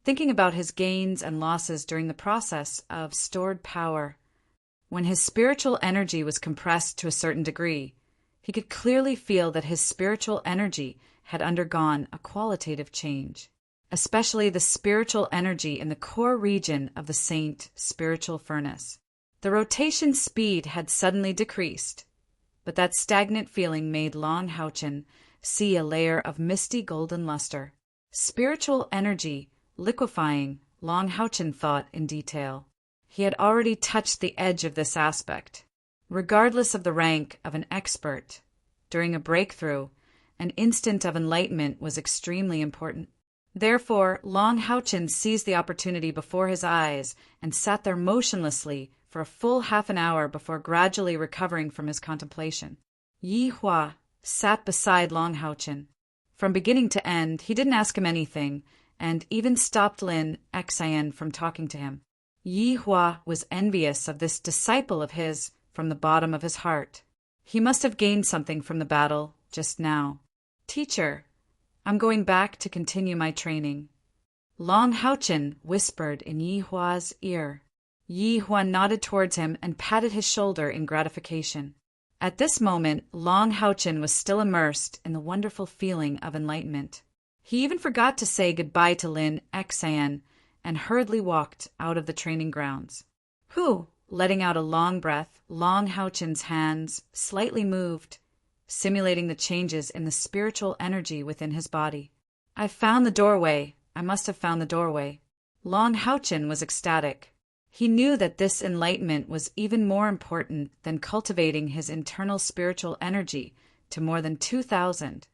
thinking about his gains and losses during the process of stored power. When his spiritual energy was compressed to a certain degree, he could clearly feel that his spiritual energy had undergone a qualitative change, especially the spiritual energy in the core region of the Saint spiritual furnace. The rotation speed had suddenly decreased, but that stagnant feeling made Long Haochen see a layer of misty golden luster. Spiritual energy liquefying, Long Haochen thought in detail. He had already touched the edge of this aspect. Regardless of the rank of an expert, during a breakthrough, an instant of enlightenment was extremely important. Therefore, Long Haochen seized the opportunity before his eyes and sat there motionlessly for a full half an hour before gradually recovering from his contemplation. Yi Hua sat beside Long Haochen. From beginning to end, he didn't ask him anything, and even stopped Lin Xian from talking to him. Yi Hua was envious of this disciple of his from the bottom of his heart. He must have gained something from the battle just now. "Teacher, I'm going back to continue my training." Long Haochen whispered in Yi Hua's ear. Yi Hua nodded towards him and patted his shoulder in gratification. At this moment, Long Haochen was still immersed in the wonderful feeling of enlightenment. He even forgot to say goodbye to Lin Xian and hurriedly walked out of the training grounds. "Whew!" Letting out a long breath, Long Haochen's hands slightly moved, simulating the changes in the spiritual energy within his body. "I've found the doorway. I must have found the doorway." Long Haochen was ecstatic. He knew that this enlightenment was even more important than cultivating his internal spiritual energy to more than 2,000.